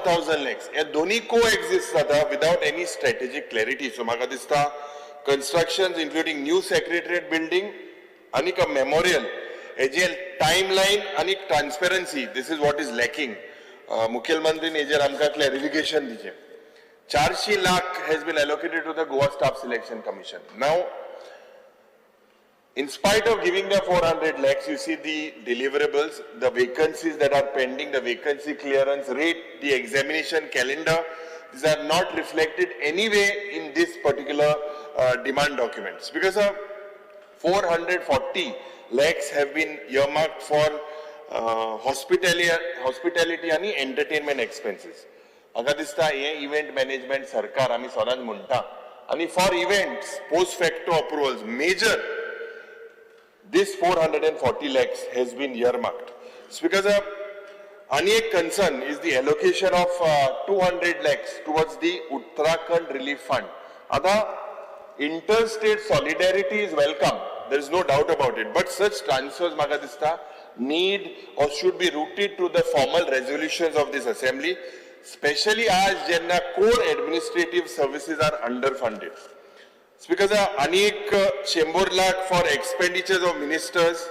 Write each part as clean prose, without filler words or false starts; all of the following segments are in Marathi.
1000 lakhs. हे दोन्ही coexist जाता without any strategic clarity. So म्हाका दिसता constructions including new secretariat building and a memorial, हेजे timeline and transparency, this is what is lacking. मुख्यमंत्री हेजेर आमकां clarification दिचे. 400 lakh has been allocated to the Goa Staff Selection Commission. Now, in spite of giving the 400 lakhs, you see the deliverables, the vacancies that are pending, the vacancy clearance rate, the examination calendar, these are not reflected anyway in this particular demand documents. Because 440 lakhs have been earmarked for hospitality and entertainment expenses. म्हाका दिसता हे इव्हेंट मॅनेजमेंट सरकार आमी सदांच म्हणटा आनी for events post facto approvals major this 440 lakhs has been earmarked. It's because any concern is the allocation of 200 lakhs towards the Uttarakhand Relief Fund. Other interstate solidarity is welcome. There is no doubt about it. But such transfers, Magadista, need or should be rooted to the formal resolutions of this assembly, especially as Jenna core administrative services are underfunded. It's because अनेक 100 lakh for expenditures of ministers,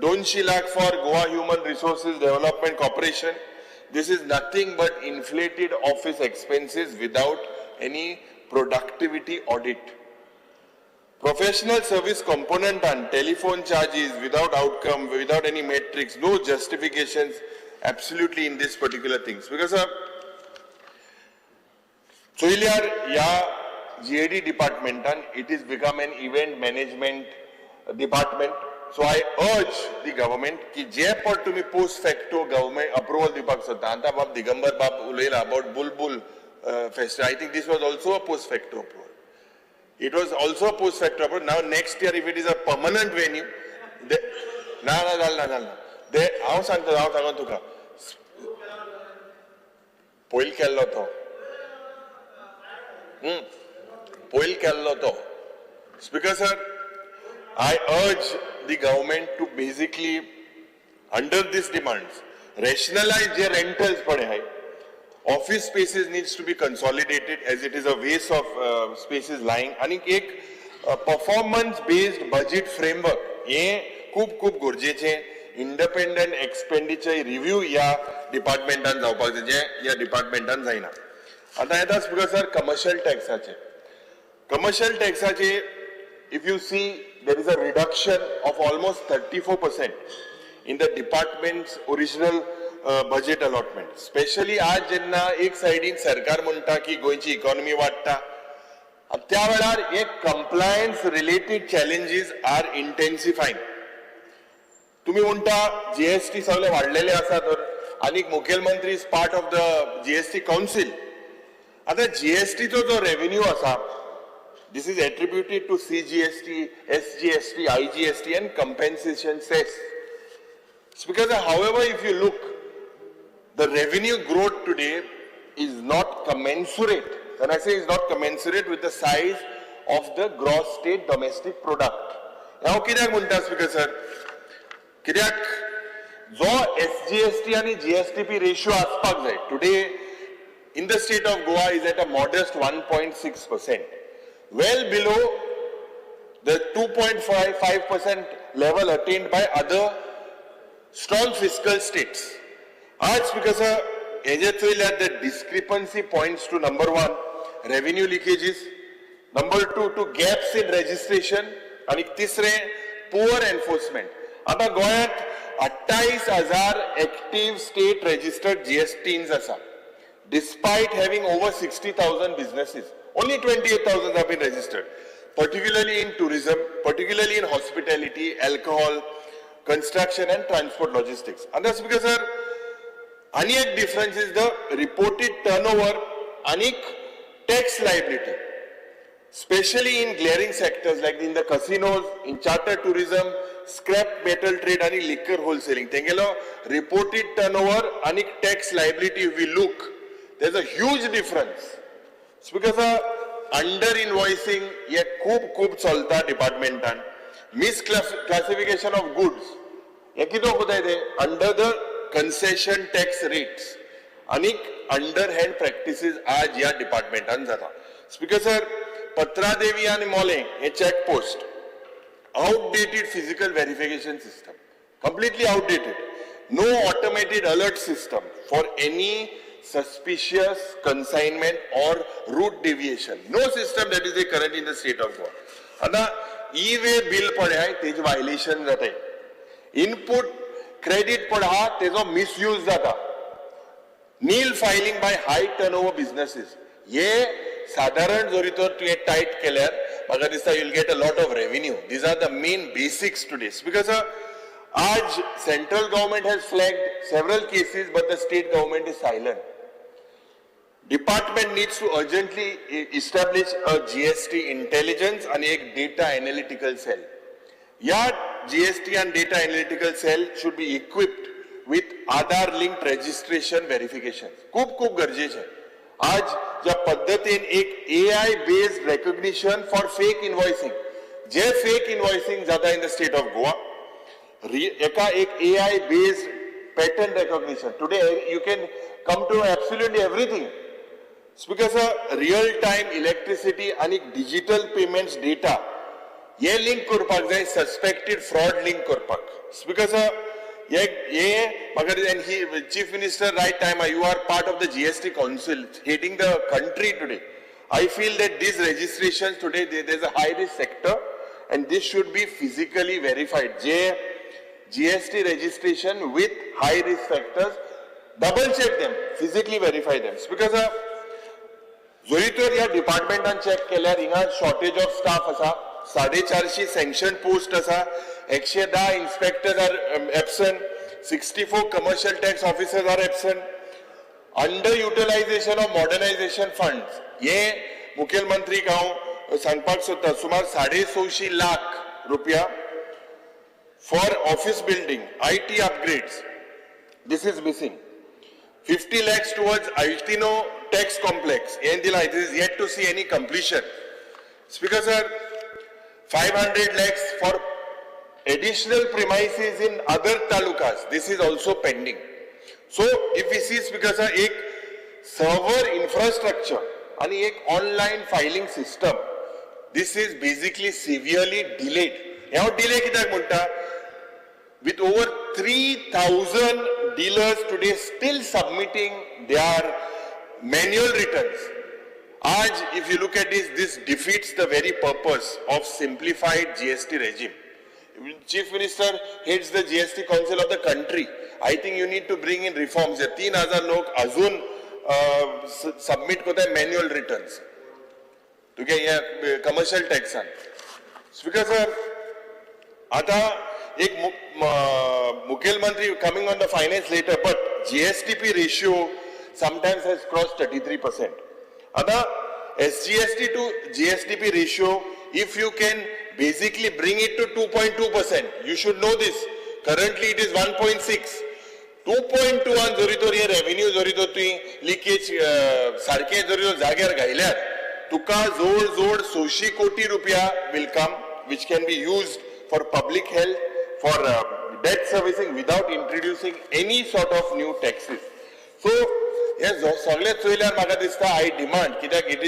200 lakh for Goa Human Resources Development Corporation. This is nothing but inflated office expenses without any productivity audit. Professional service component and telephone charges without outcome, without any metrics, no justifications absolutely in this particular things. Because GAD department, and it is become an event management department. So I urge the government कि जे पर तुम्ही post facto government approval Dipak सोदता. आता बाब दिगंबर बाब उलयला about Bulbul festival. I think this was also a post facto approval. It was also a post facto approval. Now next year if it is a permanent venue, they हांव सांगता तुका पयल केल्लो तो. Poil kello to. Speaker sir, I urge the government to basically, under these demands, rationalize their rentals pade hai. Office spaces needs to be consolidated as it is a waste of spaces lying. And एक performance-based budget framework ये खूप गरजेचे. Independent expenditure review या departmentan जावपाक जाय या departmentan जायना. आता येता speaker sir commercial taxaचे. Commercial tax, if you see, there is a reduction of almost 34% in the department's original budget allotment. Especially आज जेन्ना एक साइडीन सरकार म्हणटा की गोंयची इकॉनॉमी वाडटा, त्या वेळार एक compliance related challenges are intensifying. तुम्ही म्हणटा GST सगळे वाडलेले आसा तर आनी मुख्यमंत्री is part of the GST council. आता GST चो जो revenue आसा, this is attributed to CGST, SGST, IGST and compensation cess. It's because however if you look, the revenue growth today is not commensurate. When I say is not commensurate with the size of the gross state domestic product. Now कित्याक म्हणटा speaker sir? कित्याक जो SGST आणि GSTP ratio आसपाक जाय. Today in the state of Goa is at a modest 1.6%. Well below the 2.5% level attained by other strong fiscal states. As because the discrepancy points to number one, revenue leakages, number two, to gaps in registration, and तिसरे poor enforcement. आता गोंयांत 28,000 active state registered GSTs आसा. Despite having over 60,000 businesses, only 28,000 have been registered, particularly in tourism, particularly in hospitality, alcohol, construction and transport logistics. And that's because any difference is the reported turnover and tax liability, especially in glaring sectors like in the casinos, in charter tourism, scrap metal trade and liquor wholesaling. Tengelo reported turnover and tax liability, if we look, there's a huge difference. It's because under invoicing ye खूप चलता departmentan, misclassification of goods. ये कितो होता है under the concession tax rates. अनेक अंडरहँड प्रॅक्टिसीस आज ह्या डिपार्टमेंटान जाता. स्पीकर सर, पत्रादेवी आणि मोले हे check post, outdated physical verification system, completely outdated. No automated alert system for any suspicious consignment or route deviation. No system that is there current in the state of Goa. आता e-way bill पडे तेज violation जाते. Input credit पडा तेजो misuse जाता. Nil filing by high turnover businesses. ये साधारण जरी तर तुवें टाइट केल्यार म्हाका दिसता you'll get a lot of revenue. These are the main basics today. Because आज central government has flagged several cases, but the state government is silent. Department needs to urgently establish a GST intelligence and a data analytical cell. Yeah, GST and data analytical cell should be equipped with Aadhaar linked registration verification. खूप गरजेचं आहे. आज ज्या पद्धतीन एक AI based recognition for fake invoicing, जे fake invoicing जाता in the state of Goa, एका एक AI based pattern recognition. Today you can come to absolutely everything. Because real time electricity and digital payments data ये link करपाक जाय, suspected fraud link करपाक. Because and he, Chief Minister, right time, you are part of the GST Council, heading the country today. I feel that these registrations today, there's a high risk sector, and this should be physically verified. GST registration with high risk sectors, double check them, physically verify them. Because जोरीतोर या डिपार्टमेंटान चेक केल्यार हिंगा शॉर्टेज ऑफ स्टाफ आसा, 450 सॅंक्शन पोस्ट आसा, 110 inspectors are absent, 64 commercial tax officers are absent, under utilisation of modernisation funds. हे मुखेलमंत्रीक हांव सांगपाक सोदता, सुमार 650 लाख रुपया for office building, IT upgrades. This is missing. 50 lakhs towards Altino tax complex. This is yet to see any completion. Speaker sir, 500 lakhs for additional premises in other talukas. This is also pending. So if we see, Speaker sir, एक server infrastructure and एक online filing system, this is basically severely delayed. How delay कित्याक म्हणटा? With over 3,000 dealers today still submitting their manual returns. आज, if you look at this defeats the very purpose of simplified GST regime. Chief Minister heads the GST Council of the country. I think you need to bring in reforms. 3,000 लोग अजून submit करतात manual returns. तो क्या ये commercial tax आहे. Speaker sir, आता एक मुख्यमंत्री coming on the finance later, but GSTP ratio sometimes has crossed 33%. Ada SGST to GSTP ratio, if you can basically bring it to 2.2%, you should know this. Currently it is 1.6. 2.21 जरी तो ये revenue जरी तो तुई leakage सारखे जरी तो जाग्यार घायल्यार तुका जोड 100 कोटी रुपया will come, which can be used for public health, for debt servicing without introducing any sort of new taxes. So, yes, सगळ्यात चोयल्यार म्हाका दिसता I demand, कित्याक it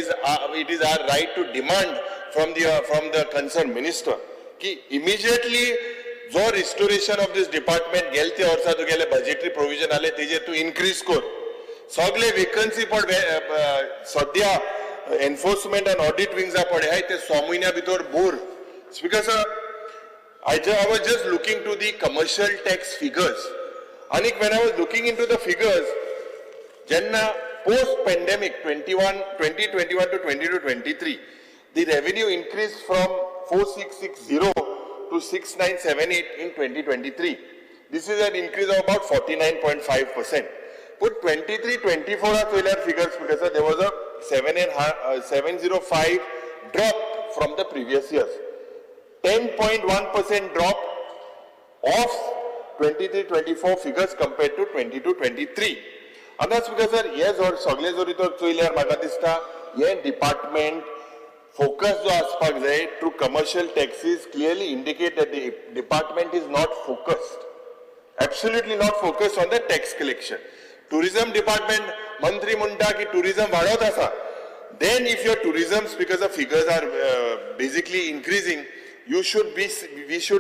is our right to demand from the concerned minister, कि immediately जो restoration of this department गेलते वर्सा तुगेले budgetary provision आले तेजे तू increase कर. सगळे vacancy पण सध्या enforcement and audit wings पडे हाय ते 6 महिन्या भितर भर. Speaker sir, I was just looking to the commercial tax figures. And when I was looking into the figures, Janna post-pandemic 2021 to 22-23, the revenue increased from 4660 to 6978 in 2023. This is an increase of about 49.5%. Put 23-24 figures because there was a 705 drop from the previous years. 10.1% drop of 23-24 figures compared to 22-23. And that's because yes, or sagle jori to choilyar म्हाका दिसता हे department focus जो आसपाक जाय through commercial taxes clearly indicate that the department is not focused, absolutely not focused on the tax collection. tourism department मंत्री म्हणता की tourism वाढत आसा. Then if your tourism, because the figures are basically increasing, we should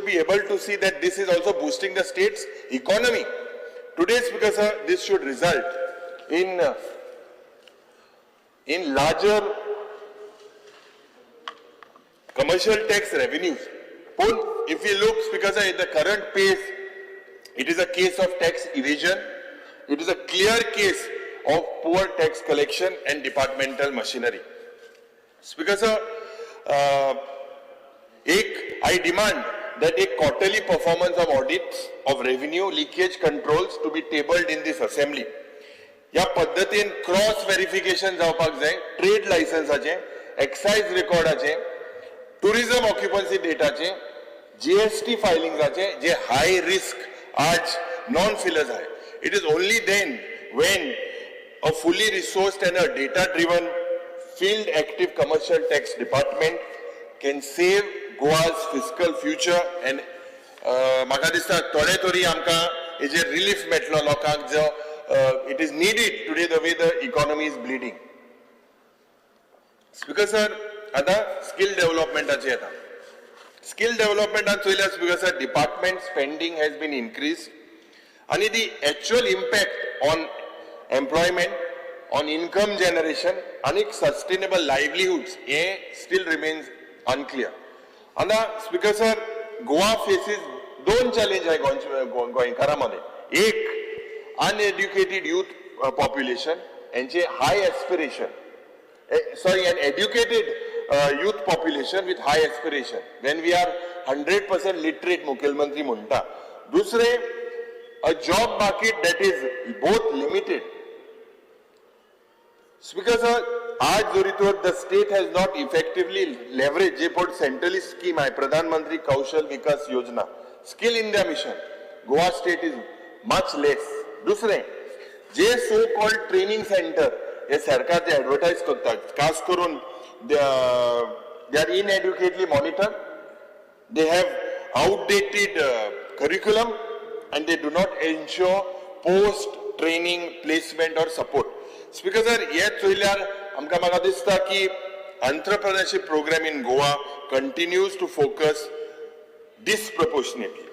be able to see that this is also boosting the state's economy. Today, because this should result in larger commercial tax revenues. If we look, because at the current pace, it is a case of tax evasion. It is a clear case of poor tax collection and departmental machinery. Because I demand that a quarterly performance of audits of revenue leakage controls to be tabled in this assembly. या पद्धतीन क्रॉस व्हेरिफिकेशन जावपाक जाय, ट्रेड लायसन्साचे, एक्साइज रेकॉर्डाचे, टुरिझम ऑक्युपन्सी डेटाचे, जीएसटी फायलिंग्साचे, जे हाय रिस्क आज नॉन फिलर्स आहे. It is only then when a fully resourced and a data-driven field active commercial tax department can save Goa's fiscal future and म्हाका दिसता थोडे तरी आमकां हेजे रिलीफ मेळटलो लोकांक जो it is needed today the way the economy is bleeding. Speaker sir, आता skill development येता. Skill development चोयल्यार speaker sir, department spending has been increased and the actual impact on employment, on income generation and sustainable livelihoods still remains unclear. And speaker sir, Goa faces दोन चॅलेंज आहे गोंयकारांमध्ये. एक, uneducated youth population and high aspiration. An educated youth population with high aspiration. When we are 100% literate, Mukhil Mantri म्हणता. दुसरे, a job market that is both limited. Speaker sir, आज जोरीतोर the state has not effectively leveraged जे पण centrally scheme आहे, प्रधानमंत्री कौशल विकास योजना, skill India mission. Goa state is much less. दुसरे, जे सो कॉल्ड ट्रेनिंग सेंटर हे सरकार जे ऍडव्हर्टाइज करतात, खास करून they are inadequately monitor, they have outdated curriculum and they do not ensure post training placement or support. Speaker sir, हे चोयल्यार आमकां म्हाका दिसता की entrepreneurship program in Goa continues to focus disproportionately.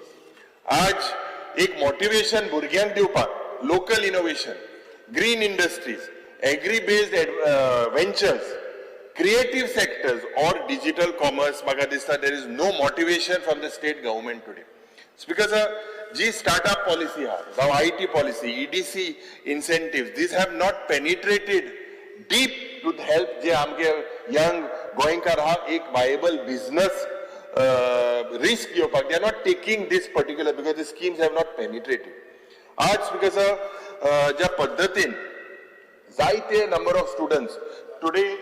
आज एक मोटिवेशन भुरग्यांक दिवपाक local innovation, green industries, agri-based ventures, creative sectors or digital commerce, म्हाका दिसता there is no motivation from the state government today. Speaker sir, G startup policy हा, IT policy, EDC incentives, these have not penetrated deep to help जे आमगे young गोंयकार हा एक viable business risk घेवपाक. They are not taking this particular because the schemes have not penetrated. आज because ज्या पद्धतीन जायते number of students today,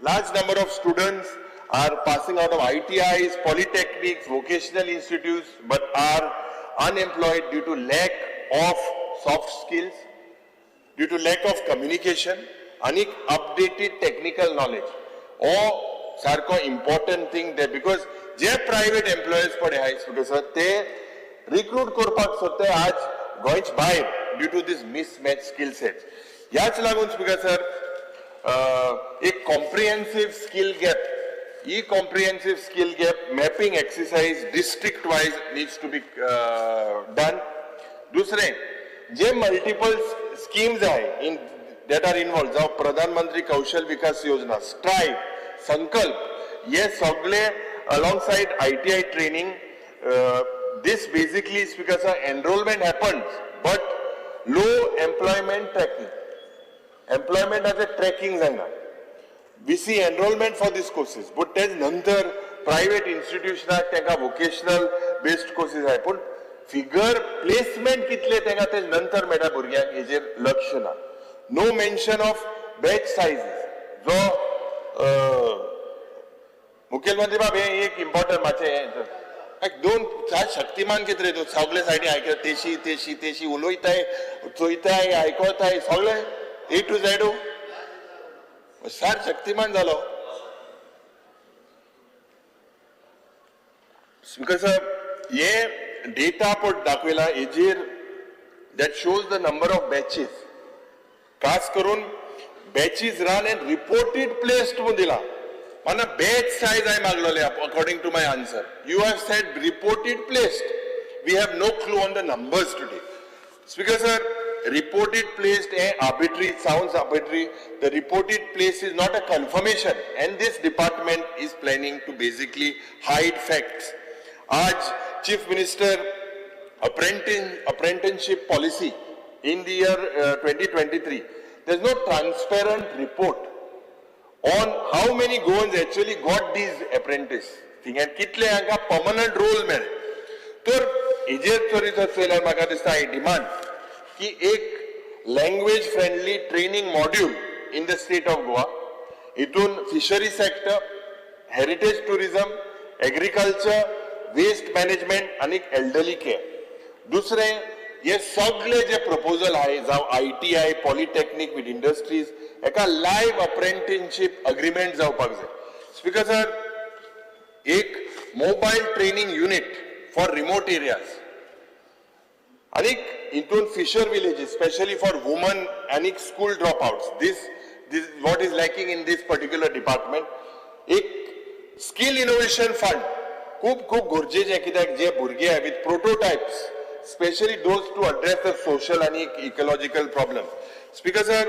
large number of students are passing out of ITIs, polytechnics, vocational institutes, but are unemployed due to lack of soft skills, due to lack of communication, and updated technical knowledge. Or sarko important thing that because जे private employers पडे आहेत because ते recruit करपाक सोदते आज गोंयच भायर due to this mismatched skill sets. याच लागून speaker sir, एक comprehensive skill gap, comprehensive skill gap mapping exercise district wise needs to be done. दूसरे, जे multiple schemes आहे in that are involved, जाव प्रधानमंत्री कौशल विकास योजना, स्ट्राइव, संकल्प, ये सगळे alongside ITI training, this basically is because enrollment happens, but low employment tracking. Employment as a tracking zanga. We see enrollment for these courses, but then nantar private institutions tenka vocational based courses hai. But figure placement kitle tenka te nantar meta burgyan ejer lakshana. No mention of batch sizes. So मुख्यमंत्री बाब हे एक इम्पॉर्टंट माचे एक दोन चार शक्तिमान कितरे तो सगळे साइडी आयकत तेशी तेशी तेशी उलोयताय चोयताय आयकताय सगळे A to Z सार शक्तिमान जालो. कसं हे डेटा पण दाखवला हेजेर that shows the number of batches खास करून batches run and reported placed म्हणून दिला माना बॅच साइज हांवें मागलोले according to my answer you have said reported placed we have no clue on the numbers today speaker sir reported placed arbitrary sounds arbitrary the reported place is not a confirmation and this department is planning to basically hide facts आज chief minister apprenticeship policy in the year 2023 there's no transparent report on how many Goans actually got these apprentice thing and कितले हांका permanent role मेळ्ळे तर हेजेर चोरीचो चोयल्यार म्हाका दिसता ही डिमांड कि एक language friendly training module in the state of Goa इतून fishery sector heritage tourism agriculture waste management आणि एल्डरली केअर दुसरे हे सगळे जे प्रपोजल आहे जावं ITI पॉलिटेक्निक विथ इंडस्ट्रीज एका लाइव अप्रेंटिसशिप अग्रीमेंट जावपाक जाय स्पीकर सर एक mobile training unit for remote areas आणि इतून fisher villages specially for women आणि school dropouts this what is lacking in this particular department एक स्किल इनोव्हेशन फंड खूप खूप गरजेचे कित्याक जे भुरगे आहे with prototypes specially those to address the social आणि ecological problem speaker sir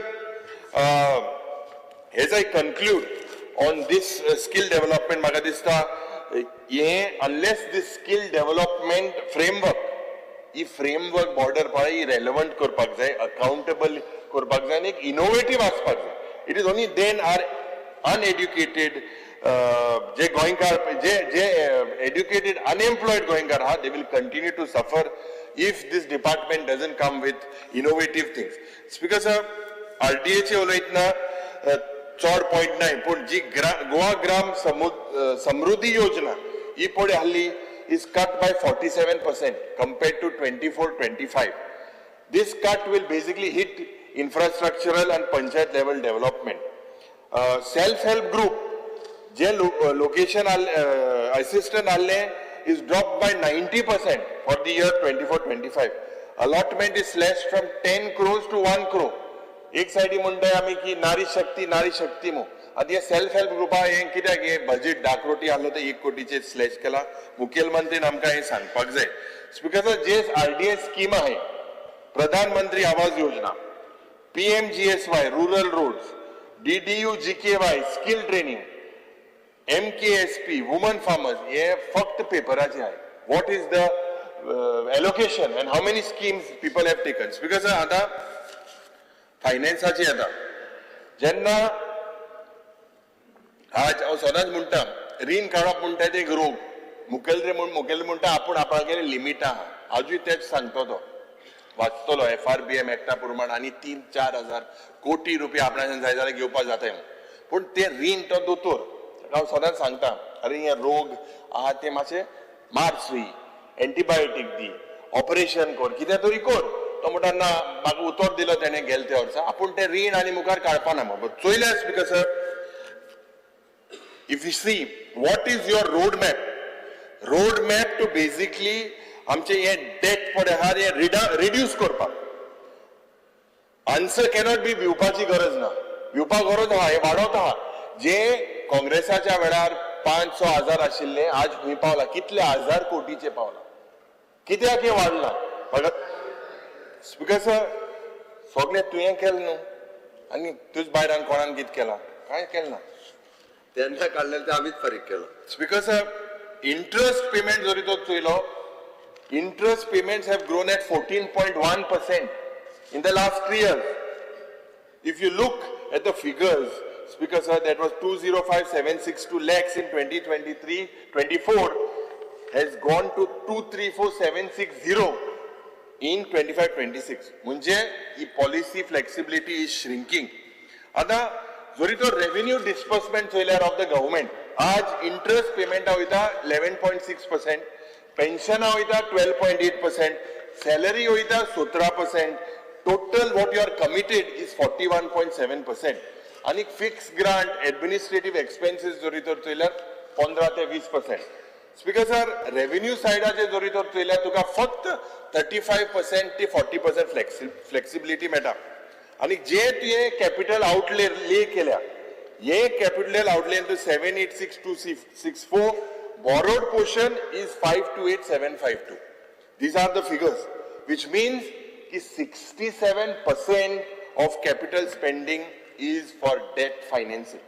as I conclude on this skill development म्हाका दिसता हे unless this skill development framework ही फ्रेमवर्क बॉर्डर पळय ही रेलेवंट करपाक जाय अकाउंटेबल करपाक जाय आनी एक इनोव्हेटिव्ह आसपाक जाय it is only then are uneducated जे गोंयकार जे एड्युकेटेड अनएम्प्लॉयड गोंयकार आहा they will continue to suffer if this department doesn't come with innovative things speaker sir RDAचे उलयतना चड पॉइंट नाही पूण जी गोवा ग्राम समृद्धी योजना ही पळय हाल्ली is cut by 47% compared to 24-25. This cut will basically hit infrastructural and panchayat level development. Self-help group, je location assistant alle is dropped by 90% for the year 24-25. Allotment is slashed from 10 crores to 1 crore. एक साइडी म्हणटाय आमी की नारी शक्ती मो आता हे सेल्फ हेल्प ग्रुपा हे कित्याक हे बजेट डाकरोटी आसलो तो 1 कोटीचे स्लॅश केला मुखेलमंत्रीन आमकां हे सांगपाक जाय स्पीकर जे RDA स्कीम आहे प्रधानमंत्री Awas Yojana PMGSY rural roads DDU GKY skill training MKSP woman farmers हे फक्त पेपराचे आहे what is the allocation and how many schemes people have taken speaker sir आता फायनान्साची येता जेन्ना आज हांव सदांच म्हणटा रीण काडप म्हणटा ते एक रोग मुखेलरे म्हणटा आपूण आपणागेर लिमीट आहा आजूय तेच सांगतो तो वाचतलो FRBM एक्टा प्रमाण आनी 3-4 हजार कोटी रुपया आपणाच्यान जाय जाल्यार घेवपाक जाताय पूण ते रीण तो दोतोर हांव सदांच सांगता अरे हे रोग आहा ते मातशे मार सुई एंटीबायोटीक दी ऑपरेशन कर कितें तरी कर तो म्हणटा ना म्हाका उतर दिलो तेणे गेले त्या वर्सा आपूण ते रीण आनी मुखार काडपाना मग चोयल्यार speaker sir if you see what is your roadmap to basically आमचे हे डेट पडे आहा हे रिड्यूस करपाक आन्सर कॅनॉट बी भिवपाची गरज ना भिवपाक गरज आहा हे वाडत आहा जे काँग्रेसाच्या वेळार 5-6 हजार आशिल्ले आज खंय पावला कितले हजार कोटीचे पावला कित्याक हे वाडला स्पीकर सर सगळे तुवें केलें न्हू आनी तुज भायर कोणान कितें केलां कांय केलें ना तेन्ना काडलें तें आमीच फारीक केलो स्पीकर सर इंटरेस्ट पेमेंट जरी तो चोयलो interest payments have grown at 14.1% in the last 3 years. If you look at the figures, Speaker sir, that was 205,762 lakhs in 2023-24 has gone to 234,760 in 25-26. म्हणजे ही policy flexibility is shrinking. आता जरी तो revenue disbursement चोयल्यार of the government, आज interest payment होता 11.6%. Pension होता 12.8%, salary होता 17%, total what you are committed is 41.7%. आणि fixed grant, administrative expenses जोरी तर चोयल्यार 15 ते 20%. Speaker sir, revenue side जे जोरी तर चोयल्यार तुका फक्त 35% ते 40% flexibility मेळटा. आणि जे तुवें कॅपिटल आउटले ले केल्या हे capital outlay into 786,264 borrowed portion is 528,752. These are the figures, which means कि 67% of capital spending is for debt financing.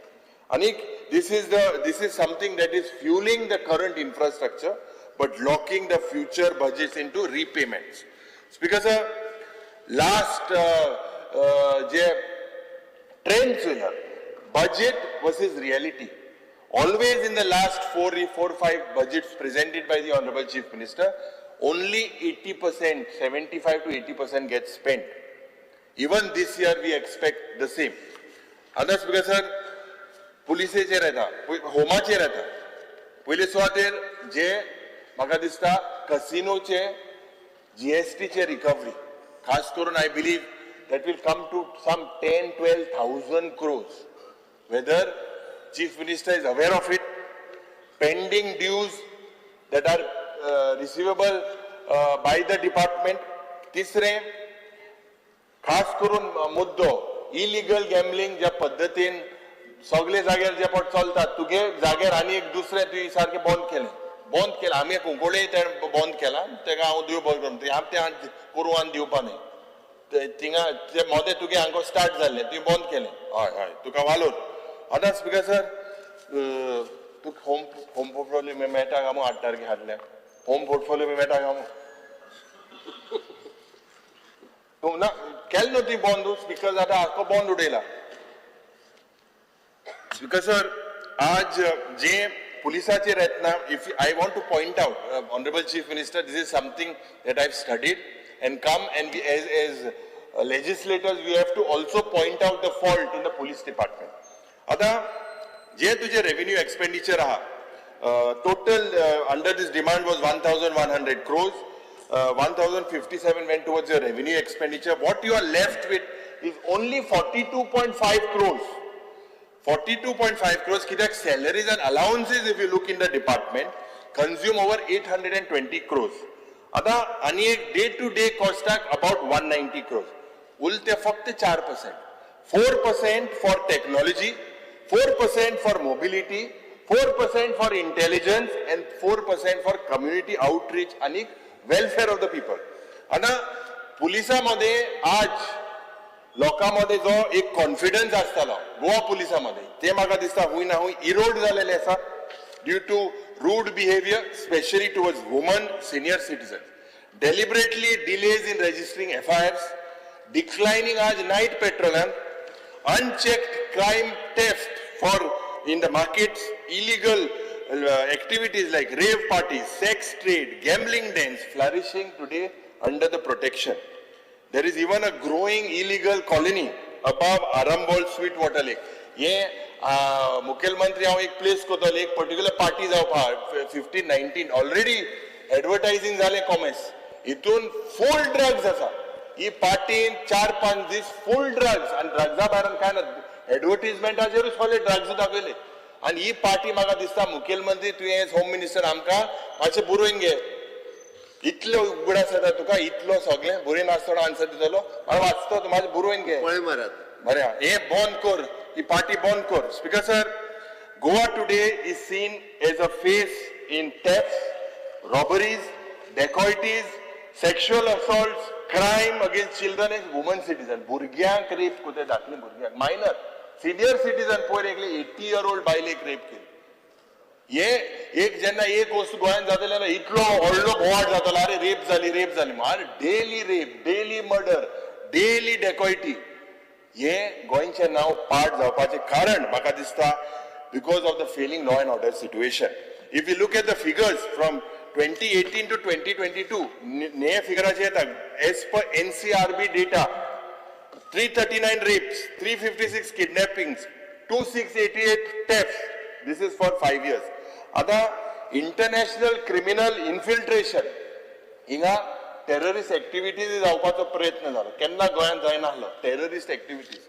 Anik, this is something that is fueling the current infrastructure, but locking the future budgets into repayments. Because last जे trends here, budget versus reality. Always in the last 4-5 budgets presented by the Honorable Chief Minister, only 80%, 75 to 80% gets spent. Even this year we expect the same. And that's because पुलिसेचेर येता, होमाचेर येता. पयले सुवातेर जे म्हाका दिसता कसिनोचे GSTचे रिकवरी, खास करून I believe that will come to some 10-12,000 crores. Whether Chief Minister is aware of it, pending dues that are receivable by the department. तिसरे खास करून मुद्दो इलिगल गॅम्बलिंग ज्या पद्धतीन सगळे जाग्यार जे पट चलतात तुगे जाग्यार आनी एक दुसरे तुवें सारकें बंद केलें आमी एक उंकोडे बंद केला तेका हांव दिव बंद करता हांव तें करून दिवपा न्ही थिंगा ते मोदें तुगे हांगा स्टार्ट जाल्लें तुवें बंद केलें हय तुका वालोर आतां स्पिकर सर तुका होम पोर्टफोलियो मेळटा काय मू 8 तारखे हाडल्या होम पोर्टफोलियो मेळटा काय मू ना केल न्हू ती बंद स्पिकर आतां आख्खो बंद उडयला स्पिकर सर आज जे पुलिसाचेर येतना if I want to point out Honorable Chief Minister, this is something that I've studied and come and we as legislators we have to also point out the fault in the police department. आता जे तुझे revenue expenditure total under this demand was 1,100 crores. 1,057 went towards your revenue expenditure. What you are left with is only 42.5 crores. 42.5 crores kidak salaries and allowances if you look in the department consume over 820 crores. Ada ani ek day to day cost about 190 crores. Ulte fakt 4%. 4% for technology, 4% for mobility, 4% for intelligence and 4% for community outreach and welfare of the people. Ana पुलिसामध्ये आज लोकांमध्ये जो एक कॉन्फिडन्स आसतालो गोवा पुलिसामध्ये ते म्हाका दिसता हुंय ना हुंय इरोड जालेले आसा due to rude behaviour specially towards woman senior citizens deliberately delays in registering FIRs declining आज night patrolling unchecked crime theft for in the markets illegal activities like rave parties sex trade gambling dens flourishing today under the protection. There is even a growing illegal colony above Arambol Sweetwater Lake. ये मुख्यमंत्री हांव एक प्लेस कोतले एक पर्टिक्युलर पार्टी जावपाक 15-19 ऑलरेडी एडवर्टायझिंग जालें कॉमर्स हितून फुल ड्रग्स आसा ही पार्टीन 4-5 दीस फुल ड्रग्स आनी ड्रग्सा भायर काय ना एडवर्टायजमेंटाचेरूच सगळे ड्रग्स दाखयले आनी ही पार्टी म्हाका दिसता मुख्यमंत्री तुवें एज होम मिनिस्टर आमकां मातशें बरोवन घे इतलो उगडास येता तुका इतलो सगळें बरोवन आसतना आन्सर दितलो हांव वाचतो तूं मातशें बरोवन घे पळय मारात बरें हे बंद कर ही पार्टी बंद कर speaker sir Goa today is seen as a face in theft robberies dacoities sexual assaults crime against children and women citizen भुरग्यांक रेप कोते दाखले भुरग्यांक मायनर सिनियर सिटीजन पयर एकले 80-year-old बायलेक रेप केली हे एक जेन्ना एक वस्त गोंयांत जातले इतलो व्हडलो बोवाड जातलो अरे रेप जाली मार daily rape daily murder daily dacoity हे गोंयचे नांव पाड जावपाचें कारण म्हाका दिसता because of the failing law and order situation if you look at the figures from 2018 to 2022 नए फिगराचे येतात as per NCRB data 339 rapes 356 kidnappings 2688 thefts this is for 5 years आता इंटरनॅशनल क्रिमिनल इन्फिल्ट्रेशन हिंगा टेररिस्ट एक्टिविटीज जावपाचो प्रयत्न जालो केन्ना गोंयांत जायनासलो टेररिस्ट एक्टिविटीज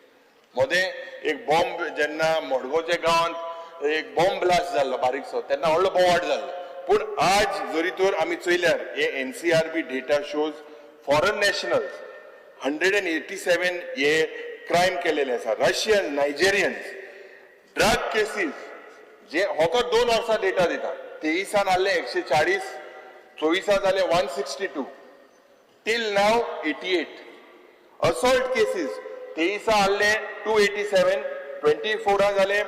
मोदे एक बॉम्ब जेन्ना मडगांवच्या गांवांत एक बॉम्ब ब्लास्ट जाल्लो बारीकसो तेन्ना व्हडलो बोवाड जाल्लो पूण आज जरी तर आमी चयल्यार हे NCRB data shows foreign nationals 187 हे क्रायम केलेले आसा. रशियन, नायजेरियन्स ड्रग केसीस जे होको 2 वर्सां डेटा दिता. 23 आहले 140, 24 जाले 162, टिल नाव 88. असॉल्ट केसीस 23 आहले 287, 24 जाले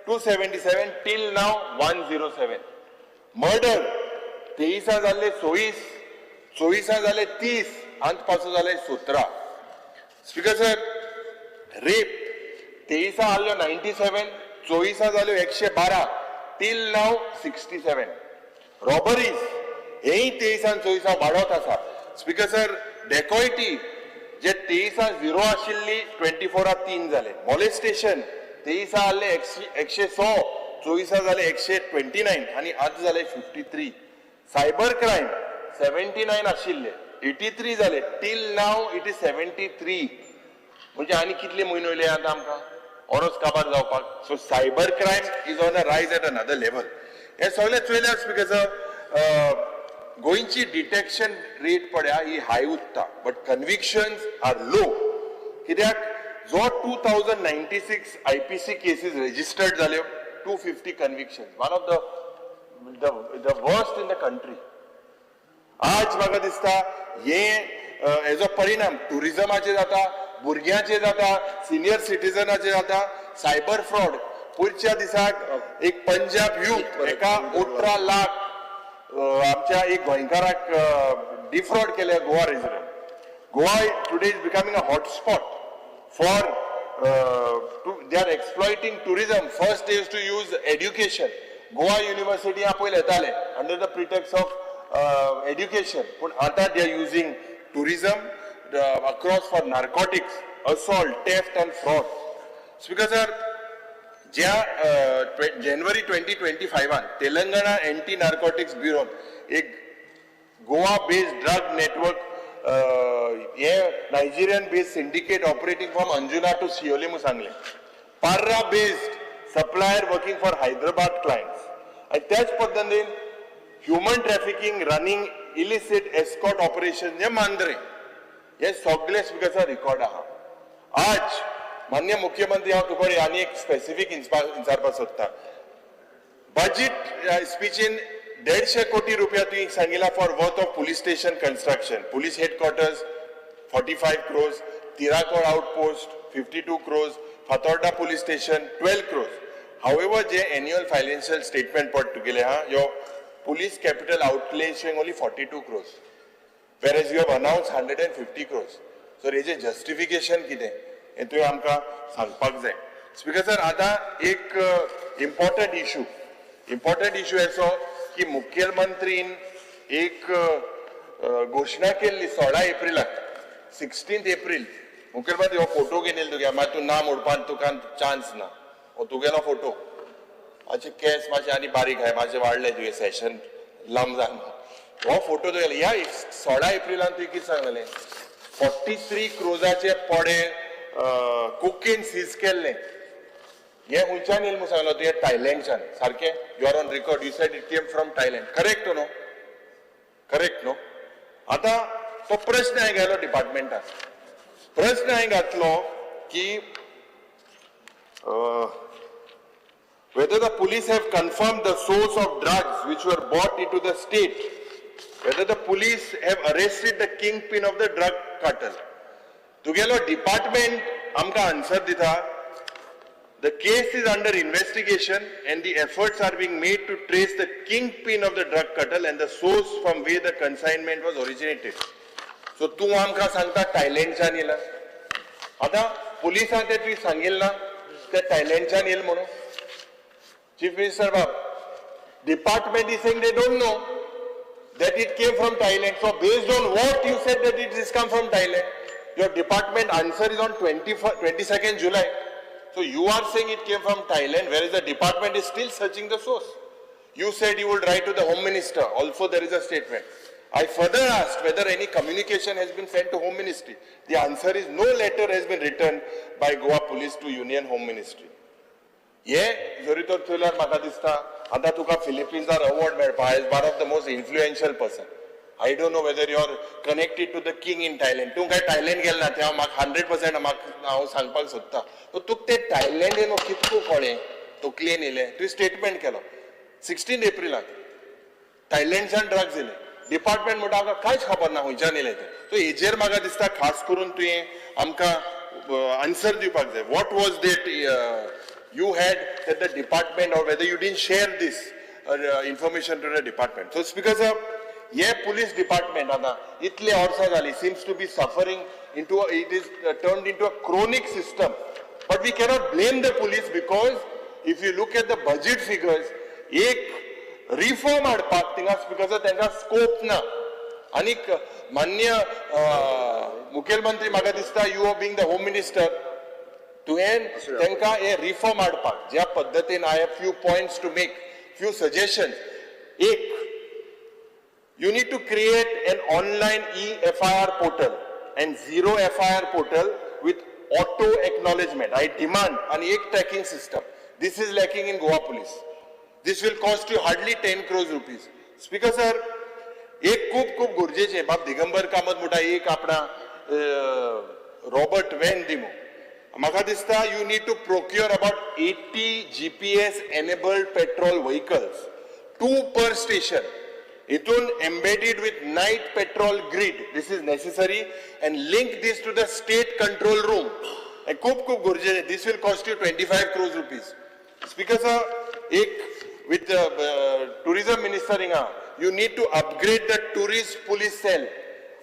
277, टिल नाव 107. मर्डर 23 जाले 24, 24 जाले 30 आनी 5 जाले 17. स्पीकर सर, रेप 23 आहलो 97, 24 जाल्यो 112, टिल नाव 67. रॉबरीज हेय 23 आनी 24 वाडत आसा. स्पीकर सर, डेकॉयटी जे 23 0 आशिल्ली 24 3 जाले. मॉलेस्टेशन 23 आहले 106, 24 जाले 129 आनी आज जाले 53. सायबर क्रायम 79 आशिल्ले 83 जाले, टिल नाव इट इज 73. म्हणजे आनी कितले म्हयने उरले आतां आमकां ओरोस काबार जावपाक. So cyber crime is on a रायज एट अनदर लेवल. हे सगळे चोयल्यार स्पीकर सर, गोंयची डिटेक्शन रेट पळया ही हाय उत्ता, बट कन्विक्शन्स आर लो. कित्याक जो 2096 IPC केसीस रजिस्टर्ड जाल्यो, 250 conviction, one of the worst in the country. आज म्हाका दिसता हेजो परिणाम टुरिझमाचेर जाता, भुरग्यांचेर जाता, सिनियर सिटीजनाचेर जाता. सायबर फ्रॉड पुढच्या दिसाक एक पंजाब यूथ एका 18 लाख आमच्या एक गोंयकाराक डिफ्रॉड केले Goa resident. Goa today is becoming a hotspot for they are exploiting tourism. First they used to use education. Goa University ha पहिले येताले under the pretext of education, पण आता they are using tourism across for narcotics, assault, theft and fraud. Speaker sir, ज्या जानेवारी 2025 तेलंगणा एंटी नार्कोटिक्स ब्युरो एक गोवा बेस्ड ड्रग नेटवर्क हे Nigerian based syndicate operating from Anjuna to Siolim म्हणून सांगले. Parra based supplier working for Hyderabad clients. आणि त्याच पद्धतीन human trafficking, running illicit escort operation जे मांद्रे हे सगळे स्पीकर रिकॉर्ड आहा. आज मान्य मुख्यमंत्री हांव तुका आनी एक स्पेसिफिक विचारपाक सोदता. बजेट स्पीचीन 150 कोटी रुपया तुवें सांगिल्ला for worth of police station construction. Police headquarters 45 crores, Tiracol outpost 52 crores, Fatorda police station 12 crores. However, जे एन्युअल फायनान्शियल स्टेटमेंट पड तुगेले हा यो police capital outlay showing only 42 crores, whereas you have announced 150 crores. So हेजे जस्टिफिकेशन कितें हे तुवें आमकां सांगपाक जाय. स्पीकर सर, आता एक इम्पॉर्टंट इशू असो की मुख्यमंत्रीन एक घोषणा केल्ली 16 एप्रिलाक, 16 एप्रील मुख्यमंत्री हो फोटो घेवन येयलो तुगे, मागीर तूं नाम उडपाक तुका चान्स ना. हो तुगेलो फोटो, मातशे केस मातशे आनी बारीक आहाय, मातशे वाडले तुगे सेशन लांब जावन. हो फोटो तुगेलो ह्या 16 एप्रिलान तुवें कितें सांगलेलें 43 crores पडे कोकेन सीज केल्ले. हे खंयच्यान येयलें म्हणून सांगलो तुवें? थायलंडच्यान. सारकें? You are on record, you said it came from Thailand. Correct न्हू? करेक्ट न्हू? आता तो प्रश्न हांवें घालो डिपार्टमेंटाक. प्रश्न हांवें घातलो की whether the police have confirmed the source of drugs which were bought into the state, whether the police have arrested the kingpin of the drug cartel. तुगेलो डिपार्टमेंट आमकां आन्सर दिता, the case is under investigation and the efforts are being made to trace the kingpin of the drug cartel and the source from where the consignment was originated. So तू आमकां सांगता थायलंडच्यान येयला. आता पुलिसांक ते तुवें सांगिल्लें ना ते थायलंडच्यान येयला म्हणून? Chief Minister Bab, department is saying they don't know that it came from Thailand. So based on what you said that it has come from Thailand, your department answer is on 22nd July. So you are saying it came from Thailand, whereas the department is still searching the source. You said you would write to the Home Minister. Also there is a statement. I further asked whether any communication has been sent to Home Ministry. The answer is no letter has been written by Goa Police to Union Home Ministry. हे जरी तर चोयल्यार म्हाका दिसता आता तुका फिलिपिन्सार अवॉर्ड मेळपा as one of the most influential person. I don't know whether you're connected to the king in Thailand. तूं काय थायलंड गेल ना तेव्हा म्हाका 100% म्हाका हांव सांगपाक सोदता तुका ते थायलंडेन कितको कळ्ळें तकलेन येयलें तुवें स्टेटमेंट केलो 16 एप्रिलाक थायलंडच्यान ड्रग्स येयले डिपार्टमेंट म्हणटा आमकां कांयच खबर ना खंयच्यान येयलें तें सो हेजेर म्हाका दिसता खास करून तुवें आमकां आन्सर दिवपाक जाय वॉट वॉज देट you had that the department or whether you didn't share this information to the department. So speaker sir, yeah, police department ana itle orsa gali seems to be suffering into it is turned into a chronic system. But we cannot blame the police because if you look at the budget figures, ek reform adpak tinga speaker sir tenka scope na anik manya मुखेलमंत्री म्हाका दिसता you are being the home minister तुवें तांकां हे रिफॉर्म हाडपाक ज्या पद्दतीन I have few points to make, few suggestions. एक, you need to create an online e-FIR portal and zero FIR portal with auto acknowledgement. I demand an एक tracking system. This is lacking in Goa police. This will cost you hardly 10 crores rupees. Speaker sir, एक खूप गरजेचें बाब दिगंबर कामत म्हणटा एक आपणा रॉबर्ट वॅन दिमो म्हाका दिसता you need to procure about 80 GPS enabled petrol vehicles 2 per station itun embedded with night patrol grid this is necessary and link this to the state control room and खूप गरजेचें this will cost you 25 crores rupees. Speaker sir, ek with the tourism minister inga you need to upgrade the tourist police cell.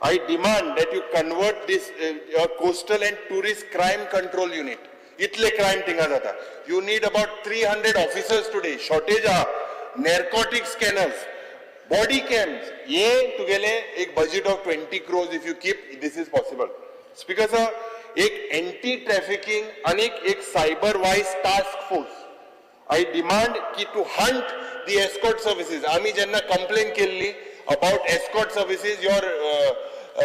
I demand that you convert this your coastal and tourist crime control unit. Itle crime tinga jata. You need about 300 officers today. Shortage are narcotic scanners, body cams. Ye tugele ek budget of 20 crores if you keep this is possible. Speaker sir, ek anti-trafficking and ek cyber-wise task force. I demand ki to hunt the escort services. Ami jenna complain kelli about escort services, your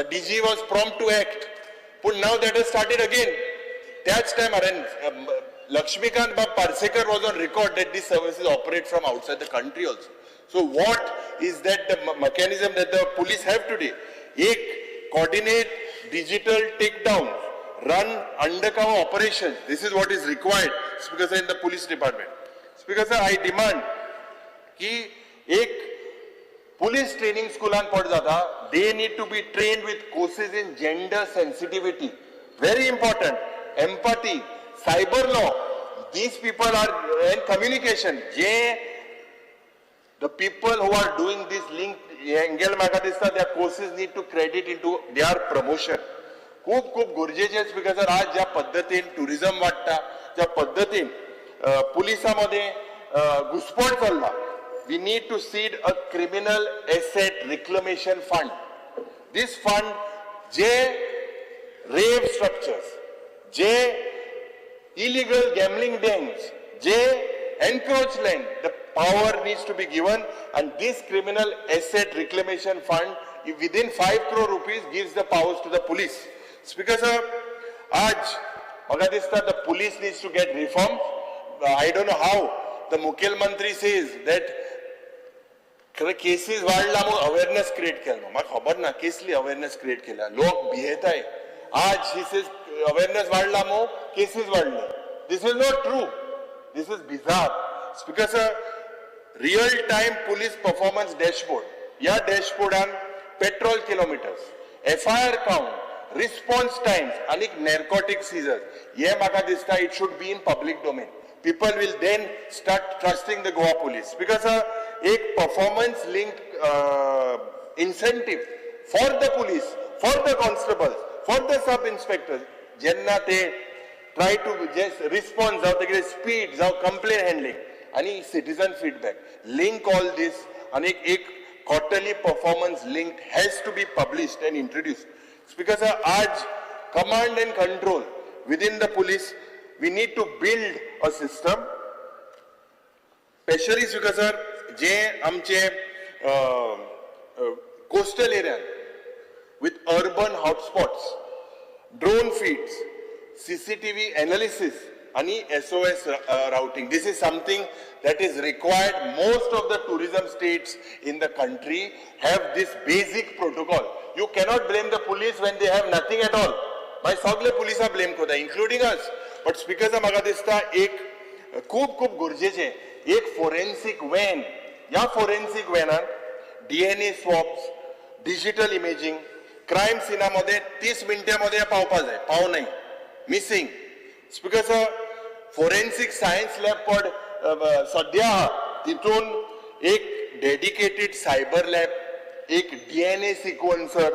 DG was prompt to act. But now that has started again. That time, Lakshmikant Parsekar was on record that these services operate from outside the country also. So what is that the mechanism that the police have today? Coordinate digital takedowns, run undercover operations. This is what is required, Speaker sir, in the police department. Speaker sir, I demand कि एक police training school and they need to be trained with courses in gender sensitivity. Very important. Empathy, cyber law. These people are in communication. The people who are doing this link, their courses need to credit into their promotion. खूप गरजेचे स्पीकर सर आज ज्या पद्धतीन टुरिझम वाढता ज्या पद्धतीन पोलिसांमध्ये घुसपट चालला we need to seed a criminal asset reclamation fund. This fund, rave structures, illegal gambling dens, encroach land, the power needs to be given, and this criminal asset reclamation fund, within 5 crore rupees, gives the powers to the police. Speaker sir, the police needs to get reformed. I don't know how. The Mukhel Mantri says that cases वाढला मग अवेअरनेस क्रिएट केला म्हाका खबर ना केसली अवेअरनेस क्रिएट केला लोक भियेताय आज ही सेज अवेअरनेस वाढला मग केसेस वाढले this is not true this is bizarre speaker sir real time police performance dashboard या डॅशबोर्डान patrol kilometres FIR count response times आणि नॅर्कोटिक सीजर्स हे म्हाका दिसता it should be in public domain people will then start trusting the Goa police because a performance linked incentive for the police, for the constables, for the sub inspectors jenna they try to just respond how the speed how complaint handling and citizen feedback link all this and a quarterly performance linked has to be published and introduced because aaj command and control within the police we need to build a system especially because sir je amche coastal area with urban hotspots drone feeds CCTV analysis आणि SOS routing. This is something that is required. Most of the tourism states in the country have this basic protocol. You cannot blame the police when they have nothing at all. मागीर सगळे पुलिसा blame करता, including us. But speaker म्हाका दिसता एक खूप गरजेचे एक forensic van. या forensic vanan DNA swabs, digital imaging, crime सीनामध्ये 30 मिनिटांमध्ये पावपा जाय, पाव नाही, missing. Because forensic science lab पण सध्या तितून एक डेडिकेटेड सायबर लॅब, एक DNA sequencer,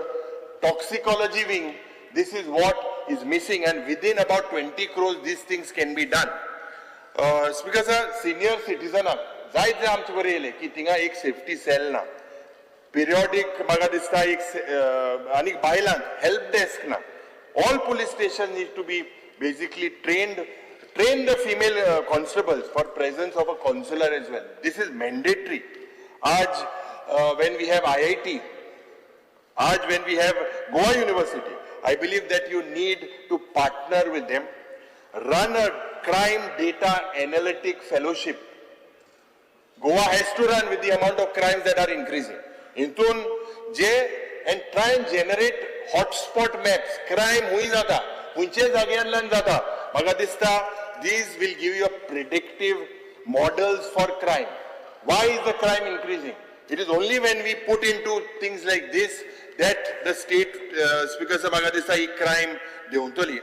toxicology wing. This is what is missing, and within about 20 crores these things can be done. Because senior citizen जायते आमचे बरे येले की थिंगा एक सेफ्टी सेल ना, पिरियोडिक म्हाका दिसता एक आनी बायलांक हेल्प डेस्क ना. All police stations need to be basically train the female constables for presence of a consular as well. This is mandatory. When we have IIT, when we have Goa University, I believe that you need to partner with them, run a crime data analytic fellowship. Goa has to run with the amount of crimes that are increasing. And try and generate hotspot maps. Crime hui jata, hunche जाग्यांतल्यान जाता. म्हाका दिसता these will give you a predictive models for crime. Why is the crime increasing? It is only when we put into things like this that the state speaker sa म्हाका दिसता ही crime देंवतली.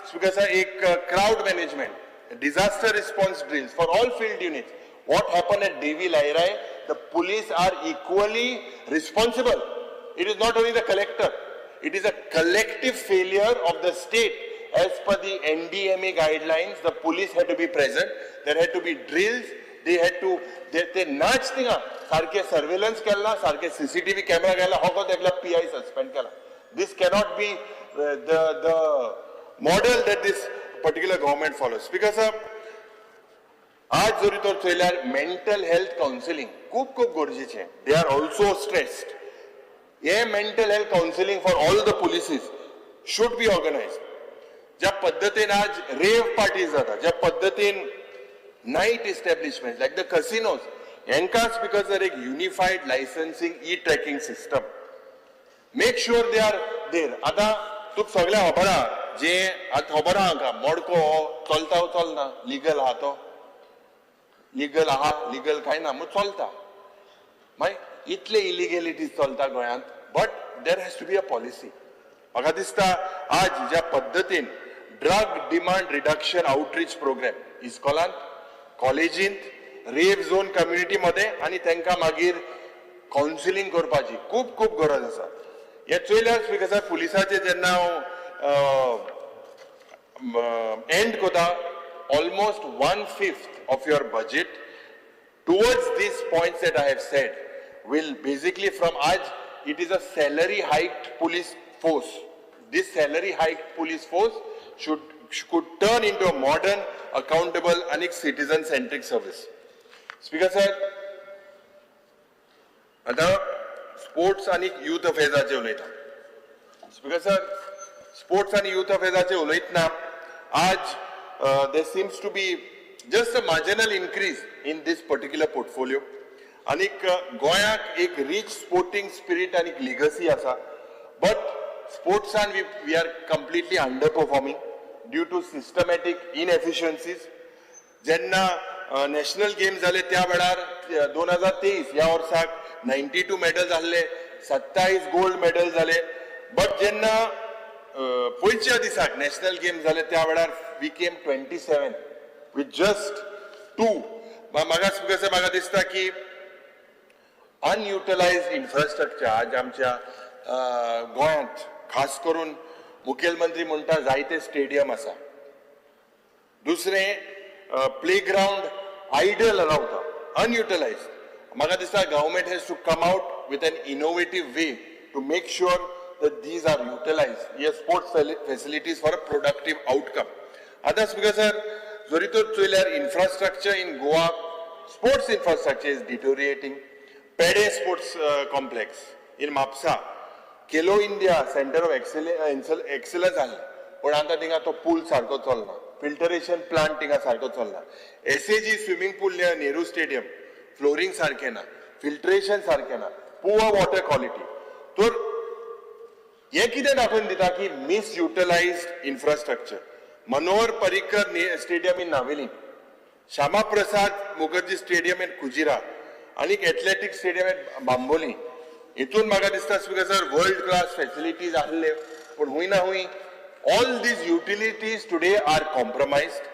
speaker sa एक crowd management, disaster response drills for all field units. What happened at Devi Lairai? The police are equally responsible. It is not only the collector. It is a collective failure of the state. As per the NDMA guidelines, the police had to be present. There had to be drills. They had to, they नाच थिंगा सारखे surveillance केला, सारखे CCTV camera केला, होको देखला PI suspend केला. This cannot be the model that this particular government follows. Because आज जरी तो चयल्यार mental health counseling खूप गरजेचे. They are also stressed. ये mental health counseling for all the policies should be organized. ज्या पद्धतीन आज rave parties जाता, ज्या पद्धतीन night establishments like the casinos, यांकाच because there एक unified licensing e-tracking system. Make sure they are there. आता तुक सगळ्या खबर आहा जे आता खबर आहा का मोडको चलता चलना लीगल आहा तो लीगल आहा लीगल काय ना मग चलता मागीर इतले इलिगॅलिटीज चलता गोंयांत. But there has to be a policy. म्हाका दिसता आज ज्या पद्धतीन drug demand reduction outreach programme इस्कॉलांत, कॉलेजींत, रेव झोन कम्युनिटी मध्ये आनी तांकां मागीर कावन्सिलींग करपाची खूप गरज आसा. हे चोयल्यार स्पीकर पुलिसाचे जेन्ना हांव एंड कोता almost 1/5 of your budget towards these points that I have said will basically from Aj, it is a salary hiked police force. This salary hiked police force could turn into a modern, accountable and citizen centric service. Speaker sir, आता स्पोर्ट्स आणि यूथ अफेर्साचे उलयता. स्पीकर सर, स्पोर्ट्स आणि यूथ अफेर्साचे उलयतना आज there seems to be just a marginal increase in this particular portfolio. आणि गोंयाक एक rich sporting spirit आणि legacy आसा. But sports and we are completely underperforming due to systematic inefficiencies. जेन्ना नॅशनल गेम्स जाले त्या वेळार 2023 या वर्साक 92 मेडल्स जाल्ले, 27 गोल्ड मेडल जाले. बट जेन्ना पयच्या दिसाक नॅशनल गेम्स जाले त्या वेळार we came 27 with just 2. म्हाका दिसता की अनयुटिलायज्ड इन्फ्रास्ट्रक्चर आज आमच्या गोंयांत खास करून मुखेलमंत्री म्हणटा जायते स्टेडियम आसा. दुसरें प्लेग्राउंड आयडल रावता अनयुटिलायज्ड. म्हाका दिसता government has to come out with an innovative way to make sure that these are utilized. Yes, sports facilities for a productive outcome. Other speaker sir, जरी तो चोयल्यार infrastructure in Goa, sports infrastructure is deteriorating. Pede Sports Complex in Mapsa, Khelo India Center of Excellence आसले, पण आता थिंगा तो पूल सारको चलना. फिल्टरेशन प्लांट थिंगा सारको चल्ला एसएजी स्विमिंग पूल नेहरू स्टेडियम फ्लोरिंग सारखे ना फिल्ट्रेशन सारखे ना पुअर वॉटर क्वालिटी तर हे कितें दाखोवन दिता की misutilized infrastructure Manohar Parrikar stadium in Navelim Shyama Prasad Mukherjee stadium in Cujira आणि एथलेटिक स्टेडियम इन बांबोली हितून म्हाका दिसता सर वर्ल्ड क्लास फॅसिलिटीज आहले पण हुंय ना हुंय all these utilities today are compromised.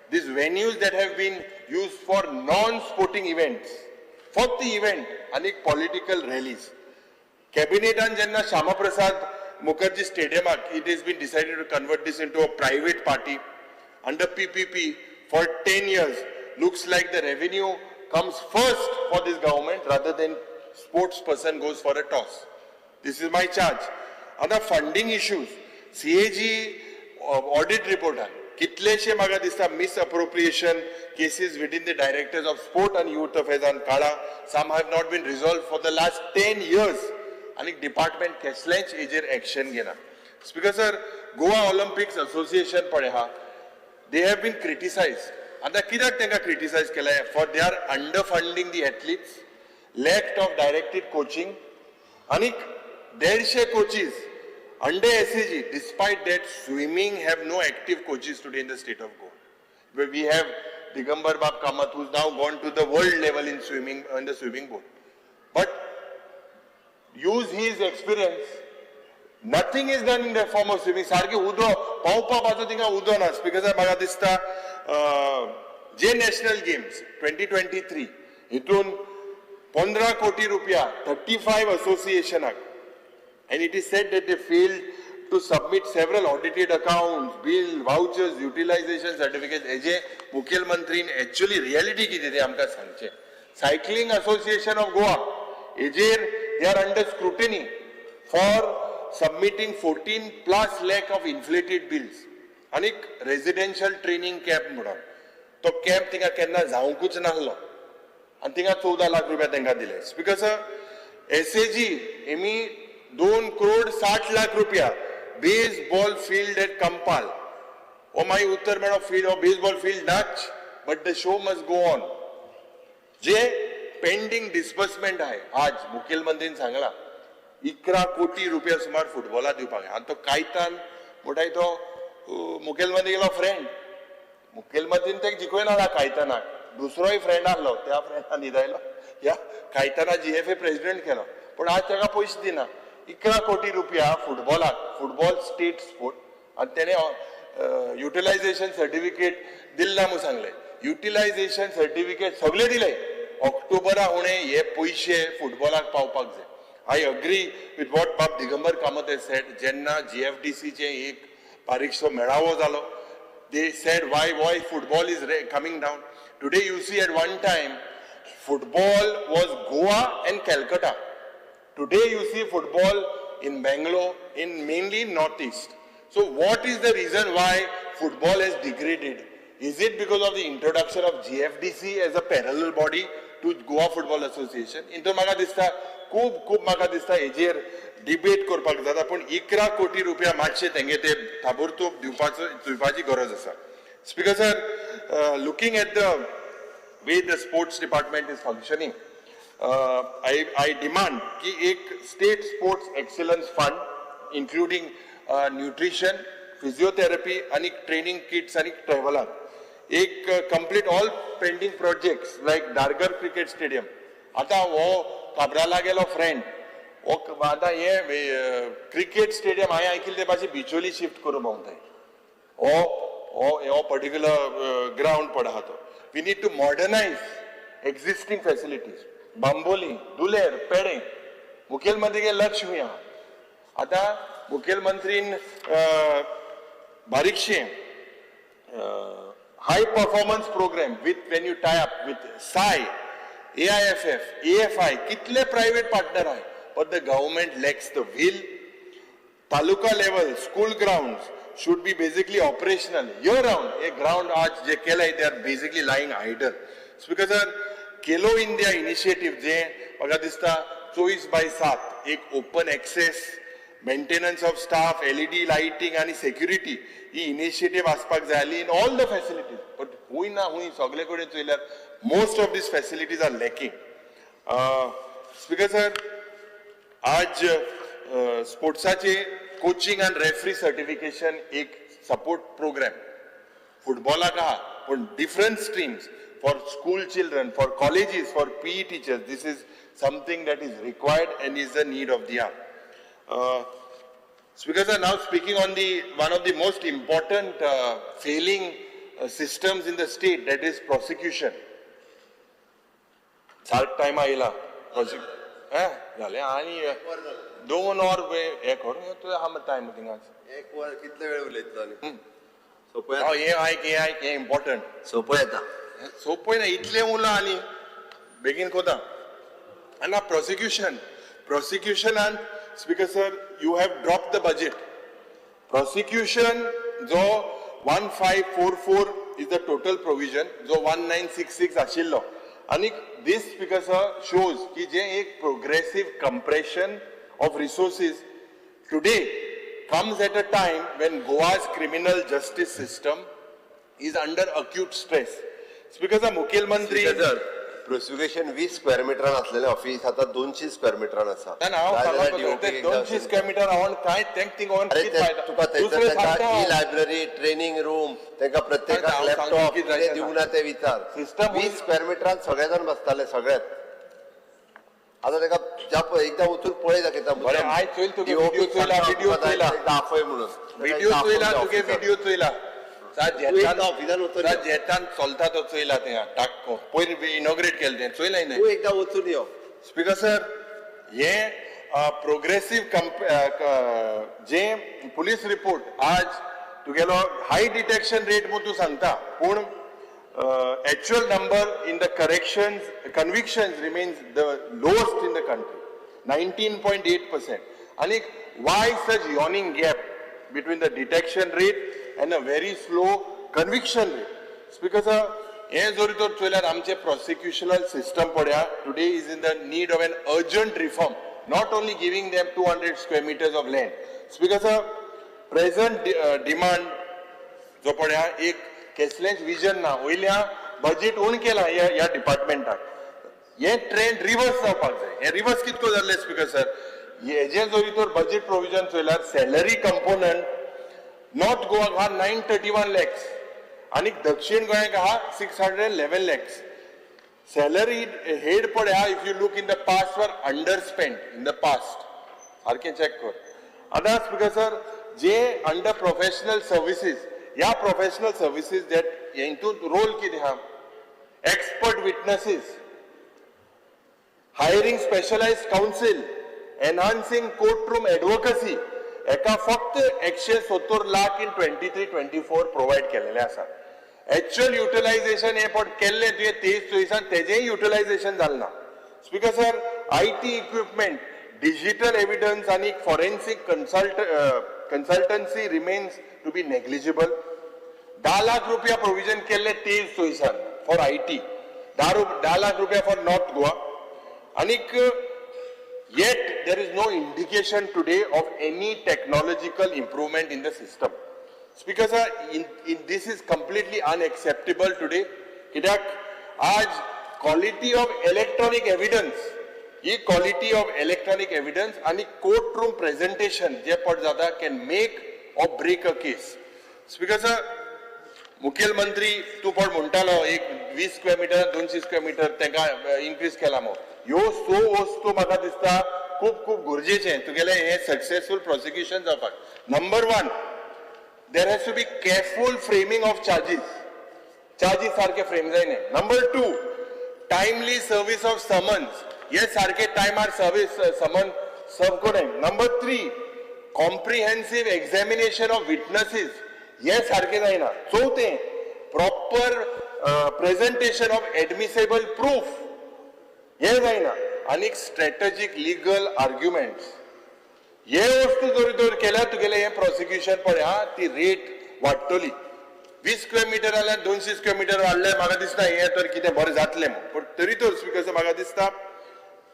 These venues that have been used for non-sporting events, for the event and political rallies. Cabinet and Janna Shama Prasad Mukherjee Stadium, it has been decided to convert this into a private party under PPP for 10 years. Looks like the revenue comes first for this government rather than sports person goes for a toss. This is my charge. Other funding issues. CAG audit report कितलेशे म्हाका दिसता misappropriation cases within the directors of sport and youth affairs and kala some have not been resolved for the last 10 years आणि department कसलेच हेजेर action घेना speaker sir Goa Olympics Association पळय हा they have been criticized आता कित्याक तांकां criticize केलाय for they are underfunding the athletes lack of directed coaching आणि 150 coaches under SAG, despite that, swimming have no active coaches today in the state of Goa. Where we have Digambar Bab Kamath, who's now gone to the world level in swimming, in the swimming pool. But use his experience. Nothing is done in the form of swimming. Sarki udo, paupa bajo tinga udo nas. Because I magadista J National Games 2023. Itun 15 koti rupiya, 35 association. And it is said that they failed to submit several audited accounts, bill, vouchers, utilization certificates. Eje Mukhil Mantri actually reality ki dide amka sangche. Cycling Association of Goa, Eje they are under scrutiny for submitting 14 plus lakh of inflated bills. Anik residential training camp म्हणून तो camp तिंगा केन्ना जावंकूच नाहलो आणि तिंगा 14 लाख रुपया तांकां दिले बिकॉज SAG एमी 2 करोड 60 लाख रुपया baseball field at Campal oh my उत्तर मेळो फील्ड ओ बेसबॉल फील्ड नाच but the show must go on जे पेंडिंग डिस्बर्समेंट आहे आज मुख्यमंत्रीन सांगला 11 कोटी रुपया सुमार फुटबॉला दिवपाक आणि तो कायतान म्हणटाय तो मुख्यमंत्री गेलो फ्रेंड मुख्यमंत्रीन ते जिखोवन आला कायतानाक दुसरोय फ्रेंड आहलो त्या फ्रेंडान न्हिदयलो ह्या कायताना GFA प्रेसिडेंट केलो पण आज ताका पयशे दिना 11 कोटी रुपया फुटबॉलाक फुटबॉल स्टेट स्पोर्ट आणि त्याने युटिलायझेशन सर्टिफिकेट दिला म्हणून सांगले युटिलायझेशन सर्टिफिकेट सगळे दिले ऑक्टोबरा होणे हे पैसे फुटबॉलाक पावपाक जाय आय अग्री विथ वॉट बाब दिगंबर कामत has said जेन्ना GFDC चे एक बारीकसो मेळावो जालो they said why football is coming down today you see at one time football was Goa and Calcutta today you see football in Bangalore in mainly northeast so what is the reason why football has degraded is it because of the introduction of GFDC as a parallel body to Goa Football Association into म्हाका दिसता खूब म्हाका दिसता हेजेर डिबेट करपाक जाता पण 11 कोटी रुपया मातशे तेंगे ते ताबडतोब दिवपाची गरज आसा speaker sir looking at the way the sports department is functioning I demand की एक state sports excellence fund including nutrition physiotherapy आणि ट्रेनिंग किट्स आणि ट्रॅव्हलाक एक complete all pending projects like Dhargal cricket stadium आता हो काबराला गेलो फ्रेंड आता हे क्रिकेट स्टेडियम हांवें आयकिल्लें ते मातशें बिचोली शिफ्ट करूं पावताय हो पर्टिक्युलर ग्राउंड पड आहा तो we need to modernise existing facilities Bambolim दुलेर पेडे मुखेलमंत्रीगे लक्ष हुंय आहा आता मुखेलमंत्रीन बारीकशें high performance program with when you tie up with SAI, AIFF, AFI, कितले private partner आहे but the government lacks the will. Taluka level school grounds should be basically operational year round. एक ground आज जे केलंय they are basically lying idle. Because sir Khelo India initiative जे म्हाका दिसता 24/7 एक open access maintenance of staff, LED lighting आणि सेक्युरिटी ही इनिशिएटिव्ह आसपाक जाय आसली in all the facilities. But हुंय ना हुंय सगळे कडेन चोयल्यार most of these facilities are lacking. Speaker sir, आज स्पोर्ट्साचे कोचिंग अँड रेफरी सर्टिफिकेशन एक सपोर्ट प्रोग्राम फुटबॉलाक आहा, पण different streams for school children, for colleges, for PE teachers. This is something that is required and is the need of the hour. Speakers are now speaking on one of the most important failing systems in the state, that is prosecution. Sark time आयला झाले आणि 2 or हे करून येतो हा टाइम थिंगाच 1 वर कितले वेळ उलयतलो सोपं हे इम्पॉर्टंट सोपं येता सोपं ना इतले उला आनी बेगीन कोता आणि प्रोसिक्युशनान speaker sir you have drop the budget. Prosecution जो 1544 इज द टोटल प्रोविजन, जो 1966 आशिल्लो, आणि दिस स्पीकर सर शोज की जे एक progressive compression of resources today comes at a time when Goa's criminal justice system is under acute stress. Speaker sir, मुखेलमंत्री प्रोसिक्युशन 20 स्क्वेअर मीटरान असलेले ऑफिस आता 200 स्क्वेअर मीटरान आसा. 200 स्क्वेअर मीटर हांव काय तुका थंयसर लायब्ररी, ट्रेनिंग रूम, तांकां प्रत्येकाक लॅपटॉप दिवं ना ते विचार. 20 स्क्वेअर मीटरान सगळे जाण बसताले सगळ्यात. आता ताका ज्या एकदा वचून पळय दाखयता व्हिडिओ चोयला जेतान चलता तो चोयला ते टाक पयर इनॉग्रेट केले ते चोयलाय नाही. एकदा वचून यो. स्पीकर सर, हे प्रोग्रेसिव्ह जे पुलीस रिपोर्ट आज तुगेलो हाय डिटेक्शन रेट म्हणून तू सांगता, पूण actual number in the convictions remains the lowest in the country, 19.8%. And why such yawning gap between the detection rate and a very slow conviction rate? Because हे जरी तर चोयल्यार आमचे prosecutional system पळया today is in the need of an urgent reform, not only giving them 200 square meters of land. Because present demand जो पळया एक केसलेंच विजन ना, वयल्या बजेट उण केला ह्या डिपार्टमेंटाक. हे ट्रेंड रिवर्स जावपाक जाय. हे रिवर्स कितको जाल्ले स्पीकर सर, हेजे जरी तर बजेट प्रोविजन चोयल्यार सॅलरी कंपोनंट नॉर्थ गोवाक हा 931 lakhs आणि दक्षिण गोंयाक हा 611 lakhs. सॅलरी हेड पळया, if you look in the past were under spend in the past. सारखे चेक कर. आता स्पीकर सर, जे अंडर प्रोफेशनल सर्विसेस, या प्रोफेशनल सर्विसेस that हितून रोल कितें हा, expert witnesses, hiring specialised counsel, enhancing court room advocacy, एका फक्त 170 लाख इन 23-24 प्रोवाइड केलेले आसा. एक्चुअल युटिलायझेशन हे पण केल्ले तुवें 23-24 तेजेय युटिलायझेशन जालें ना. Speaker sir, IT equipment, digital evidence आणि forensic consultancy remains to be negligible. 10 lakh रुपया प्रोविजन केले 23-24 फॉर IT, 10 lakh रुपया फॉर नॉर्थ गोवा, आणि yet there is no indication today of any technological improvement in the system. Speaker sir, this is completely unacceptable today. कित्याक आज quality of electronic evidence, ही क्वालिटी ऑफ इलेक्ट्रॉनिक एव्हिडन्स आणि कोर्ट रूम प्रेझेंटेशन जे पड जाता can make or break a case. Speaker sir, मुखेलमंत्री तू पण म्हणटालो एक 20 स्क्वेअर मीटर 200 स्क्वेअर मीटर तांकां इन्क्रीज केला मग. ह्यो सो वस्तू म्हाका दिसता खूप खूप गरजेचें तुगेलें हे सक्सेसफुल प्रोसिक्युशन जावपाक. Number 1, there has to be careful framing of charges सारखे फ्रेम जायने. Number 2, timely service of summons, हे सारखे टायमार सर्व्हिस समन सर्व करें. Number 3, comprehensive examination of witnesses, हे सारखे जायना. 4, proper presentation of admissible proof, हे जायना. आणि स्ट्रॅटेजिक लिगल आर्ग्युमेंट्स, हे वस्तू जरी तर केल्यार तुगेले हे प्रोसिक्युशन पळया ती रेट वाडटली. 20 स्क्वेअर मीटर जाल्यार 200 स्क्वेअर मीटर वाडल्यार म्हाका दिसता हे तर कितें बरें जातलें. पण तरी तर स्पीकर म्हाका दिसता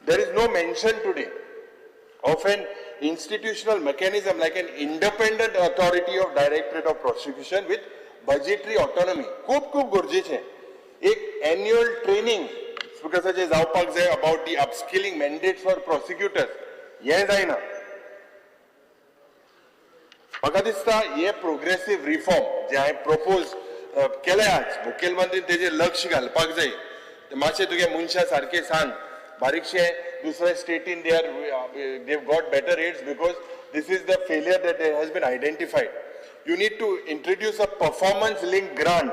there is no mention today of an institutional mechanism like an independent authority of Directorate of Prosecution with budgetary autonomy. खूप गरजेचे. एक annual training स्पीकरचे जावपाक जाय about the upskilling mandates for prosecutors. हे जायना. म्हाका दिसता हे प्रोग्रेसिव्ह रिफॉर्म जे हांवें प्रपोज केले आज मुखेलमंत्रीन तेजेर लक्ष घालपाक जाय. मातशें तुगे मनशा सारकें सांग बारीकशे दुसरे स्टेटीन they have got better rates because this is the failure that has been identified. You need to introduce a performance linked grant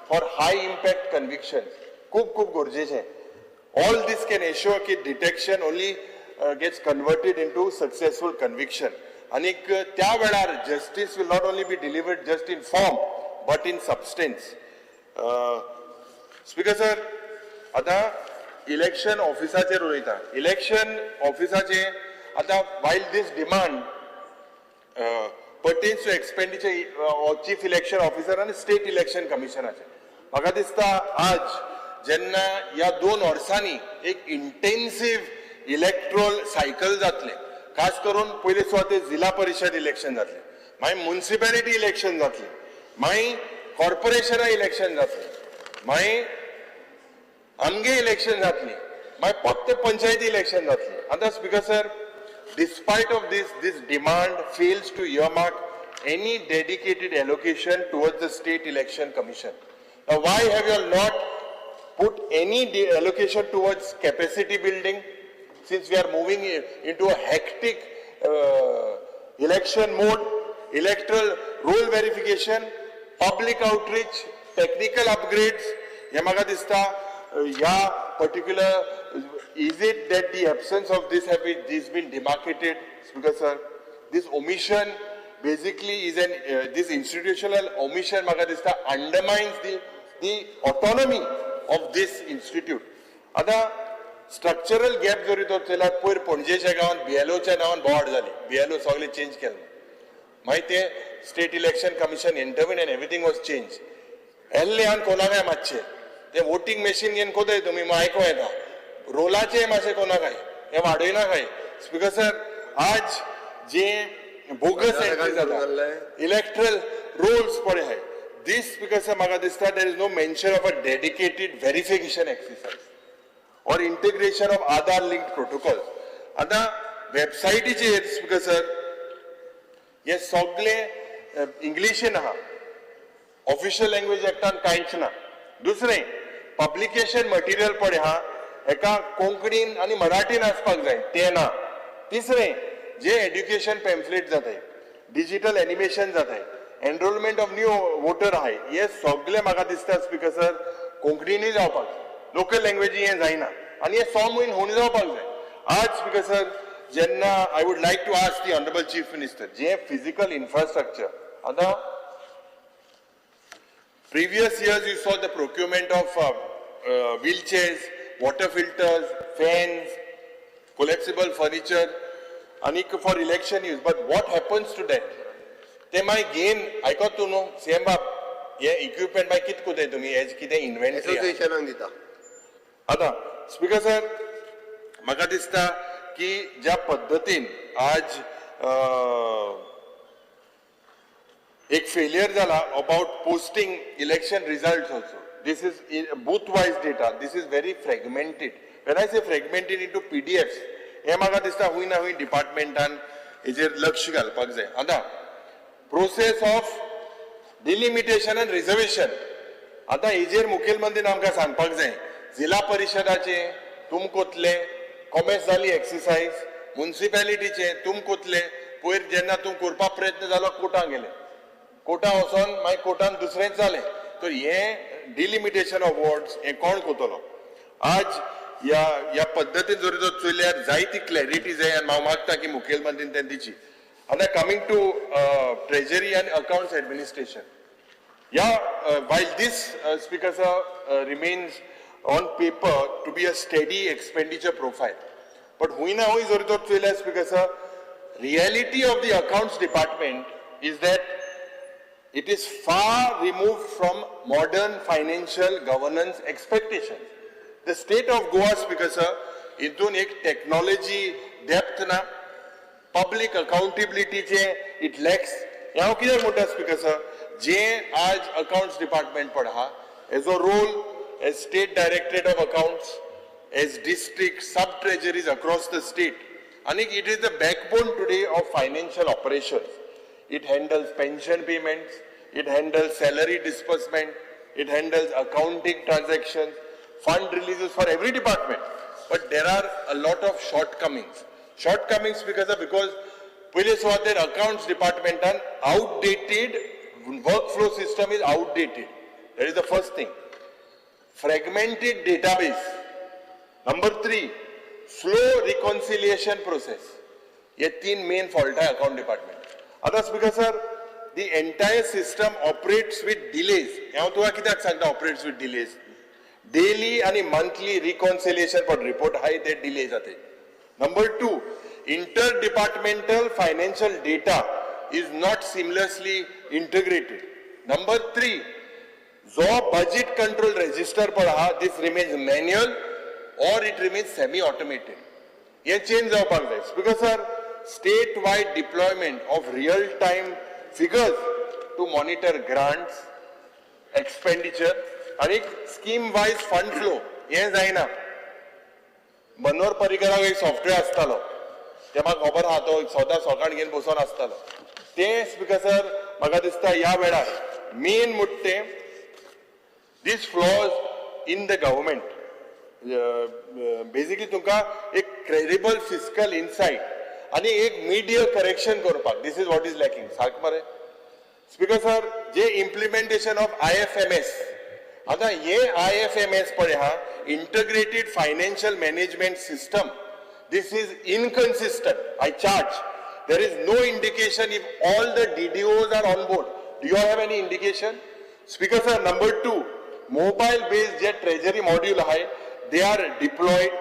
for high impact convictions. खूप गरजेचे. All this can ensure that detection only gets converted into successful conviction. And त्या वेळार justice will not only be delivered just in form but in substance. Speaker sir, आता इलेक्शन ऑफिसाचेर उलयता. इलेक्शन ऑफिसाचे आता while this demand pertains to expenditure of chief election officer and state election commissionaचे. म्हाका दिसता आज जेन्ना ह्या 2 वर्सांनी एक इंटेन्सिव्ह इलेक्ट्रोल सायकल जातले, खास करून पयले सुवाते जिल्हा परिषद इलेक्शन जातले, मागीर म्युनिसिपॅलिटी इलेक्शन जातले, मागीर कॉर्पोरेशना इलेक्शन जातले, मागीर आमगे इलेक्शन जातली, मागीर फक्त पंचायती इलेक्शन जातली. आता speaker sir, despite of this demand fails to earmark any dedicated allocation towards the state election commission. Now why have you all not put any allocation towards capacity building, since we are moving into a hectic election mode, electoral roll verification, public outreach, technical upgrades? हे म्हाका दिसता या particular, is it that the absence of this has been demarcated, Speaker sir? This omission basically is this institutional omission म्हाका दिसता undermines the autonomy of this institute. आता structural gap जरी तो चला पयर पणजेच्या गावात BLOच्या नावान बोवाड जाली, BLO सगळे चेंज केले, मागीर ते स्टेट इलेक्शन कमिशन इंटरव्यून and everything was changed. एल्ले आन कोणाक मातशे ते वोटिंग मशीन घेवन कोताय तुम्ही मग आयको येता रोलाचे मातशे कोणा काय हे वाडयना काय. स्पीकर सर, आज जे बोगस एंट्री जाता इलेक्ट्रल रोल्स पडे आहाय, दिस स्पीकर सर म्हाका दिसता there is no mention of a dedicated verification exercise or integration of Aadhaar linked protocol. आता वेबसायटीचेर स्पीकर सर हे सगळे इंग्लिशीन आहा, ऑफिशियल लँग्वेज एक्टान कांयच ना. दुसरें पब्लिकेशन मटेरियल पडे आहा एका कोंकणीन आनी मराठीन आसपाक जाय ते ना. तिसरें जे एड्युकेशन पॅम्फलेट जाताय, डिजिटल एनिमेशन जाताय, एनरोलमेंट ऑफ न्यू वोटर आहाय, हे सगळे म्हाका दिसता स्पीकर सर कोंकणीनूय जावपाक जाय, लोकल लँग्वेजी हे जायना आनी हे सॉमून होवन जावपाक जाय. आज स्पीकर सर जेन्ना I would like to ask the honourable chief minister, जे फिजिकल इन्फ्रास्ट्रक्चर आता previous years you saw the procurement of wheelchairs, water filters, fans, collapsible furniture, and for election use. But what happens to that? They might gain. I got to know. Same bab. Yeah, equipment by kit kude tumi as kide inventory. Association ang dita. आता स्पीकर सर म्हाका दिसता की ज्या पद्धतीन आज एक फेलियर जाला about posting election results also. This is booth wise data, this is very fragmented. When I say fragmented into PDFs, हे म्हाका दिसता हुंय ना हुंय डिपार्टमेंटान हेजेर लक्ष घालपाक जाय. आता process of delimitation end reservation, आता हेजेर मुखेलमंत्रीन आमकां सांगपाक जाय. जिल्हा परिषदाचे तुम कोतले, कॉमेर्स जाली एक्सरसाइज, म्युनिसिपॅलिटीचे तुम कोतले, पयर जेन्ना तूं करपाक प्रयत्न जालो कोर्टाक गेले, कोर्टा वचोन मागीर कोर्टान दुसरेंच जालें. तर हे डिलिमिटेशन ऑफ वॉर्ड्स हे कोण कोतलो? आज ह्या पद्दतीन जर तो चलल्यार जायती क्लॅरिटी जाय आनी हांव मागता की मुखेलमंत्रीन तें दिची. आता coming to treasury and accounts administration, while this speaker sir remains on paper to be a steady expenditure profile, but हुई ना हुई जर तो चलल्यार speaker sir, reality of the accounts department is that it is far removed from modern financial governance expectations. The state of Goa, Speaker sir, intun ek technology depth na, public अकाउंटेबिलिटीचे इट लॅक्स हांव कित्याक म्हणटा स्पीकर सर जे आज अकाउंट्स डिपार्टमेंट पण आहा as a role as state directorate of accounts as district sub treasuries across the state and it is the backbone today of financial operations. It handles pension payments, it handles salary disbursement, it handles accounting transactions, fund releases for every department. But there are a lot of shortcomings. Shortcomings because police what their accounts department and outdated workflow system is outdated. That is the first thing. Fragmented database. Number 3. Slow reconciliation process. ये 3 main fault है account department. आता speaker sir, the entire system operates with delays. यहाँ तो कित्याक सांगता operates with delays. Daily आणि monthly reconciliation for report हाय ते delay जाते. Number 2, interdepartmental financial data is not seamlessly integrated. Number 3, जो budget control register पर हा this remains manual. Or it remains semi-automated. ये change जावपाक जाय. Because sir, state-wide deployment of real-time figures to monitor grants, expenditure, and scheme-wise fund flow. ये जायना. मनोहर पर्रीकराक एक software आसतालो. ते म्हाका खबर आहा तो सदां सकाळ घेवन बसून आसतालो. ते because sir, म्हाका दिसता ह्या वेळार main मुट्टे these flaws in the government. Basically तुमका एक क्रेडिबल फिस्कल इनसाइट आणि एक मीडिया करेक्शन करपाक this is what is lacking सारकें मरे स्पीकर सर जे इम्प्लिमेंटेशन ऑफ IFMS आता ये IFMS पळय हा integrated financial management system this is inconsistent I charge there is no indication if all the DDOs are on board do you have any indication speaker sir number 2 mobile based जे ट्रेजरी मॉड्यूल आहे they are deployed.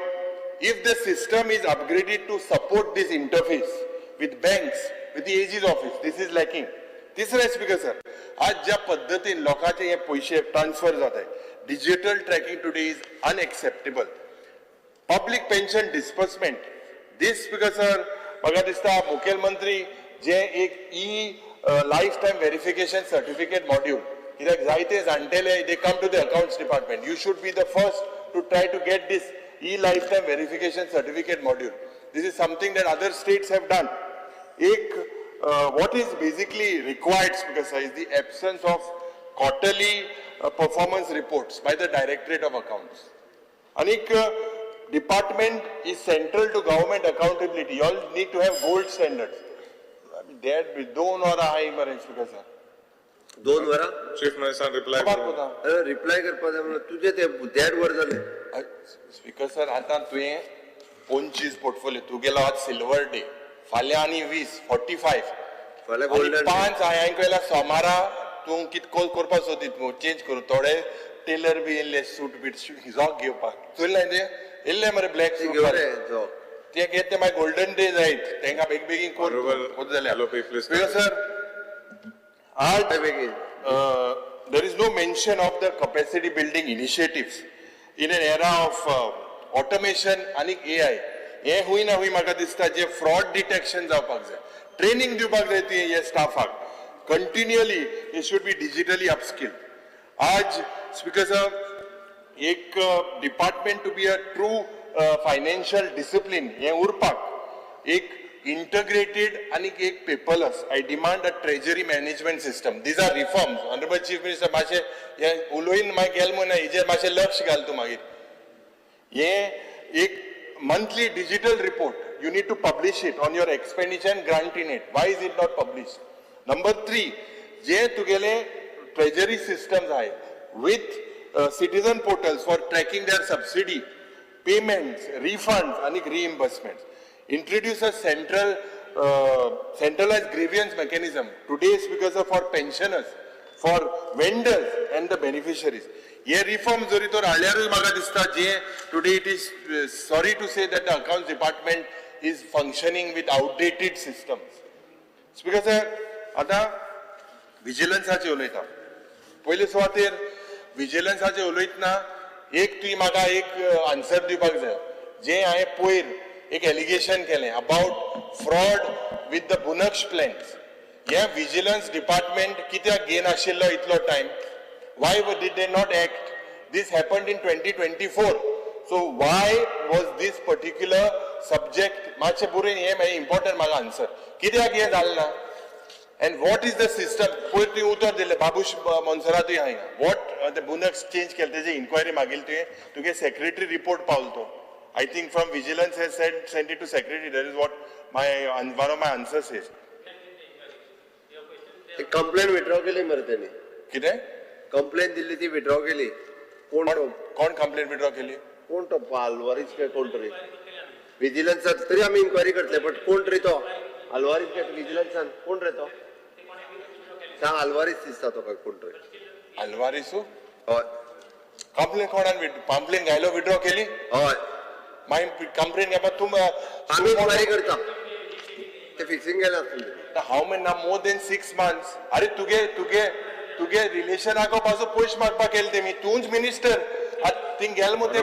If the system is upgraded to support this interface with banks, with the AG's office, this is lacking. तिसरा स्पीकर सर आज ज्या पद्धतीन लोकांचे हे पैसे ट्रान्सफर जात आहे digital tracking today is unacceptable public pension disbursement this speaker sir म्हाका दिसता मुखेलमंत्री जे एक life time verification certificate module कित्याक जायते जाणटेले they come to the accounts department you should be the first to try to get this e-lifetime verification certificate module. This is something that other states have done. What is basically required because is the absence of quarterly performance reports by the Directorate of Accounts. Anik department is central to government accountability. You all need to have gold standards. I mean, that be दोन वरा high emergency because 2 वरा चीफ मिनिस्टर रिप्लाय करपाक जाय तुझे ते 1.5 वर जाले स्पीकर सर आता तुवें 25 पोर्टफोलियो तू गेलो आज सिल्वर डे फाल्यां आनी 20 45 फाल्यां गोल्डन 5 हांवें केला सोमारा तूं कितको करपाक सोदीत चेंज करूं थोडे टेलर बी येयले सूट बीट जॉक घेवपाक चुरले ते येयले मरे ब्लॅक सूट ते घेत मागीर गोल्डन डे जायत तांकां बेगीन कोर जाल्यार sir there is no mention of the capacity building initiatives in an era of automation and AI. हे हुई ना हुई म्हाका दिसता जे fraud detection जावपाक जाय ट्रेनिंग दिवपाक जाय ती हे स्टाफाक continually it should be digitally upskilled. आज स्पीकर साहेब एक department to be a true financial discipline हे उरपाक एक integrated and एक paperless. I demand a treasury management system. These are reforms. Honorable Chief Minister, माशे ये उलोइन मा गेल मुना इजे माशे लक्ष घाल तू मागीर. ये एक monthly digital report. You need to publish it on your expenditure and grant in it. Why is it not published? Number 3, जे तुगेले treasury systems आहे with citizen portals for tracking their subsidy, payments, refunds and reimbursements. Introduce a centralized grievance mechanism today because of for pensioners, for vendors and the beneficiaries. ये reform जरी तो आल्यारूच म्हाका दिसता जे today it is sorry to say that the accounts department is functioning with outdated systems. Speaker sir, आता विजिलन्साचे उलयता पयले सुवातेर विजिलन्साचे उलयतना एक तुवें म्हाका एक आन्सर दिवपाक जाय जे हांवें पयर एक एलिगेशन केलें अबाउट फ्रॉड विथ द बुनक्श प्लॅन्स. हे विजिलन्स डिपार्टमेंट कित्याक घेन आशिल्लो इतलो time? Why did they not act? This happened in 2024. So why was this particular subject? मातशें बुरेन हे मागीर important म्हाका answer. कित्याक हे जालें ना? And what is the system? पयर तुवें उतर दिलें बाबूश मोन्सरातूय हांगा. What the बुनक्स चेंज केलें तेजी इन्क्वायरी मागिल्ली तुवें secretary report पावलो तो. I think from vigilance has sent it to secretary. That is what one of my answers is. Complaint withdraw केली मरे त्यांनी. कितें? कंप्लेंट दिल्ली ती विड्रॉ केली. कोण कंप्लेंट विड्रॉ केली? कोण तो आल्वारीस काय कोण तरी विजिलन्सात तरी आम्ही इन्क्वायरी करतले बट कोण तरी तो आल्वारीस काय विजिलन्सान कोण रे तो सांग आल्वारीस दिसता तो काय कोण तरी आल्वारीसू हय कंप्लेंट कोणान कंप्लेंट घायलो विड्रॉ केली हय मागीर कंप्लेंट घेता तुम आम्ही इन्क्वायरी करता ते फिक्सिंग केला हाऊ मेनी ना मोर देन 6 months अरे तुगे रिलेशन आगो पासो पयश मागपाक केले तेमी तूंच मिनिस्टर थिंग गेल मो ते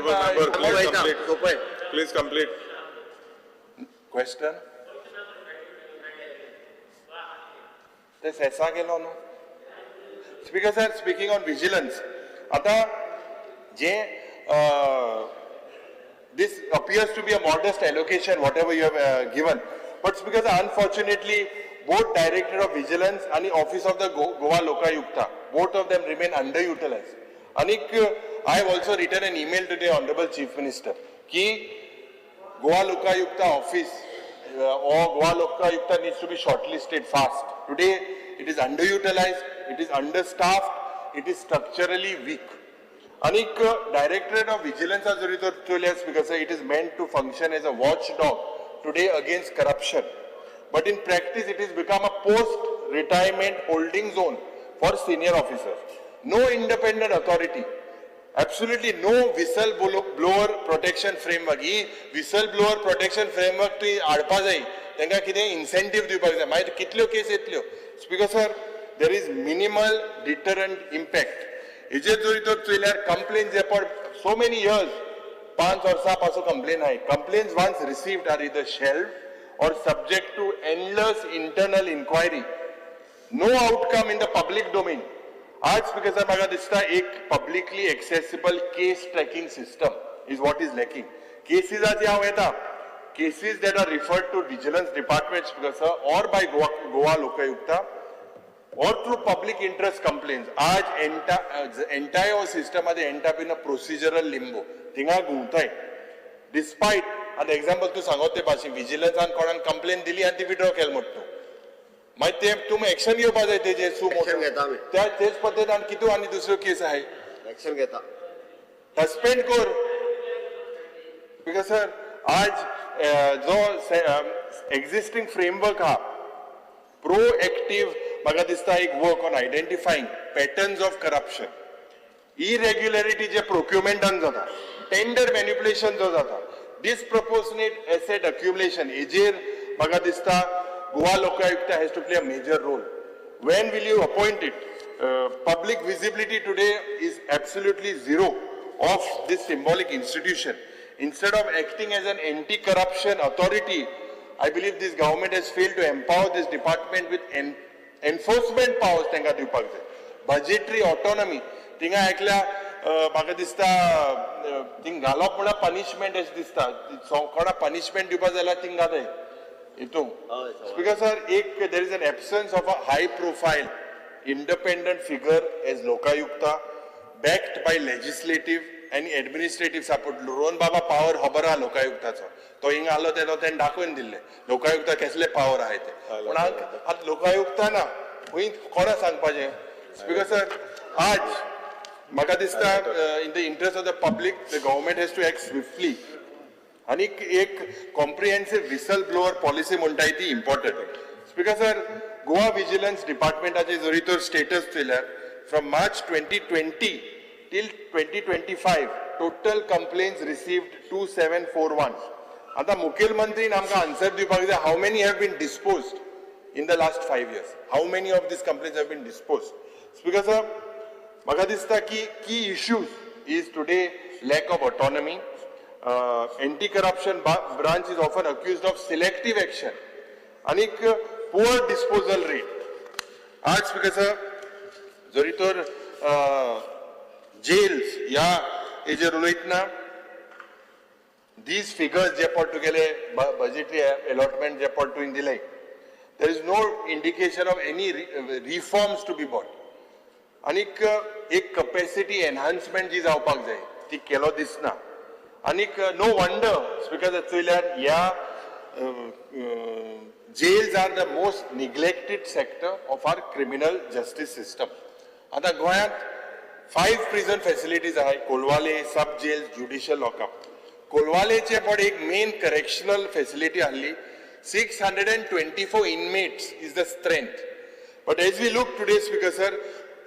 Please complete. क्वेश्चन ते सेसा गेलो न्हू speaker sir speaking on vigilance आता जे this appears to be a modest allocation whatever you have given but speaker sir unfortunately both director of vigilance and the office of the Goa Lokayukta both of them remain underutilized. Anik I have also written an email to the honorable chief minister ki Goa Lokayukta office or Goa Lokayukta needs to be shortlisted fast. Today it is underutilized, it is understaffed, it is structurally weak. Anik directorate of vigilance has told because it is meant to function as a watchdog today against corruption. But in practice, it has become a post-retirement holding zone for senior officers. No independent authority. Absolutely no whistleblower protection framework. This whistleblower protection framework to adpa jai. Tenga kide incentive dipak jai. Mai kitlo case etlo. Speaker sir, there is minimal deterrent impact. Ije jori to trailer complaints for so many years. 5 or 6 paso complaint hai. Complaints once received are either shelved or subject to endless internal inquiry. No outcome in the public domain. आज स्पीकर साहब म्हाका दिसता एक publicly accessible case tracking system is what is lacking. Cases आज हांव येता cases that are referred to vigilance department speaker sir or by Goa Lokayukta or through public interest complaints. आज entire system मध्ये end up in a procedural limbo. थिंगा गुंताय. Despite an example तू सांगत ते भाशेन vigilance आन कोणान complaint दिली आनी ती withdraw केल म्हणटा. मागीर ते तुम एक्शन घेवपा जाय तेजे सू एक्शन घेता आमी त्या तेच पद्दतीन कितू आनी दुसऱ्यो केस आहाय एक्शन घेता सस्पेंड कर बिकॉज सर आज जो एक्झिस्टिंग फ्रेमवर्क हा प्रोएक्टिव्ह म्हाका दिसता एक work on identifying patterns of corruption irregularity जे प्रोक्युरमेंटान जाता टेंडर मॅन्युप्युलेशन जो जाता डिसप्रपोर्शनेट एसेट अक्युमुलेशन हेजेर म्हाका दिसता Goa Lokayukta has to play a major role. When will you appoint it? Public visibility today is absolutely zero of this symbolic institution. Instead of acting as an anti-corruption authority, I believe this government has failed to empower this department with enforcement powers. Tenga diवपाक जाय. Budgetary autonomy. Tinga एकल्या म्हाका दिसता थिंग घालप म्हणल्यार punishment अशें दिसता. कोणा punishment दिवपा जाल्यार thing घालय. Speaker sir, there is an absence of a high-profile, independent figure as Lokayukta, backed by legislative and administrative support. Rohan Baba power habara Lokayukta cha. तो हिंग आलो तेनो तेन दाखोवन दिल्ले. लोकायुक्ता कसले पावर आहाय ते. पण आज लोकायुक्ता ना हुई कोणा सांगपाचे. Speaker sir, आज म्हाका दिसता in the interest of the public, the government has to act swiftly. आणि एक कॉम्प्रिहेन्सिव्ह विसल ब्लोअर पॉलिसी म्हणटाय ती important speaker sir Goa vigilance डिपार्टमेंटाचे जरी तर स्टेटस दिल्यार from March 2020 till 2025 total complaints received 2741 आता मुखेलमंत्रीन आमकां आन्सर दिवपाक जाय how many have been disposed in the last 5 years how many of these complaints have been disposed speaker sir म्हाका दिसता की की issues is today lack of autonomy anti-corruption branch is often accused of selective action आणि poor disposal rate. आज कसं जरी तर jails या हेजेर उलयतना these figures जे पड तुगेले budgetary allotment जे पड तुवें दिले, there is no indication of any reforms to be brought. आनीक एक capacity enhancement जी जावपाक जाय ती केलो दिसना. आनीक no wonder because चोयल्यार ह्या jails are the most neglected sector of our criminal justice system. आता गोंयांत 5 prison facilities आहे, कोलवाले, सब jails, judicial lockup. कोलवालेचे पण एक main correctional facility आसली, 624 inmates is the strength. But as we look today, Speaker sir,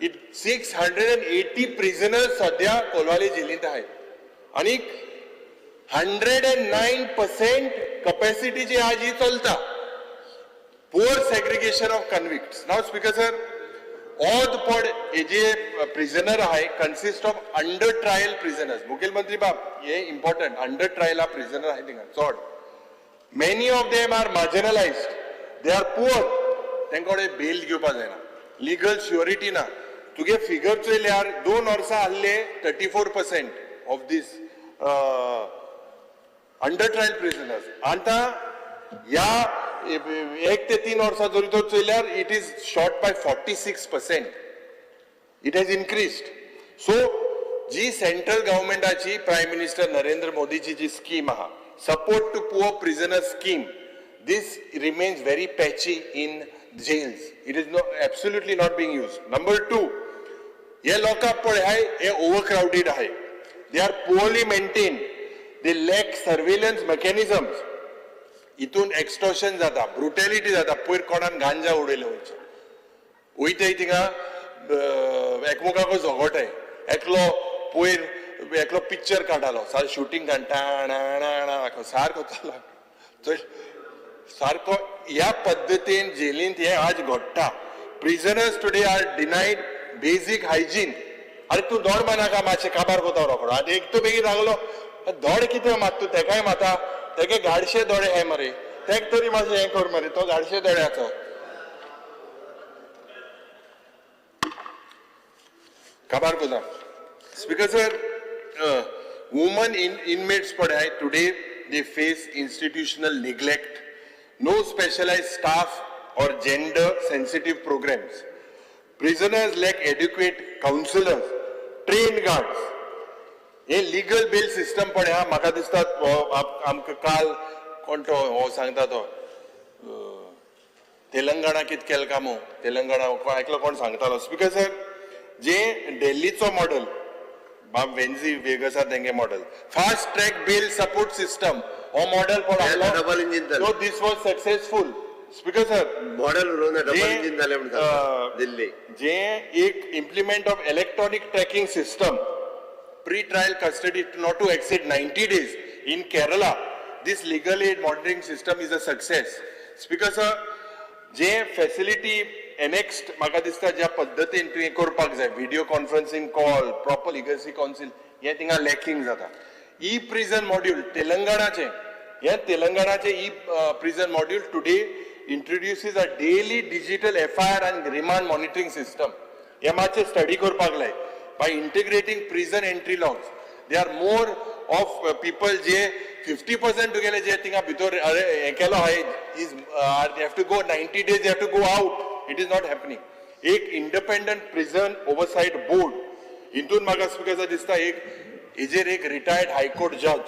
680 prisoners सध्या कोलवाले जेलींत आहेत. आणि 109% capacity जी आज ही चलता. Poor segregation of convicts. Now, Speaker sir, all the pod prisoner consist of under trial prisoners. Mukhil Mantri Bab, ये important. Under trial prisoner I think. So, many of them are marginalized. They are poor. Thank God, bail घेवपा जायना. Legal surety na. तुगे figure चोयले यार 2 वर्सां आहले 34% of these under trial prisoners. आता या 1 ते 3 वर्सां जरी तो चोयल्यार it is shot by 46%. It has increased. So जी सेंट्रल गव्हर्नमेंटाची प्राइम मिनिस्टर नरेंद्र मोदीची जी स्कीम आहा, support to poor prisoner scheme, this remains very patchy in jails. It is absolutely not being used. Number 2, ये lockup पड़े है, ये overcrowded है. They are poorly maintained. They lack surveillance mechanisms. इतून एक्सटॉर्शन जाता, ब्रुटॅलिटी जाता. पयर कोणान गांजा उडयले वयचे, वयताय थिंगा एकमेकांक झगडटाय. एकलो पयर एकलो पिक्चर काडटालो, सार शूटिंग काडटा सारको चलो सारको. ह्या पद्दतीन जेलींत हे आज घडटा. Prisoners today are denied basic hygiene. अरे तूं दोड मानाका मातशें काबार कोता रोखडो. आतां एक तो बेगीन लागलो, दोड कितें मात तूं तेकाय माता, तेगे गाडशे दोडे हाय मरे, तेक तरी मातशें हें कर मरे, तो गाडशे दोड्याचो. काबार कोता. स्पीकर सर, women inmates पड़े हैं today, they face institutional neglect, no specialized staff or gender sensitive programs. Prisoners lack adequate counselors, trained guards. हे लीगल बेल सिस्टम पण हा म्हाका दिसता आमकां काल कोण तो हो सांगता तो तेलंगणा कितें केलें कामो, तेलंगणा आयकलो कोण सांगतालो. स्पीकर सर, जे दिल्लीचो मॉडेल बाब वेन्झी वेगसा तेंगे model fast track bail support system हो मॉडेल पण double engine so this was successful. Speaker sir, model उडोवन डबल इंजिन जाले म्हणटा दिल्ली. जे एक implement of electronic tracking system, pre-trial custody not to exceed 90 days in Kerala. This legal aid monitoring system is a success. Speaker sir, जे facility annexed म्हाका दिसता ज्या पद्धतीन तुवें करपाक जाय, video conferencing call, proper legacy council, हे थिंगा lacking जाता. E-prison module तेलंगणाचे, हे तेलंगणाचे e-prison module today introduces a daily digital FIR and remand monitoring system. हे मातशें स्टडी करपाक जाय. By integrating prison entry logs, there are more of people जे 50% तुगेले जे थिंगा भितर केलो हाय is they have to go 90 days, they have to go out. It is not happening. एक independent prison oversight board हितून म्हाका स्पीकर दिसता एक हेजेर एक रिटायर्ड हायकोर्ट जज,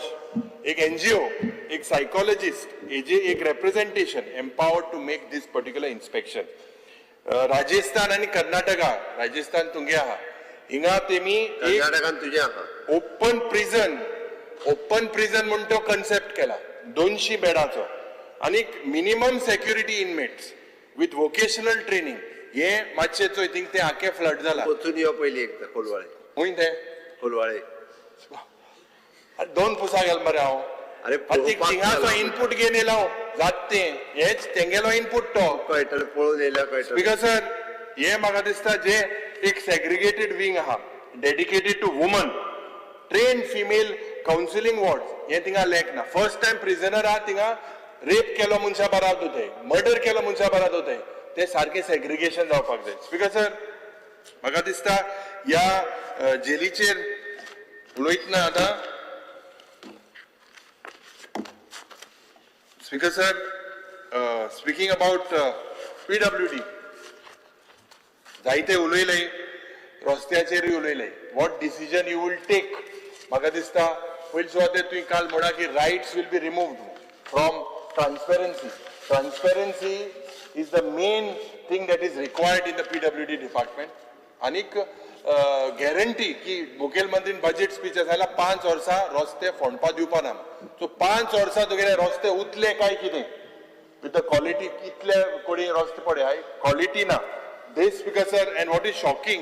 एक NGO, एक सायकोलॉजिस्ट, हेजे एक representation empowered to make this particular inspection. Rajasthan आणि कर्नाटका, राजस्थान तुंगे आहा, हिंगा तेमी कर्नाटकान तुझे आहा ओपन प्रिझन म्हणून तो कन्सेप्ट केला 200 बेडाचो आणि minimum security inmates with vocational training. हे मातशें चोय थिंग ते आखे फ्लड जाला. वचून यो पयली एकदा कोलवाळे. हुंय ते कोलवाळे 2 पुसा गेल मरे हांव. अरे थिंगाचो इनपुट घेवन येयलो जात तें हेच तेंगेलो इनपुट तो कळटले पळोवन येयल्या कळटले. स्पीकर सर, हे म्हाका दिसता जे एक सेग्रिगेटेड विंग आहा dedicated to woman, trained female counselling ward हे थिंगा लॅक ना फर्स्ट टाइम प्रिझनर आहा थिंगा रेप केलो मनशा बारात होते मर्डर केलो मनशा बारात होते ते सारखे सेग्रिगेशन जावपाक जाय स्पीकर सर म्हाका दिसता ह्या जेलीचेर उलयतना आतां speaker sir speaking about PWD जायते उलयले रस्त्याचेरूय उलयले what decision you will take म्हाका दिसता पयलीं सुवातेर तुवें काल म्हणा की rights will be removed from transparency is the main thing that is required in the PWD department. आनीक गॅरंटी की मुखेलमंत्रीन बजेट स्पीच जाल्यार 5 वर्सां रस्ते फोंडपा दिवपा ना सो 5 वर्सां तुगेले रस्ते उतले काय कितें विथ द क्वॉलिटी कितले कोणी रस्ते पडे हाय क्वॉलिटी ना this speaker sir and what is shocking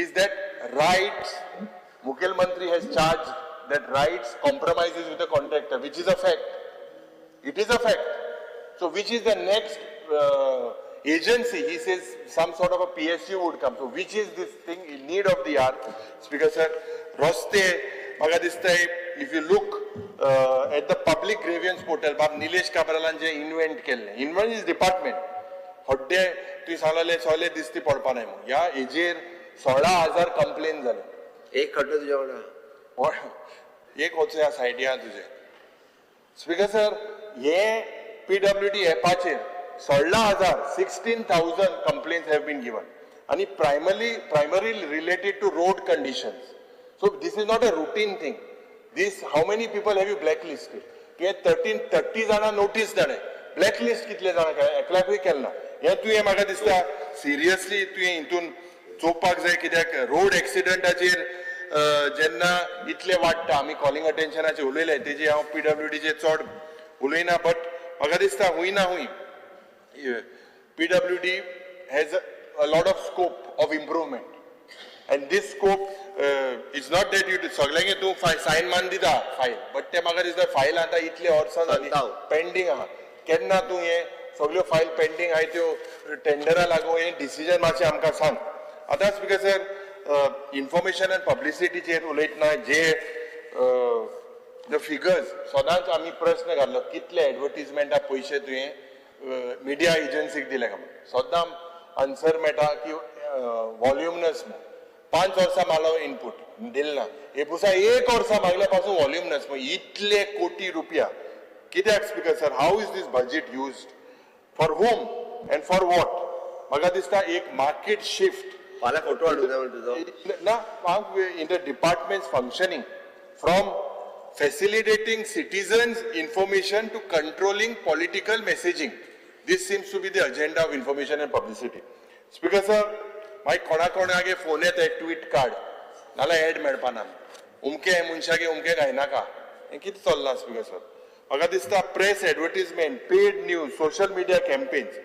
is that rights मुखेलमंत्री has charged that rights compromises with the contractor which is a fact it is a fact so which is the next agency he says some sort of a PSU would come so which is this thing in need of the hour speaker sir roste म्हाका दिसता if you look at the public grievance portal बाब निलेश काब्रालान जे इन्व्हेंट is department हड्डे तुवें सांगलेले सगळे दिसती पडपा नाय म्हणून ह्या हेजेर 16,000 कंप्लेन जाले एक खड्डो तुज्या वांगडा एक वचूं ह्या सायडीन तुजे स्पीकर सर हे PWD एपाचेर 16,000 complaints have been given and primarily related to road conditions so this is not a routine thing this how many people have you blacklisted के 30 जाणा नोटीस जाणे blacklist कितले जाणा एकल्याकूय केलना हे तुवें म्हाका दिसता सिरियसली तुवें हितून चोवपाक जाय कित्याक रोड एक्सिडंटाचेर जेन्ना इतले वाडटा आमी कॉलिंग अटेन्शनाचेर उलयले तेजे हांव PWDचेर चड उलयना बट म्हाका दिसता हूंय ना हूंय PWD has a lot of scope of improvement and this scope is not that you सगळ्यांगे Tu sign मान दिता file but ते म्हाका दिसता file आता इतले वर्सां जाली pending आहा केन्ना तू हे सगळ्यो file pending आहाय त्यो टेंडरा लागून हे डिसिजन मातशें आमकां सांग आतां स्पीकर सर इन्फॉर्मेशन एंड पब्लिसिटीचेर उलयतना जे द फिगर्स सदांच आमी प्रश्न घाल्लो कितले एडवर्टिजमेंटाक पयशे तुवें मिडिया एजन्सीक दिले का सदां आन्सर मेळटा की वॉल्युमनस 5 वर्सां मागलो इनपूट दिलना हे पुसा 1 वर्सां मागल्या पासून वॉल्युमनस इतले कोटी रुपया कित्याक speaker sir how is this budget used for home and for what म्हाका दिसता एक मार्केट शिफ्ट फाल्यां फोटो हाडूंक जाय तुजो ना हांव in the departments functioning from facilitating citizens information to controlling political messaging this seems to be the agenda of information and publicity speaker sir my कोणागे फोन येता ट्वीट कार्ड नाला एड मेळपाना उमके मनशागे उमके गायनाका हे कितें चल्लां स्पीकर सर म्हाका दिसता press advertisement paid news social media campaigns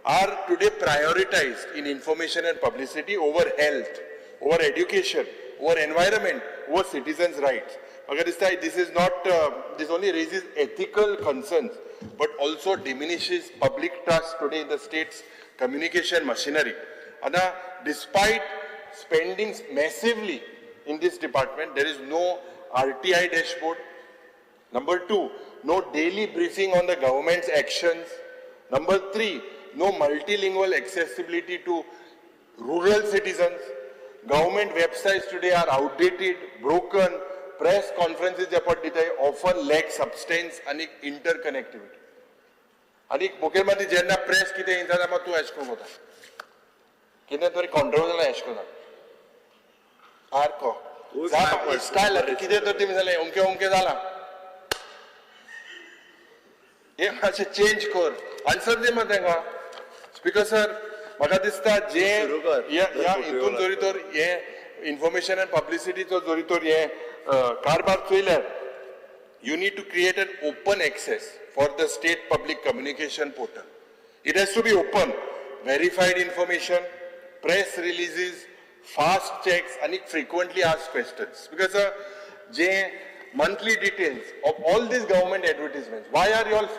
are today prioritized in information and publicity over health, over education, over environment, over citizens' rights. This is not, this only raises ethical concerns, but also diminishes public trust today in the state's communication machinery. And despite spending massively in this department, there is no RTI dashboard. Number 2, no daily briefing on the government's actions. Number 3, no multilingual accessibility to rural citizens. Government websites today are outdated, broken. Press conferences often lack substance and interconnectivity. आणि मुखेलमंत्री जेन्ना प्रेस कितें इंता जाल्यार तूं एश कोन कोता कितें तरी कंट्रोल जाला एश कोना सारको स्टायल कितें तर तेमी जालें अमकें अमकें जालां हे मातशें चेंज कर आन्सर दी मात तांकां स्पीकर सर म्हाका दिसता जे ह्या हितून जोरी तर हे इन्फॉर्मेशन एंड पब्लिसिटीचो जोरी तर हे कारभार चोयल्यार you need to create an open access for the state public communication portal. It has to be open, verified information, press releases, fast checks, and frequently asked questions. Because monthly details of all these government advertisements, why are you all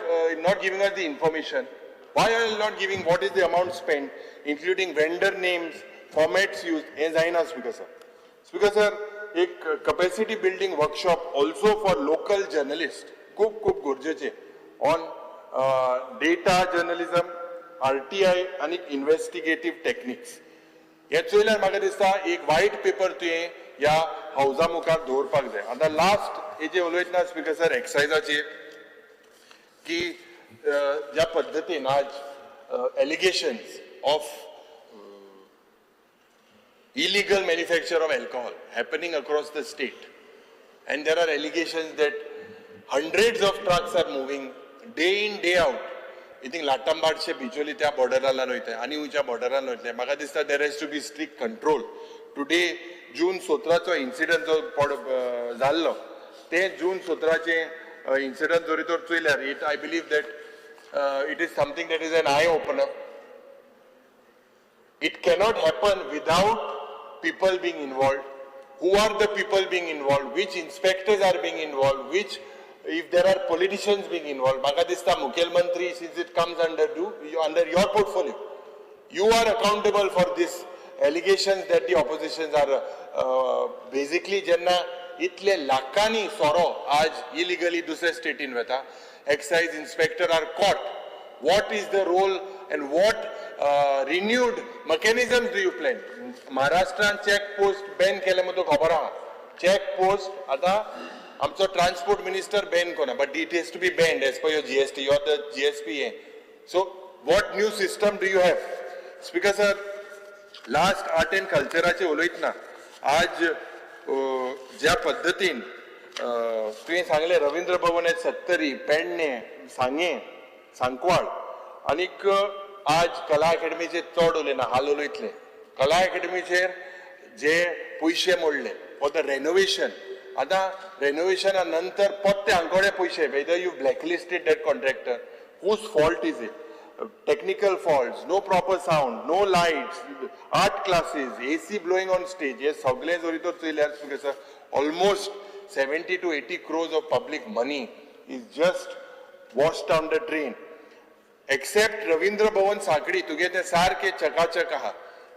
not giving us the information? Why are you not giving what is the amount spent, including vendor names, formats used, as I know, Speaker sir. Speaker sir, एक capacity building workshop also for local journalist खूप खूप गरजेचे ऑन डेटा जर्नलिझम RTI आणि इन्व्हेस्टिगेटिव्ह टेक्निक्स. हे चोयल्यार म्हाका दिसता एक व्हाईट पेपर तुवें ह्या हाऊसा मुखार दवरपाक जाय. आतां लास्ट हेजे उलयतना स्पीकर सर एक्सायजाचेर की ज्या पद्दतीन आज allegations of illegal manufacture of alcohol happening across the state, and there are allegations that hundreds of trucks are moving day in day out. I think Latambadche Bicholi त्या बॉर्डराला वयता आनी उंच्या बॉर्डरान वयतले. म्हाका दिसता there has to be strict control. Today June 17चो इन्सिडंट जो जाल्लो ते जून 17चे इन्सिडंट जरी तर चोयल्यार it I believe that it is something that is an eye opener. It cannot happen without people being involved. Who are the people being involved? Which inspectors are being involved? Which, if there are politicians being involved? Bhagha dista Mukhyamantri, since it comes under your portfolio, you are accountable for this allegations that the oppositions are basically jenna itle lakani soro aaj illegally dusre state in veta. Excise inspector are caught. What is the role and what renewed mechanisms do you plan? Maharashtra check post ban केले मग तो खबर आहा. Check post आता आमचो transport minister ban कोना, but it has to be banned as per your GST. You are the GSP. So what new system do you have? Speaker sir, last art and culture चे उलयतना आज ज्या पद्धतीन तुवें सांगले रवींद्र भवन 70 पेडणे सांगे सांकवाळ आनीक आज कला अकॅडमीचे चड उलयना हाल उलयतले. कला अकॅडमीचेर जे पयशे मोडले फॉर द रेनोवेशन. आतां रेनोवेशना नंतर परते हांगकडे पयशे whether you blacklisted that contractor. Whose fault is it? Technical faults, no proper sound, no lights, art classes, AC blowing on stage. हे सगळे जरी तर चोयल्यार speaker sir almost 70 to 80 crores of public money is just washed down the drain. Except Ravindra Bhavan Sakhali तुगे ते सारखे चकाचक आहा.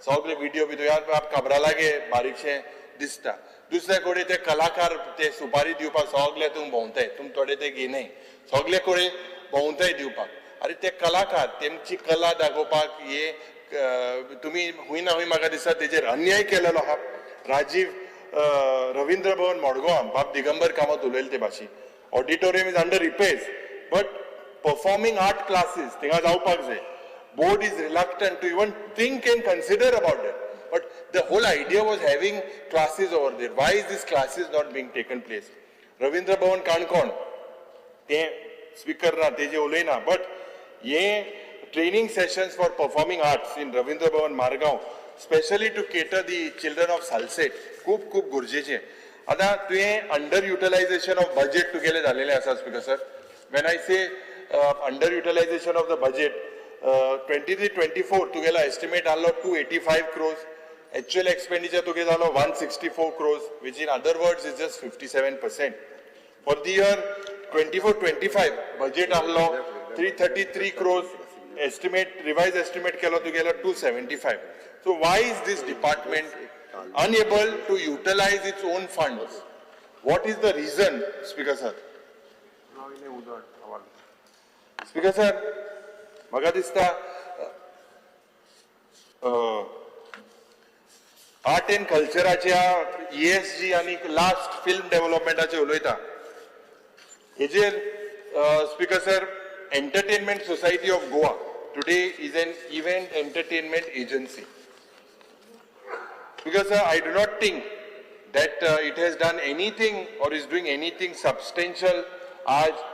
सगळे व्हिडिओ यार आप खबरा लागे बारीकशे दिसता. दुसरे कोडे ते कलाकार ते सुपारी दिवपाक सगळे तुम भोंवताय, तुम थोडे ते घेनाय, सगळे कोडे भोंवताय दिवपाक. अरे ते कलाकार तेमची कला दाखोवपाक हे तुम्ही हुंय ना हुंय म्हाका दिसता तेजेर अन्याय केलेलो आहा. राजीव रवींद्र भवन मडगांव बाब दिगंबर कामत उलयले ते भाशी. Auditorium is under repairs but performing art classes tinga जावपाक जाय. Board is reluctant to even think and consider about it. But the whole idea was having classes over there. Why is this classes not being taken place? Ravindra Bhavan Kankon, te speaker na te je ulena, but ye training sessions for performing arts in Ravindra Bhavan Margaon, especially to cater the children of Salset, खूप गरजेचे. आता तुवें underutilization of budget तुगेले झालेले आसा speaker sir. When I say underutilization of the budget, 23-24 tugela estimate allo 285 crores, actual expenditure tugela allo 164 crores, which in other words is just 57%. For the year 24-25 budget allo 333 crores, estimate revised estimate kelo tugela 275. So why is this department unable to utilize its own funds? What is the reason, Speaker sir? Speaker sir, म्हाका दिसता आर्ट एंड कल्चराच्या ESG आणि लास्ट फिल्म डेव्हलपमेंटाचे उलयता. हेजेर speaker sir entertainment society of Goa today is an event entertainment agency. Speaker sir, I do not think that it has done anything or is doing anything substantial आज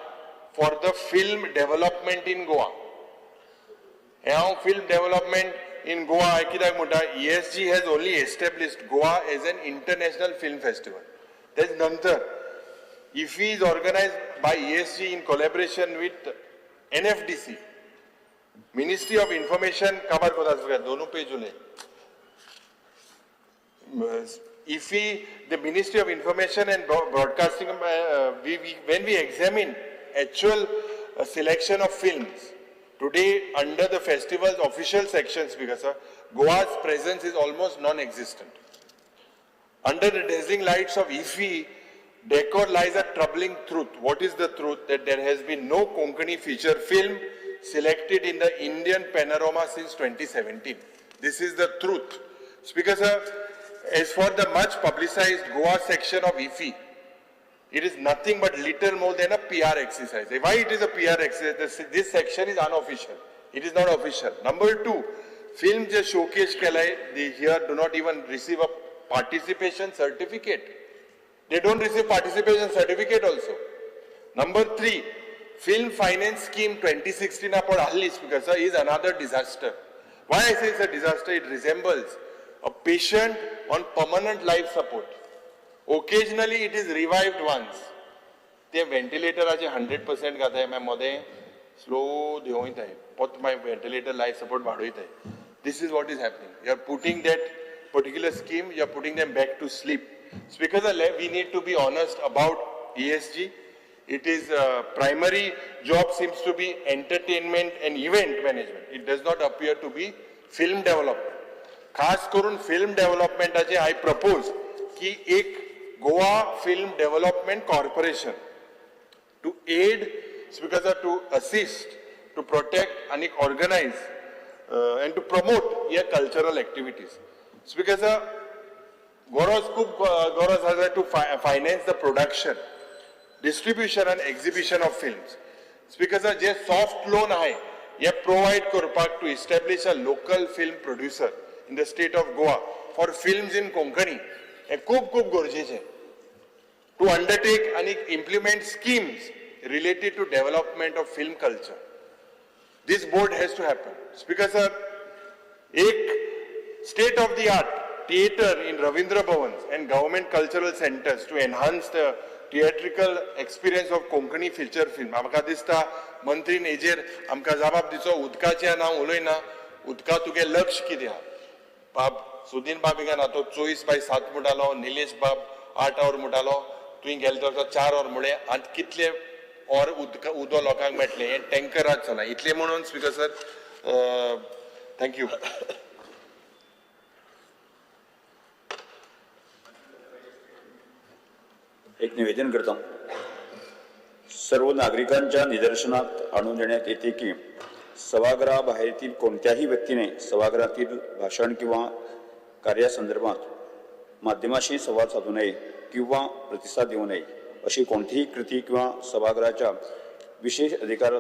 for the film development in Goa. Now film development in Goa, ESG has only established Goa as an international film festival. There's none. IFFI is organized by ESG in collaboration with NFDC, Ministry of Information. Cover दोनों page उले. IFFI, the Ministry of Information and Broadcasting. When we examine actual selection of films today under the festival's official sections, because Goa's presence is almost non-existent. Under the dazzling lights of IFFI, decor lies a troubling truth. What is the truth? That there has been no Konkani feature film selected in the Indian panorama since 2017. This is the truth. Speaker sir, as for the much publicized Goa section of IFFI, it is nothing but little more than a PR exercise. Why it is a PR exercise? This section is unofficial. It is not official. Number two, film just showcase they here do not even receive a participation certificate. They don't receive participation certificate also. Number three, film finance scheme 2016 because is another disaster. Why I say it's a disaster? It resembles a patient on permanent life support. Occasionally it is revived once. ते व्हेंटिलेटराचे 100% घाताय मागीर मोदें स्लो देंवयताय परत मागीर व्हेंटिलेटर लायफ सपोर्ट वाडयताय. This is what is happening. You are putting that particular scheme, you are putting them back to sleep. Speaker, we need to be honest about ESG. It is primary job seems to be entertainment and event management. It does not appear to be film development. खास करून film development आजे I propose कि एक Goa Film Development Corporation to aid, speaker sir, to assist, to protect and organize and to promote your cultural activities. Speaker sir, Goros has to finance the production, distribution and exhibition of films. Speaker sir, जे soft loan आहे, ये provide करपाक to establish a local film producer in the state of Goa for films in Konkani. हे खूप गरजेचे. To undertake and implement schemes related to development of film culture. This board has to happen. Speaker sir, एक state of the art theatre in Ravindra Bhavans and government cultural centers to enhance the theatrical experience of Konkani feature film. आमकां दिसता मंत्रीन हेजेर आमकां जबाब दिचो उदकाचें नांव उलयना, उदका तुगे लक्ष कितें आहा? बाब सुदीन बाबिगान तो 24/7 म्हणटालो, निलेश बाब 8 hour म्हणटालो, तुवें गेलो तो 4 hour म्हणले आनी कितले और उदो लोकांक मेळटलें हें टँकरात चला. इतलें म्हणून स्पीकर सर, थँक्यू. एक निवेदन करता. सर्व नागरिकांच्या निदर्शनात आणून देण्यात येते की सभागृहाबाहेरील कोणत्याही व्यक्तीने सभागृहातील भाषण किंवा कार्यासंदर्भात माध्यमाशी संवाद साधू नये किंवा प्रतिसाद देऊ नये अशी कोणतीही कृती किंवा सभागृहाच्या विशेष अधिकार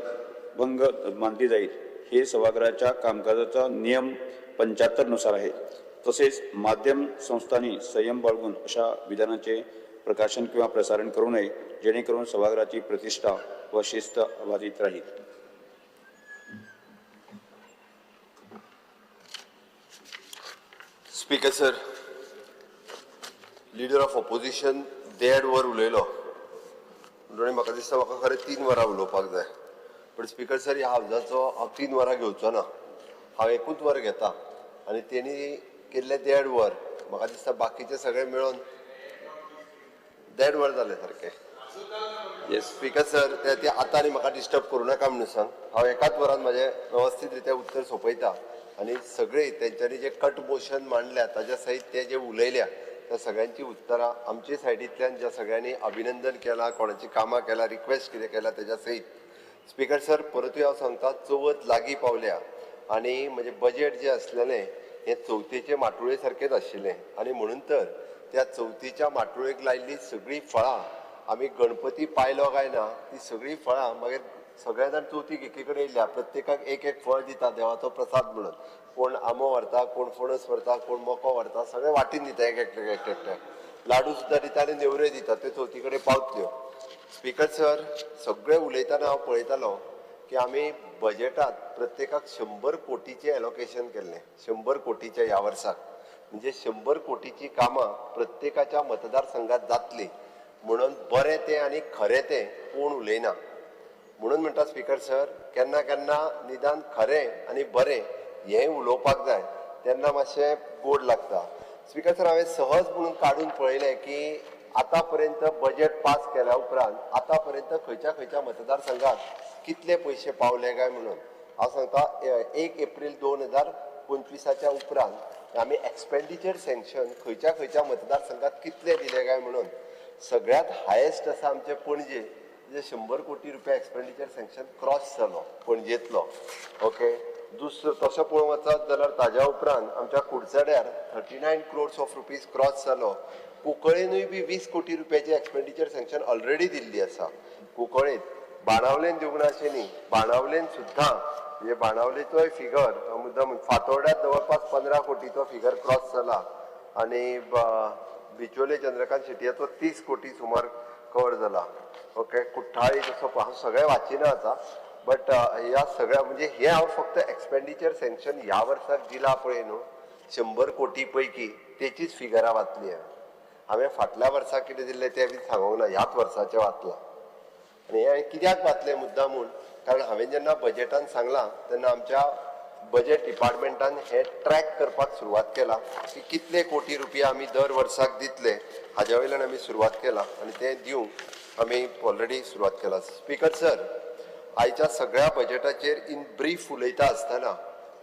भंग मानली जाईल. हे सभागृहाच्या कामकाजाचा नियम 75 नुसार आहे. तसेच माध्यम संस्थांनी संयम बाळगून अशा विधानाचे प्रकाशन किंवा प्रसारण करू नये जेणेकरून सभागृहाची प्रतिष्ठा व शिस्त अबाधित राहील. Speaker sir, leader of opposition 1.5 वर उलयलो म्हणून म्हाका दिसता म्हाका खरें 3 वरां उलोवपाक जाय. पण स्पीकर सर, ह्या हावजाचो हांव 3 वरां घेवचो ना, हांव 1च वर घेता. आनी तेणी केल्ले 1.5 वर म्हाका दिसता बाकीचे सगळे मेळून 1.5 वर जाले सारके. येस स्पीकर सर, ते आतां आनी म्हाका डिस्टर्ब करूं नाका म्हणून सांग. हांव 1च वरान म्हाजें वेवस्थीत रित्या उत्तर सोंपयता. आनी सगळे तेंच्यांनी जे कट मोशन मांडल्या ताच्या सयत ते जे उलयल्या त्या सगळ्यांची उतरां आमचे सायडींतल्यान ज्या सगळ्यांनी अभिनंदन केलां, कोणाची कामां केलां, रिक्वेस्ट कितें केला तेच्या सयत. स्पीकर सर, परतूय हांव सांगता, चवथ लागीं पावल्या आनी म्हणजे बजेट जें आसलेलें हें चवथीचे माटोळे सारकेंच आशिल्लें. आनी म्हणून तर त्या चवथीच्या माटोळेक लायिल्लीं सगळीं फळां आमी गणपती पायलो काय ना ती सगळीं फळां मागीर सगळे जाण चवथीक एके कडेन येयल्या, प्रत्येकाक एक फळ दिता देवाचो प्रसाद म्हणून. कोण आंबो व्हरता, कोण फणस व्हरता, कोण मको व्हरता, सगळे वाटीन दिता एक एकट्याक. लाडू सुद्दां दिता आनी नेवऱ्यो दिता, त्यो चवथी कडेन पावतल्यो. स्पीकर सर, सगळे उलयतना हांव पळयतालो की आमी बजेटांत प्रत्येकाक 100 कोटीचें एलोकेशन केल्लें, 100 कोटीचें ह्या वर्साक. म्हणजे 100 कोटीची कामां प्रत्येकाच्या मतदारसंघात जातली म्हणून बरें तें आनी खरें तें कोण उलयना. म्हणून म्हणटा स्पीकर सर, केन्ना केन्ना निदान खरें आनी बरें हेंय उलोवपाक जाय, तेन्ना मातशें गोड लागता. स्पीकर सर, हांवें सहज म्हणून काडून पळयलें की आतां पर्यंत बजेट पास केल्या उपरांत आतां पर्यंत खंयच्या मतदारसंघात कितले पयशे पावले काय म्हणून. हांव सांगता 1 एप्रील 2025 उपरांत आम्ही एक्सपेंडिचर सँक्शन खंयच्या खंयच्या मतदारसंघात कितले दिले काय म्हणून सगळ्यात हायेस्ट आसा आमचे पणजे जे 100 कोटी रुपया एक्सपेंडिचर सँक्शन क्रॉस जालो पणजेतलो ओके दुसरो तसो पळोवंक वचत जाल्यार ताज्या उपरांत आमच्या कुडचड्यार 39 crores ऑफ रुपीज क्रॉस जालो कुंकळेनूय बी 20 कोटी रुपयाची एक्सपेंडिचर सँक्शन ऑलरेडी दिल्ली आसा कुंकळेंत बाणावलेन दिवंक ना अशें न्ही बाणावलेन सुद्दां म्हणजे बाणावलेचोय फिगर मुद्दाम फातोर्ड्यात जवळपास 15 कोटीचो फिगर क्रॉस जाला आनी बिचोले चंद्रकांत शेटयाचो 30 कोटी सुमार कवर जाला ओके कुठ्ठाळी तसो हांव सगळें वाचिना आतां बट ह्या सगळ्या म्हणजे हे हांव फक्त एक्सपेंडिचर सँक्शन ह्या वर्साक दिला पळय न्हू 100 कोटी पैकी तेचीच फिगरां वाचली हांवें फाटल्या वर्साक कितें दिल्लें तें बी सांगूंक ना ह्याच वर्साचें वाचलां आनी हे कित्याक वाचलें मुद्दामून कारण हांवें जेन्ना बजेटान सांगलां तेन्ना आमच्या बजेट डिपार्टमेंटान हे ट्रॅक करपाक सुरवात केला की कितले कोटी रुपया आमी दर वर्साक दितले हाज्या वयल्यान आमी सुरवात केला आनी तें दिवंक आमी ऑलरेडी सुरवात केला स्पीकर सर आयच्या सगळ्या बजेटाचेर इन ब्रीफ उलयता आसतना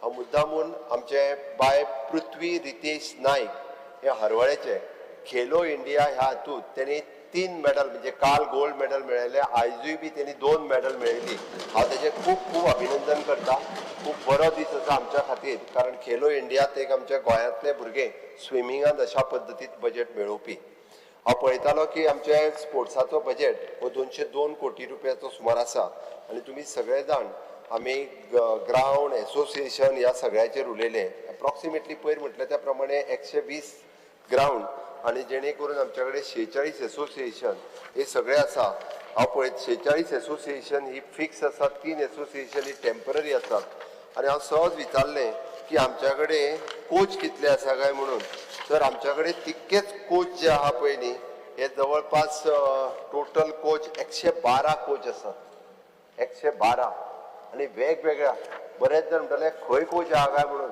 हांव मुद्दामून आमचे बाय पृथ्वी रितेश नायक हे हरवळेचे खेलो इंडिया ह्या हातूंत तेणी 3 मेडल म्हणजे काल गोल्ड मेडल मेळयले आयजूय बी तेणी 2 मेडल मेळयली हांव तेजें खूब खूब अभिनंदन करता खूब बरो दीस आसा आमच्या खातीर कारण खेलो इंडियात एक आमच्या गोंयांतले भुरगे स्विमिंगांत अशा पद्दतीत बजेट मेळोवपी हांव पळयतालो की आमचे स्पोर्ट्साचो बजेट हो 202 कोटी रुपयाचो सुमार आसा आनी तुमी सगळे जाण आमी ग्रावंड एसोसिएशन ह्या सगळ्याचेर उलयले एप्रॉक्सिमेटली पयर म्हटले त्या प्रमाणे 120 ग्रावंड आनी जेणे करून आमच्या कडेन 46 एसोसिएशन हे सगळे आसा हांव पळयत 46 एसोसिएशन ही फिक्स आसात 3 एसोसिएशन ही टेम्पररी आसात आनी हांव सहज विचारलें की आमच्या कडेन कोच कितले आसा काय म्हणून तर आमच्या कडेन तितकेच कोच जे आहा पळय न्ही हे जवळपास टोटल कोच 112 कोच आसात 112 आनी वेगवेगळ्या बरेच जाण म्हणटाले खंय कोच आहा काय म्हणून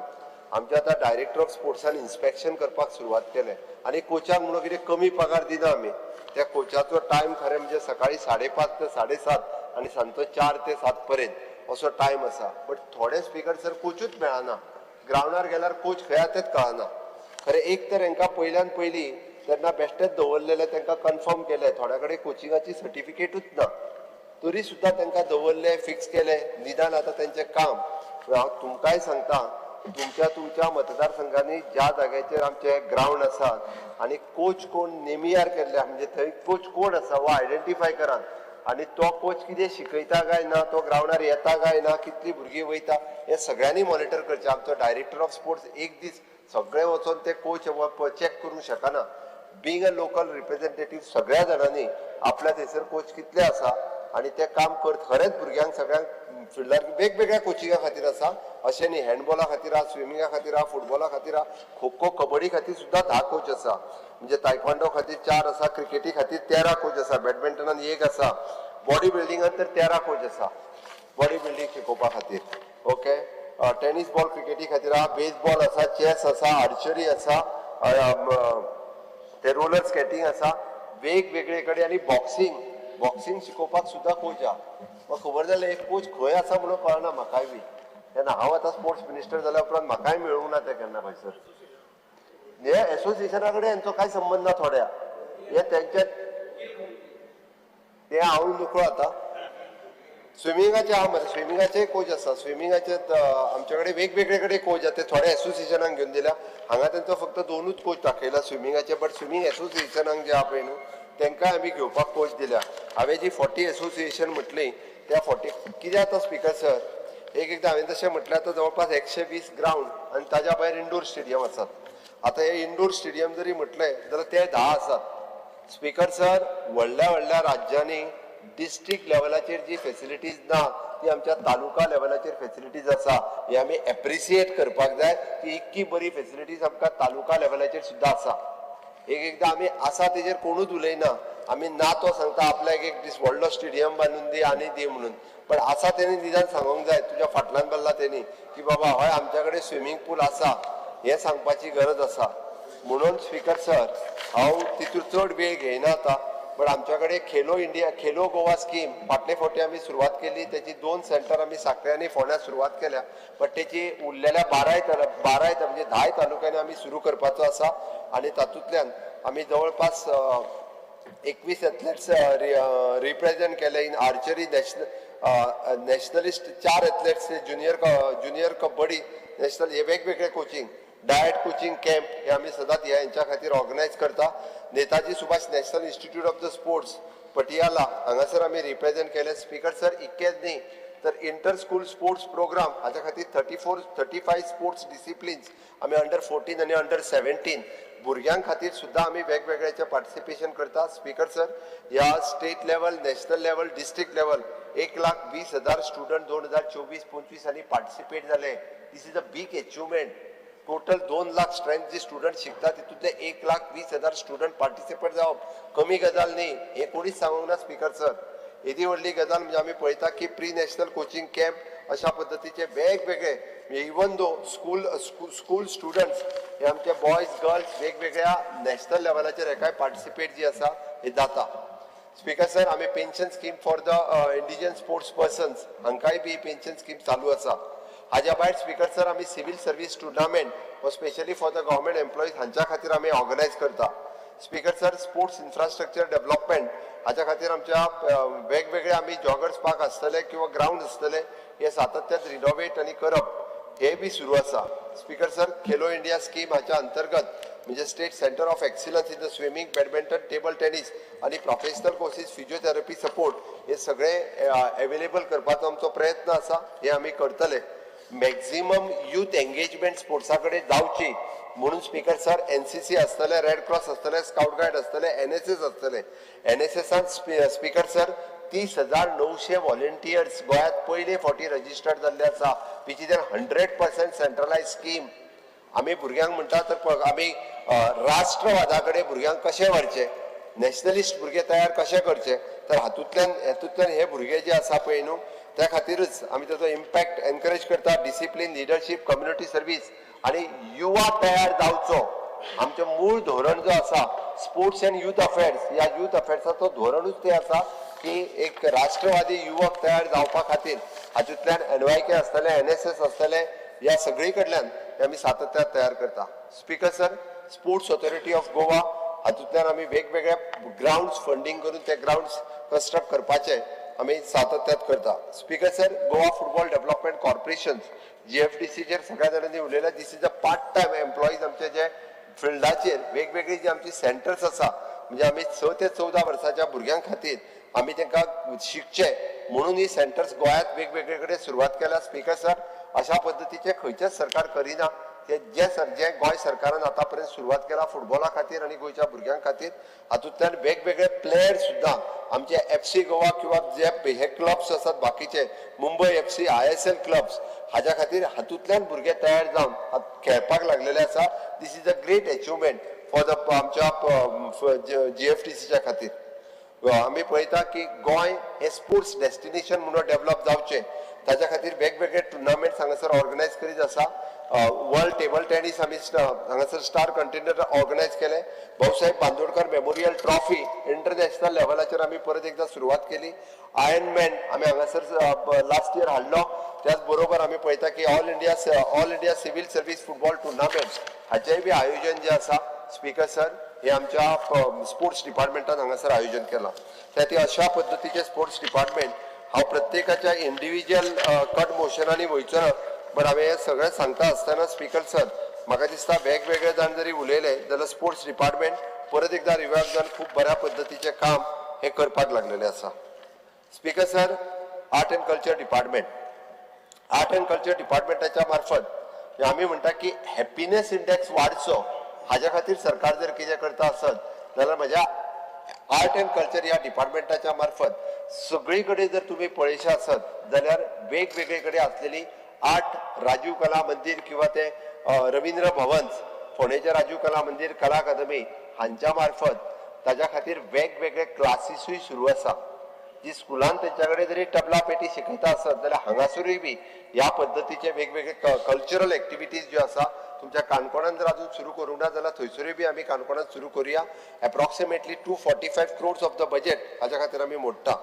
आमचे आतां डायरेक्टर ऑफ स्पोर्ट्सान इन्स्पेक्शन करपाक सुरवात केलें आनी कोचाक म्हणून कितें कमी पगार दिना आमी त्या कोचाचो टायम खरें म्हणजे सकाळी 5:30 ते 7:30 आनी सांजचो 4 ते 7 पर्यंत असो टायम आसा बट थोडे स्पीकर सर कोचूच मेळना ग्रावंडार गेल्यार कोच खंय आहा तेच कळना खरें एक तर हांकां पयल्यान पयलीं तेन्ना बेश्टेच दवरलेले तांकां कन्फर्म केलें थोड्या कडेन कोचिंगाची सर्टिफिकेटूच ना तरी सुद्दां तांकां दवरले फिक्स केले निदान आतां तेंचें काम हांव तुमकांय सांगता तुमच्या मतदारसंघांनी ज्या जाग्याचेर आमचे ग्रावंड आसात आनी कोच कोण नेमियार केल्ले म्हणजे थंय कोच कोण आसा वो आयडेंटिफाय करात आनी तो कोच कितें शिकयता काय ना तो ग्रावंडार येता काय ना कितलीं भुरगीं वयता हे सगळ्यांनी मॉनिटर करचें आमचो डायरेक्टर ऑफ स्पोर्ट्स एक दीस सगळे वचोन ते कोच चॅक करूंक शकना बींग अ लोकल रिप्रेझेंटेटीव सगळ्या जाणांनी आपल्या थंयसर कोच कितले आसा आनी ते काम करत खरेंच भुरग्यांक सगळ्यांक फिल्डार वेगवेगळ्या कोचिंगा खातीर आसा अशें न्ही हँडबॉला खातीर आहा स्विमिंगा खातीर आहा फुटबॉला खातीर आहा खो खो कबड्डी खातीर सुद्दां 10 कोच आसा म्हणजे तायक्वांडो खातीर 4 आसा क्रिकेटी खातीर 13 कोच आसा बॅडमिंटनान 1 आसा बॉडी बिल्डिंगान तर 13 कोच आसा बॉडी बिल्डिंग शिकोवपा खातीर ओके टेनीस बॉल क्रिकेटी खातीर आहा बेसबॉल आसा चॅस आसा आर्चरी आसा ते रोलर स्केटींग आसा वेगवेगळे कडेन आनी बॉक्सिंग शिकोवपाक सुद्दां कोच आहा म्हाका खबर जालें एक कोच खंय आसा म्हणून कळना म्हाकाय बी तेन्ना हांव आतां स्पोर्ट्स मिनिस्टर जाल्या उपरांत म्हाकाय मेळूंक ना तें केन्ना खंयसर हे एसोसिएशना कडेन हांचो कांय संबंद ना थोड्या हे तेंचे ते हांव नकळो आतां स्विमिंगाचे आहा मरे स्विमिंगाचे कोच आसा स्विमिंगाचे आमचे कडेन वेगवेगळे कडेन कोच आहा ते थोड्या एसोसिएशनाक घेवन दिल्या हांगा तेंचो फक्त 2च कोच दाखयला स्विमिंगाचे बट स्विमिंग एसोसिएशनाक जे आहा पळय न्हू तांकांय आमी घेवपाक कोच दिल्या हांवें जी 40 एसोसिएशन म्हटली त्या 40 कितें जाता स्पीकर सर एकदां हांवें तशें म्हटल्यार आतां जवळपास 120 ग्रावंड आनी ताज्या भायर इंडोर स्टेडियम आसात आतां हे इंडोर स्टेडियम जरी म्हटलें जाल्यार ते 10 आसात स्पीकर सर व्हडल्या राज्यांनी डिस्ट्रिक्ट लेवलाचेर जी फेसिलिटीज ना ती आमच्या तालुका लेवलाचेर फेसिलिटीज आसा हे आमी एप्रिसिएट करपाक जाय की इतकी बरी फेसिलिटीज आमकां तालुका लेवलाचेर सुद्दां आसा एकदां आमी आसा तेजेर कोणूच उलयना आमी ना तो सांगता आपल्याक एक दीस व्हडलो स्टेडियम बांदून दी आनी दी म्हणून पण आसा तेणी निदान सांगूंक जाय तुज्या फाटल्यान बल्ला तेणी की बाबा हय आमच्या कडेन स्विमींग पूल आसा हें सांगपाची गरज आसा म्हणून स्पीकर सर हांव तितून चड वेळ घेयना आतां पण आमच्याकडे खेलो गोवा स्कीम फाटले फावटी आम्ही सुरुवात केली, त्याची 2 सेंटर आम्ही सांखळे आणि फोंड्यां सुरुवात केल्या, पण त्याची उरलेल्या 12 म्हणजे 10 तालुक्यांनी आम्ही सुरू करपाचो आसा आणि तातूंतल्यान आम्ही जवळपास 21 एथलेट्स रिप्रेझेंट केले in archery nationalist 4 athletes junior kabaddi national हे वेगवेगळे कोचिंग डायट कोचिंग कॅम्प हे आम्ही सदांच यांच्या खातीर ऑर्गनायज करता. Netaji Subhash national institute of the sports Patiala हांगासर आम्ही रिप्रेझेंट केले. स्पीकर सर इतकेच न्ही तर इंटर स्कूल स्पोर्ट्स प्रोग्राम हाच्या खातीर 35 स्पोर्ट्स डिसिप्लिन्स आम्ही अंडर 14 आणि अंडर 17 भुरग्यां खातीर सुद्धा आम्ही वेगवेगळ्याचे पार्टिसिपेशन करता. स्पीकर सर ह्या state level national level district level 1,20,000 student 2024-25 आणि पार्टिसिपेट झाले. This is a big achievement. Total 2 lakh strength जे स्टुडंट शिकतात तितूंतले 1,20,000 स्टुडंट पार्टिसिपेट जावप कमी गजाल न्ही, हे कोणीच सांगूंक ना स्पीकर सर. येदी व्हडली गजाल म्हणजे आम्ही पळयता की प्री नॅशनल कोचिंग कॅम्प अशा पद्दतीचे वेगवेगळे इवन दो स्कूल स्टुडंट्स हे आमचे बॉयज गर्ल्स वेगवेगळ्या नॅशनल लेवलाचेर हेकाय पार्टिसिपेट जी आसा हे जाता. स्पीकर सर आम्ही pension scheme for the indigenous sports persons हांकाय बी पेन्शन स्कीम चालू आसा. हाज्या भायर स्पीकर सर आम्ही civil service tournament specially for the government employees हांच्या खातीर आम्ही ऑर्गनायज करता. Speaker sir sports infrastructure development हाच्या खातीर आमच्या वेगवेगळे आम्ही जॉगर्स पार्क आसतले किंवा ग्राउंड आसतले हे सातत्यान रिनोवेट आणि करप हे बी सुरू आसा. Speaker sir Khelo India scheme हाच्या अंतर्गत म्हणजे state centre of excellence in the swimming badminton table tennis आणि प्रोफेशनल कोर्सीस फिजिओथेरपी सपोर्ट हे सगळे अवेलेबल करपाचो आमचो प्रयत्न आसा, हे आम्ही करतले. मॅक्झिमम यूथ एंगेजमेंट स्पोर्ट्सा कडेन जावची म्हणून स्पीकर सर एनसीसी आसतले, रेड क्रॉस आसतले, स्काउट गायड आसतले, एनएसएस आसतले. एनएसएसान स्पीकर सर 30,900 व्हॉलंटियर्स गोंयांत पयले फावटी रजिस्टर्ड जाल्ले आसा, विच इज 100% सेंट्रलायज स्कीम. आमी भुरग्यांक म्हणटा तर आमी राष्ट्रवादा कडेन भुरग्यांक कशें व्हरचे, नॅशनलिस्ट भुरगे तयार कशें करचे, तर हातूंतल्यान हे भुरगे जे आसा पळय न्हू त्या खातीरच आमी ताचो इम्पॅक्ट एनकरेज करता. डिसिप्लीन लिडरशीप कम्युनिटी सर्व्हिस आणि युवा तयार जावचो आमचें मूळ धोरण जो आसा स्पोर्ट्स अँड यूथ अफेर्स, ह्या यूथ अफेर्साचो धोरणूच ते आसा की एक राष्ट्रवादी युवक तयार जावपा खातीर हातूंतल्यान NYK आसतले, NSS आसतले, ह्या सगळी कडल्यान आमी सातत्यान तयार करता. Speaker sir sports authority of Goa हातूंतल्यान आमी वेगवेगळ्या ग्राउंड्स फंडिंग करून ते ग्राउंड्स कंस्ट्रक्ट करपाचे आमी सातत्यात करता. Speaker sir Goa football development corporation GFDCचेर सगळ्या जाणांनी उलयला. This is a part time employees आमचे जे फिल्डाचेर वेगवेगळी जी आमची सेंटर्स आसा म्हणजे आमी 6 ते 14 वर्साच्या भुरग्यां खातीर आमी तांकां शिकचे म्हणून ही सेंटर्स गोंयांत वेगवेगळे कडेन सुरवात केल्या. स्पीकर सर अशा पद्दतीचे खंयचेच सरकार करिना जे गोंय सरकारान आतापर्यंत सुरवात केला फुटबॉला खातीर आणि गोंयच्या भुरग्यां खातीर. हातूंतल्यान वेगवेगळे प्लेयर्स सुद्दां आमचे FC गोवा किंवा जे हे क्लब्स आसात बाकीचे मुंबई FC ISL क्लब्स हाज्या खातीर हातूंतल्यान भुरगे तयार जावन खेळपाक लागलेले आसा. This is a great achievement for the आमच्या GFDCच्या खातीर. आमी पळयता की गोंय हे स्पोर्ट्स डेस्टिनेशन म्हणून डेव्हलप जावचे ताच्या खातीर वेगवेगळे टुर्नामेंट्स हांगासर ऑर्गनायज करीत आसा. वर्ल्ड टेबल टेनिस आमी हांगासर स्टार कंटेनर ऑर्गनायज केले. Bhausaheb Bandodkar memorial trophy international लेवलाचेर आमी परत एकदा सुरवात केली. आयर्नमॅन आमी हांगासर लास्ट इयर हाडलो. त्याच बरोबर आमी पळयता की all India civil service football tournaments हाचेंय बी आयोजन जे आसा स्पीकर सर हे आमच्या स्पोर्ट्स डिपार्टमेंटान हांगासर आयोजन केलां. त्या अशा पद्दतीचे स्पोर्ट्स डिपार्टमेंट हांव प्रत्येकाच्या इंडिव्हिज्युअल कट मोशनांनी वयचो ना, पण हांवें हे सगळें सांगता आसतना स्पीकर सर म्हाका दिसता वेगवेगळे जाण जरी उलयले जाल्यार स्पोर्ट्स डिपार्टमेंट परत एकदा रिवायव जावन खूब बऱ्या पद्दतीचें काम हे करपाक लागलेलें आसा. Speaker sir art and culture डिपार्टमेंटाच्या मार्फत आमी म्हणटा की हॅपीनेस इंडेक्स वाडचो हाज्या खातीर सरकार जर कितें करता आसत जाल्यार म्हज्या आर्ट अँड कल्चर ह्या डिपार्टमेंटाच्या मार्फत सगळी कडेन जर तुमी पळयशे आसत जाल्यार वेगवेगळे कडेन आसलेली आर्ट राजीव कला मंदिर किंवा ते रवींद्र भवन्स फोंडेचे राजीव कला मंदिर कला अकादमी हांच्या मार्फत ताच्या खातीर वेगवेगळे क्लासीसूय सुरू आसा. जी स्कुलान तेंच्याकडे जरी तबला पेटी शिकयता आसत जाल्यार हांगासरूय बी ह्या पद्दतीचे वेगवेगळे कल्चरल एक्टिविटीज ज्यो आसा तुमच्या काणकोणान जर अजून सुरू करूंक ना जाल्यार थंयसरूय बी आमी काणकोणात सुरू करूया. Approximately 245 crores of the budget हाच्या खातीर आमी मोडटा.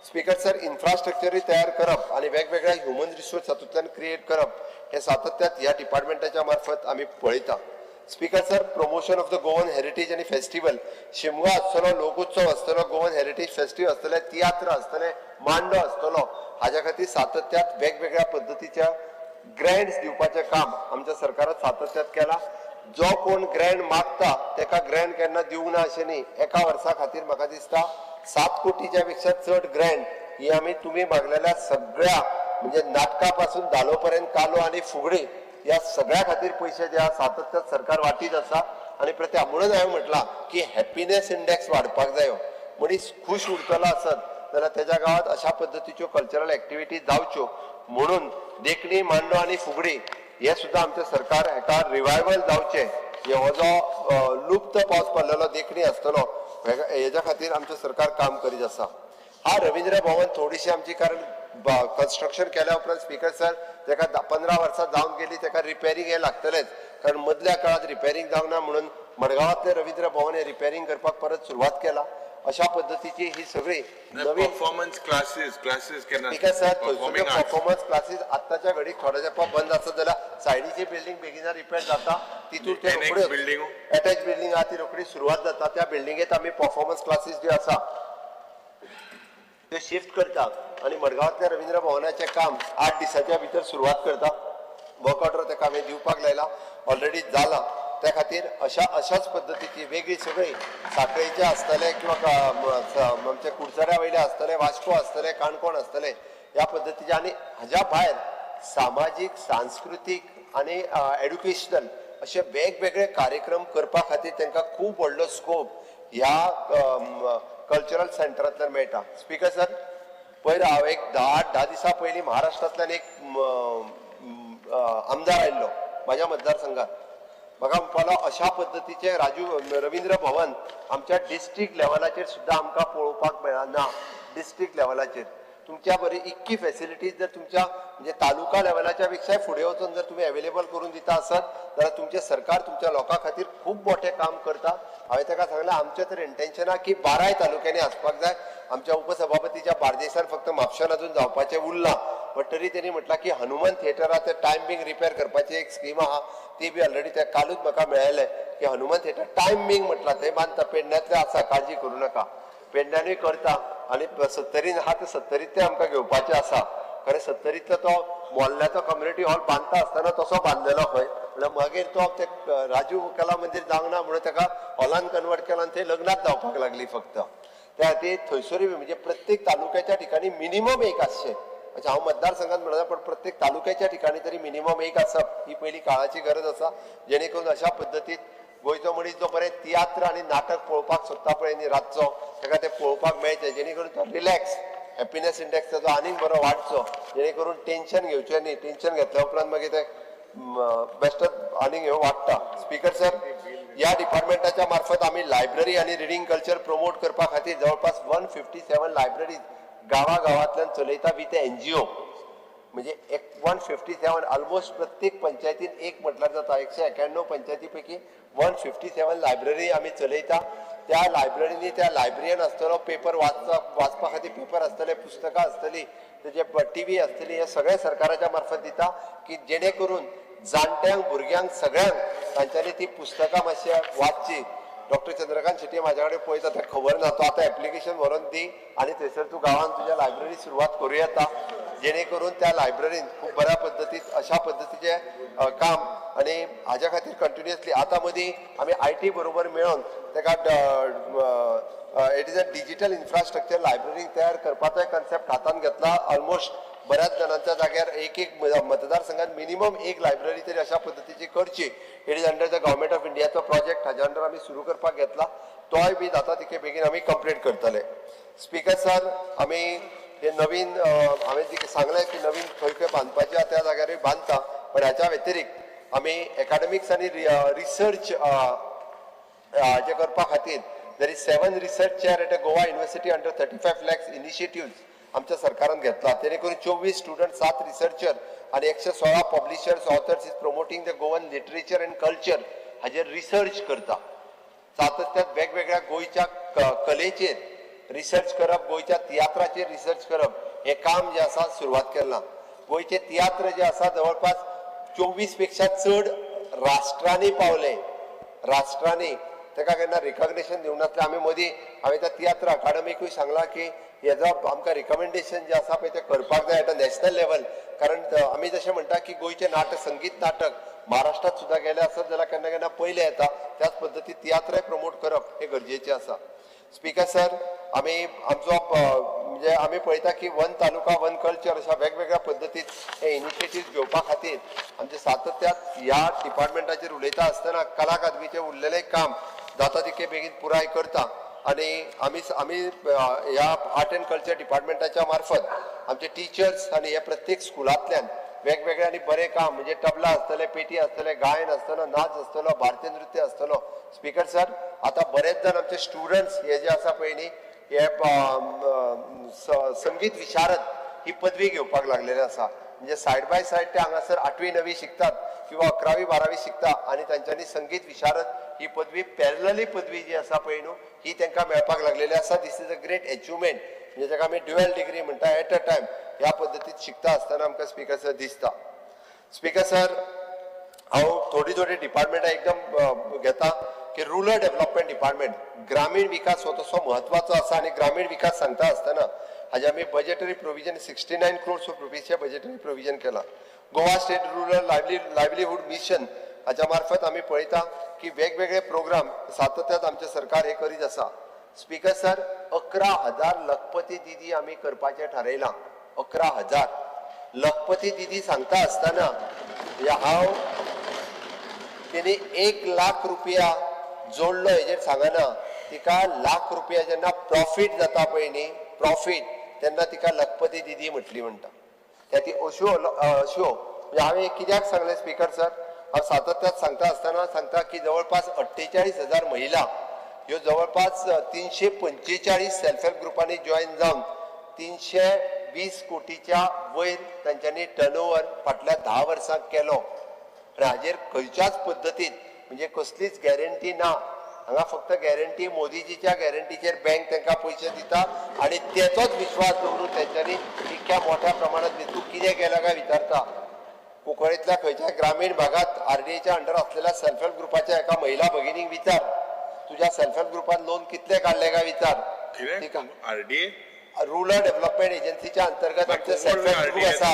स्पीकर सर, इन्फ्रास्ट्रक्चरूय तयार करप आणि वेगवेगळ्या ह्युमन रिसोर्स हातूंतल्यान क्रिएट करप हे सातत्यात ह्या डिपार्टमेंटाच्या मार्फत आमी पळयता. Speaker sir, promotion of the Goan heritage आणि फेस्टिवल शिमगो आसतलो, लोकोत्सव आसतलो, गोवन हेरिटेज फेस्टिवल आसतले, तियात्र आसतले, मांडो आसतलो, हाच्या खातीर सातत्यात वेगवेगळ्या पद्दतीच्या ग्रँड्स दिवपाचें काम आमच्या सरकारान सातत्यात केला. जो कोण ग्रँड मागता तेका ग्रँड केन्ना दिवंक ना अशें न्ही. एका वर्सा खातीर म्हाका दिसता 7 कोटीच्या पेक्षा चड ग्रँड ही आमी तुमी मागलेल्या सगळ्या म्हणजे नाटका पासून धालो पर्यंत कालो आणि फुगडी या सगळ्या खातीर पयशे जे सातत्यात सरकार वाटीत आसा. आणि म्हणून हांवें म्हटलां की हॅपीनेस इंडेक्स वाडपाक जायो. मनीस खुश उरतलो आसत जाल्यार तेज्या गांवांत अशा पद्दतीच्यो कल्चरल एक्टिविटीज जावच्यो म्हणून देखणी, मांडो आणि फुगडी हे सुद्धा आमचे सरकार हेका रिवायवल जावचे हो जो लुप्त पावस पडलेलो देखणी आसतलो हेच्या खातीर आमचे सरकार काम करीत आसा. हा रवींद्र भवन थोडीशी आमची कारण कन्स्ट्रक्शन केल्या उपरांत स्पीकर सर तेका 15 वर्सां जावन गेली तेका रिपेरींग हे लागतलेच कारण मदल्या काळात रिपेरींग जावंक ना म्हणून मडगांवांतले रवींद्र भवन हे रिपेरींग करपाक परत सुरवात केला. अशा पद्धतीची ही सगळी नवीन परफॉर्मन्स क्लासेस केन्ना स्पीकर सर परफॉर्मन्स क्लासेस आत्ताच्या घडीक थोड्याशा बंद आसत जाल्यार सायडीची बिल्डिंग बेगिना रिपेअर जाता तितून ते रोखड्यो अटॅच बिल्डिंग आहा ती रोखडी सुरवात जाता. त्या बिल्डिंगेत आमी परफॉर्मन्स क्लासेस जे आसा ते शिफ्ट करता आणि मडगांवांतल्या रवींद्र भवनाचे काम 8 दिसाच्या भितर सुरवात करता. वर्क ऑर्डर तेका हांवें दिवपाक लायला, ऑलरेडी जाला. त्या खातीर अशाच पद्दतीची वेगळी सगळी साखळेचे आसतले किंवा आमचे कुडचड्या वयले आसतले, वास्को आसतले, काणकोण आसतले ह्या पद्दतीचे आणि हाज्या भायर सामाजीक, सांस्कृतीक आणि एड्युकेशनल असे वेगवेगळे कार्यक्रम करपा खातीर तांकां खूब व्हडलो स्कोप ह्या कल्चरल सेंटरांतल्यान मेळटा. स्पीकर सर, पयर हांव एक 10 दिसां पयलीं महाराष्ट्रांतल्यान एक आमदार आयिल्लो म्हाज्या मतदारसंघात. म्हाका म्हणपालो अशा पद्दतीचे रवींद्र भवन आमच्या डिस्ट्रिक्ट लेवलाचेर सुद्दां आमकां पळोवपाक मेळना. डिस्ट्रिक्ट लेवलाचेर तुमच्या बरी इतकी फॅसिलिटीज जर तुमच्या म्हणजे तालुका लेवलाच्या पेक्षाय फुडें वचून जर तुम्ही अवेलेबल करून दिता आसत जाल्यार तुमचे सरकार तुमच्या लोकां खातीर खूब मोठें काम करता. हांवें ताका सांगलें आमचें तर इंटेन्शन आहा की 12 तालुक्यांनी आसपाक जाय. आमच्या उपसभापतीच्या बार्देसान फक्त म्हापशान अजून जावपाचें उरलां बट तरी तेणी म्हटलां की हनुमान थिएटराचें टायम बींग रिपेअर करपाची एक स्कीम आहा ती बी ऑलरेडी त्या कालूच म्हाका मेळयलें की हनुमान थिएटर टायम बींग म्हटलां थंय बांदता पेडण्यातलें आसा काळजी करूं नाका. पेडण्यानूय करता आणि 70 आहा ते 70 ते आमकां घेवपाचें आसा. खरें 70 तो मोहल्ल्याचो कम्युनिटी हॉल बांदता आसतना तसो बांदलेलो खंय म्हणल्यार मागीर तो ते राजू कला मंदिर जावंक ना म्हणून ताका हॉलान कन्वर्ट केला आनी थंय लग्नाच जावपाक लागली फक्त. त्या खातीर थंयसरूय म्हणजे प्रत्येक तालुक्याच्या ठिकाणी मिनिमम एक आसचें. अच्छा हांव मतदारसंघात म्हणना पण प्रत्येक तालुक्याच्या ठिकाणी तरी मिनिमम एक आसप ही पहिली काळाची गरज आसा जेणे करून अशा पद्दतीत गोंयचो मनीस जो बरें तियात्र आनी नाटक पळोवपाक सोदता पळय न्ही रातचो ताका तें पळोवपाक मेळचें जेणे करून तो रिलॅक्स हॅपीनेस इंडेक्स ताजो आनीक बरो वाडचो जेणे करून टेन्शन घेवचें न्ही. टेन्शन घेतल्या उपरांत मागीर ते बेस्टच आनीक ह्यो वाडटा. स्पीकर सर, या डिपार्टमेंटाच्या मार्फत आमी लायब्ररी आणि रिडिंग कल्चर प्रमोट करपा खातीर जवळपास 157 लायब्ररीज गांवांतल्यान चलयता विथ NGO म्हणजे 157 ऑलमोस्ट प्रत्येक पंचायतीन एक म्हटल्यार जाता. 191 पंचायती पैकी 157 लायब्ररी आमी चलयता. त्या लायब्ररीनी त्या लायब्ररीयन आसतलो पेपर वाचपा खातीर पेपर आसतले, पुस्तकां आसतली, तेजे TV आसतली, हे सगळे सरकाराच्या मार्फत दिता की जेणे करून जाणट्यांक भुरग्यांक सगळ्यांक तांच्यांनी ती पुस्तकां मातशी वाचची. डॉक्टर चंद्रकांत शेट्टी म्हाज्या कडेन पळयता तें खबर ना, तो आतां एप्लिकेशन व्हरून दी आनी थंयसर तूं गांवांत तुज्या लायब्ररी सुरवात करूं येता जेणे करून त्या लायब्ररीन खूब बऱ्या पद्दतीन अशा पद्दतीचे काम आनी हाज्या खातीर कंटिन्युअसली आतां मदीं आमी IT बरोबर मेळोन ताका it is a digital infrastructure library तयार करपाचोय कन्सेप्ट हातान घेतला. ऑलमोस्ट बऱ्याच जणांच्या जाग्यार एक मतदारसंघात मिनिमम एक लायब्ररी तरी अशा पद्दतीची करची. It is under the government of इंडियाचो प्रोजेक्ट हाज्या अंडर आमी सुरू करपाक घेतला. तोय बी जाता तितके बेगीन आमी कंप्लीट करतले. स्पीकर सर, आमी हे नवीन हांवें जी सांगलें की नवीन खंय खंय बांदपाचें त्या जाग्यारूय बांदता पण हाच्या व्यतिरिक्त आमी एकाडेमिक्स आनी रिसर्च जे करपा खातीर there is 7 research chair at a Goa University under 35 lakhs initiatives आमच्या सरकारान घेतला जेणेकरून 24 स्टुडंट 7 रिसर्चर आणि 116 publishers authors is promoting the Goan literature and culture हाजेर रिसर्च करता सातत्यात वेगवेगळ्या गोयच्या कलेचेर रिसर्च करप गोयच्या तियात्राचेर रिसर्च करप हे काम जे आसा सुरवात केला गोयचे तियात्र जे आसा जवळपास 24 पेक्षा चड राष्ट्रांनी पावले राष्ट्रांनी ताका केन्ना रिकॉग्निशन दिवंक नासलें आमी मदीं हांवें त्या तियात्र अकादमीकूय सांगलां की हेजो आमकां रिकमेंडेशन जे आसा पळय तें करपाक जाय एट अ नॅशनल लेवल कारण आमी जशें म्हणटा की गोंयचें नाटक संगीत नाटक महाराष्ट्रांत सुद्दां गेले आसत जाल्यार केन्ना केन्ना पयले येता त्याच पद्दतीन तियात्रय प्रमोट करप हे गरजेचें आसा स्पीकर सर आमी आमचो म्हणजे आमी पळयता की वन तालुका वन कल्चर अशा वेगवेगळ्या पद्दतीन हे इनिशिएटिव्ह घेवपा खातीर आमचे सातत्यात ह्या डिपार्टमेंटाचेर उलयता आसतना कला अकादमीचें उरलेलें काम जाता तितके बेगीन पुराय करता आणि आम्ही ह्या आर्ट अँड कल्चर डिपार्टमेंटाच्या मार्फत आमचे टीचर्स आणि हे प्रत्येक स्कुलांतल्यान वेगवेगळे आणि बरें काम म्हणजे तबला आसतले पेटी आसतले गायन आसतलो नाच आसतलो भारतीय नृत्य आसतलो स्पीकर सर आता बरेच जण आमचे स्टुडंट्स हे जे आसा पळय न्ही हे संगीत विशारद ही पदवी घेवपाक लागलेले आसा म्हणजे सायड बाय सायड ते हांगासर 8वी 9वी शिकतात किंवा 11वी 12वी शिकता आणि तांच्यांनी संगीत विशारद ही पदवी पॅरलली पदवी जी आसा पळय न्हू ही तांकां मेळपाक लागलेली आसा this is a great achievement म्हणजे ताका आमी ड्युअल डिग्री म्हणटा एट अ टायम ह्या पद्दतीन शिकता आसतना आमकां स्पीकर सर दिसता स्पीकर सर हांव थोडी डिपार्टमेंटां एकदम घेता की रुरल डेव्हलपमेंट डिपार्टमेंट ग्रामीण विकास हो तसो म्हत्वाचो आसा आणि ग्रामीण विकास सांगता आसतना हाजे आमी बजेटरी प्रोविजन 69 crores ऑफ रुपीजचे बजेटरी प्रोविजन केला Goa state rural livelihood mission हाच्या मार्फत आमी पळयता की वेगवेगळे प्रोग्राम सातत्यात आमचे सरकार हे करीत आसा स्पीकर सर 11,000 लखपती दिदी आमी करपाचें थारायलां 11,000 लखपती दिदी सांगता आसतना हांव तेणी 1 लाख रुपया जोडलो हेजेर सांगना तिका लाख रुपया जेन्ना प्रॉफिट जाता पळय न्ही प्रॉफिट तेन्ना तिका लखपती दिदी म्हटली म्हणटा त्या ती अश्यो म्हणजे हांवें कित्याक सांगलें स्पीकर सर हांव सातत्यात सांगता आसतना सांगता की जवळपास 48,000 महिला ह्यो जवळपास 345 सेल्फ हेल्प ग्रुपांनी जॉईन जावन 320 कोटीच्या वयर तांच्यांनी टर्नओव्हर फाटल्या 10 वर्सांक केलो आनी हाजेर खंयच्याच पद्दतीन म्हणजे कसलीच गॅरंटी ना हांगा फक्त गॅरंटी मोदीजीच्या गॅरंटीचेर बँक तांकां पयशे दिता आनी तेचोच विश्वास दवरून तेंच्यांनी इतक्या मोठ्या प्रमाणात तूं कितें केलां काय विचारता कोंकणीतल्या खंयच्या ग्रामीण भागात आरडीएच्या अंडर असलेल्या सेल्फ हेल्प ग्रुपाच्या एका महिला भगिनीक विचार तुझ्या सेल्फ हेल्प ग्रुपान लोन कितले काढले काय विचार आरडीए रुरल डेव्हलपमेंट एजन्सीच्या अंतर्गत आमचे सेल्फ हेल्प ग्रुप आसा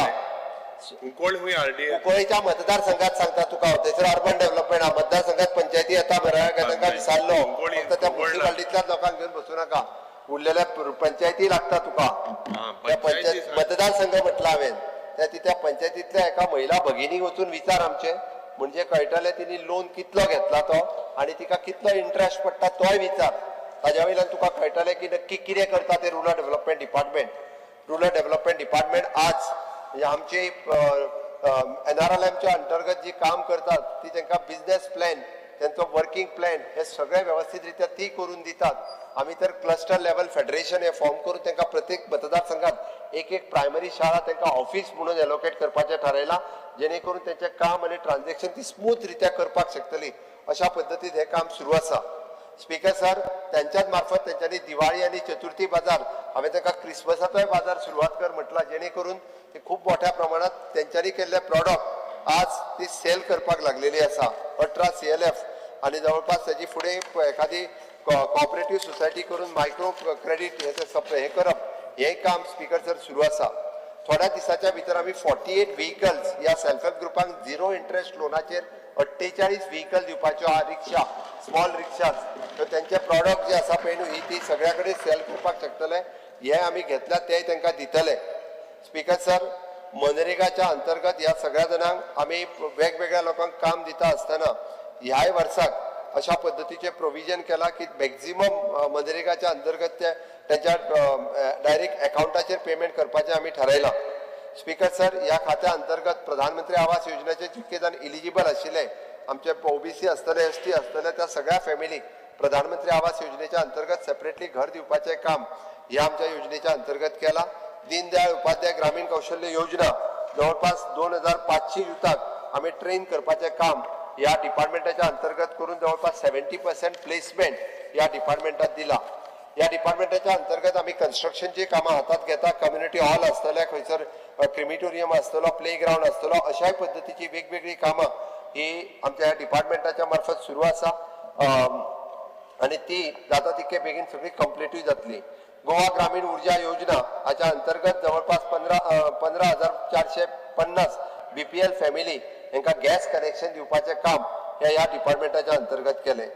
कुंकळीच्या मतदारसंघात सांगता तुका थंयसर अर्बन डेव्हलपमेंट मतदारसंघात पंचायती येता बरं तांकां विचारलो फक्त त्या म्युनिसिपालिटींतल्या लोकांक घेवन बसूं नाका उरलेल्या पंचायती लागता तुका त्या पंचायत मतदारसंघ म्हटला हांवें त्या पंचायतींतल्या एका महिला भगिनीक वचून विचार आमचे म्हणजे कळटलें तिणी लोन कितलो घेतला तो आनी तिका कितलो इंट्रस्ट पडटा तोय विचार ताज्या वयल्यान तुका कळटलें की नक्की कितें करता ते रुरल डेव्हलपमेंट डिपार्टमेंट आज म्हणजे आमचे NRLMच्या अंतर्गत जी काम करतात ती तांकां बिझनेस प्लॅन त्यांचो वर्किंग प्लॅन हे सगळे व्यवस्थित रित्या ती करून दितात आम्ही तर क्लस्टर लेवल फेडरेशन हे फॉर्म करून तांकां प्रत्येक मतदारसंघात एक प्रायमरी शाळा तांकां ऑफिस म्हणून एलोकेट करपाचें थारायलां जेणे करून तेंचें काम आनी ट्रान्झॅक्शन ती स्मूथ रित्या करपाक शकतली अशा पद्दतीन हे काम सुरू आसा स्पीकर सर त्यांच्याच मार्फत त्यांच्यानी दिवाळी आणि चतुर्थी बाजार हांवें तांकां क्रिसमसाचोय बाजार सुरवात कर म्हटला जेणे करून ते खूप मोठ्या प्रमाणात त्यांच्यानी केल्ले प्रॉडक्ट आज ती सेल करपाक लागलेली आसा 18 CLF आणि जवळपास ताजी फुडें एखादी कोऑपरेटिव्ह सोसायटी करून मायक्रो क्रेडिट हे करप हे काम स्पीकर सर सुरू आसा थोड्या दिसाच्या भितर आमी 48 व्हेकल्स ह्या सेल्फ हेल्प ग्रुपांक 0 इंटरेस्ट लोनाचेर 48 व्हेकल दिवपाच्यो आ रिक्षा स्मॉल रिक्षाज तर त्यांचे प्रॉडक्ट जे आसा पळय न्हू ती सगळ्या कडेन सेल करपाक शकतले हे आमी घेतल्या ते तांकां दितले स्पीकर सर मनरेगाच्या अंतर्गत ह्या सगळ्या जाणांक आमी वेगवेगळ्या लोकांक काम दिता आसतना ह्याय वर्साक अशा पद्दतीचे प्रोविजन केला की मॅक्झिमम मनरेगाच्या अंतर्गत त्याच्या डायरेक्ट अकाउंटाचेर पेमेंट करपाचें आमी थारायलां स्पीकर सर ह्या खात्या अंतर्गत प्रधानमंत्री आवास योजनेचे जितके जाण इलिजिबल आशिल्ले आमचे OBC आसतले ST आसतले त्या सगळ्या फॅमिलीक प्रधानमंत्री आवास योजनेच्या अंतर्गत सेपरेटली घर दिवपाचे काम ह्या आमच्या योजनेच्या अंतर्गत केला. दीनदयाळ उपाध्याय ग्रामीण कौशल्य योजना जवळपास 2500 युथाक आम्ही ट्रेन करपाचे काम या डिपार्टमेंटाच्या अंतर्गत करून जवळपास 70% प्लेसमेंट या डिपार्टमेंटात दिला. या डिपार्टमेंटाच्या अंतर्गत आम्ही कन्स्ट्रक्शनची कामां हातात घेता. कम्युनिटी हॉल आसतले, खंयसर क्रिमिटोरियम आसतलो, प्ले ग्राउंड आसतलो, अशाय पद्धतीची वेगवेगळी कामां ही आमच्या ह्या डिपार्टमेंटाच्या मार्फत सुरू आसा आणि ती जाता तितके बेगीन सगळी कंप्लीटूय जातली. गोवा ग्रामीण उर्जा योजना हाच्या अंतर्गत जवळपास 15,450 BPL फॅमिली हांकां गॅस कनेक्शन दिवपाचें काम ह्या डिपार्टमेंटाच्या अंतर्गत केले.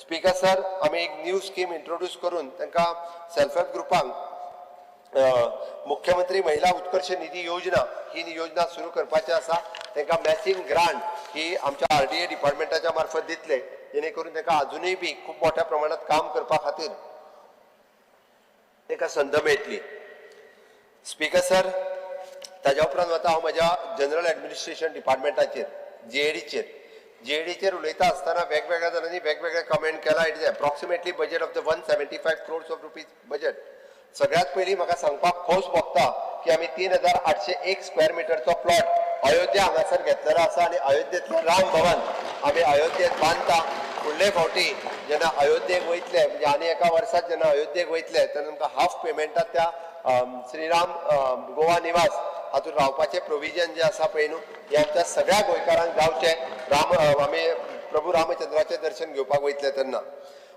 स्पीकर सर, आम्ही एक न्यू स्कीम इंट्रोड्यूस करून तांकां सेल्फ हेल्प ग्रुपांक मुख्यमंत्री महिला उत्कर्ष निधी योजना ही योजना सुरू करपाची आसा. तांकां मॅचिंग ग्रांट ही आमच्या RDA डिपार्टमेंटाच्या मार्फत दितले, जेणे करून तांकां अजुनूय बी खूप मोठ्या प्रमाणात काम करपा खातीर तांकां संद मेळटली. स्पीकर सर, ताज्या उपरांत वता हांव म्हज्या जनरल ऍडमिनिस्ट्रेशन डिपार्टमेंटाचेर JADचेर उलयता आसतना वेगवेगळ्या जाणांनी वेगवेगळे कमेंट केला. It is approximately budget of the 175 crores of rupees budget. सगळ्यात पयलीं म्हाका सांगपाक खोस भोगता की आमी 3801 स्क्वेअर मिटरचो प्लॉट अयोध्या हांगासर घेतलेलो आसा आणि अयोध्येंतलें राम भवन आमी अयोध्येंत बांदता. फुडले फावटी जेन्ना अयोध्येक वयतले म्हणजे आनी एका वर्सात जेन्ना अयोध्येक वयतले तेन्ना आमकां हाफ पेमेंटात त्या श्रीराम गोवा निवास हातून रावपाचे प्रोविजन जे आसा पळय न्हू हे आमच्या सगळ्या गोंयकारांक जावचें. आमी प्रभू रामचंद्राचें दर्शन घेवपाक वयतले तेन्ना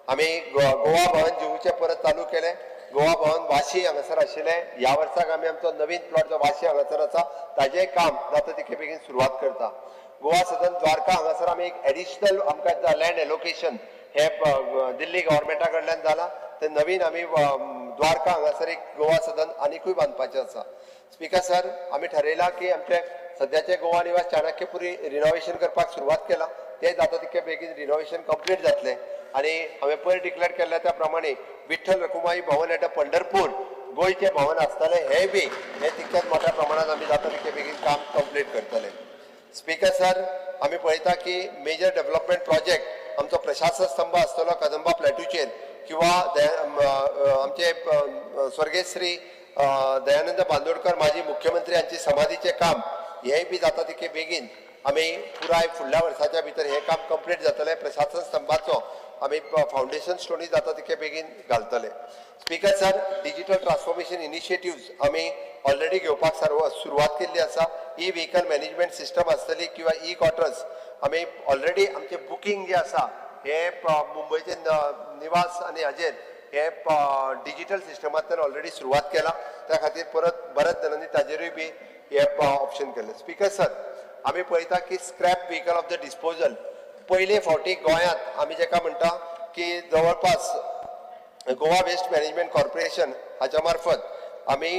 आमी गोवा भवन जुहूचे परत चालू केले. गोवा भवन वाशी हांगासर आशिल्ले. ह्या वर्साक आमी आमचो नवीन प्लॉट जो वाशी हांगासर आसा ताजें काम जाता तितके बेगीन सुरवात करता. गोवा सदन द्वारका हांगासर आमी एक एडिशनल आमकां लँड एलोकेशन हे दिल्ली गव्हर्मेंटा कडल्यान जाला. ते नवीन आमी द्वारका हांगासर एक गोवा सदन आनीकूय बांदपाचें आसा. स्पीकर सर, आमी थारयलां की आमचे सद्याचे गोवा निवास चाणक्यपुरी रिनोव्हेशन करपाक सुरवात केला. ते जाता तितके बेगीन रिनोव्हेशन कंप्लीट जातलें आणि हांवें पयर डिक्लेअर केल्ल्या त्या प्रमाणे विठ्ठल रखुमाई भवन एट पंढरपूर गोंयचें भवन आसतलें हे तितक्याच मोठ्या प्रमाणात आमी जाता तितके बेगीन काम कंप्लीट करतले. स्पीकर सर, आमी पळयता की मेजर डेव्हलपमेंट प्रोजेक्ट आमचो प्रशासन स्तंभ आसतलो कदंबा प्लॅटूचेर किंवा आमचे स्वर्गीय श्री दयानंद बांदोडकर माजी मुख्यमंत्री हांची समाधीचें काम हेंय बी जाता तितके बेगीन आमी पुराय फुडल्या वर्साच्या भितर हे काम कंप्लीट जातलें. प्रशासन स्तंभाचो आमी फावंडेशन स्टोनूय जाता तितके बेगीन घालतले. Speaker sir, digital transformation initiatives आमी ऑलरेडी घेवपाक सुरवात केल्ली आसा. ई व्हेकल मॅनेजमेंट सिस्टम आसतली किंवा ई क्वार्टर्स आमी ऑलरेडी आमचे बुकींग जे आसा हे मुंबयचे निवास आनी हाजेर हे डिजिटल सिस्टमांतल्यान ऑलरेडी सुरवात केला. त्या खातीर परत बऱ्याच जाणांनी ताजेरूय बी हे ऑप्शन केले. स्पीकर सर, आमी पळयता की scrap vehicle of the disposal पयले फावटी गोंयांत आमी जेका म्हणटा की जवळपास गोवा वेस्ट मॅनेजमेंट कॉर्पोरेशन हाच्या मार्फत आमी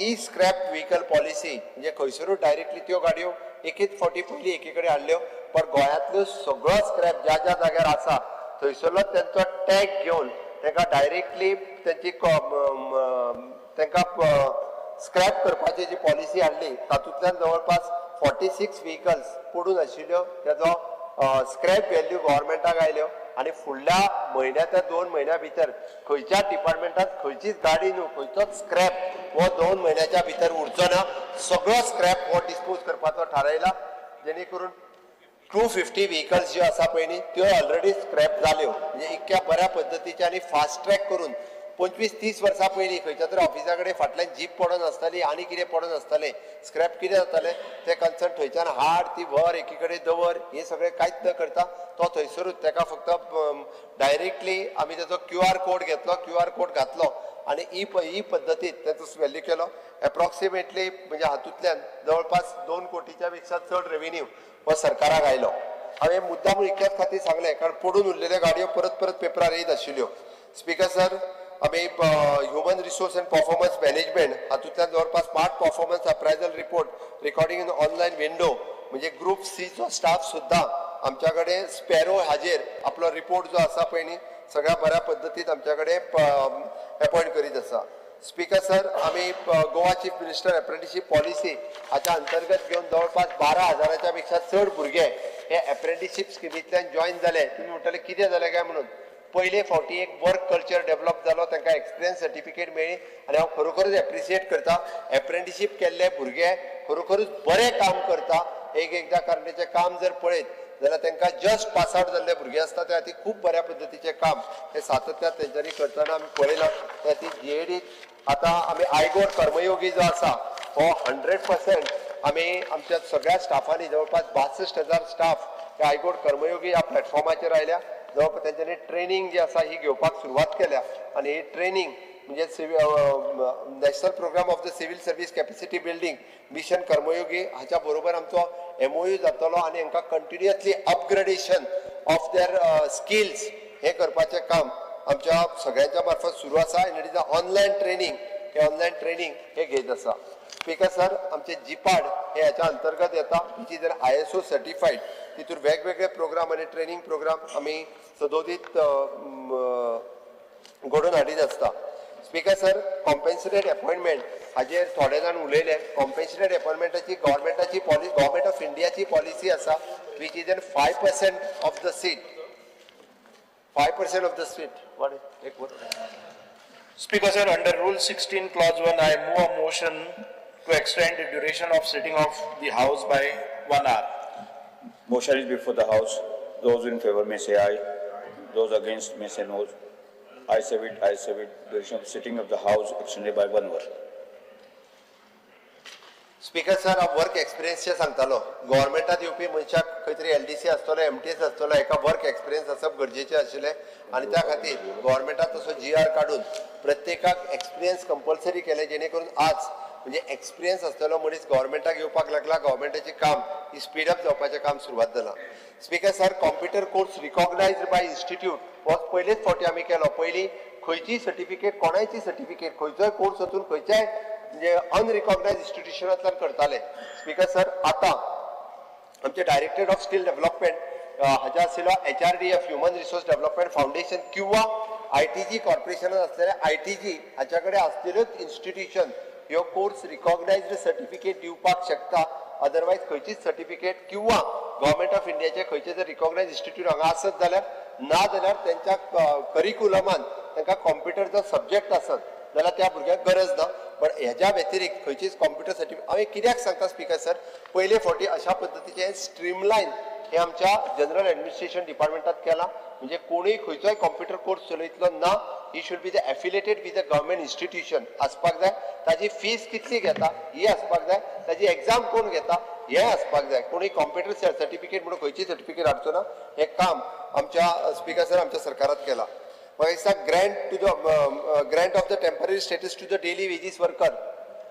ई स्क्रॅप व्हेकल पॉलिसी म्हणजे खंयसरूय डायरेक्टली त्यो गाडयो एकच फावटी पयली एके कडेन हाडल्यो पण गोंयांतलो सगळो स्क्रॅप ज्या ज्या जाग्यार आसा थंयसरलो तेंचो टॅग घेवन तांकां डायरेक्टली तेंची तांकां स्क्रॅप करपाची जी पॉलिसी हाडली तातूंतल्यान जवळपास 46 व्हेकल्स पडून आशिल्ल्यो तेजो स्क्रॅप व्हॅल्यू गव्हर्मेंटाक आयल्यो आणि फुडल्या म्हयन्या ते 2 म्हयन्या भितर खंयच्याच डिपार्टमेंटात खंयचीच गाडी न्हू खंयचोच स्क्रॅप हो 2 म्हयन्याच्या भितर उरचो ना. सगळो स्क्रॅप हो डिस्पोज करपाचो थारायला जेणे करून 250 व्हेकल्स ज्यो आसा पळय न्ही त्यो ऑलरेडी स्क्रॅप जाल्यो. म्हणजे इतक्या बऱ्या पद्दतीचे आनी फास्ट ट्रॅक करून 25-30 वर्सां पयलीं खंयच्या तरी ऑफिसा कडेन फाटल्यान जीप पडून आसताली आनी कितें पडून आसतालें स्क्रॅप कितें जातालें तें कन्सर्न थंयच्यान हाड ती व्हर एकी कडेन दवर हें सगळें कांयच न करता तो थंयसरूच ताका फक्त डायरेक्टली आमी तेजो QR कोड घेतलो QR कोड घातलो आनी ही पद्दतीन तेचो व्हॅल्यू केलो. एप्रॉक्सिमेटली म्हणजे हातूंतल्यान जवळपास 2 कोटीच्या पेक्षा चड रेव्हेन्यू हो सरकाराक आयलो. हांवें मुद्दाम इतल्याच खातीर सांगलें कारण पडून उरलेल्यो गाडयो परत पेपरार येयत आशिल्ल्यो. स्पीकर सर, आमी human resource and performance management हातूंतल्यान जवळपास smart performance appraisal report recording in online window म्हणजे ग्रुप सीचो स्टाफ सुद्दां आमच्या कडेन स्पॅरो हाजेर आपलो रिपोर्ट जो आसा पळय न्ही सगळ्या बऱ्या पद्दतीन आमच्या कडेन अपॉयंट करीत आसा. स्पीकर सर, आमी Goa chief minister apprenticeship policy हाच्या अंतर्गत घेवन जवळपास 12,000च्या पेक्षा चड भुरगे हे एप्रेंटिसशीप स्किमींतल्यान जॉईन जाले. तुमी म्हणटले कितें जालें काय म्हणून पयले फावटी एक वर्क कल्चर डेव्हलप जालो तांकां एक्सपिरियन्स सर्टिफिकेट मेळ्ळी आनी हांव खरोखरच एप्रिशिएट करता एप्रेंटिशीप केल्ले भुरगे खरोखरच बरें काम करता एकदां कारण तेचें काम जर पळयत जाल्यार तांकां जस्ट पास आउट जाल्ले भुरगे आसता त्या खातीर खूब बऱ्या पद्दतीचें काम हे सातत्यान तेंच्यांनी करतना आमी पळयलां त्या खातीर JED आतां आमी आयगोड कर्मयोगी जो आसा हो 100% आमी आमच्या सगळ्या स्टाफांनी जवळपास 62,000 स्टाफ हे आयगोड कर्मयोगी ह्या प्लॅटफॉर्माचेर आयल्या जवळपास तेंच्यांनी ट्रेनिंग जी आसा ही घेवपाक सुरवात केल्या आनी ही ट्रेनिंग म्हणजे national programme of the civil service capacity building mission Karmayogi हाच्या बरोबर आमचो MOU जातलो आनी हांकां continuously upgradation of their skills हे करपाचें काम आमच्या सगळ्यांच्या मार्फत सुरू आसा in it is online training हे ऑनलायन ट्रेनिंग हे घेत आसा स्पीकर सर आमचे GPAD हे ह्याच्या अंतर्गत येता विच इज ISO सर्टिफाईड तितून वेगवेगळे प्रोग्राम आनी ट्रेनिंग प्रोग्राम आमी सदोदीत घडोवन हाडीत आसता स्पीकर सर कॉम्पेन्सेटेड अपॉइंटमेंट हाजेर थोडे जाण उलयले कॉम्पेन्सेटेड अपॉइंटमेंटाची गव्हर्मेंटाची पॉलिसी गव्हर्मेंट ऑफ इंडियाची पॉलिसी आसा which is 5% of the seat 5% of the seat वाट एक word. Speaker sir, under Rule 16 Clause 1, I move a motion to extend the duration of sitting of the House by 1 hour. Motion is before the House. Those in favor may say aye. Those against may say no. I say it, I say it. Duration of sitting of the House extended by 1 hour. Speaker sir हांव वर्क एक्सपिरियन्सचे सांगतालो गव्हर्मेंटात येवपी मनशाक खंय तरी LDC आसतलो MTS आसतलो एका वर्क एक्सपिरियन्स आसप गरजेचें आशिल्लें आनी त्या खातीर गव्हर्मेंटान तसो GR काडून प्रत्येकाक एक्सपिरियन्स कंपल्सरी केलें जेणे करून आज म्हणजे एक्सपिरियन्स आसतलो मनीस गव्हर्मेंटाक येवपाक लागला गव्हर्मेंटाचें काम ही स्पीडअप जावपाचें काम सुरवात जालां speaker sir computer course recognised by institute हो पयलेच फावटी आमी केलो पयलीं खंयचीय सर्टिफिकेट कोणायची सर्टिफिकेट खंयचोय कोर्स वचून खंयच्याय म्हणजे अनरिकॉग्नायज्ड इन्स्टिट्यूशनांतल्यान करताले स्पीकर सर आतां आमचे डायरेक्टरेट ऑफ स्किल डेव्हलपमेंट हाचे आशिल्लो HRDF human resource development foundation किंवा ITG कॉर्पोरेशनान आसलेले ITG हाच्या कडेन आसलेल्योच इन्स्टिट्यूशन ह्यो कोर्स रिकॉग्नायज्ड सर्टिफिकेट दिवपाक शकता अदरवायज खंयचीच सर्टिफिकेट किंवा गव्हर्मेंट ऑफ इंडियाचे खंयचे जर रिकॉग्नायज्ड इन्स्टिट्यूट हांगा आसत जाल्यार ना जाल्यार त्यांच्या करिक्युलमान तांकां कॉम्प्युटरचो सब्जेक्ट आसत जाल्यार त्या भुरग्याक गरज ना पण ह्याच्या व्यतिरिक्त खंयचीच कॉम्प्युटर सर्टिफिकेट हांवें कित्याक सांगता स्पीकर सर पयले फावटी अशा पद्दतीचे स्ट्रीमलायन हे आमच्या जनरल ऍडमिनिस्ट्रेशन डिपार्टमेंटात केला म्हणजे कोणूय खंयचोय कॉम्प्युटर कोर्स चलयतलो ना ही should be the affiliated with the government institution आसपाक जाय ताजी फीस कितली घेता ही आसपाक जाय ताजी एग्जाम कोण घेता हे आसपाक जाय कोणूय कॉम्प्युटर सर्टिफिकेट म्हणून खंयची सर्टिफिकेट हाडचो ना हे काम आमच्या स्पीकर सर आमच्या सरकारात केला मागीर दिसता grant of the temporary status to the daily wages worker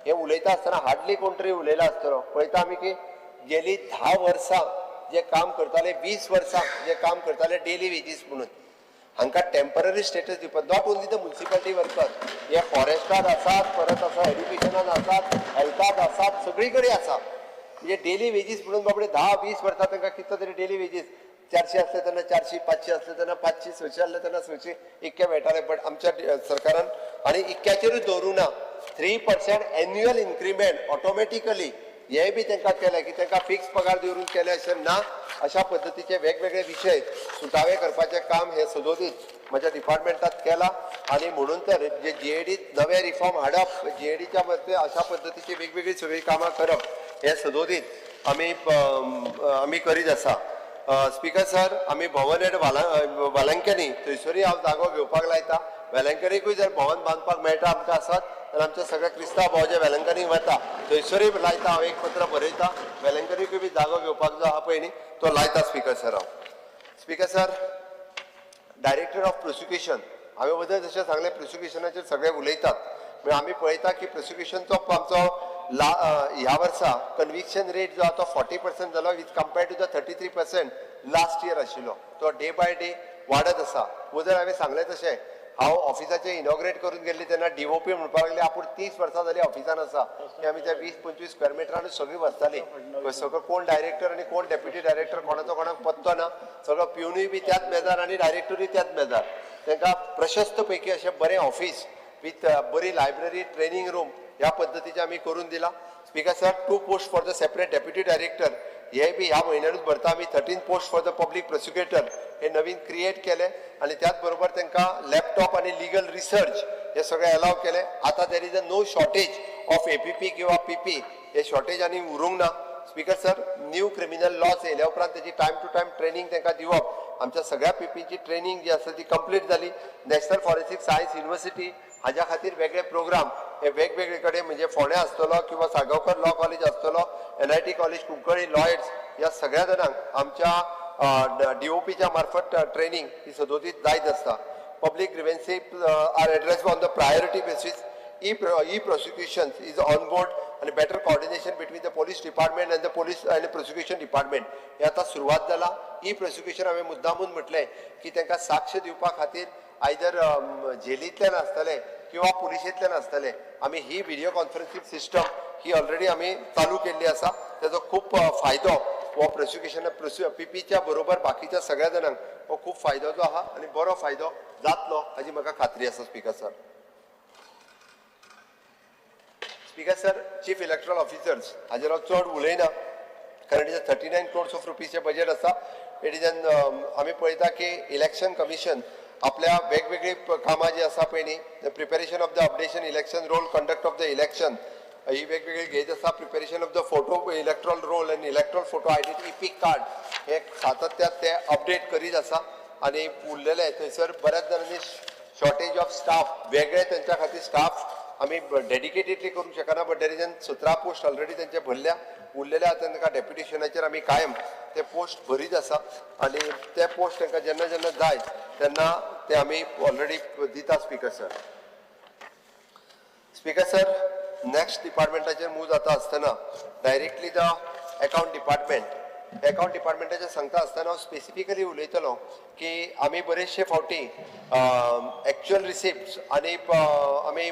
हे उलयता आसतना हार्डली कोण तरी उलयला आसतलो पळयता आमी की गेली 10 वर्सां जे काम करताले 20 वर्सां जे काम करताले डेली वेजीस म्हणून हांकां टेम्पररी स्टेटस दिवपाक not only the municipality worker हे फॉरेस्टात आसात परत आसा एड्युकेशनान आसात हेल्थात आसात सगळी कडेन आसा म्हणजे डेली वेजीस म्हणून बाबडे 10-20 वर्सां तांकां कितलो तरी डेली वेजीस 400 असले तेन्ना 400 500 असले तेन्ना 500 600 असले तेन्ना 600 इतके मेळटाले बट आमच्या सरकारान आनी इतक्याचेरूच दवरूं ना 3% एन्युअल इन्क्रिमेंट ऑटोमॅटिकली हे बी तांकां केले की तांकां फिक्स पगार दवरून केले अशें ना अशा पद्दतीचे वेगवेगळे विशय सुटावे करपाचें काम हे सदोदीत म्हज्या डिपार्टमेंटात केला आनी म्हणून तर जे JED नवे रिफॉर्म हाडप JEDच्या मध्ये अशा पद्दतीची वेगवेगळी सगळी कामां करप हे सदोदीत आमी करीत आसा स्पीकर सर आमी भवन एड वालंक्यांनी थंयसरूय हांव जागो घेवपाक लायता वेलंकनीकूय जर भवन बांदपाक मेळटा आमकां आसत जाल्यार आमच्या सगळ्या क्रिस्तांव भाव जे वेलंकनीक वता थंयसरूय लायता हांव एक पत्र बरयता वेलंकनीकूय बी जागो घेवपाक जो आहा पळय न्ही तो लायता स्पीकर सर हांव speaker sir director of prosecution हांवें बद्दल जशें सांगलें प्रोसिक्युशनाचेर सगळे उलयतात म्हणजे आमी पळयता की प्रोसिक्युशनचो आमचो ह्या वर्सा कन्विक्शन रेट जो आहा तो 40% जालो with compared to the 33% last year आशिल्लो तो डे बाय डे वाडत आसा वदर हांवें सांगलें तशें हांव ऑफिसाचें इनॉग्रेट करून गेल्ली तेन्ना DOP म्हणपाक लागले आपूण 30 वर्सां जालीं ऑफिसान आसा की आमी त्या 20-25 स्क्वेअर मिटरानूच सगळीं बसतालीं सगळो कोण डायरेक्टर आनी कोण डेप्युटी डायरेक्टर कोणाचो कोणाक पत्तो ना सगळो पिवनूय बी त्याच मेजार आनी डायरेक्टरूय त्याच मेजार तांकां प्रशस्त पैकी अशें बरें ऑफिस विथ बरी लायब्ररी ट्रेनिंग रूम ह्या पद्दतीचे आमी करून दिला speaker sir 2 post for the separate deputy director हे बी ह्या म्हयन्यानूच भरता आमी 13 पोस्ट फॉर द पब्लीक प्रोसिक्युटर हे नवीन क्रिएट केले आणि त्याच बरोबर तांकां लॅपटॉप आणि लिगल रिसर्च हे सगळे अलाव केले. आता there is a no shortage of APP किंवा पीपी, हे शॉर्टेज आनी उरूंक ना. Speaker sir, new criminal laws येयल्या उपरांत त्याची टायम टू टायम ट्रेनिंग तांकां दिवप. आमच्या सगळ्या पीपीची ट्रेनिंग जी आसा ती कंप्लीट जाली. नॅशनल फॉरेन्सिक सायन्स युनिव्हर्सिटी हाज्या खातीर वेगळे प्रोग्राम हे वेगवेगळे कडेन म्हणजे फोंड्या आसतलो किंवा साळगांवकर लॉ कॉलेज आसतलो, NIT कॉलेज कुंकळ्ळी, लॉयड्स ह्या सगळ्या जाणांक आमच्या DOPच्या मार्फत ट्रेनिंग ही सदोदीत जायत आसता. Public grievances are addressed on the priority basis. E-prosecution is on board and better coordination between the police department and the police and the prosecution department. हे आता सुरुवात जाला. E-prosecution हांवें मुद्दामून म्हटलें की तांकां साक्ष दिवपा खातीर आयदर जेलींतल्यान आसतले किंवा पुलिशेंतल्यान आसतले. आमी ही व्हिडिओ कॉन्फरन्सिंग सिस्टम ही ऑलरेडी आमी चालू केल्ली आसा. ताजो खूब फायदो हो पीपीच्या बरोबर बाकीच्या सगळ्या जाणांक हो खूब फायदो जो आहा आनी बरो फायदो जातलो हाजी म्हाका खात्री आसा. Speaker sir, speaker sir, chief electoral officers हाजेर हांव चड उलयना कारण is 39 crores of rupees budget आसा. इट इज एन आमी पळयता की इलेक्शन कमिशन आपल्या वेगवेगळी कामां जी आसा पळय न्ही, preparation of the updation election roll, conduct of the election ही वेगवेगळी घेत आसा. Preparation of the photo electoral roll आनी इलेक्ट्रॉल फोटो आयडेंटिटी पीक कार्ड हे सातत्यान ते अपडेट करीत आसा. आनी उरलेले थंयसर बऱ्याच जाणांनी शॉर्टेज ऑफ स्टाफ, वेगळे त्यांच्या खातीर स्टाफ आमी डेडिकेटेडली करूंक शकना. But there is an 17 post already त्यांचे भरल्या. उरलेल्या तांकां डेप्युटेशनाचेर आमी कायम ते पोस्ट भरीत आसा आनी ते पोस्ट तांकां जेन्ना जेन्ना जाय तेन्ना ते आमी ऑलरेडी दिता. Speaker sir, speaker sir, next डिपार्टमेंटाचेर मूव जाता आसतना directly the account department. Account डिपार्टमेंटाचेर सांगता आसतना हांव स्पेसिफिकली उलयतलो की आमी बरेचशे फावटी एक्चुअल रिसिप्ट्स आनी आमी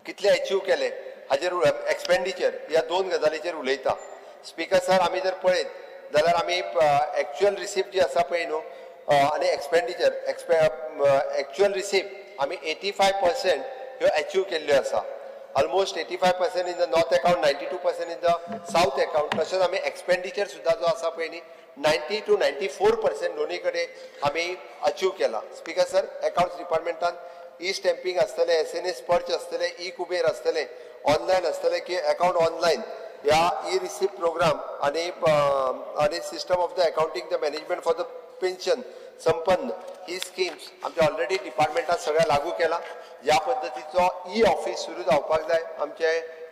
कितले अचीव केले हाजेर एक्सपेंडिचर ह्या दोन गजालीचेर उलयता. स्पीकर सर, आमी जर पळयत जाल्यार आमी एक्चुअल रिसिप्ट जी आसा पळय न्हू आनी एक्सपेंडिचर एक्चुअल रिसिप्ट आमी 85% ह्यो अचीव केल्ल्यो आसा. Almost 85% in the north account, 92% in the south account. तशेंच आमी एक्सपेंडिचर सुद्धा जो आसा पळय न्ही 90 to 94% दोन्ही कडेन आमी अचीव केला. स्पीकर सर, अकाउंट्स डिपार्टमेंटान ई स्टॅम्पिंग आसतले, SNS पर्च आसतले, ई कुबेर आसतले, ऑनलायन आसतले की अकाउंट ऑनलायन ह्या ई रिसिप्ट प्रोग्राम आनी system of the accounting the management for the pension संपन्न ही स्कीम्स आमच्या ऑलरेडी डिपार्टमेंटान सगळ्या लागू केला. ज्या पद्दतीचो ई ऑफिस सुरू जावपाक जाय आमचे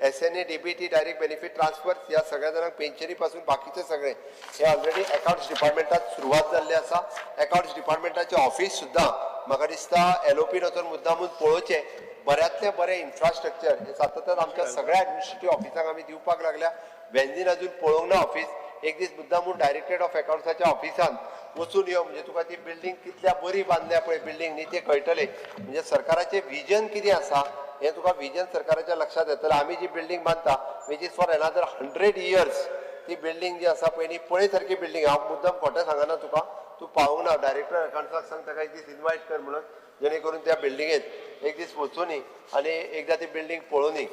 SNA, DBT, direct benefit transfer ह्या सगळ्या जाणांक पेन्शनी पासून बाकीचे सगळे हे ऑलरेडी अकाउंट्स डिपार्टमेंटात सुरवात जाल्ली आसा. अकाउंट्स डिपार्टमेंटाचे ऑफिस सुद्धा म्हाका दिसता LOP वचून मुद्दामून पळोवचे. बऱ्यांतले बरें इन्फ्रास्ट्रक्चर हे सातत्यान आमच्या सगळ्या एडमिनिस्ट्रेटिव्ह ऑफिसांक आमी दिवपाक लागल्या. वेंजीन अजून पळोवंक ना ऑफिस. एक दीस मुद्दामून डायरेक्टरेट ऑफ अकाउंट्साच्या ऑफिसान वचून यो म्हणजे तुका ती बिल्डींग कितल्या बरी बांदल्या पळय बिल्डींग न्ही ते कळटले. म्हणजे सरकाराचे विजन कितें आसा हे तुका विजन सरकाराच्या लक्षात येतलें. आमी जी बिल्डींग बांदता which is for another 100 years ती बिल्डींग जी आसा पळय न्ही पळय सारकी बिल्डींग. हांव मुद्दम खोटें सांगना तुका, तूं पावूंक ना. डायरेक्टर अकाउंट्साक सांग ताका एक दीस इन्वायट कर म्हणून, जेणे करून त्या बिल्डिंगेत एक दीस वचून आनी एकदा ती बिल्डींग पळोवन.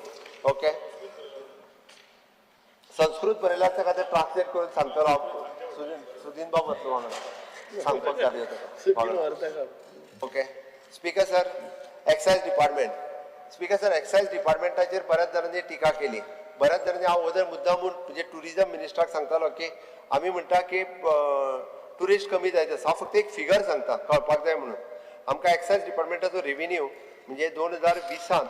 ओके, संस्कृत बरयल्यार ताका ते ट्रान्सलेट करून सांगतलो हांव. सुदीन बाब वतलो वांगडा सांगपाक जाय ताका. Okay. Speaker sir, excise department. Speaker sir, excise डिपार्टमेंटाचेर बऱ्याच जाणांनी टिका केली. बऱ्याच जाणांनी हांव ओदर मुद्दामून म्हणजे टुरिझम मिनिस्टराक सांगतालो की आमी म्हणटा की टुरिस्ट कमी जायत आसा. हांव फक्त एक फिगर सांगता कळपाक जाय म्हणून. आमकां एक्सायज डिपार्टमेंटाचो रेव्हेन्यू म्हणजे 2020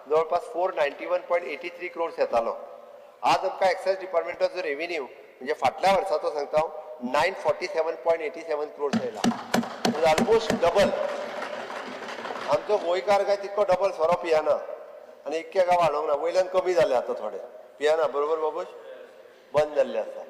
जवळपास 491.83 crores येतालो. आज आमकां एक्सायज डिपार्टमेंटाचो रेव्हेन्यू म्हणजे फाटल्या वर्साचो सांगता हांव 947.87 crores येयला. म्हणजे ऑलमोस्ट डबल. आमचो गोंयकार काय तितको डबल सोरो पियाना आनी इतके गांव वाडोवंक ना. वयल्यान कमी जाले आतां थोडे पियाना. बरोबर बाबूश? बंद जाल्ले आसा.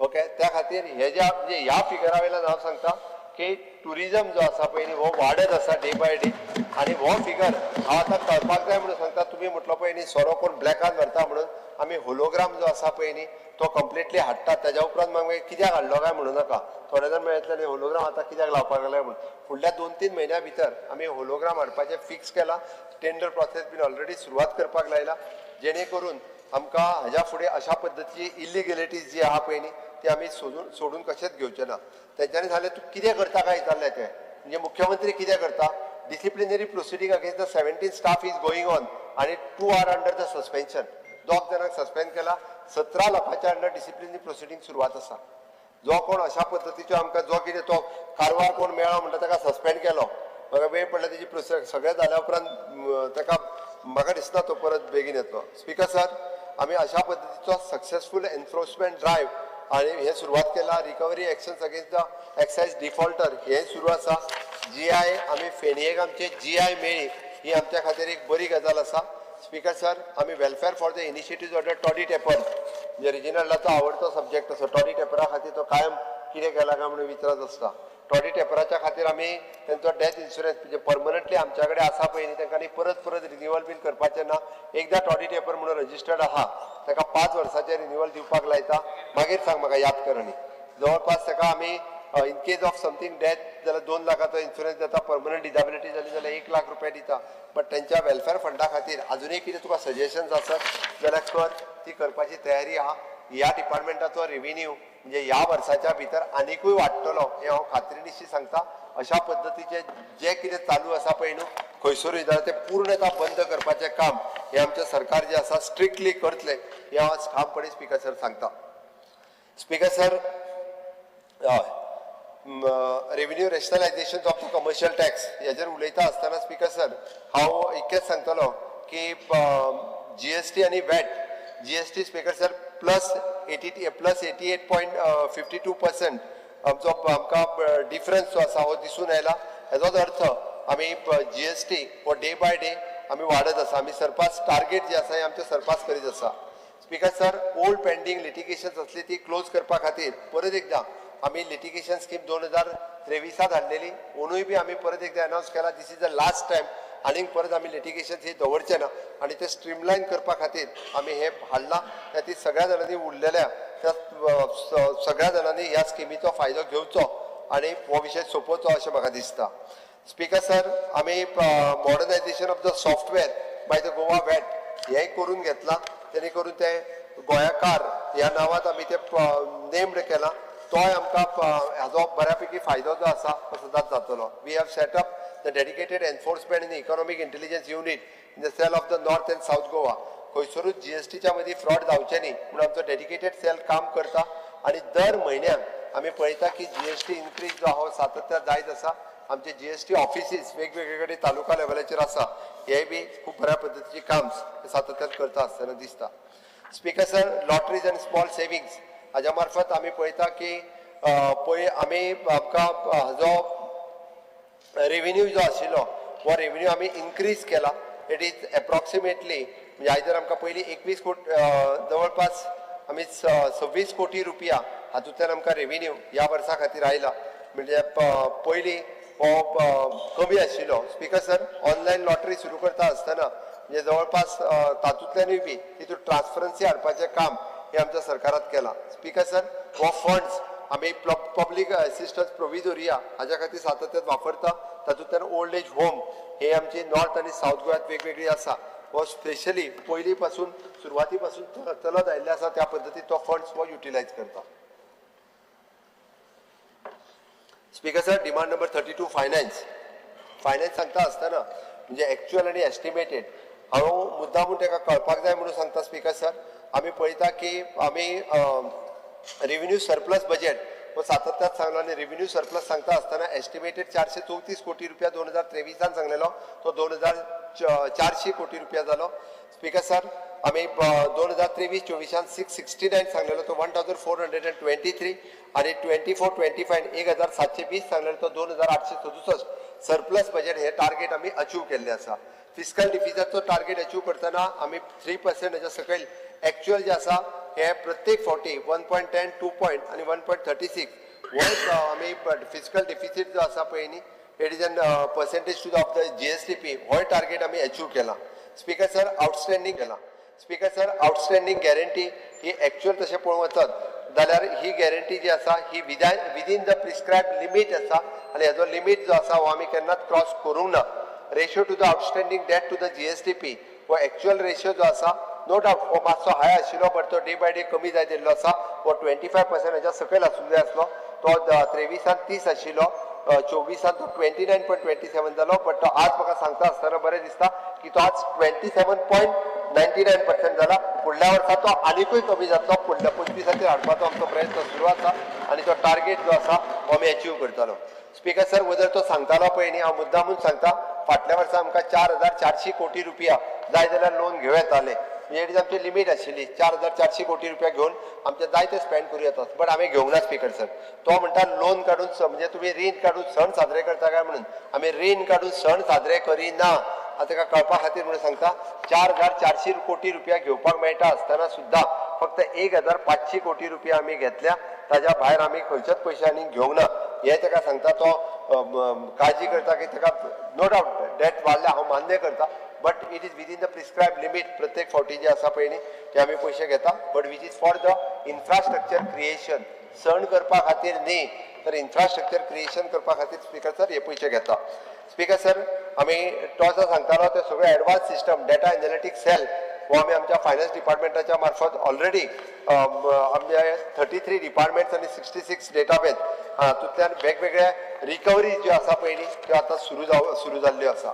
ओके, त्या खातीर हे जे म्हणजे ह्या फिगरा वयल्यान हांव सांगता की टुरिझम जो आसा पळय न्ही हो वाडत आसा डे बाय डे. आनी हो फिगर हांव आतां कळपाक जाय म्हणून सांगता. तुमी म्हटलो पळय न्ही सोरो कोण ब्लॅकान व्हरता म्हणून आमी होलोग्राम जो आसा पळय न्ही तो कंप्लिटली हाडटात. तेज्या उपरांत म्हाका कित्याक हाडलो काय म्हणूं नाका. थोडे जाण मेळटले होलोग्राम आतां कित्याक लावपाक लागले म्हणून. फुडल्या 2-3 म्हयन्या भितर आमी होलोग्राम हाडपाचें फिक्स केला. टेंडर प्रोसेस बीन ऑलरेडी सुरवात करपाक लायला जेणे करून आमकां हाज्या फुडें अशा पद्दतीची इलिगेलिटीज जी आहा पळय न्ही ते आम्ही सोडून कशेंच घेवचे ना. तेंच्यांनी सांगलें तूं कितें करता काय विचारलें ते, म्हणजे मुख्यमंत्री कितें करता. Disciplinary proceeding against the 17 staff is going on आणि 2 आर अंडर द सस्पेन्शन. 2 जाणांक सस्पेंड केला. 17 लोकांच्या अंडर डिसिप्लिनरी प्रोसिडींग सुरवात आसा. जो कोण अशा पद्दतीचो आमकां जो कितें तो कारवार कोण मेळ्ळो म्हणटा ताका सस्पेंड केलो. म्हाका वेळ पडला तेजी प्रोसेस सगळें जाल्या उपरांत ताका म्हाका दिसना तो परत बेगीन येतलो. स्पीकर सर, आमी अशा पद्दतीचो सक्सेसफूल एनफोर्समेंट ड्रायव्ह आणि हे सुरवात केला. Recovery actions against the excise defaulter हे सुरू आसा. GI आमी फेणयेक आमचे GI मेळ्ळी ही आमच्या खातीर एक बरी गजाल आसा. स्पीकर सर, आमी welfare for the initiative order toddy taper म्हणजे रिजिनलाचो आवडतो सब्जेक्ट असो. टॉडी टेपरा खातीर तो कायम कितें केला काय म्हणून विचारत असता. टॉडी टेपराच्या खातीर आमी तेंचो डेथ इन्शुरन्स म्हणजे परमनंटली आमच्या कडेन आसा पळय न्ही तांकां परत रिन्युअल बीन करपाचें ना. एकदां टॉडी टेपर म्हणून रजिस्टर्ड आहा ताका 5 वर्साचें रिन्युअल दिवपाक लायता. मागीर सांग म्हाका याद कर न्ही. जवळपास ताका आमी in case of something death जाल्यार 2 लाखाचो इन्शुरन्स जाता. परमनंट डिजाबिलिटी जाली जाल्यार 1 लाख रुपया दिता. बट त्यांच्या वेलफेअर फंडा खातीर अजुनूय कितें तुका सजेशन्स आसत जाल्यार कर. ती करपाची तयारी आहा. ह्या डिपार्टमेंटाचो रेव्हेन्यू म्हणजे ह्या वर्साच्या भितर आनीकूय वाडटलो हे हांव खात्रीनिशी सांगता. अशा पद्दतीचे जे कितें चालू आसा पळय न्हू खंयसरूय जाल्यार ते पूर्णता बंद करपाचें काम हे आमचे सरकार जे आसा स्ट्रिक्टली करतले हे हांव ठामपणे स्पीकर सर सांगता. स्पीकर सर, हय, revenue rationalisation of the commercial tax हेजेर उलयता आसतना स्पीकर सर हांव इतकेंच सांगतलो की GST आनी watt GST speaker sir plus 88.52% आमकां डिफरन्स जो आसा हो दिसून आयला. हेजोच अर्थ आमी GST हो डे बाय डे आमी वाडत आसा. आमी सरपास टार्गेट जे आसा हे आमचे सरपास करीत आसा. स्पीकर सर, ओल्ड पेंडींग लिटिगेशन्स आसली ती क्लोज करपा खातीर परत एकदां आमी लिटिगेशन स्कीम 2023 हाडलेली. ओनूय बी आमी परत एकदां अनाउन्स केला. दिस इज द लास्ट टायम आनीक परत आमी लिटिगेशन हे दवरचे ना आणि ते स्ट्रीमलायन करपा खातीर आमी हे हाडला. ती सगळ्या जाणांनी उरलेल्या त्या सगळ्या जाणांनी ह्या स्किमीचो फायदो घेवचो आणि हो विशय सोंपोवचो अशें म्हाका दिसता. स्पीकर सर, आमी modernisation of the software by the Goa watt हेंय करून घेतला. जेणे करून ते गोंयकार ह्या नांवांत आमी ते नेम्ड केला. तोय आमकां हाजो बऱ्यापैकी फायदो जो आसा तो सदांच जातलो. We have set up the dedicated enforcement in economic intelligence unit in the cell of the north and south Goa. खंयसरूच GSTच्या मदीं फ्रॉड जावचे न्ही म्हणून आमचो डेडिकेटेड सेल काम करता. आणि दर म्हयन्याक आमी पळयता की GST इन्क्रीज जो आहा सातत्यान जायत आसा. आमचे GST ऑफिसीस वेगवेगळे कडेन तालुका लेवलाचेर आसा. हे बी खूब बऱ्या पद्दतीची काम सातत्यान करता आसतना दिसता. Speaker sir, lotteries and small savings हाज्या मार्फत आमी पळयता की पळय आमी आमकां हाजो रेव्हेन्यू जो आशिल्लो हो रेव्हेन्यू आमी इन्क्रीज केला. इट इज एप्रॉक्सिमेटली म्हणजे आयदर आमकां पयलीं 21 कोटी जवळपास आमी 26 कोटी रुपया हातूंतल्यान आमकां रेव्हेन्यू ह्या वर्सा खातीर आयला. म्हणजे पयलीं हो कमी आशिल्लो. स्पीकर सर, ऑनलायन लॉटरी सुरू करता आसतना म्हणजे जवळपास तातूंतल्यानूय बी तितून ट्रान्सपरन्सी हाडपाचें काम हे आमच्या सरकारात केला. स्पीकर सर, हो फंड्स आमी पब्लीक असिस्टन्स प्रोविजोरिया हाज्या खातीर सातत्यान वापरता. तातूंतल्यान ओल्ड एज होम हे आमची नॉर्थ आनी साऊथ गोंयांत वेगवेगळी आसा. हो स्पेशली पयलीं पासून सुरवाती पासून चलत आयिल्ले आसा त्या पद्दतीन तो फंड्स हो युटिलायज करता. Speaker sir, demand number 32 finance सांगता आसतना म्हणजे एक्चुअल आनी एस्टिमेटेड हांव मुद्दामून ताका कळपाक जाय म्हणून सांगता. स्पीकर सर, आमी पळयता की आमी रेव्हेन्यू सरप्लस बजेट हो सातत्यान सांगलो आणि रेव्हेन्यू सरप्लस सांगता आसतना एस्टिमेटेड 434 कोटी रुपया 2023 सांगलेलो तो 2400 कोटी रुपया जालो. स्पीकर सर, आमी 2023-24 669 सांगलेलो तो 1423 आणि 24-25 1720 सांगलेलो तो 2867. सरप्लस बजेट हे टार्गेट आमी अचीव केल्ले आसा. फिस्कल डिफिसिटचो टार्गेट अचीव करतना आमी 3% हेच्या सकयल एक्चुअल जे आसा हे प्रत्येक फावटी 1.10, 2 पॉयंट आणि 1.36 हो आमी फिस्कल डिफिसीट जो आसा पळय न्ही it is an percentage two of the GSTP हो टार्गेट आमी अचीव केला. स्पीकर सर, आउटस्टँडींग केला. स्पीकर सर, आउटस्टँडींग गॅरंटी ही एक्चुअल तशें पळोवंक वचत जाल्यार ही गॅरंटी जी आसा ही विदीन द प्रिस्क्रायब्ड लिमीट आसा आणि हेजो लिमीट जो आसा हो आमी केन्नाच क्रॉस करूंक ना. Ratio to the outstanding debt to the GSTP हो एक्चुअल रेशियो जो आसा नो डाउट हो मातसो हाय आशिल्लो बट तो डे बाय डे कमी जायत येयल्लो आसा वो 25% हेच्या सकयल आसूंक जाय आसलो तो 23 30 आशिल्लो 24 तो 29.27 जालो बट तो आज म्हाका सांगता आसतना बरें दिसता की तो आज 27.99% जाला फुडल्या वर्सा तो आनीकूय कमी जातलो फुडल्या 25 हाडपाचो आमचो प्रयत्न सुरू आसा आनी तो टार्गेट जो आसा हो आमी अचीव करतलो स्पीकर सर वदर तो सांगतालो पळय न्ही हांव मुद्दामून सांगता फाटल्या वर्सा आमकां 4,400 कोटी रुपया जाय जाल्यार लोन घेवं येताले म्हणजे आमची लिमीट आशिल्ली 4,400 कोटी रुपया घेवन आमचे जाय ते स्पेंड करूं येता बट आमी घेवंक ना स्पीकर सर तो म्हणटा लोन काडून म्हणजे तुमी रीण काडून सण साजरे करता काय म्हणून आमी रीण काडून सण साजरे करिना आता ताका कळपा खातीर म्हणून सांगता 4,400 कोटी रुपया घेवपाक मेळटा आसतना सुद्दां फक्त 1,500 कोटी रुपया आमी घेतल्या ताज्या भायर आमी खंयचेच पयशे आनी घेवंक ना हे ताका सांगता तो काळजी करता की ताका नो डावट डेट वाडल्या हांव मान्य करता but it is within the prescribe limit प्रत्येक फावटी जे आसा पळय न्ही ते आमी पयशे घेता but which is for the infrastructure creation सण करपा खातीर न्ही तर इन्फ्रास्ट्रक्चर क्रिएशन करपा खातीर स्पीकर सर हे पयशे घेता स्पीकर सर आमी टॉसा सांगतालो ते सगळे advance system data analytics cell हो आमी आमच्या फायनान्स डिपार्टमेंटाच्या मार्फत ऑलरेडी आमचे 33 डिपार्टमेंट्स आनी 66 डेटाबेज हातूंतल्यान वेगवेगळे रिकवरी ज्यो आसा पळय न्ही त्यो आतां सुरू जाल्ल्यो आसा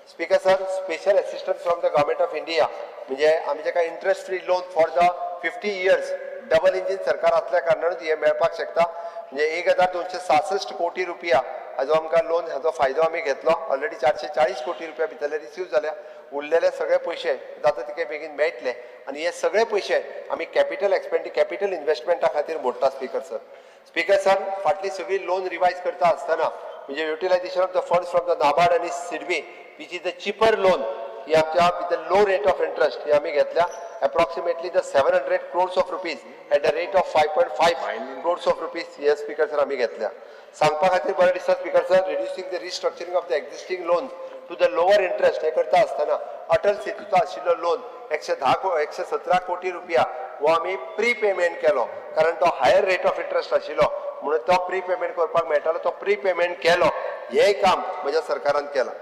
speaker sir special assistance from the government of India म्हणजे आमी जेका interest free loan for the 50 years double engine सरकार असल्या कारणानूच हे मेळपाक शकता म्हणजे 1,266 कोटी रुपया हाजो आमकां लोन हाजो फायदो आमी घेतलो ऑलरेडी 440 कोटी रुपया भितरले रिसीव जाल्या उरलेले सगळे पयशे जाता तितके बेगीन मेळटले आनी हे सगळे पयशे आमी कॅपिटल इन्व्हेस्टमेंटा खातीर मोडटा स्पीकर सर फाटली सगळी लोन रिवायज करता आसतना म्हणजे utilisation of the funds from the NABARD आनी SIDBI which is the cheaper loan ही आमच्या with the low rate of interest ही आमी घेतल्या approximately the 700 crores of rupees at the rate of 5.5 crores of rupees हे स्पीकर सर आमी घेतल्या सांगपा खातीर बरें दिसता speaker sir reducing the restructuring of the existing loan to the lower interest हे करता आसतना अटल सेतूचो आशिल्लो लोन 117 कोटी रुपया हो आमी प्री पेमेंट केलो कारण तो हायर रेट ऑफ इंटरेस्ट आशिल्लो म्हणून तो प्री पेमेंट करपाक मेळटालो तो प्री पेमेंट केलो हेय काम म्हज्या सरकारान केलां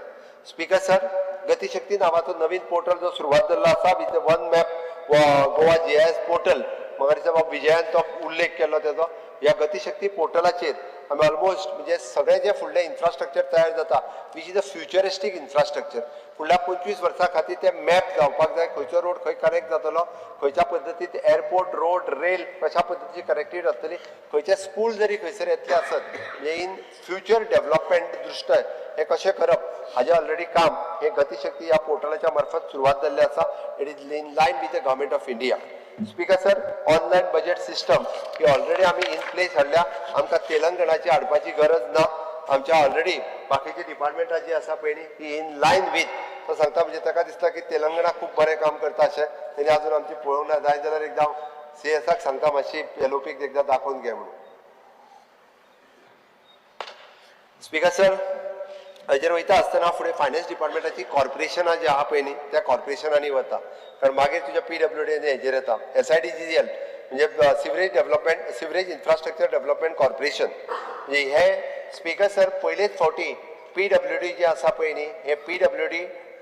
स्पीकर सर गतिशक्ती नावाचो नवीन पोर्टल जो सुरवात जाल्लो आसा with one map Goa GIS portal म्हाका दिसता बाबा विजयान तो उल्लेख केलो तेजो ह्या गतिशक्ती पोर्टलाचेर आमी ऑलमोस्ट म्हणजे सगळें जे फुडलें इन्फ्रास्ट्रक्चर तयार जाता विच इज अ फ्युचरिस्टीक इन्फ्रास्ट्रक्चर फुडल्या 25 वर्सां खातीर ते मॅप जावपाक जाय खंयचो रोड खंय कनेक्ट जातलो खंयच्या पद्दतीन एअरपोर्ट रोड रेल कशा पद्दतीची कनेक्टिविटी आसतली खंयचे स्कूल जरी खंयसर येतले आसत म्हणजे इन फ्युचर डेव्हलपमेंट दृश्टय हे कशें करप हाजे ऑलरेडी काम हे गतिशक्ती ह्या पोर्टलाच्या मार्फत सुरवात जाल्लें आसा it is in line with the government of India speaker sir online budget system ही ऑलरेडी आमी इन प्लेस हाडल्या आमकां तेलंगणाची हाडपाची गरज ना आमच्या ऑलरेडी बाकीचे डिपार्टमेंटां जी आसा पळय न्ही ती इन लायन विथ तो सांगता म्हणजे ताका दिसता की तेलंगणा खूब बरें काम करता अशें तेणी अजून आमची पळोवंक ना जाय जाल्यार एकदां CSक सांगता मातशी एलओपीक एकदां दाखोवन घे म्हणून स्पीकर सर हाजेर वयता आसतना फुडें फायनान्स डिपार्टमेंटाची कॉर्पोरेशनां जी आहा पळय न्ही त्या कॉर्पोरेशनांनी वता कारण मागीर तुज्या PWD आनी हेजेर येता SIDGL म्हणजे सिवरेज इन्फ्रास्ट्रक्चर डेव्हलपमेंट कॉर्पोरेशन म्हणजे हे स्पीकर सर पयलेच फावटी PWD जे आसा पळय न्ही हे PWD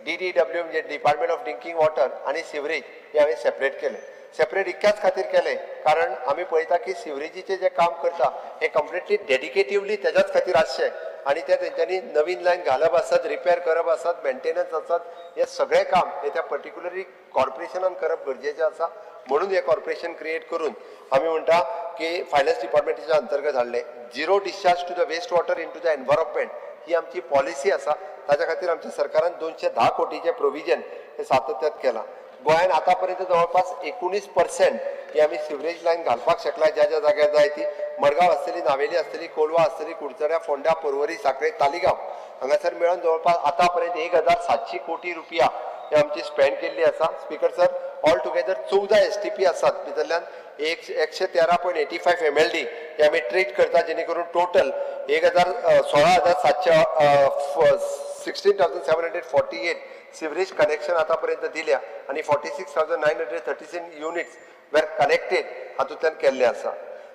DDW म्हणजे डिपार्टमेंट ऑफ ड्रिंकिंग वॉटर आनी सिवरेज हे हांवें सेपरेट केले सेपरेट इतक्याच खातीर केले कारण आमी पळयता की सिवरेजीचे जे काम करता हे कंप्लिटली डेडिकेटिवली तेज्याच खातीर आसचें आणि ते तेंच्यांनी नवीन लायन घालप आसत रिपेर करप आसत मेंटेनन्स आसत हे सगळें काम हे त्या पर्टिक्युलरली कॉर्पोरेशनान करप गरजेचें आसा म्हणून हे कॉर्पोरेशन क्रिएट करून आमी म्हणटा की फायनान्स डिपार्टमेंटाच्या अंतर्गत हाडले zero discharge to the waste water into the environment ही आमची पॉलिसी आसा ताच्या खातीर आमच्या सरकारान 210 कोटीचे प्रोविजन हे सातत्यात केलां गोंयान आतां पर्यंत जवळपास 19% ही आमी सिवरेज लायन घालपाक शकला ज्या ज्या जाग्यार जाय ती मडगांव आसतली नावेली आसतली कोलवा आसतली कुडचड्या फोंड्या पर्वरी सांखळे तालिगांव हांगासर मेळोन जवळपास आतां पर्यंत 1,700 कोटी रुपया ही आमची स्पेंड केल्ली आसा speaker sir all together 14 STP आसात भितरल्यान 113.85 MLD हे आमी ट्रीट करता जेणे करून टोटल 16,748 सिवरेज कनेक्शन आतां पर्यंत दिल्या आणि 46,936 युनिट्स वेर कनेक्टेड हातूंतल्यान केल्ले आसा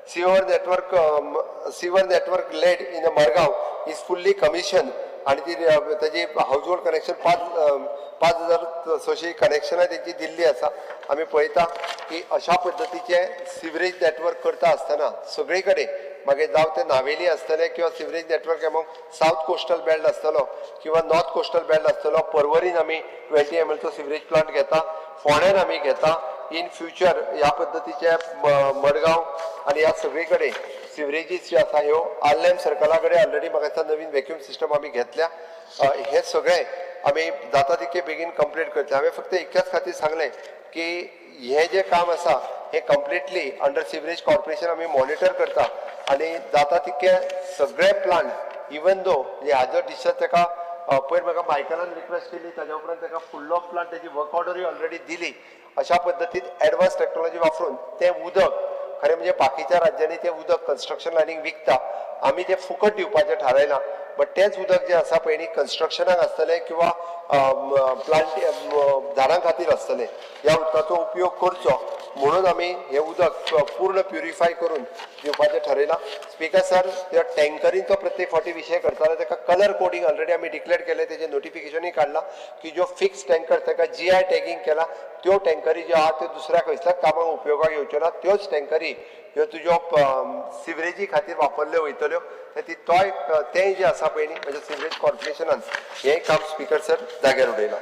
sewer network laid in Margao is fully commission आणि ती ताजी हाऊस होल्ड कनेक्शन 5,600 कनेक्शनां तेंची दिल्ली आसा. आमी पळयता की अशा पद्दतीचे सिवरेज नेटवर्क करता आसतना सगळे कडेन मागीर जावं ते नावेली आसतले किंवा sewerage network among south coastal belt आसतलो किंवा नॉर्थ कोस्टल बेल्ट आसतलो. परवरीन आमी 20 ml चो सिवरेज प्लांट घेता, फोंड्यान आमी घेता. इन फ्युचर ह्या पद्दतीचे मडगांव आनी ह्या सगळे कडेन सिवरेजीस जे आसा ह्यो आर्लेम सर्कला कडेन ऑलरेडी म्हाका दिसता नवीन वॅक्यूम सिस्टम आमी घेतल्या. हे सगळे आमी जाता तितके बेगीन कंप्लीट करतले. हांवें फक्त इतक्याच खातीर सांगलें की हे जे काम आसा हे कंप्लिटली अंडर सिवरेज कॉर्पोरेशन आमी मॉनिटर करता आनी जाता तितके सगळे प्लांट इवन दो हाजो डिस्चार्ज ताका पयर म्हाका मायकलान रिक्वेस्ट केली ताज्या उपरांत ताका फुल्ल ऑफ प्लांट ताची वर्क ऑर्डरूय ऑलरेडी दिली. अशा पद्दतीन एडवान्स टेक्नॉलॉजी वापरून ते उदक खरें म्हणजे बाकीच्या राज्यांनी ते उदक कन्स्ट्रक्शन लायनीक विकता. आमी ते फुकट दिवपाचें थारायलां. बट तेच उदक जे आसा पळय न्ही कन्स्ट्रक्शनाक आसतलें किंवा प्लांट झाडां खातीर आसतलें ह्या उदकाचो उपयोग करचो म्हणून आमी हें उदक पूर्ण प्युरिफाय करून दिवपाचें थारायलां. स्पीकर सर त्या टँकरींचो प्रत्येक फावटी विशय करताले ताका कलर कोडिंग ऑलरेडी आमी डिक्लेअर केलें तेजें नोटिफिकेशनूय काडलां की ज्यो फिक्स टँकर ताका GI टॅगिंग केला त्यो टँकरी ज्यो आहा त्यो दुसऱ्या खंयच्याच कामाक उपयोगाक येवच्यो ना. त्योच टँकरी ह्यो तुज्यो सिवरेजी खातीर वापरल्यो वयतल्यो. तेंय जें आसा पळय न्ही म्हणजे सिवरेज कॉर्पोरेशनान हें काम स्पीकर सर जाग्यार उडयलां.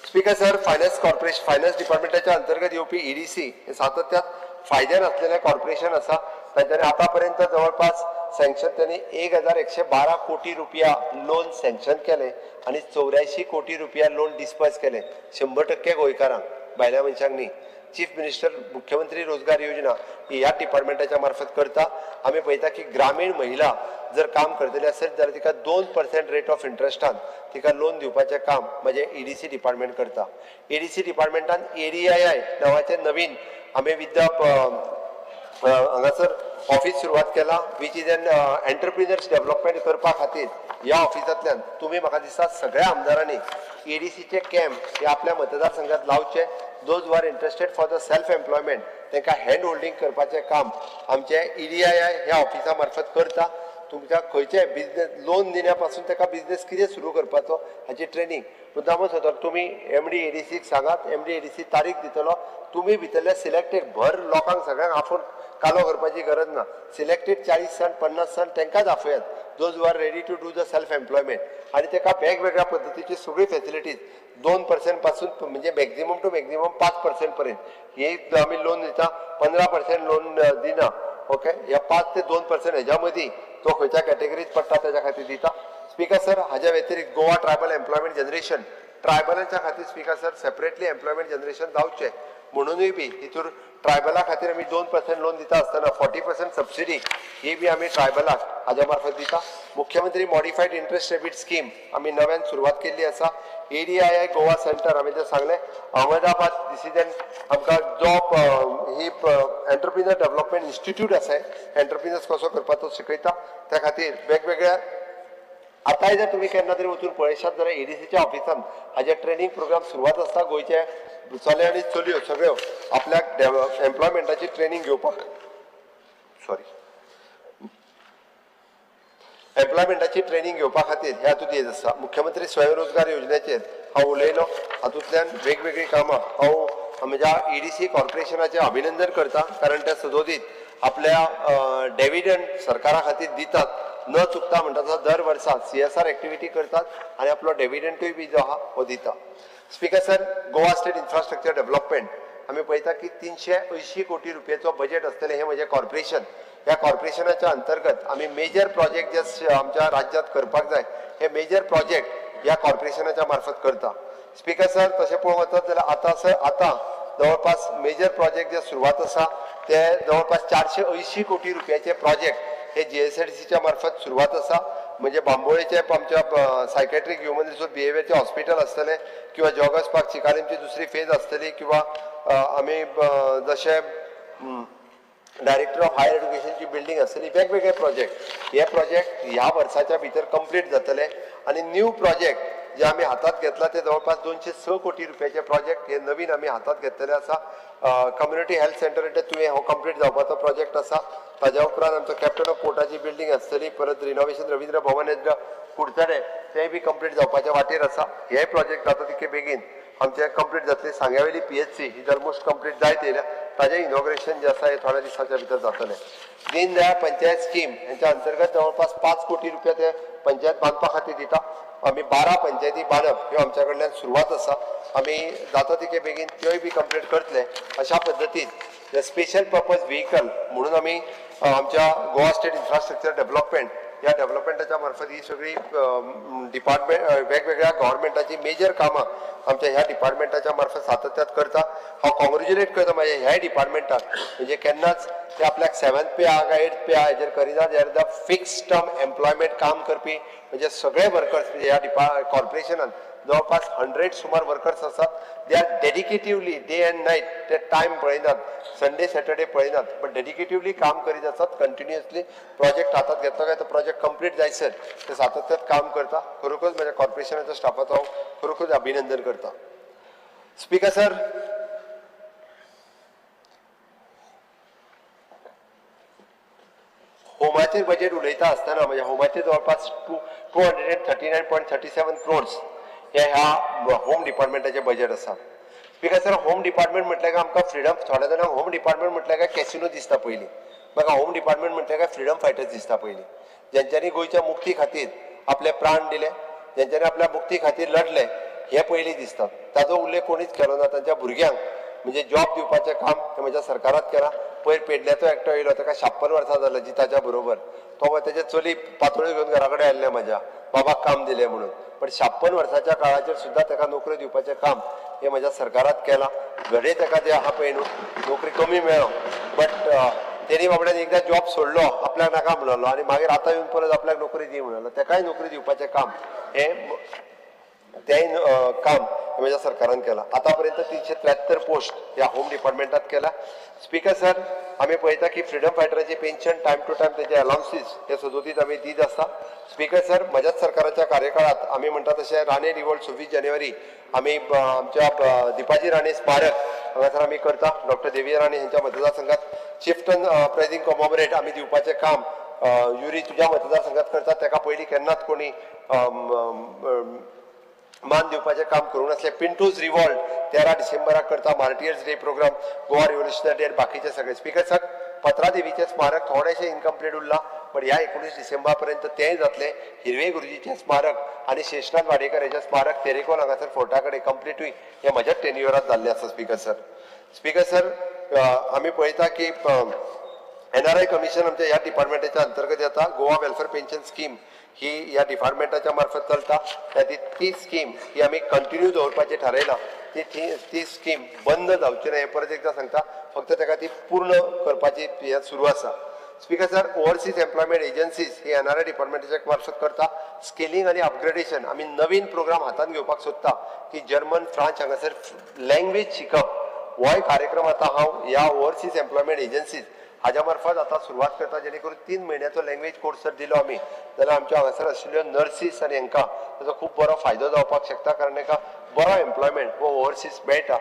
स्पीकर सर फायनान्स डिपार्टमेंटाच्या अंतर्गत येवपी EDC हे सातत्यान फायद्यान आसलेलें कॉर्पोरेशन आसा. तांच्यांनी आतां पर्यंत जवळपास सँक्शन त्यांनी 1,112 कोटी रुपया लोन सँक्शन केले आनी 84 कोटी रुपया लोन डिस्पर्स केले. 100% गोंयकारांक, भायल्या मनशांक न्ही. चीफ मिनिस्टर मुख्यमंत्री रोजगार योजना ही ह्या डिपार्टमेंटाच्या मार्फत करता. आमी पळयता की ग्रामीण महिला जर काम करतली आसत जाल्यार तिका 2% रेट ऑफ इंट्रस्टान तिका लोन दिवपाचें काम म्हणजे EDC डिपार्टमेंट करता. EDC डिपार्टमेंटान ADII नांवाचें नवीन आमी हांगासर ऑफिस सुरवात केला which is an entrepreneurs development करपा खातीर. ह्या ऑफिसांतल्यान तुमी म्हाका दिसता सगळ्या आमदारांनी EDCचे कॅम्प हे आपल्या मतदारसंघात लावचे. Those who R interested for the self employment तांकां हँड होल्डिंग करपाचें काम आमचे EDII ह्या ऑफिसा मार्फत करता. तुमच्या खंयचे बिझनेस लोन दिल्या पासून ताका बिझनेस कितें सुरू करपाचो हाची ट्रेनिंग मुद्दामूच होता. तुमी MD EDCक सांगात, MD EDC तारीख दितलो. तुमी भितरले सिलेक्टेड भर लोकांक सगळ्यांक आफून कालो करपाची गरज ना. सिलेक्टेड 40 जाण 50 जाण तांकांच आफयात those who are ready to do the self employment आनी ताका वेगवेगळ्या पद्दतीची सगळी फॅसिलिटीज 2% पासून म्हणजे मॅक्झिमम टू मॅक्झिमम 5% पर्यंत हे आमी लोन दिता. 15% लोन दिना. ओके, ह्या 5 ते 2% हेज्या मदीं तो खंयच्या कॅटेगरीत पडटा ताच्या खातीर दिता. स्पीकर सर हाज्या व्यतिरिक्त गोवा ट्रायबल एम्प्लॉयमेंट जनरेशन ट्रायबलांच्या खातीर speaker sir separately employment generation जावचें म्हणूनय बी हितूर ट्रायबला खातीर आमी 2% लोन दिता आसतना 40% सबसिडी ही बी आमी ट्रायबलाक हाज्या मार्फत दिता. मुख्यमंत्री मॉडिफायड इंटरेस्ट डेबिट स्कीम आमी नव्यान सुरवात केल्ली आसा. ADII गोवा सेंटर आमी तें सांगलें. अहमदाबाद दिस इज एन आमकां जॉब ही एंटरप्रिनर डेव्हलपमेंट इन्स्टिट्यूट आसा. एंटरप्रिनर्स कसो करपाचो शिकयता. त्या खातीर वेगवेगळ्या आतांय जर तुमी केन्ना तरी वचून पळयशात जाल्यार EDCच्या ऑफिसान हाजे ट्रेनिंग प्रोग्राम सुरवात आसता. गोंयचे चले आनी चलयो सगळ्यो आपल्याक एम्प्लॉयमेंटाची ट्रेनिंग घेवपाक एम्प्लॉयमेंटाची ट्रेनिंग घेवपा खातीर हे हातूंत येत आसा. मुख्यमंत्री स्वयंरोजगार योजनेचेर हांव उलयलो. हातूंतल्यान वेगवेगळी कामां हांव म्हज्या EDC कॉर्पोरेशनाचें अभिनंदन करता कारण ते सदोदीत आपल्या डेव्हिडंड सरकारा खातीर दितात. न चुकता म्हणटा दर वर्सा CSR एक्टिविटी करतात आनी आपलो डेव्हिडंटूय बी जो आहा हो दिता. Speaker sir Goa state infrastructure development आमी पळयता की 380 कोटी रुपयाचो बजेट आसतलें हे म्हजें कॉर्पोरेशन. ह्या कॉर्पोरेशनाच्या अंतर्गत आमी मेजर प्रोजेक्ट जे आमच्या राज्यांत करपाक जाय हे मेजर प्रोजेक्ट ह्या कॉर्पोरेशनाच्या मार्फत करता. स्पीकर सर तशें पळोवंक वचत जाल्यार आतां जवळपास मेजर प्रोजेक्ट जे सुरवात आसा ते जवळपास 480 कोटी रुपयाचे प्रोजेक्ट हे GSIDCच्या मार्फत सुरवात आसा. म्हणजे बांबोळेचे आमच्या सायकॅट्रीक ह्युमन रिसोर्स बिहेवियरचे हॉस्पिटल आसतलें किंवा जॉगर्स पार्क चिकालीमची दुसरी फेज आसतली किंवा आमी जशे डायरेक्टर ऑफ हायर एज्युकेशनची बिल्डिंग आसतली. वेगवेगळे प्रोजेक्ट हे प्रोजेक्ट ह्या वर्साच्या भितर कंप्लीट जातले आनी न्यू प्रोजेक्ट जे आमी हातात घेतला ते जवळपास 206 कोटी रुपयाचे प्रोजेक्ट हे नवीन आमी हातात घेतलेले आसा. कम्युनिटी हेल्थ सेंटर तुवें हो कंप्लीट जावपाचो प्रोजेक्ट आसा. ताज्या उपरांत आमचो कॅप्टन ऑफ कोर्टाची बिल्डिंग आसतली. परत रिनोवेशन रवींद्र भवन कुडचडे तेय बी कंप्लीट जावपाच्या वाटेर आसा. हे प्रोजेक्ट जाता तितके बेगीन आमचे कंप्लीट जातले. सांग्यावेली PHC ही ऑलमोस्ट कंप्लीट जायत येयल्या. ताजें इनॉग्रेशन जे आसा हे थोड्या दिसांच्या भितर जातलें. दीनदयाळ पंचायत स्कीम हेच्या अंतर्गत जवळपास 5 कोटी रुपया ते पंचायत बांदपा खातीर दिता. आमी 12 पंचायती बांदप ह्यो आमच्या कडल्यान सुरवात आसा. आमी जाता तितके बेगीन त्योय बी कंप्लीट करतले. अशा पद्दतीन स्पेशल पर्पज व्हेकल म्हणून आमी आमच्या गोवा स्टेट इन्फ्रास्ट्रक्चर डेव्हलपमेंट या डेव्हलपमेंटाच्या मार्फत ही सगळी डिपार्टमेंट वेगवेगळ्या गव्हर्मेंटाची मेजर कामां आमच्या ह्या डिपार्टमेंटाच्या मार्फत सातत्यात करता. हांव कॉंग्रेच्युलेट करता म्हाज्या ह्या डिपार्टमेंटाक. म्हणजे केन्नाच ते आपल्याक 7th पे काय 8th पे हेजेर करिना. They are the fix term employment काम करपी म्हणजे सगळे वर्कर्स म्हणजे ह्या कॉर्पोरेशनान जवळपास 100 सुमार वर्कर्स आसात. They are dedicatedly day and night ते टायम पळयनात, संडे सॅटर्डे पळयनात, बट डेडिकेटिवली काम करीत आसात. कंटिन्युअसली प्रोजेक्ट हातात घेतलो काय तो प्रोजेक्ट कंप्लीट जायसर ते सातत्यात काम करता. खरोखरच माझ्या कॉर्पोरेशनाच्या स्टाफाचो हांव खरोखरच अभिनंदन करता. स्पीकर सर, होमाचेर बजेट उलयता आसतना म्हणजे होमाचेर जवळपास 239.37 crores हे ह्या होम डिपार्टमेंटाचे बजेट आसा. स्पीकर सर, होम डिपार्टमेंट म्हटल्यार आमकां फ्रीडम, थोड्या जाणांक होम डिपार्टमेंट म्हटल्यार काय कॅसिनो दिसता पयलीं. म्हाका होम डिपार्टमेंट म्हटल्यार काय फ्रीडम फायटर्स दिसता पयलीं. ज्यांच्यांनी गोंयच्या मुक्ती खातीर आपले प्राण दिले, ज्यांच्यांनी आपल्या मुक्ती खातीर लढले, हे पयलीं दिसतात. ताजो उल्लेख कोणीच केलो ना. तांच्या भुरग्यांक म्हणजे जॉब दिवपाचें काम ते म्हज्या सरकारात केलां. पयर पेडण्याचो एकटो येयलो, ताका 56 वर्सां जाल्यां जिताच्या बरोबर. तो तेजे चली पातोळ्यो घेवन घरा कडेन आयल्ले म्हज्या बाबाक काम दिलें म्हणून. पण 56 वर्साच्या काळाचेर सुद्दां ताका नोकरी दिवपाचें काम हे म्हज्या सरकारात केलां. घडये ताका जे आहा पळय न्हू नोकरी कमी मेळ्ळो, बट तेणी बाबड्यान एकदां जॉब सोडलो, आपल्याक नाका म्हणलो आनी मागीर आतां येवन परत आपल्याक नोकरी दी म्हणलो. ताकाय नोकरी दिवपाचें काम हे तेय काम म्हज्या सरकारान केलां. आतां पर्यंत 373 पोस्ट ह्या होम डिपार्टमेंटात केला. स्पीकर सर, आमी पळयता की फ्रीडम फायटरांची पेन्शन टायम टू टायम तेजे अलाउन्सीस हे सदोतीत आमी दीत आसा. स्पीकर सर, म्हज्याच सरकाराच्या कार्यकाळात आमी म्हणटा तशें राणे रिवॉल्ट 26 जानेवारी आमी आमच्या दिपाजी राणे स्मारक हांगासर आमी करता. डॉक्टर देवी राणे हांच्या मतदारसंघात चिफ्टन प्रायझींग कॉमोमरेट आमी दिवपाचें काम युरी तुज्या मतदारसंघात करता. ताका पयलीं केन्नाच कोणी मान दिवपाचें काम करूंक नासलें. पिंटूज रिवॉल्ट 13 डिसेंबराक करता. Martyrs day programme, Goa revolutionary day, बाकीचे सगळे. स्पीकर सर, पत्रा देवीचें स्मारक थोडेशें इनकम्प्लीट उरलां, पण ह्या 19 डिसेंबर पर्यंत तेंय जातलें. हिरवे गुरुजीचें स्मारक आनी शेषनाथ वाडेकर हेचें स्मारक तेरेकोल हांगासर फोर्टा कडेन कंप्लीट हुई हे म्हज्या टेन्युअरांत जाल्लें आसा. स्पीकर सर, स्पीकर सर, आमी पळयता की NRI कमिशन आमच्या ह्या डिपार्टमेंटाच्या अंतर्गत येता. गोवा वेलफेअर पेन्शन स्कीम ही ह्या डिपार्टमेंटाच्या मार्फत चलता. ती स्कीम ही आमी कंटिन्यू दवरपाचें थारायलां. ती स्कीम बंद जावची ना हे परत एकदा सांगता. फक्त ताका ती पूर्ण करपाची हे सुरू आसा. Speaker sir, overseas employment agencies ही NRI डिपार्टमेंटाच्या मार्फत करता. स्किलिंग आनी अपग्रेडेशन आमी नवीन प्रोग्राम हातान घेवपाक सोदता की जर्मन, फ्रांस हांगासर लँग्वेज शिकप. हो कार्यक्रम आतां हांव ह्या ओव्हरसीज एम्प्लॉयमेंट एजन्सीज हाज्या मार्फत आतां सुरवात करता. जेणे करून 3 म्हयन्याचो लँग्वेज कोर्स जर दिलो आमी जाल्यार आमच्या हांगासर आशिल्ल्यो नर्सीस आनी हांकां ताचो खूब बरो फायदो जावपाक शकता. कारण ताका बरो एम्प्लॉयमेंट हो ओव्हरसीज मेळटा.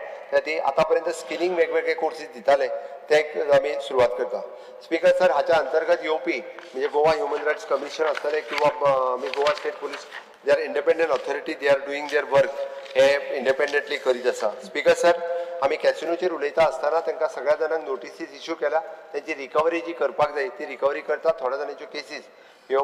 ती आतां पर्यंत स्किलिंग वेगवेगळे कोर्सीस दिताले ते आमी सुरवात करता. स्पीकर सर, हाच्या अंतर्गत येवपी म्हणजे गोवा ह्युमन रायट्स कमिशन आसतलें किंवा आमी Goa state police, they are independent authority, they are doing their work हे इंडिपेंडंटली करीत आसा. स्पीकर सर, आमी कॅसिनोचेर उलयता आसतना तांकां सगळ्या जाणांक नोटिसीस इश्यू केल्या. त्यांची रिकवरी जी करपाक जाय ती रिकवरी करता. थोड्या जाणांच्यो केसीस ह्यो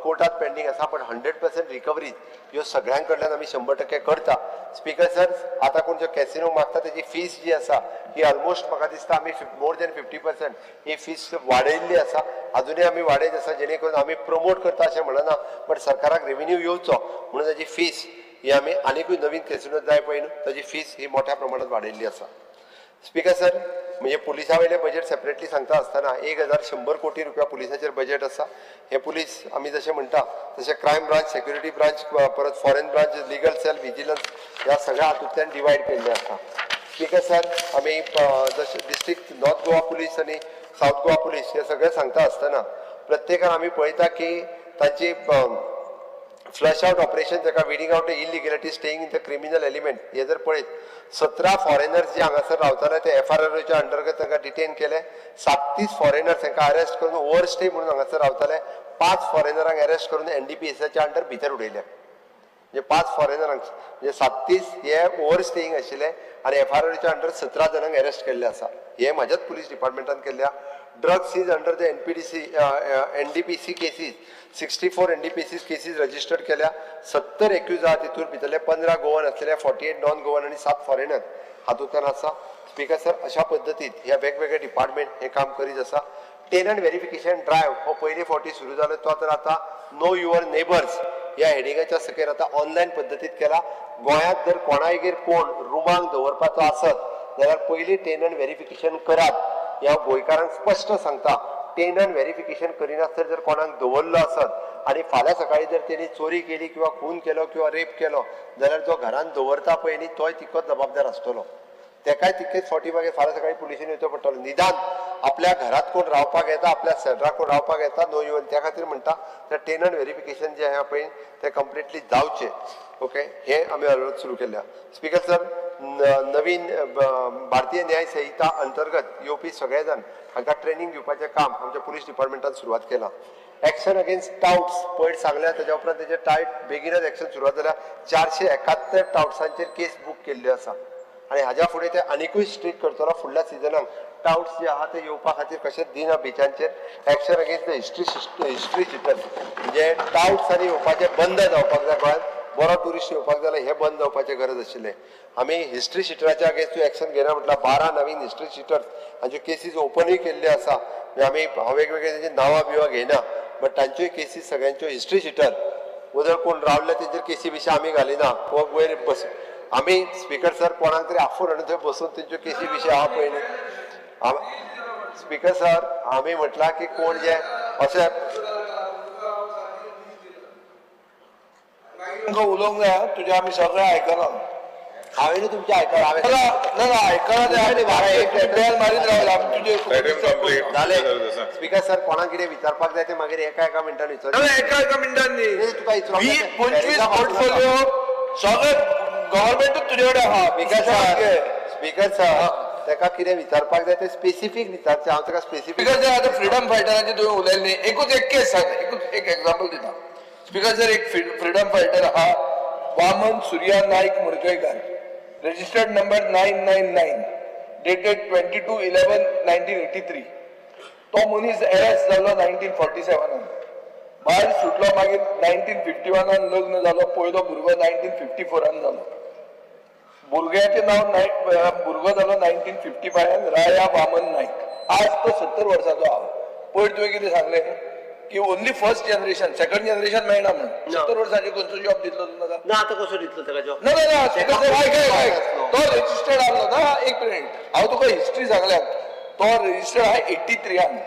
कोर्टात पेंडींग आसा, पण 100% रिकवरी ह्यो सगळ्यां कडल्यान आमी 100% करता. स्पीकर सर, आतां कोण जो कॅसिनो मागता तेजी फीस जी आसा ही ऑलमोस्ट म्हाका दिसता आमी मोर दॅन 50% ही फीस वाडयल्ली आसा. अजुनूय आमी वाडयत आसा, जेणे करून आमी प्रमोट करता अशें म्हणना, बट सरकाराक रेव्हेन्यू येवचो म्हणून ताजी फीस ही आमी आनीकूय नवीन कॅसिनो जाय पळय न्हू ताजी फीस ही मोठ्या प्रमाणात वाडयल्ली आसा. स्पीकर सर, म्हणजे पुलिसा वयले बजेट सेपरेटली सांगता आसतना 1100 कोटी रुपया पुलिसाचेर बजेट आसा. हे पुलीस आमी जशें म्हणटा तशें क्रायम ब्रांच, सेक्युरिटी ब्रांच, परत foreign branch, legal cell, vigilance ह्या सगळ्या हातूंतल्यान डिवायड केल्ले आसा. स्पीकर सर, आमी जशें डिस्ट्रिक्ट नॉर्थ गोवा पुलीस आनी साऊथ गोवा पुलीस हे सगळें सांगता आसतना प्रत्येकान आमी पळयता की तांची फ्लश आउट ऑपरेशन ताका weeding out illegality staying in the criminal element हे जर पळयत 17 फॉरेनर्स जे हांगासर रावताले ते FRRच्या अंतर्गत तांकां डिटेन केले. 37 फॉरेनर्स तांकां अरेस्ट करून ओव्हरस्टे म्हणून हांगासर रावताले. 5 फॉरेनरांक अरेस्ट करून NDPSच्या अंडर भितर उडयले. म्हणजे 5 फॉरेनरांक म्हणजे 37 हे ओव्हर स्टेईंग आशिल्ले आनी FROच्या अंडर 17 जाणांक अरेस्ट केल्ले आसा. हे म्हाज्याच पुलीस डिपार्टमेंटान केल्ल्या. Drug seize under the NDPC cases 64 NDPC cases registered केल्या. 70 एक्यूज आहा तितून भितरले 15 गोवन आसलेले, 48 नॉन गोवन आनी 7 फॉरेनर हातूंतल्यान आसा. स्पीकर सर, अशा पद्दतीन हे वेगवेगळे डिपार्टमेंट हे काम करीत आसा. टेनंट व्हेरिफिकेशन ड्रायव्ह हो पयले फावटी सुरू जालो. तो तर आता नो युअर नेबर्स ह्या हेडिंगाच्या सकयल आता ऑनलायन पद्दतीत केला. गोंयांत जर कोणायगेर कोण रुमांक दवरपाचो आसत जाल्यार पयलीं टेनंट व्हेरिफिकेशन करात. ह्या गोंयकारांक स्पश्ट सांगता. टेनंट व्हेरिफिकेशन करिनासतना जर कोणाक दवरलो आसत आनी फाल्यां सकाळी जर तेणी चोरी केली किंवा खून केलो किंवा रेप केलो जाल्यार जो घरांत दवरता पळय न्ही तोय तितकोच जबाबदार आसतलो. तेकाय तितकेच फावटी मागीर फाल्यां सकाळी पुलिशेन येवचो पडटलो. निदान आपल्या घरात कोण रावपाक येता, आपल्या शेजाराक कोण रावपाक येता नो इवन त्या खातीर म्हणटा तर टेनंट व्हेरिफिकेशन जे आहा पळय ते कंप्लिटली जावचे. ओके, हे आमी हळूहळू सुरू केल्या. स्पीकर सर, नवीन भारतीय न्याय संहिता अंतर्गत येवपी सगळे जाण हांकां ट्रेनिंग दिवपाचें काम आमच्या पुलीस डिपार्टमेंटान सुरवात केला. एक्शन अगेन्स्ट टाउट्स पयर सांगल्या ताच्या उपरांत तेजे टायट बेगिनर एक्शन सुरवात जाल्या. 471 टाउट्सांचेर केस बूक केल्ल्यो आसा आनी हाज्या फुडें ते आनिकूय स्ट्रीक्ट करतलो. फुडल्या सिजनाक टाउट्स जे आहा ते येवपा खातीर कशेंच दिना बिचांचेर. एक्शन अगेन्स्ट द हिस्ट्री शिटर्स म्हणजे टाउट्स आनी येवपाचें बंद जावपाक जाय. गोंयांत बरो ट्युरिस्ट येवपाक जाल्यार हे बंद जावपाचे गरज आशिल्ले. आमी हिस्ट्री शिटराच्या अगेन्स्ट एक्शन घेना म्हटल्यार 12 नवीन हिस्ट्री शिटर्स हांच्यो केसीस ओपनूय केल्ल्यो आसा. आमी वेगवेगळे तेंची नांवां बिवां घेयना बट तांच्योय केसीस सगळ्यांच्यो हिस्ट्री शिटर उदर कोण रावले तेंचेर केसी बिशी आमी घालिना. वयर बस आमी स्पीकर सर कोणाक तरी आफून हाडून थंय बसून तेंच्यो केसी बिशी आहा पळय न्ही. स्पीकर सर, आमी म्हटलां की कोण जे अशें उलोवंक जाय. तुजें आमी सगळें आयकलां. हांवें तुमचें आयकलां. स्पीकर सर, कोणाक कितें विचारपाक जाय ते मागीर एका मिनटान एका मिनटांनी तुका 25 पोर्टफोलिओ सगळे गव्हर्नमेंटूच तुजे कडेन आहा. स्पीकर सर, ताका कितें विचारपाक जाय ते स्पेसिफीक विचारचें. हांव ताका स्पेसिफीक स्पीकर सर, आतां फ्रीडम फायटरांची तुवें उलयल्ली एकूच एक केस सांग, एकूच एक एग्जांपल दिता. स्पीकर सर, एक फ्रीडम फायटर आहा वामन सुर्या नायक मुर्गयकार, रजिस्टर्ड नंबर 999 डेटेड 22/11/1983. तो मनीस अरेस्ट जालो 1947. भायर सुटलो मागीर 1951 लग्न जालो. पयलो भुरगो 1954 जालो. भुरग्याचें नांव भुरगो जालो 1955 राया वामन नायक. आज तो 70 वर्साचो आहा. पयर तुवें कितें सांगलें की only first generation, second generation मेळना म्हणून. 70 वर्सांचे खंयचो जॉब दितलो तुमकां? ना आतां कसो दितलो ताका जॉब? ना तो रजिस्टर्ड आसलो ना. एक मिनिट, हांव तुका हिस्ट्री सांगल्यात. तो रजिस्टर्ड आहा 83.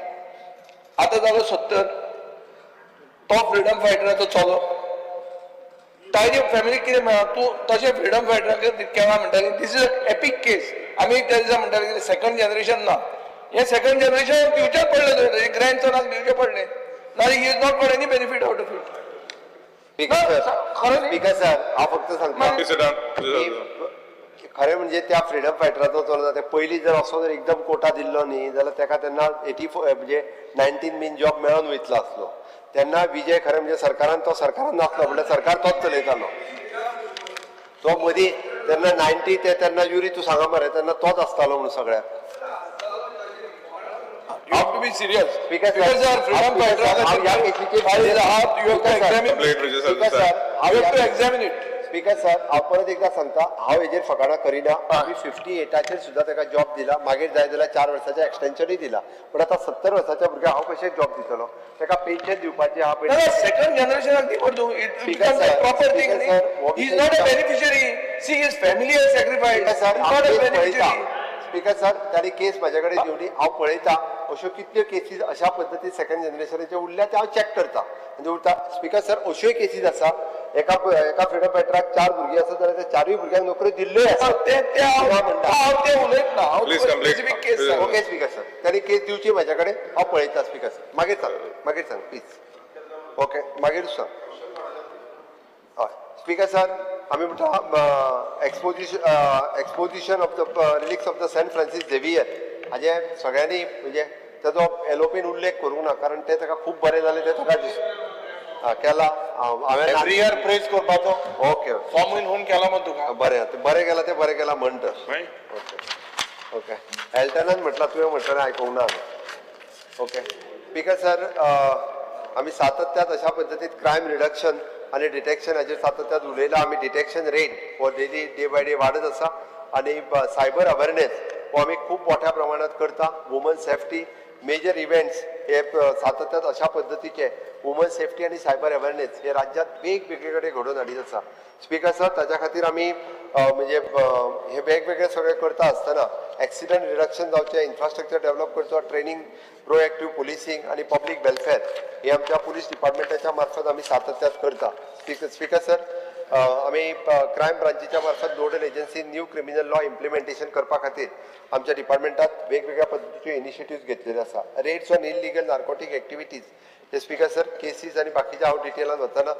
आतां जालो 70. तो फ्रीडम फायटराचो चलो. ताजी फॅमिली कितें मेळ्ळा? तूं तशें फ्रीडम फायटराक केन्ना म्हणटाली दीस इज अ एपिक केस. आमी त्या दिसा म्हणटाले कितें सेकंड जनरेशन ना. हे सेकंड जनरेशन फ्युचर पडले, तुवें ग्रँडसनाक दिवचे पडले. नाल्यार ही is not got any benefit out of it. Speaker sir, हांव फक्त सांगता खरें म्हणजे त्या फ्रीडम फायटराचो चलो ते पयलीं जर असो जर एकदम कोटा दिल्लो न्ही जाल्यार ताका तेन्ना 84 म्हणजे 19 बीन जॉब मेळोन वयतलो आसलो. तेन्ना विजय खरें म्हणजे सरकारान नासलो म्हणल्यार सरकार तोच चलयतालो. तो मदीं तेन्ना 90 ते तेन्ना युरी तूं सांगा मरे तेन्ना तोच आसतालो म्हणून सगळ्याक. You have to be serious. Speaker sir, freedom fighter. You have to examine it. Speaker sir, हांव परत एकदा सांगता, हांव हेजेर फकाणां करिना. आमी 58चेर सुद्दां ताका जॉब दिला. मागीर जाय जाल्यार 4 वर्साचें एक्सटेन्शनूय दिला. पण आतां 70 वर्साच्या भुरग्याक हांव कशें जॉब दितलो? ताका पेन्शन दिवपाची आहा पळय. सेकंड जनरेशनाक दिवप न्हू. It becomes a proper thing. He is not a beneficiary. See his family has sacrificed. Not a beneficiary. Speaker sir, ताणी केस म्हाजे कडेन दिवली. हांव पळयता अश्यो कितल्यो केसीस अशा पद्दतीन सेकंड जनरेशनाचे उरल्या ते हांव चॅक करता म्हणजे उरता. स्पीकर सर, अश्योय केसीस आसा. एका फ्रीडम फायटराक 4 भुरगीं आसा जाल्यार त्या 4 भुरग्यांक नोकऱ्यो दिल्ल्योय आसा. ते उलयत ना. ओके स्पीकर सर, ताणी केस दिवची म्हाजे कडेन. हांव पळयता स्पीकर सर. मागीर सांग प्लीज. ओके, मागीर सांग. हय स्पीकर सर, आमी म्हणटा exposition of the relics of the Saint Francis Xavier हाजे सगळ्यांनी म्हणजे ताजो एलोपेन उल्लेख करूंक ना कारण ते ताका खूब बरें जालें ते ताका केला हांवें एवरी इयर प्रेस करपाचो ओके फॉर्म होऊन केला मग तुका बरें केला ते बरें केला म्हणटा Right? ओके ओके एल्टनान म्हटलं तुवें म्हटलं आयकूंक ना ओके स्पीकर सर आमी सातत्यात अशा पद्दतीत क्रायम रिडक्शन आणि डिटेक्शन हाचेर सातत्यात उलयला आमी डिटेक्शन रेट हो डेली डे बाय डे वाडत आसा आणि सायबर अवेरनेस हो आमी खूब मोठ्या प्रमाणात करता वुमन सेफ्टी मेजर इव्हेंट्स हे सातत्यात अशा पद्दतीचे वुमन सेफ्टी आणि सायबर अवेरनेस हे राज्यात वेगवेगळे कडेन घडोवन हाडीत आसा स्पीकर सर ताच्या खातीर आमी म्हणजे हे वेगवेगळे सगळे करता आसतना एक्सिडंट रिडक्शन जावचे इन्फ्रास्ट्रक्चर डेव्हलप करचो ट्रेनिंग प्रोएक्टिव्ह पुलिसिंग आणि पब्लीक वेलफेअर हे आमच्या पुलीस डिपार्टमेंटाच्या मार्फत आमी सातत्यात करता स्पीकर सर आमी क्रायम ब्रांचीच्या मार्फत nodal agency new criminal law implementation करपा खातीर आमच्या डिपार्टमेंटात वेगवेगळ्या पद्धतीचे इनिशिएटिव्ह घेतलेले आसा rates on illegal narcotic activities हे स्पीकर सर केसीस आणि बाकीच्या हांव डिटेलान वतना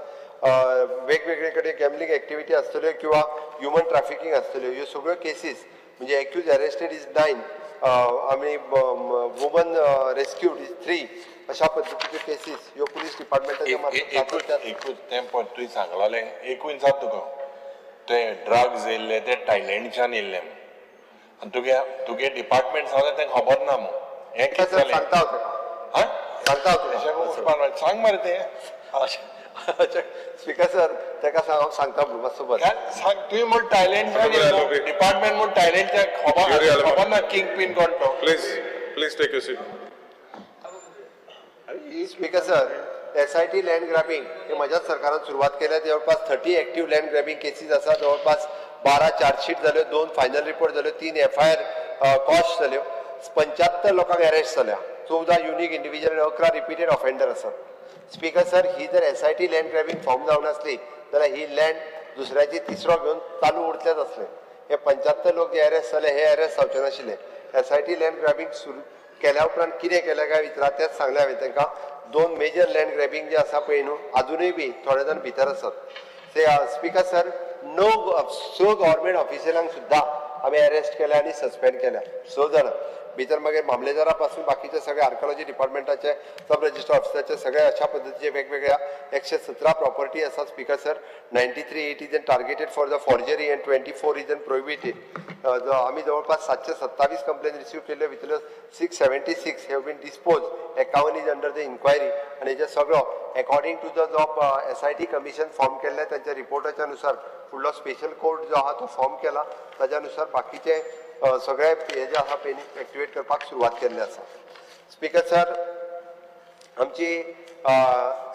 वेगवेगळे कडेन गॅमलिंग एक्टिविटी आसतल्यो किंवा ह्युमन ट्रॅफिकिंग आसतल्यो ह्यो सगळ्यो केसीस म्हणजे एक्यूज अरेस्टेड इज 9 आमी वुमन रेस्क्यूड इज 3 अशा पद्धतीचे केसीस ह्यो पुलीस डिपार्टमेंटाच्या मार्फत एकूच तें पण तुवें सांगलोलें एकूच जाता तुका ते ड्रग्स येयल्ले ते थायलँडच्यान येयल्ले आनी तुगे डिपार्टमेंट सांगलें तें खबर ना मग हें कितें जालें सांगता हांव तुका सांगता हांव तुका सांग मरे तें स्पीकर सर ताका सांगता मातसो बरें सांग तुवें म्हण थायलँडच्यान डिपार्टमेंट म्हण थायलँडच्या खबर ना किंग पिन कोण तो Please take your seat. Speaker sir SIT land grabbing हे माझ्याच सरकारान सुरुवात केल्या जवळपास 30 ऍक्टिव्ह लँड ग्रॅबिंग केसीस आसा जवळपास 12 चार्जशीट जाल्यो 2 फायनल रिपोर्ट जाल्यो 3 FIR कॉस्ट जाल्यो 75 लोकांक अरेस्ट जाल्या 14 युनिक इंडिव्हिज्युअल 11 रिपीटेड ऑफेंडर आसात स्पीकर सर ही जर SIT लँड ग्रॅबिंग फॉर्म जावन आसली जाल्यार ही लँड दुसऱ्याची तिसरो घेवन चालू उरतलेच आसले हे 75 लोक जे अरेस्ट जाले हे अरेस्ट जावचे नाशिल्ले SIT लँड ग्रॅबिंग सुरू केल्या उपरांत कितें केलें काय विचारात तेच सांगलें हांवें तांकां 2 मेजर लँड ग्रॅबिंग जे आसा पळय न्हू अजूनय बी थोडे जाण भितर आसात ते स्पीकर सर स गव्हर्मेंट ऑफिसरांक सुद्दां आमी अरेस्ट केल्या आनी सस्पेंड केल्या 6 जाणां भितर मागीर मामलेदारा पासून बाकीचे सगळे आर्कोलॉजी डिपार्टमेंटाचे सब रजिस्टर ऑफिसाचे सगळे अशा पद्धतीचे वेगवेगळ्या 117 प्रॉपर्टी आसा speaker sir 93 it is targeted for the forgery and 24 is prohibited आमी जवळपास 727 कंप्लेन रिसीव केल्यो भितल्यो 676 have been dispose 51 is under the inquiry आणि हेजे सगळो अकॉर्डिंग टू द जो SIT कमिशन फॉर्म केल्ले त्यांच्या रिपोर्टाच्या नुसार फुडलो स्पेशल कोर्ट जो आहा तो फॉर्म केला ताज्यानुसार बाकीचे सगळे हे जे आसा पळय एक्टिवेट करपाक सुरवात केल्ली आसा स्पीकर सर आमची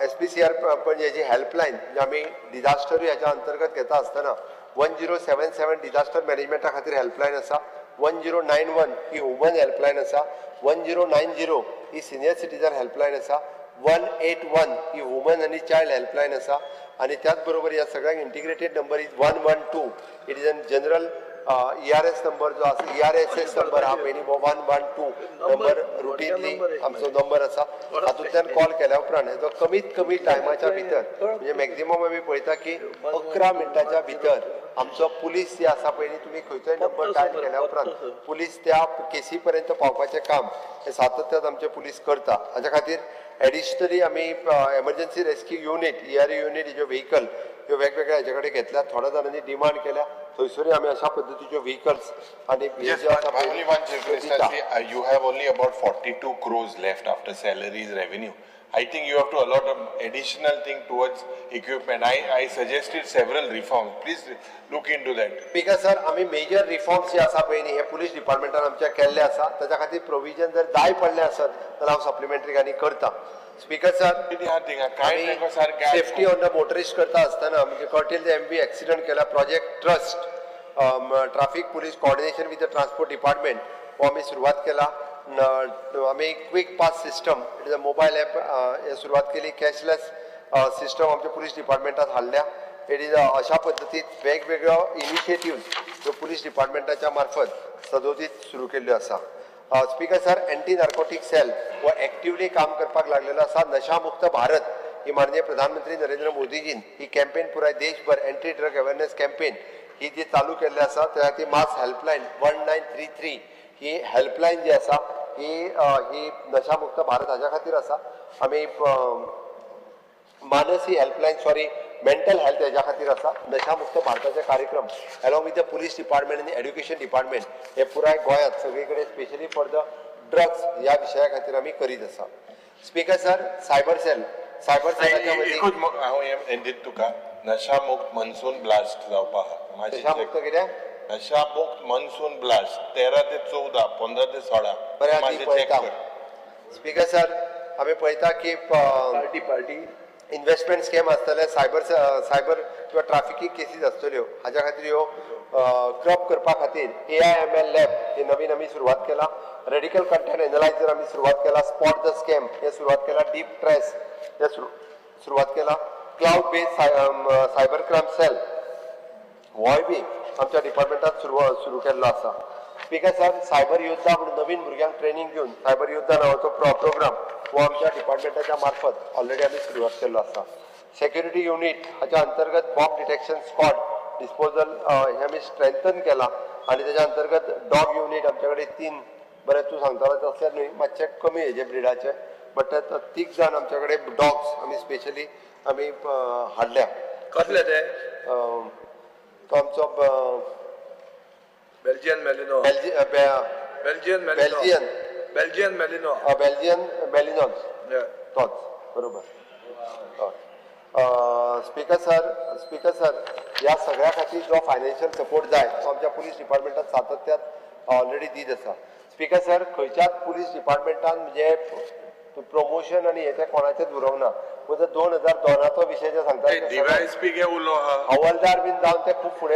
SPCR म्हणजे जी हेल्पलायन जी आमी डिजास्टर ह्याच्या अंतर्गत घेता आसतना 1077 डिजास्टर मॅनेजमेंटा खातीर हेल्पलायन आसा 1091 ही वुमन हेल्पलायन आसा 1090 ही सिनियर सिटीजन हेल्पलायन आसा 181 ही वुमन आणि चायल्ड हेल्पलायन आसा आणि त्याच बरोबर या सगळ्यांक integrated number is 112 it is a general ERS number जो आसा ERSS नंबर हा पयलीं 112 नंबर रुटीनली आमचो नंबर आसा हातूंतल्यान कॉल केल्या उपरांत हेजो कमीत कमी टायमाच्या भितर म्हणजे मॅक्झिमम आमी पळयता की 11 मिनटाच्या भितर आमचो पुलीस जे आसा पळय तुमी खंयचोय नंबर डायल केल्या उपरांत पुलीस त्या केसी पर्यंत पावपाचें काम हे सातत्यात आमचे पुलीस करता हाच्या खातीर एडिशनली आमी emergency rescue unit ERE unit ज्यो व्हेकल ह्यो वेगवेगळ्या हेचे कडेन घेतल्या थोड्या जाणांनी डिमांड केल्या थंयसरूय आमी अशा पद्धतीच्यो व्हेकल्स आणि Yes, but only one Chief Minister, see, you have only about 42 crores left after salaries revenue. I think you have to allot an additional thing towards equipment. I suggested several reforms. Please look into that. Speaker sir आमी मेजर रिफॉर्म्स जे आसा पळय न्ही हे पुलीस डिपार्टमेंटान आमच्या केल्ले आसा ताच्या खातीर प्रोविजन जर जाय पडले आसत जाल्यार हांव सप्लिमेंटरी आनी करता स्पीकर सर किती हा थिंगा काय तेंका सारकें सेफ्टी ऑन द मोटरिस्ट करता आसतना म्हणजे कर्टेल द MB एक्सिडेंट केला project trust traffic police coordination with the transport department हो आमी सुरवात केला आमी quick pass system it is a mobile app हे सुरवात केली कॅशलेस सिस्टम आमच्या पुलीस डिपार्टमेंटात हाडल्या इट इज अशा पद्दतीत वेगवेगळ्यो इनिशिएटिव्ह ह्यो पुलीस डिपार्टमेंटाच्या मार्फत सदोदीत सुरू केल्ल्यो आसा speaker sir anti narcotic cell हो एक्टिवली काम करपाक लागलेलो आसा नशामुक्त भारत ही माननीय प्रधानमंत्री नरेंद्र मोदीजीन ही कॅम्पेन पुराय देशभर एंटी ड्रग अवेअरनेस कॅम्पेन ही जी चालू केल्ली आसा त्या ती मास हेल्पलायन 1933 ही हेल्पलायन जी आसा ही नशामुक्त भारत हाच्या खातीर आसा आमी Mansi helpline sorry mental health हेच्या खातीर आसा नशामुक्त भारताचे कार्यक्रम along with the police department आनी एड्युकेशन डिपार्टमेंट हे पुराय गोंयांत सगळे कडेन स्पेशली फॉर द ड्रग्स ह्या विशया खातीर आमी करीत आसा स्पीकर सर सायबर सेलाच्या एकूच हांव हें दित तुका नशामुक्त मनसून ब्लास्ट जावपाक आहा. माझी नशामुक्त कितें नशामुक्त मनसून ब्लास्ट 13 ते 14 15 ते 16 बरें माझे आधी check पळयता कर. स्पीकर सर आमी पळयता की पार्टी इन्व्हेस्टमेंट स्कॅम आसतले सायबर किंवा ट्राफिकिंग केसीस आसतल्यो हाच्या खातीर ह्यो क्रॉप करपा खातीर AIML लॅब ही नवीन आमी सुरवात केला रेडिकल कंटेंट एनालायझर आमी सुरवात केला स्पॉट द स्कॅम हे सुरवात केला डीप ट्रेस हे सुरवात केला cloud based cyber crime cell होय बी आमच्या डिपार्टमेंटात सुरू केल्लो आसा स्पीकर सर सायबर योद्धा म्हणून नवीन भुरग्यांक ट्रेनिंग दिवन सायबर योद्धा नावाचो प्रोग्राम हो आमच्या डिपार्टमेंटाच्या मार्फत ऑलरेडी आमी सुरवात केल्लो आसा सेक्युरिटी युनिट हाच्या अंतर्गत बॉम्ब डिटेक्शन स्क्वॉड डिस्पोजल हे आमी स्ट्रेंथन केला आणि त्याच्या अंतर्गत डॉग युनिट आमच्या कडेन 3 बरें तूं सांगतालो तसले न्हय मातशे कमी हेजे ब्रिडाचे बट 3 जाण आमच्या कडेन डॉग्स आमी स्पेशली आमी हाडल्या कसले ते तो आमचो बेल्जियन मेलिनो बेल्जियन मेलिनो बेल्जियन बेलिनॉन्स तोच बरोबर स्पीकर सर या सगळ्या खातीर जो फायनान्शियल सपोर्ट जाय तो आमच्या पुलीस डिपार्टमेंटात सातत्यान ऑलरेडी दीत आसा स्पीकर सर खंयच्याच पुलीस डिपार्टमेंटान म्हणजे प्रमोशन आनी हेचे कोणाचेच उरवना म्हणजे 2002चो विशय जे सांगता DYSP गे उलो हा हवालदार बीन जावन ते खूब फुडें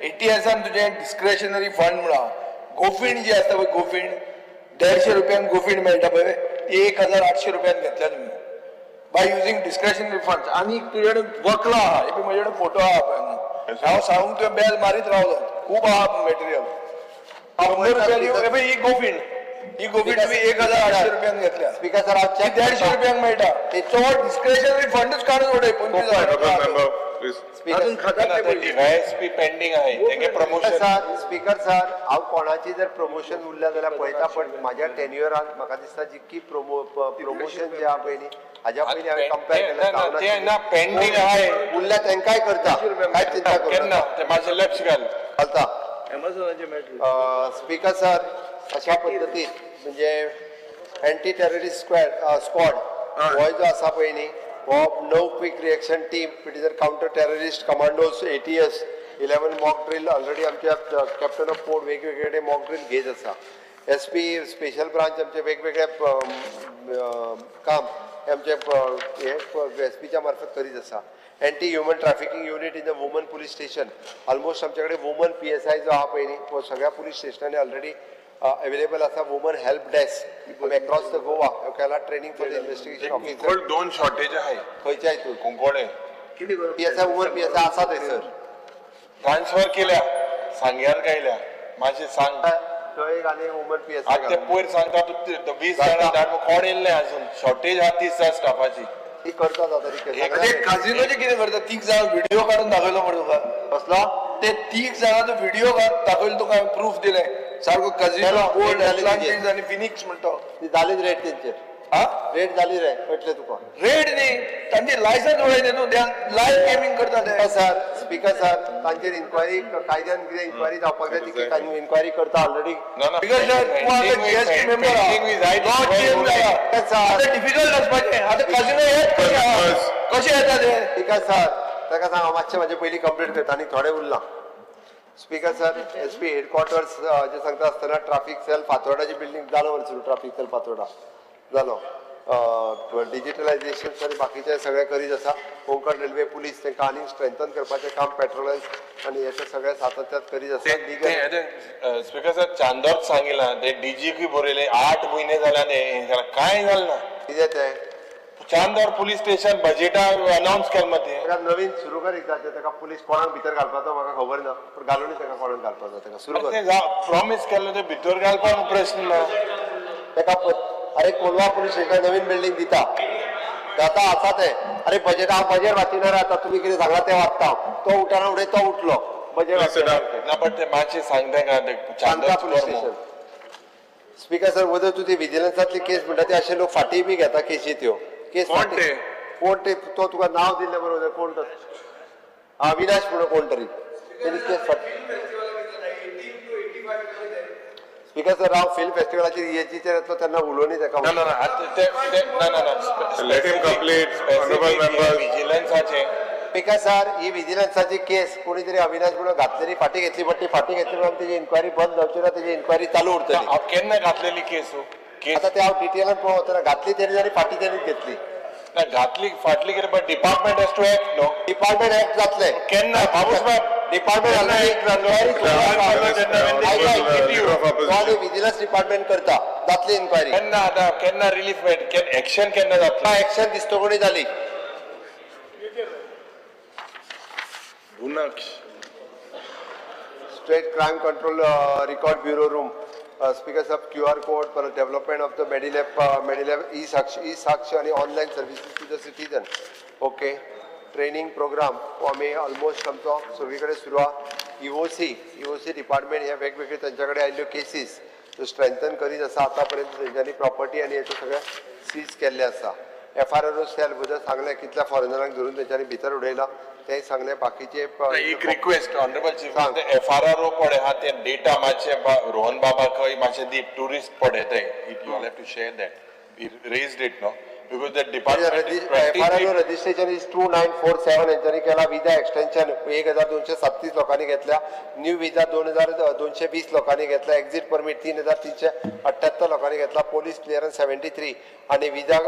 ATS तुझे डिस्क्रेशनरी फंड म्हणा गोफिंड जी असता पळय गोफिंड 150 रुपयान गोफिंड मेळटा पळय ती 1800 रुपयान घेतल्या तुम्ही बाय युजिंग डिस्क्रेशनरी फंड आणि तुझे वकला आहा हे म्हजे फोटो आहा पळय हांव सांगूंक तुवें बेल मारीत रावलो खूब आहा मटेरियल 100 रुपया ही गोफिंड तुम्ही 1800 रुपयान घेतल्या स्पीकर सर हांव चॅक 150 रुपयांक मेळटा तो डिस्क्रेशनरी फंडच काढून उडय 25,000 Please. अजून खात्यात ते पयशे. DYSP पेंडिंग आहे तेगे प्रमोशन स्पीकर सर हांव कोणाची जर प्रमोशन उरल्या जाल्यार पळयता पण म्हाज्या टेन्युअरान म्हाका दिसता जितकी प्रमोशन जे आहा पळय न्ही हाज्या पयलीं हांवें कंपेर ते ना पेंडिंग आहे उरल्या तेंकाय करता कांयच चिंता केन्ना करना ते माझे लक्ष घाल घालता Amazonचे मेळटले स्पीकर सर अशा पद्दतीन म्हणजे एंटी टेररिस्ट स्क्वॉड हो जो आसा पळय न्ही हो 9 quick reaction team it is counter terrorist commandos ATS 11 mock drill already आमच्या कॅप्टन ऑफ पोर्ट वेगवेगळे मॉक ड्रिल घेत आसा SP स्पेशल ब्रांच आमचे वेगवेगळे काम आमचे हे SPच्या मार्फत करीत आसा anti human trafficking unit in the woman police station almost आमच्याकडे वुमन PSI जो आहा पळय न्ही तो सगळ्या पुलीस स्टेशनांनी ऑलरेडी अवेलेबल आसा woman help desk across the Goa केला training for the investigation officer कुंकळ 2 शॉर्टेज आहे खंयच्या हितून कुंकोळे किती करू PSI वुमन PSI आसा थंयसर ट्रान्सफर केल्या सांग्यार गायल्या माझे सांग थंय एक आनी वुमन PSI आज ते पयर सांगता तू 20 जाणां धाड कोण येयल्ले अजून शॉर्टेज हा 30 स्टाफाची ती करतात आता म्हणजे काझिनोचे किती करता 30 जाण व्हिडिओ काढून दाखवलो म्हणून तुका कसला ते 30 जाणांचो व्हिडिओ दाखवलो तुका प्रूफ दिले सारको काझिनो बोर्ड अटलांटिस आणि फिनिक्स म्हणतो ती जालीच रेट तेंचेर हा रेट जाली रे कळटलें तुका रेड न्ही तांची लायसन्स उडयले न्हू ते लायव्ह गेमिंग करता ते स्पीकर सर तांचेर इन्क्वायरी कायद्यान कितें इन्क्वायरी जावपाक जाय ती इन्क्वायरी करता ऑलरेडी बिकॉज तूं आतां GST मेंबर आतां डिफिकल्ट आसपाचें आतां काझिनो येत कशे येता ते स्पीकर सर ताका सांग हांव मातशें म्हाजें पयलीं कंप्लीट करता आनी थोडें उरलां स्पीकर सर SP हेडक्वॉर्टर्स जे सांगता आसतना ट्राफीक सेल फातोर्डाची बिल्डींग जालो वर्स ट्राफीक सेल फातोर्डा जालो डिजिटलायझेशन आनी बाकीचे सगळे करीत आसा कोंकण रेल्वे पुलीस तांकां आनीक स्ट्रेंथन करपाचें काम पेट्रोलायज आनी हेचे सगळे सातत्यात करीत आसा स्पीकर सर चांदोर सांगितला ते DG बरयले 8 महिने जाल्या ते काय झालं ना कितें तें चांदोर पुलीस स्टेशन बजेटा अनाउन्स केलें मते ताका नवीन सुरू कर एकदा ताका पुलीस कोणाक भितर घालपाचो म्हाका खबर ना पूण घालूनच ताका कोणाक घालपाचो ताका सुरू कर प्रॉमिस केल्लो ते भितर घालपाक प्रश्न ना ताका अरे कोलवा पुलीस स्टेशन नवीन बिल्डींग दिता जाता आसा ते अरे बजेट हांव बजेट वाचिनार आतां तुमी कितें सांगला तें वाचता तो उठना उडय तो उठलो बजेट ना बट ते मातशें सांगता का चांदा police Chandor station speaker sir whether तू ती विजिलन्सातली केस म्हणटा ते असे लोक फाटी बी घेता केसी त्यो केस कोण फाटी- ते? कोण ते तो तुका नाव दिले बरोबर कोण तो अविनाश म्हणून कोण तरी त्यांनी केस फाटी स्पीकर सर हांव फिल्म फेस्टिवलाची येचीचेर येतलो तेन्ना उलोवनी ताका No, no, no. No. Let him complete, honorable members. विजिलन्साचे स्पीकर सर ही विजिलन्साची केस कोणी तरी अविनाश म्हणून घातलेली फाटी घेतली पण ती फाटी घेतली म्हणून त्याची इन्क्वायरी बंद जावची ना त्याची इन्क्वायरी चालू उरतली हांव केन्ना घातलेली केस केस आता ते हांव डिटेलान पळोवतना घातली तेणी आनी फाटी तेणीच घेतली ना घातली फाटली कितें but department has to act no department act जातले केन्ना बाबूस बाब डिपार्टमेंट विजिलन्स डिपार्टमेंट करता जातली इन्क्वायरी केन्ना आतां केन्ना रिलीफ मेळट एक्शन केन्ना जातला एक्शन दिसतो कोणी जाली बुनक्ष state crime control record bureau room speakers of QR code for development of the medilab e साक्ष आणि online services to the citizen okay training program हो आम्ही ऑलमोस्ट आमचो सगळीकडे सुरू आहा EOC डिपार्टमेंट हे वेगवेगळे त्यांच्याकडे आयल्ल्यो केसीस स्ट्रेंथन करीत आसा आतापर्यंत त्यांच्यानी प्रॉपर्टी आणि हेचे सगळे सीज केल्ले आसा FRO सेल बद्दल सांगले कितल्या फॉरेनरांक धरून त्यांच्यानी भितर उडयला ते सांगले बाकीचे एक रिक्वेस्ट ऑनरेबल चीफ सांग. FRO पडे हा ते डेटा मातशे रोहन बाबा खंय मातशे दी टुरिस्ट पडे ते it you have to share that raised it no because the department FRO registration is 2947 यांच्यानी केला विजा एक्सटेन्शन 1237 लोकांनी घेतल्या न्यू विजा 2220 लोकांनी घेतला एक्झिट परमिट 3378 लोकांनी घेतला पोलीस क्लिअरन्स 73 आणि विजा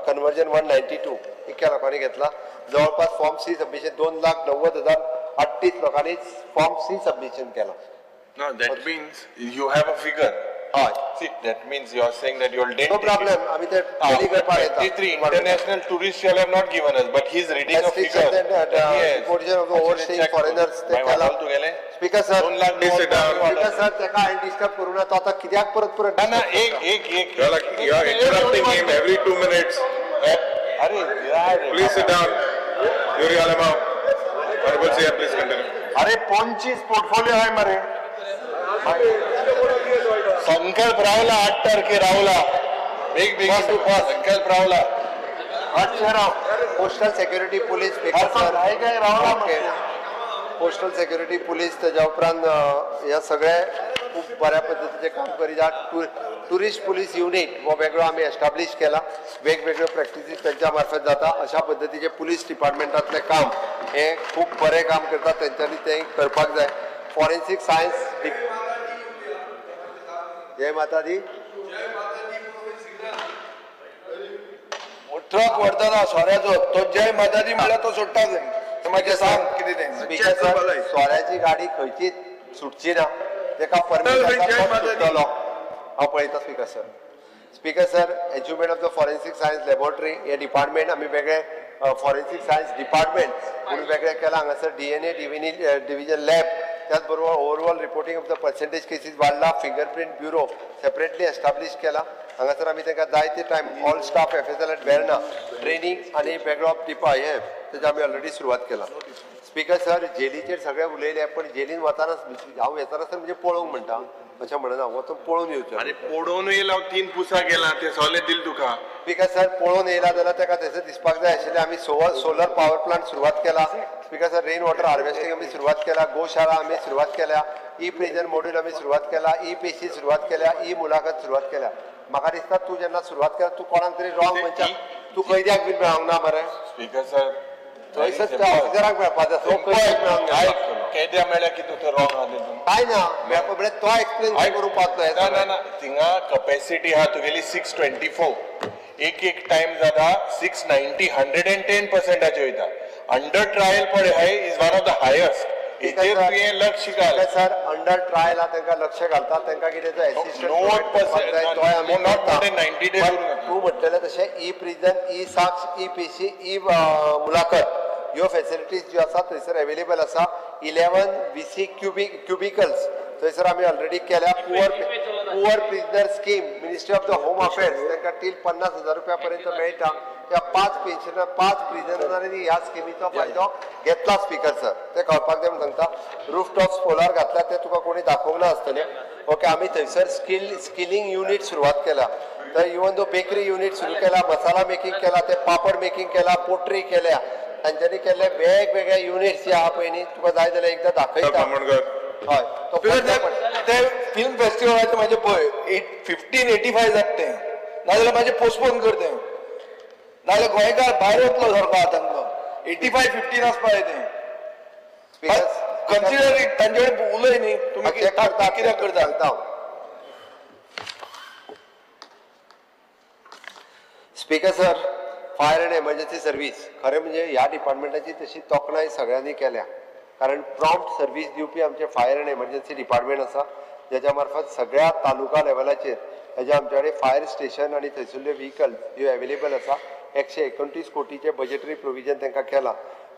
कन्वर्जन 192 इतक्या लोकांनी घेतला जवळपास फॉर्म सी सबमिशन 2,90,038 लोकांनी फॉर्म सी सबमिशन केला no that means you have a figure हय see that means you are saying that you will no problem आम्ही ते tally करपाक येता. 23 international tourists shall have not given us but he's reading a figure Deportation of the overstaying foreigners ते केला. तू गेले speaker sir 2 lakh Please sit down. Speaker sir त्याका हांवें डिस्टर्ब करू ना तो आता कित्याक परत ना एक You're like, you're interrupting him every 2 minutes. अरे यार Please sit down. Yuri Alamao. Honorable CM, please continue. अरे 25 पोर्टफोलियो आहे मरे संकल्प रावला 8 तारखे रावला बिग संकल्प रावला 8 राव postal security police speaker sir काय रावला पोस्टल सेक्युरिटी पुलीस त्याच्या उपरांत ह्या सगळे खूप बऱ्या पद्धतीचे काम करीत टुरिस्ट पुलीस युनिट हो वेगळो आम्ही एस्टाब्लिश केला वेगवेगळ्यो प्रॅक्टिसीस त्यांच्या मार्फत जाता अशा पद्धतीचे पुलीस डिपार्टमेंटातले काम हे खूप बरे काम करतात त्यांच्यानी ते करपाक जाय फॉरेन्सिक सायन्स जय माता दी ट्रक व्हरतना सोऱ्याचो तो जय माताजी म्हणल्यार तो सोडटा जाय मागीर सांग कितें तें स्पीकर सर सोऱ्याची गाडी खंयचीच सुटची ना तेका परमिशन सुटतलो हांव पळयता speaker sir achievement of the forensic science laboratory हे डिपार्टमेंट आम्ही वेगळे फॉरेन्सिक सायन्स डिपार्टमेंट म्हणून वेगळे केला हांगासर DNA डिव्हिजन लॅब त्याच बरोबर overall reporting of the percentage cases वाढला फिंगरप्रिंट ब्युरो सेपरेटली एस्टाब्लिश केला हांगासर आमी तांकां जाय ते time all staff FSL at Verna training आणि वेगळो हे तेजे आमी ऑलरेडी सुरवात केला स्पीकर सर जेलीचेर सगळे उलयले पण जेलीन वताना हांव येताना सर म्हणजे पळोवंक म्हणटा अशें म्हणना वचून पळोवन येवचें अरे पडून येयला 3 पुसा गेला ते सोले दिल तुका स्पीकर सर पळोवन येयला जाल्यार ताका थंयसर दिसपाक जाय आशिल्लें आमी सोलर पॉवर प्लांट सुरवात केला speaker sir rain water harvesting आमी सुरवात केला गोशाळा आमी सुरवात केल्या ई प्रिजन मॉड्यूल आमी सुरवात केला ई पेशी सुरवात केल्या ई मुलाखत सुरवात केल्या म्हाका दिसता तू जेन्ना सुरवात केला तू कोणाक तरी रॉंग मनशाक तू कैद्याक बीन मेळोंक ना मरे स्पीकर सर थंयसर त्या ऑफिसराक मेळपा जाय तो कैद्याक मेळोंक ना केद्या मेळ्या की तू ते रॉंग आहा तितून काय ना मेळपा म्हणजे तो एक्सप्लेन करूंक पावतलो ना ना थिंगा कॅपॅसिटी हा तुगेली 624 एक टाइम जाता 690 110% वयता अंडर ट्रायल पळय high is one of the highest हेजेर तुवें लक्ष घाल सर अंडर ट्रायला तांकां लक्ष घालता तांकां कितें तो Not more than 90 days तूं म्हटलेलें तशें ई प्रिजन ई साक्ष ई पेशी ई मुलाखत ह्यो फॅसिलिटीज ज्यो आसा थंयसर अवेलेबल आसा 11 VC क्युबिकल्स थंयसर आमी ऑलरेडी केल्या poor prisoner scheme ministry of the home affairs तांकां टील 50,000 रुपया पर्यंत मेळटा. त्या 5 प्रिजनरांनी ह्या स्किमीचो फायदो घेतला स्पीकर सर, ते कळपाक जाय म्हणून सांगता. रूफटॉप सोलार घातल्या ते तुका कोणी दाखोवंक ना आसतलें. ओके, आमी थंयसर स्किलिंग युनिट सुरवात केला. तर इवन दो बेकरी युनिट सुरू केला, मसाला मेकिंग केला, ते पापड मेकिंग केला, पोट्री केल्या. तांच्यांनी केल्ले वेगवेगळे युनिट्स जे आहा पळय न्ही, तुका जाय जाल्यार एकदां दाखयता. बामणकर हय, तो ते फिल्म फेस्टिवलाचे माझे पळय 1585 जाता तें, नाजाल्यार माझे पोस्टपोन करते, नाजाल्यार गोंयकार भायर वतलो सारको आहा तांकां. 85-15 आसपा जाय तें. कन्सिडर इट, तांचे कडेन उलय न्ही तुमी कित्याक करता. Speaker sir, fire and emergency service खरें म्हणजे ह्या डिपार्टमेंटाची तशी तोखणाय सगळ्यांनी केल्या. कारण प्रॉम्प्ट सर्व्हिस दिवपी आमचे फायर अँड एमर्जन्सी डिपार्टमेंट आसा, ज्याच्या मार्फत सगळ्या तालुका लेवलाचेर हेजे आमचे कडेन फायर स्टेशन आनी थंयसरले व्हिकल ह्यो अवेलेबल आसा. 129 कोटीचे बजेटरी प्रोविजन तांकां केला.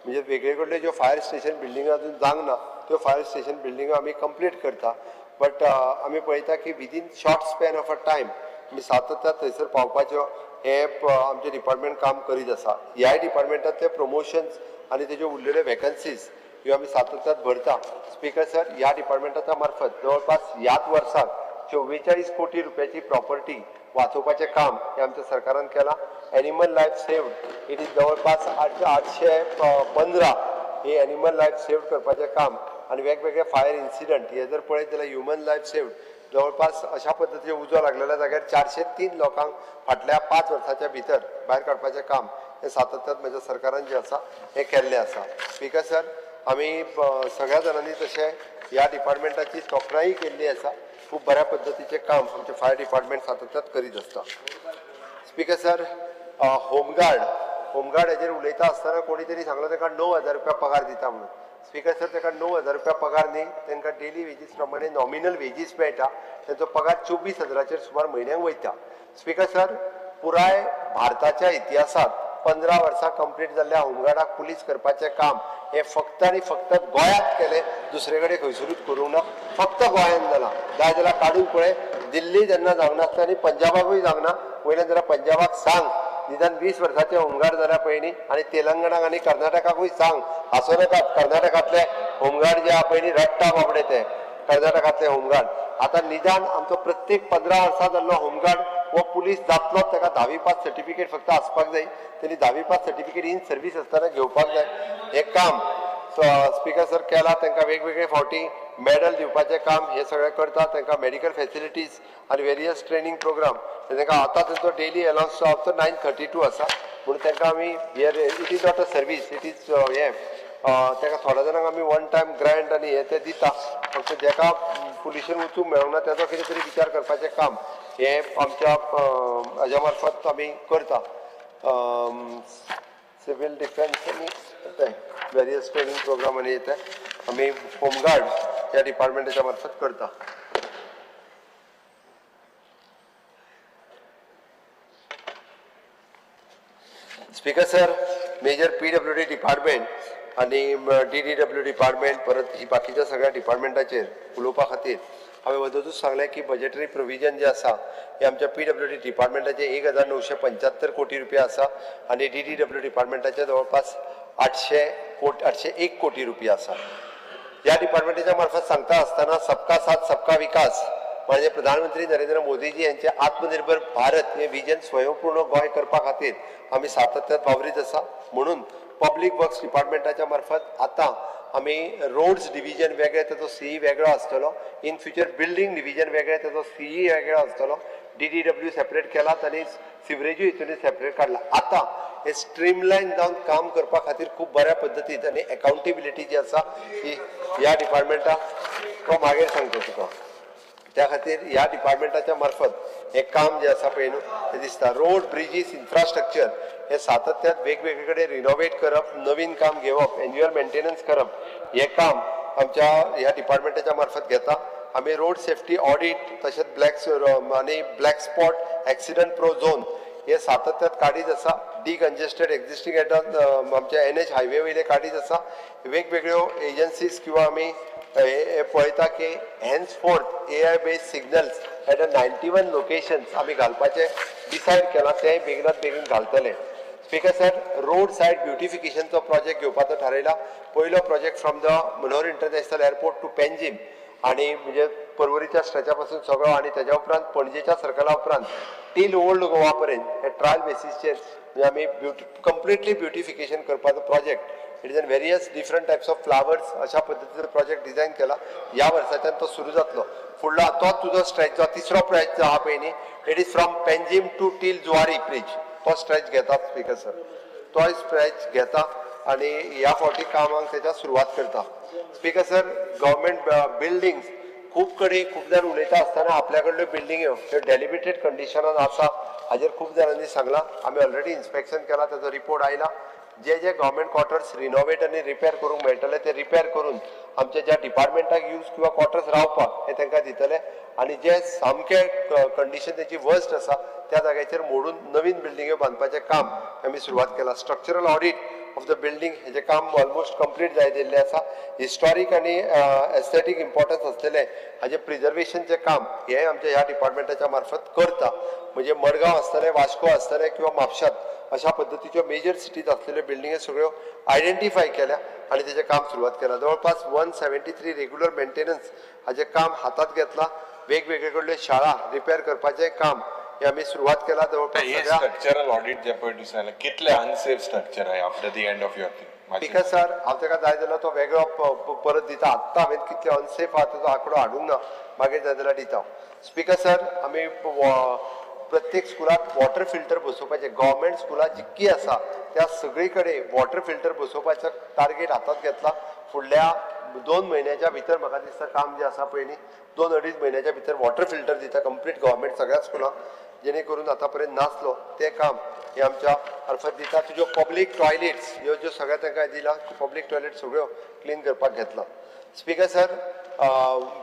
म्हणजे वेगळे कडले ज्यो फायर स्टेशन बिल्डिंग अजून जावंक ना त्यो फायर स्टेशन बिल्डिंगो आमी कंप्लीट करता. बट आमी पळयता की within short span of a time आमी सातत्यान थंयसर पावपाच्यो हे आमचे डिपार्टमेंट काम करीत आसा. ह्याय डिपार्टमेंटांतले प्रमोशन्स आनी तेज्यो उरलेल्यो वॅकन्सीज ह्यो आमी सातत्यान भरता. स्पीकर सर, ह्या डिपार्टमेंटाच्या मार्फत जवळपास ह्याच वर्साक 44 कोटी रुपयाची प्रॉपर्टी वाचोवपाचें काम हे आमच्या सरकारान केलां. Animal life saved it is जवळपास 815 हे एनिमल लायफ सेव्ड करपाचें काम. आनी वेगवेगळे फायर इन्सिडंट हे जर पळयत जाल्यार ह्युमन लायफ सेव्ड जवळपास अशा पद्दतीचे उजो लागलेल्या जाग्यार 403 लोकांक फाटल्या 5 वर्साच्या भितर भायर काडपाचें काम हे सातत्यान म्हज्या सरकारान जे आसा हे केल्लें आसा. स्पीकर सर, आमी सगळ्या जाणांनी तशें ह्या डिपार्टमेंटाची तोखणाय केल्ली आसा. खूब बऱ्या पद्दतीचें काम आमचे फायर डिपार्टमेंट सातत्यान करीत आसता. स्पीकर सर, होमगार्ड हेजेर उलयता आसतना कोणी तरी सांगलो ताका 9,000 रुपया पगार दिता म्हणून. स्पीकर सर, ताका 9,000 रुपया पगार न्ही, तांकां डेली वेजीस प्रमाणे नॉमिनल वेजीस मेळटा. तांचो पगार 24,000 सुमार म्हयन्याक वयता. स्पीकर सर, पुराय भारताच्या इतिहासात 15 वर्सां कंप्लीट जाल्ल्या होमगार्डाक पुलीस करपाचें काम हे फक्त आनी फक्त गोंयांत केलें, दुसरे कडेन खंयसरूच करूंक ना. फक्त गोंयांत जालां. जाय जाल्यार काडून पळय, दिल्ली जेन्ना जावंक नासलें आनी पंजाबाकूय जावंक ना. वयल्यान जाल्यार पंजाबाक सांग निदान 20 वर्साचे होमगार्ड जाल्या पळय न्ही, आनी तेलंगणाक आनी कर्नाटकाकूय सांग हांसो नाकात. कर्नाटकांतले होमगार्ड जे आहा पळय न्ही, रट्टा बाबडे ते कर्नाटकांतले होमगार्ड. आतां निदान आमचो प्रत्येक 15 वर्सां जाल्लो होमगार्ड वो पुलीस जातलोच. ताका 10वी पास सर्टिफिकेट फक्त आसपाक जाय. तेणी 10वी पास सर्टिफिकेट इन सर्व्हिस आसतना घेवपाक जाय. हे काम स्पीकर सर केला. तांकां वेगवेगळे फावटी मेडल दिवपाचें काम हे सगळें करता. तांकां मेडिकल फॅसिलिटीज आनी वेरियस ट्रेनिंग प्रोग्राम तांकां आतां तांचो डेली अलावन्स तो 932 आसा. म्हणून तांकां आमी here it is not a service, it is हे ताका थोड्या जाणांक आमी वन टायम ग्रँट आनी हे ते दिता. फक्त जेका पुलिशेन वचूंक मेळूंक ना तेजो कितें तरी विचार करपाचें काम हे आमच्या हाज्या मार्फत आमी करता. सिव्हील डिफेन्स आनी वेरियस ट्रेनिंग प्रोग्राम आनी ते आमी होमगार्ड ह्या डिपार्टमेंटाच्या मार्फत करता. Speaker sir, major PWD department आनी DDW डिपार्टमेंट परत ही बाकीच्या सगळ्या डिपार्टमेंटाचेर उलोवपा खातीर हांवें वदोदूच सांगलें की बजेटरी प्रोविजन जे आसा हे आमच्या PWD डिपार्टमेंटाचे 1,975 कोटी रुपया आसा आनी DDW डिपार्टमेंटाचे जवळपास 801 कोटी रुपया आसा. ह्या डिपार्टमेंटाच्या मार्फत सांगता आसतना सबका साथ सबका विकास म्हणजे प्रधानमंत्री नरेंद्र मोदीजी यांचे आत्मनिर्भर भारत हे विजन स्वयंपूर्ण गोंय करपा खातीर आमी सातत्यान वावरीत आसा. म्हणून पब्लीक वर्क्स डिपार्टमेंटाच्या मार्फत आतां आमी रोड्स डिव्हिजन वेगळे तेजो CE वेगळो आसतलो. इन फ्युचर बिल्डिंग डिव्हिजन वेगळे तेजो CE वेगळो आसतलो. DDW सेपरेट केलात आनी सिवरेजूय हितून सेपरेट काडला. आतां हे स्ट्रीमलायन जावन काम करपा खातीर खूब बऱ्या पद्दतीन आनी अकाउंटेबिलिटी जी आसा ही ह्या डिपार्टमेंटाक तो मागीर सांगता तुका. त्या खातीर ह्या डिपार्टमेंटाच्या मार्फत हे काम जे आसा पळय न्हू ते दिसता. रोड ब्रिजीस इन्फ्रास्ट्रक्चर हे सातत्यान वेगवेगळे कडेन रिनोवेट करप, नवीन काम घेवप, एन्युअल मेंटेनन्स करप हे काम आमच्या ह्या डिपार्टमेंटाच्या मार्फत घेता. आमी रोड सेफ्टी ऑडिट तशेंच black spot accident pro zone हे सातत्यान काडीत आसा. डिकंजेस्टेड एक्झिस्टिंग आमच्या NH हायवे वयले काडीत आसा. वेगवेगळ्यो एजन्सीज किंवा आमी हे पळयता की henceforth AI based signals at a 91 locations आम्ही घालपाचे डिसायड केला तेय बेगीनात बेगीन घालतले. स्पीकर सर, रोड सायड ब्युटिफिकेशनचो प्रोजेक्ट घेवपाचो थारायला. पयलो project from the Manohar international airport to Panjim आणि म्हणजे पर्वरीच्या स्ट्रेचा पासून सगळो आणि त्याच्या उपरांत पणजेच्या सर्कला उपरांत टील ओल्ड गोवा पर्यंत हे ट्रायल बेसिसचेर म्हणजे आमी कम्प्लिटली ब्युटिफिकेशन करपाचो project. It is in various different types of flowers अशा पद्दतीचो प्रोजेक्ट डिझायन केला. ह्या वर्साच्यान तो सुरू जातलो. फुडलो तो तुजो स्ट्रेच जो तिसरो स्ट्रेच जो आहा पळय न्ही, it is from Panjim to till Zuari bridge. तो स्ट्रेच घेता स्पीकर सर, तो स्ट्रेच घेता आणि ह्या फावटी कामांक त्याच्या सुरवात करता. स्पीकर सर, गव्हर्मेंट बिल्डिंग्स खूब कडेन खूब जाण उलयता आसतना आपल्या कडल्यो बिल्डिंग्यो ह्यो डेलिमिटेड कंडिशनान आसा हाजेर खूब जाणांनी सांगला. आमी ऑलरेडी इन्स्पेक्शन केला, त्याचो रिपोर्ट आयला. जे गव्हर्मेंट क्वार्टर्स रिनोवेट आनी रिपेर करूंक मेळटले ते रिपेर करून आमच्या ज्या डिपार्टमेंटाक यूज किंवा क्वार्टर्स रावपाक हे तांकां दितले आणि जे सामके कंडिशन त्याची वर्स्ट आसा त्या जाग्याचेर मोडून नवीन बिल्डिंग्यो बांदपाचें काम आमी सुरवात केला. Structural audit of the building हेजें काम ऑलमोस्ट कंप्लीट जाय दिल्लें आसा. हिस्टॉरीक आनी एस्थेटीक इम्पॉर्टन्स आसलेलें हाजें प्रिजर्वेशनचें काम हें आमच्या ह्या डिपार्टमेंटाच्या मार्फत करता. म्हणजे मडगांव आसतलें, वास्को आसतलें किंवा म्हापशात अशा पद्दतीच्यो मेजर सिटीज असलेल्यो बिल्डिंगे सगळ्यो आयडेंटिफाय केल्या आणि त्याचे काम सुरवात केला. जवळपास 173 रेग्युलर मेंटेनन्स हाचे काम हातात घेतला. वेगवेगळे कडल्यो शाळा रिपेर करपाचें काम हे आमी सुरवात केला. जवळपास हे सगळ्या स्ट्रक्चरल ऑडिट जे पळय दिसना कितले अनसेफ स्ट्रक्चर आहे after the end of your thing. ठीक आहे सर, हांव ताका जाय जाल्यार तो वेगळो परत दिता. आत्तां हांवें कितले अनसेफ आहा ताचो आंकडो हाडूंक ना, मागीर जाय जाल्यार दिता. स्पीकर सर, आमी प्रत्येक स्कुलाक वॉटर फिल्टर बसोवपाचे गव्हर्मेंट स्कुलां जितकी आसा त्या सगळी कडेन वॉटर फिल्टर बसोवपाचो टार्गेट हातात घेतला. फुडल्या 2 म्हयन्याच्या भितर म्हाका दिसता काम जे आसा पळय न्ही 2-2.5 म्हयन्याच्या भितर वॉटर फिल्टर दिता कंप्लीट गव्हर्मेंट सगळ्या स्कुलांक, जेणे करून आतां पर्यंत नासलो ते काम हे आमच्या मार्फत दिता. तुज्यो पब्लीक टॉयलेट्स ह्यो ज्यो सगळ्या तांकां दिला पब्लीक टॉयलेट सगळ्यो क्लीन करपाक घेतला. स्पीकर सर,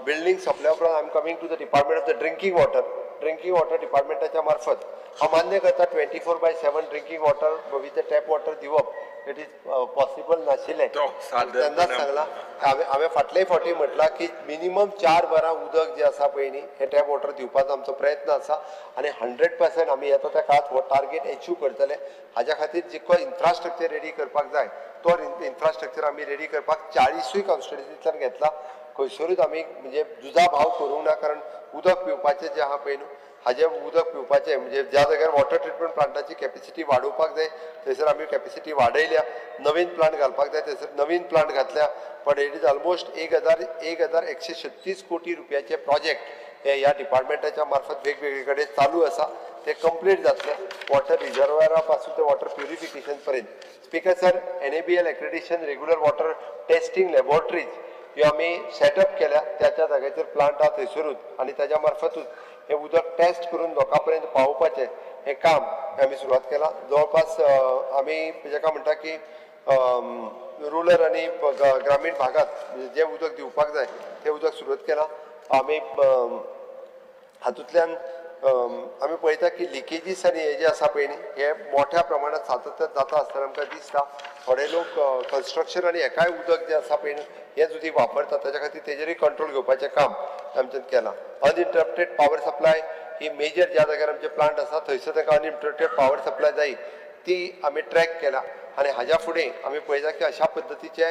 बिल्डिंग सोंपल्या उपरांत I am coming to the department of the drinking water. Drinking water डिपार्टमेंटाच्या मार्फत हांव मान्य करता 24/7 drinking water with the tap water दिवप इट इज पॉसिबल नाशिल्लें. तेन्नाच सांगला हांवें फाटलेय फावटी म्हटलां की मिनिमम 4 वरां उदक जें आसा पळय न्ही हें टॅप वॉटर दिवपाचो आमचो प्रयत्न आसा आणि 100% आमी येता त्या काळात हो टार्गेट अचीव करतले. हाज्या खातीर जितको इन्फ्रास्ट्रक्चर रेडी करपाक जाय तो इन्फ्रास्ट्रक्चर आमी रेडी करपाक 40 कॉन्स्टिट्युन्सींतल्यान घेतला. खंयसरूच आमी म्हणजे जुजा भाव करूंक ना, कारण उदक पिवपाचें जें आहा पळय न्हू हाजें उदक पिवपाचें म्हणजे ज्या जाग्यार वॉटर ट्रिटमेंट प्लांटाची कॅपॅसिटी वाडोवपाक जाय थंयसर आमी कॅपॅसिटी वाडयल्या. नवीन प्लांट घालपाक जाय थंयसर नवीन प्लांट घातल्या. पण इट इज ऑलमोस्ट 1,136 कोटी रुपयाचे प्रोजेक्ट हे ह्या डिपार्टमेंटाच्या मार्फत वेगवेगळे कडेन चालू आसा. ते कंप्लीट जातले वॉटर रिजर्वरा पासून ते वॉटर प्युरिफिकेशन पर्यंत. Speaker sir, NABL accreditation regular water testing laboratories ह्यो आमी सेटअप केल्या. त्या जाग्याचेर प्लांट आहा थंयसरूच आणि ताच्या मार्फतूच हे उदक टेस्ट करून लोकां पर्यंत पावोवपाचें हें काम आमी सुरवात केला. जवळपास आमी जेका म्हणटा की रुरल आनी ग्रामीण भागात जें उदक दिवपाक जाय तें उदक सुरवात केला. आमी हातूंतल्यान आमी पळयता की लिकेजीस आनी हे जे आसा पळय न्ही हे मोठ्या प्रमाणात सातत्यान जाता आसतना आमकां दिसता. थोडे लोक कन्स्ट्रक्शन आनी हेकाय उदक जें आसा पळय न्ही हें जुदी वापरता ताच्या खातीर तेजेरूय कंट्रोल घेवपाचें काम आमच्यान केलां. अनइंटरप्टेड पावर सप्लाय ही मेजर ज्या जाग्यार आमचे प्लांट आसा थंयसर तांकां अनइंटरप्टेड पावर सप्लाय जायी ती आमी ट्रॅक केला. आणि हाज्या फुडें आमी पळयता की अशा पद्दतीचे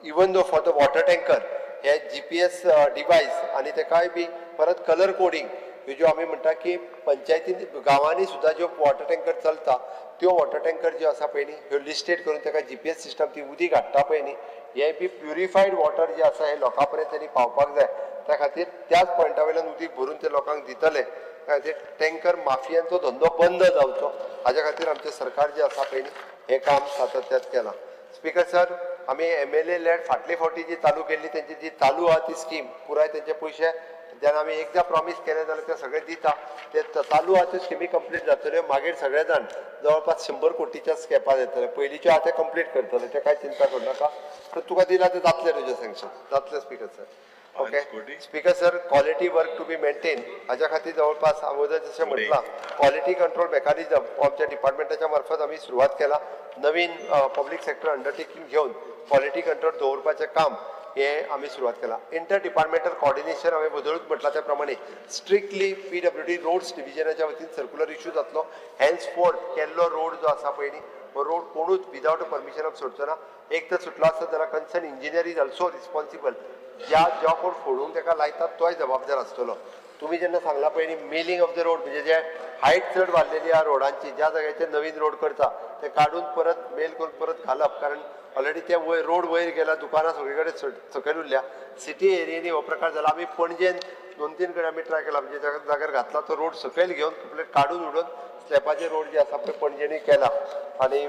even though for the water tanker हे GPS डिवायस आणि तेकाय बी परत कलर कोडिंग ह्यो ज्यो आमी म्हणटा की पंचायतीन गांवांनी सुद्दां ज्यो वॉटर टँकर चलता त्यो वॉटर टँकर ज्यो आसा पळय न्ही ह्यो लिस्टेड करून ताका GPS सिस्टम ती उदीक हाडटा पळय न्ही हे बी प्युरिफायड वॉटर जे आसा हे लोकां पर्यंत त्यांनी पावपाक जाय. त्या खातीर त्याच पॉयंटा वयल्यान उदीक भरून ते लोकांक दितले. त्या खातीर टँकर माफियांचो धंदो बंद जावचो हाज्या खातीर आमचें सरकार जे आसा पळय न्ही हें काम सातत्यान केलां. स्पीकर सर, आमी MLA लॅड फाटले फावटी जी चालू केल्ली तेंची जी चालू आहा ती स्कीम पुराय तेंचे पयशे जेन्ना आमी एकदां प्रॉमिस केलें जाल्यार ते सगळे दिता. ते चालू आहा त्यो स्किमी कंप्लीट जातल्यो. मागीर सगळे जाण जवळपास 100 कोटीच्या स्कॅपार येतले. पयलींच्यो आहा ते कंप्लीट करतले, ते कांय चिंता करूं नाका. तर तुका दिला ते जातले तुजें सँक्शन जातलें. Speaker sir, okay. Speaker sir, quality work to be maintain हाज्या खातीर जवळपास अगोदर जशें म्हटलां क्वालिटी कंट्रोल मेकॅनिझम आमच्या डिपार्टमेंटाच्या मार्फत आमी सुरवात केला. नवीन पब्लीक सेक्टर अंडरटेकिंग घेवन क्वालिटी कंट्रोल दवरपाचें काम हे आम्ही सुरुवात केला. इंटर डिपार्टमेंटल कॉर्डिनेशन हांवें बदलूच म्हटला त्या प्रमाणे स्ट्रिक्टली PWD रोड्स डिव्हिजनाच्या वतीन सर्क्युलर इश्यू जातलो. हेन्सफोर्थ केल्लो रोड जो आसा पळय हो रोड कोणूच विदाउट परमिशन ऑफ सोडचो ना. एक तर सुटलो आसता जाल्यार concern engineer is also responsible. जो कोण फोडूंक ताका लायतात तोय जबाबदार आसतलो. तुम्ही जेन्ना सांगला पळय न्ही मेलिंग ऑफ द रोड म्हणजे जे हायट चड वाडलेली ह्या रोडांची ज्या जाग्याचेर नवीन रोड करता ते काडून परत मेल करून परत घालप. कारण ऑलरेडी ते रोड वयर गेला, दुकानां सगळे कडेन सकयल उरल्या. सिटी एरियेनी हो प्रकार जाला. आमी पणजेन 2-3 कडेन आमी ट्राय केला म्हणजे जाग्यार घातला तो रोड सकयल घेवन कंप्लीट काडून उडोवन स्लॅबाचे रोड जे आसा पळय पणजेनी केला. आणि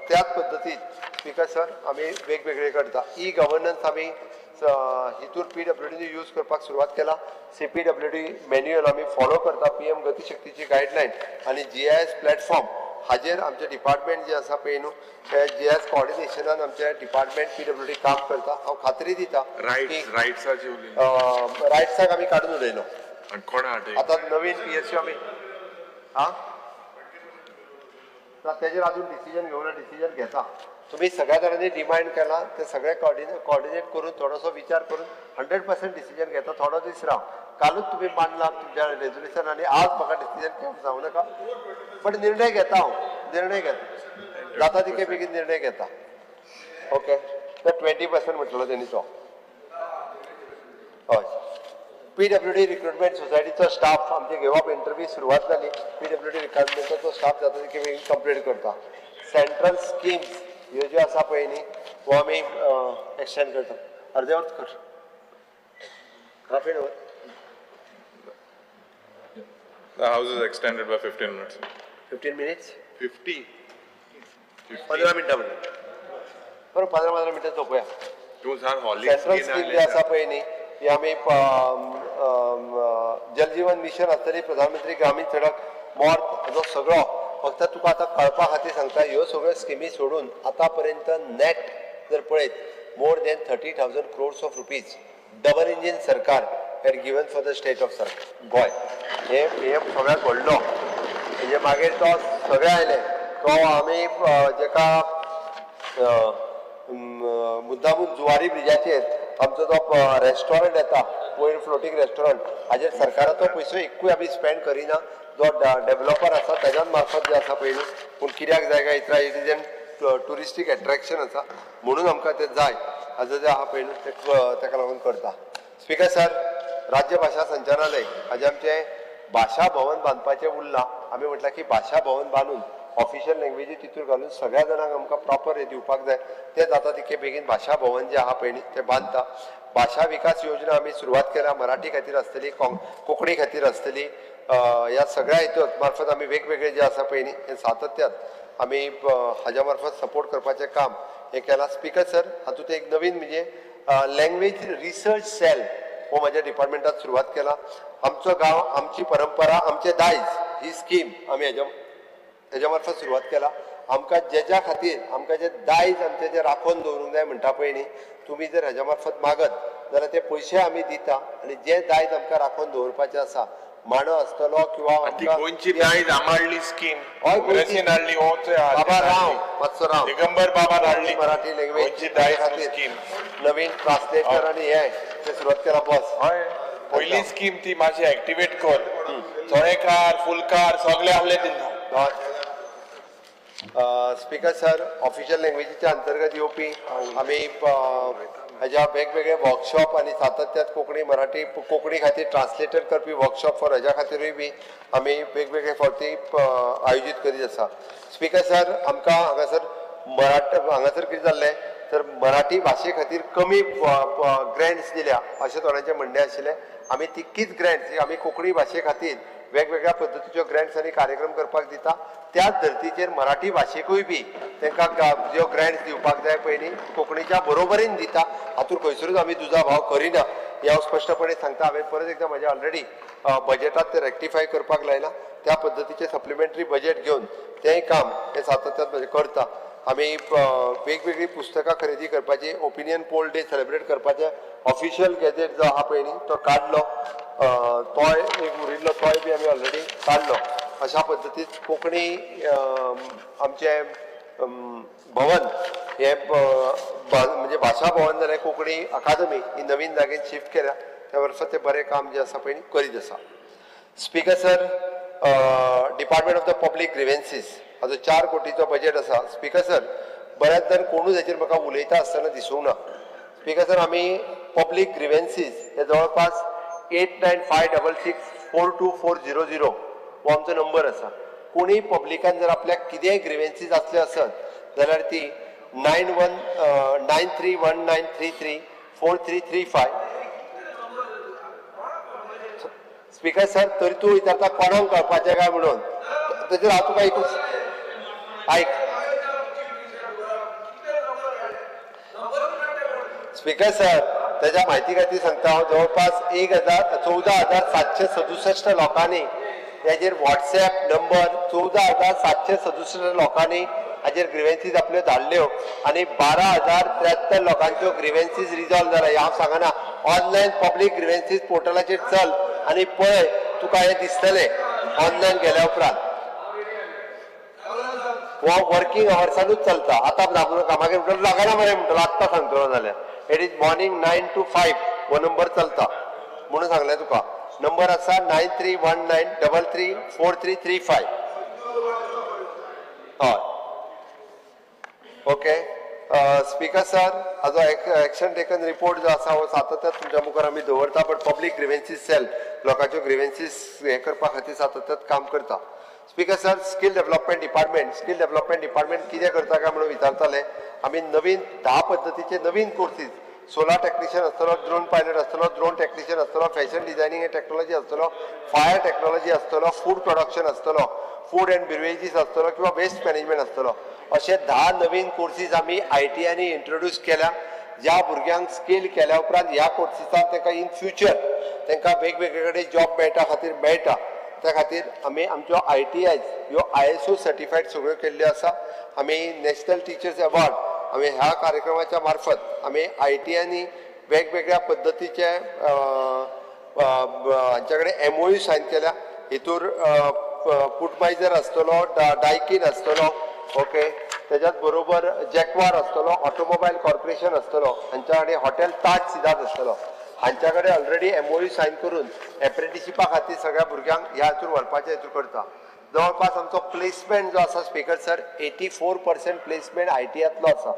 त्याच पद्दतीन स्पीकर सर आमी वेगवेगळे करता. ई गव्हर्नन्स आमी हितून PWD यूज करपाक सुरवात केला. CPWD मॅन्युअल आमी फॉलो करता. PM गतीशक्तीची गायडलायन आणि GIS प्लॅटफॉर्म हाजेर आमचे डिपार्टमेंट जे आसा पळय न्हू ते GIS कॉर्डिनेशनान आमचे डिपार्टमेंट PWD काम करता. हांव खात्री दिता राईट्साची उलयली. रायट्साक आमी काडून उडयलो. आनी कोण हाडले? आता नवीन PSU आमी तेजेर अजून डिसिजन घेवना. डिसिजन घेता. तुम्ही सगळ्या जाणांनी डिमांड केला ते सगळे कॉर्डिनेट करून थोडोसो विचार करून 100% डिसिजन घेता. थोडो दीस राव. कालूच तुम्ही मांडला तुमच्या रेझोल्युशन आणि आज म्हाका डिसिजन घेवंक जावं नाका. बट निर्णय घेता हांव. निर्णय घेता. जाता तितके बेगीन निर्णय घेता. ओके. तर 20% म्हटलो तेणी तो. हय. PWD रिक्रुटमेंट सोसायटीचो स्टाफ आमचे घेवप इंटरव्यू सुरवात जाली. PWD रिक्रुटमेंटाचो स्टाफ जाता तितके बेगीन कंप्लीट करता. सेंट्रल स्किम्स ह्यो ज्यो आसा पळय न्ही हो आमी एक्सटेंड करता. अर्देवट कर. Half an our. The house is extended by 15 minutes. 15 minutes. 50. 15 मिनटां म्हणटा. बरोबर 15 मिनटां झोपूया. तूं सांग हॉली सेंट्रल स्कीम जी आसा पळय न्ही ही आमी जलजीवन मिशन आसतली प्रधानमंत्री ग्रामीण सडक मॉर्थ हाजो सगळो फक्त तुका आतां कळपा खातीर सांगता ह्यो सगळ्यो स्किमी सोडून आतां पर्यंत नेट जर पळयत more then 30,000 crores of rupees double engine सरकार had given for the state of Goem. हे सगळ्यात व्हडलो. म्हणजे मागीर तो सगळे आयले तो आमी जेका मुद्दामून जुवारी ब्रिजाचेर आमचो जो रेस्टॉरंट येता वयर फ्लोटींग रेस्टॉरंट हाजेर सरकाराचो पयसो एकूय आमी स्पेंड करिना. जो डेव्हलपर आसा तेज्या मार्फत जे आसा पळय पूण कित्याक जाय काय इतरा इट इज एन टुरिस्टीक एट्रॅक्शन आसा म्हणून आमकां ते जाय हाजो जे आहा पळय तेका लागून करता. स्पीकर सर राज्य भाशा संचालनालय हाजे आमचे भाशा भवन बांदपाचें उरलां. आमी म्हटलां की भाशा भवन बांदून ऑफिशियल लँग्वेजी तितून घालून सगळ्या जाणांक आमकां प्रॉपर हे दिवपाक जाय. ते जाता तितके बेगीन भाशा भवन जे आहा पळय न्ही ते बांदता. भाशा विकास योजना आमी सुरवात केल्या. मराठी खातीर आसतली, कोंकणी खातीर आसतली. ह्या सगळ्या हितून मार्फत आमी वेगवेगळे जे आसा पळय न्ही हे सातत्यान आमी हाज्या मार्फत सपोर्ट करपाचें काम हे केलां. स्पीकर सर हातूंत एक नवीन म्हणजे लँग्वेज रिसर्च सेल हो म्हाज्या डिपार्टमेंटात सुरवात केला. आमचो गांव आमची परंपरा आमचे दायज ही स्कीम आमी हेज्या मार्फत सुरवात केला. आमकां जेच्या खातीर आमकां जे दायज आमचे जे राखून दवरूंक जाय म्हणटा पळय न्ही तुमी जर हेज्या मार्फत मागत जाल्यार ते पयशे आमी दिता. आनी जे दायज आमकां राखून दवरपाचे आसा मांडो आसतलो किंवा गोंयची दायज आमाडली स्कीम काँग्रेसीन हाडली बाबा राव मातसो राव दिगंबर बाबा हाडली मराठी लँग्वेज दायज खातीर स्कीम नवीन ट्रान्सलेटर आनी हे ते सुरवात केला. बस हय पयली स्कीम ती मातशी एक्टिवेट कर. चोळेकार फुलकार सगळे आहले दिना. स्पीकर सर ऑफिशियल लँग्वेजीच्या अंतर्गत येवपी आमी हाज्या वेगवेगळे वर्कशॉप आणि सातत्यात कोंकणी मराठी कोंकणी खातीर ट्रान्सलेटर करपी वर्कशॉप फॉर हेज्या खातीरूय बी आमी वेगवेगळे फावटी आयोजीत करीत आसा. स्पीकर सर आमकां हांगासर हांगासर कितें जाल्लें तर मराठी भाशे खातीर कमी ग्रँट्स दिल्या अशें थोड्यांचें म्हणणें आशिल्लें. आमी तितकीच ग्रँट्स आमी कोंकणी भाशे खातीर वेगवेगळ्या पद्दतीच्यो ग्रँट्स आनी कार्यक्रम करपाक दिता. त्याच धर्तीचेर मराठी भाशेकूय बी तांकां ज्यो ग्रँट्स दिवपाक जाय पळय न्ही कोंकणीच्या बरोबरीन दिता. हातूंत खंयसरूच आमी दुजाभाव करिना हे हांव स्पश्टपणे सांगता. हांवें परत एकदां म्हाज्या ऑलरेडी बजेटांत ते रेक्टिफाय करपाक लायला. त्या पद्दतीचें सप्लिमेंटरी बजेट घेवन तेंय काम हे सातत्यान करता. आमी वेगवेगळी पुस्तकां खरेदी करपाची ओपिनियन पोल डे सेलिब्रेट करपाचे ऑफिशियल गॅजेट जो आहा पळय न्ही तो काडलो. तोय एक उरिल्लो तोय बी आमी ऑलरेडी काडलो. अशा पद्दतीन कोंकणी आमचे भवन हे म्हणजे भाषा भवन जाल्यार कोंकणी अकादमी ही नवीन जागेन शिफ्ट केल्या त्या वर्सा ते बरें काम जे आसा पळय करीत आसा. Speaker sir, department of the public grievances हाजो 4 कोटीचो बजेट आसा. स्पीकर सर, बऱ्याच जाण कोणूच हेचेर म्हाका उलयता आसतना दिसूंक ना. स्पीकर सर, आमी पब्लीक ग्रिव्हन्सीस हे जवळपास 8956642400 हो आमचो नंबर आसा. कोणीय पब्लिकान जर आपल्याक कितेंय ग्रिव्हन्सीस असले आसत जाल्यार ती 919319334335. स्पीकर सर, तरी तूं विचारता कोणाक कळपाचें काय म्हणून, तेजेर हांव तुका एकूच आयक. स्पीकर सर, त्याच्या म्हायती खातीर सांगता हांव जवळपास 14,767 लोकांनी हेजेर व्हॉट्सएप नंबर 14,767 लोकांनी हाजेर ग्रिव्हन्सीस आपल्यो धाडल्यो आनी 12,073 लोकांच्यो ग्रिव्हन्सीस रिजॉल्व जाला. हांव सांगना, ऑनलायन पब्लीक ग्रिव्हन्सीस पोर्टलाचेर चल आनी पळय, तुका हें दिसतलें ऑनलायन गेल्या उपरांत. हो वर्किंग आवर्सानूच चलता. आतां लागून कामागेर म्हणटलो लागना मरे म्हणटलो, आत्तां सांगतलो जाल्यार. इट इज मॉर्निंग 9 to 5 हो नंबर चलता म्हणून सांगलें तुका. नंबर आसा 9319334335. हय, ओके. स्पीकर सर, हाजो एक्शन टेकन रिपोर्ट जो आसा हो सातत्यान तुमच्या मुखार आमी दवरता. बट पब्लीक ग्रिव्हन्सीस सेल लोकांच्यो ग्रिव्हन्सीस हे करपा खातीर सातत्यान काम करता. Speaker sir, skill development department कितें करता काय म्हणून विचारताले. आमी नवीन 10 पद्धतीचे नवीन कोर्सीस, सोलार टेक्निशियन आसतलो, ड्रोन पायलट आसतलो, ड्रोन टेक्निशियन आसतलो, फॅशन डिझायनिंग एंड टेक्नॉलॉजी आसतलो, फायर टेक्नॉलॉजी आसतलो, फूड प्रोडक्शन आसतलो, फूड एंड बिवरेजीस आसतलो किंवा वेस्ट मॅनेजमेंट आसतलो. अशे 10 नवीन कोर्सीस आमी ITआनी इंट्रोड्यूस केल्या. ज्या भुरग्यांक स्किल केल्या उपरांत ह्या कोर्सीसान तांकां इन फ्युचर तांकां वेगवेगळे कडेन जॉब मेळटा खातीर मेळटा. त्या खातीर आमी आमच्यो ITIs ह्यो ISO सर्टिफायड सगळ्यो केल्ल्यो आसा. आमी नॅशनल टिचर्स अवॉर्ड आमी ह्या कार्यक्रमाच्या मार्फत आमी ITआनी वेगवेगळ्या पद्धतीचे हांच्या कडेन MOU सायन केल्या. हितूर पुटमायझर आसतलो, डायकीन आसतलो, ओके. त्याच्याच बरोबर जॅक्वार आसतलो, ऑटोमोबाईल कॉर्पोरेशन आसतलो, हांच्या कडेन हॉटेल ताज सिद्धार्थ आसतलो. हांच्या कडेन ऑलरेडी MOU सायन करून एप्रेंटिशिपा खातीर सगळ्या भुरग्यांक ह्या हातूर व्हरपाचे हेतूर करता. जवळपास आमचो प्लेसमेंट जो आसा स्पीकर सर, 84% प्लेसमेंट ITआंतलो आसा.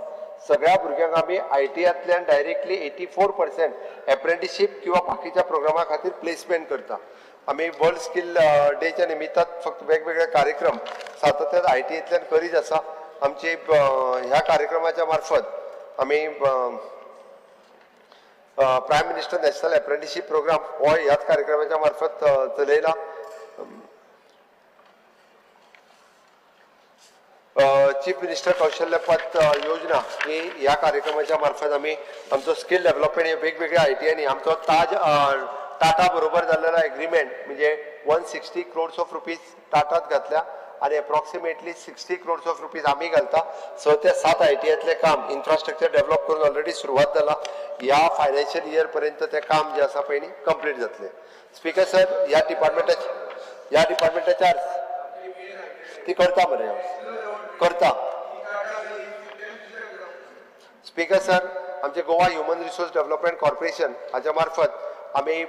सगळ्या भुरग्यांक आमी ITआंतल्यान डायरेक्टली 84% एप्रेंटिसशीप किंवा बाकीच्या प्रोग्रामा खातीर प्लेसमेंट करता. आमी वर्ल्ड स्किल डेच्या निमित्तान फक्त वेगवेगळे कार्यक्रम सातत्यान ITआंतल्यान करीत आसा. आमची ह्या कार्यक्रमाच्या मार्फत आमी prime minister national apprenticeship programme हो ह्याच कार्यक्रमाच्या मार्फत चलयला. चीफ मिनिस्टर कौशल्य पथ योजना ही ह्या कार्यक्रमाच्या मार्फत आमी आमचो स्किल डेव्हलपमेंट हे वेगवेगळ्या ITआनी आमचो ताज टाटा बरोबर जाल्लेलो एग्रीमेंट म्हणजे 160 crores of rupees टाटात घातल्या आणि अप्रॉक्सिमेटली 60 crores of rupees आम्ही घालता. 6 ते 7 ITआतले काम इन्फ्रास्ट्रक्चर डेव्हलप करून ऑलरेडी सुरुवात जाला. ह्या फायनान्शियल इयर पर्यंत ते काम जे आसा पळय कंप्लीट जातले. स्पीकर सर, ह्या डिपार्टमेंटाच्या ती करता मरे करता. स्पीकर सर, आमचे Goa human resource development corporation हाच्या मार्फत आम्ही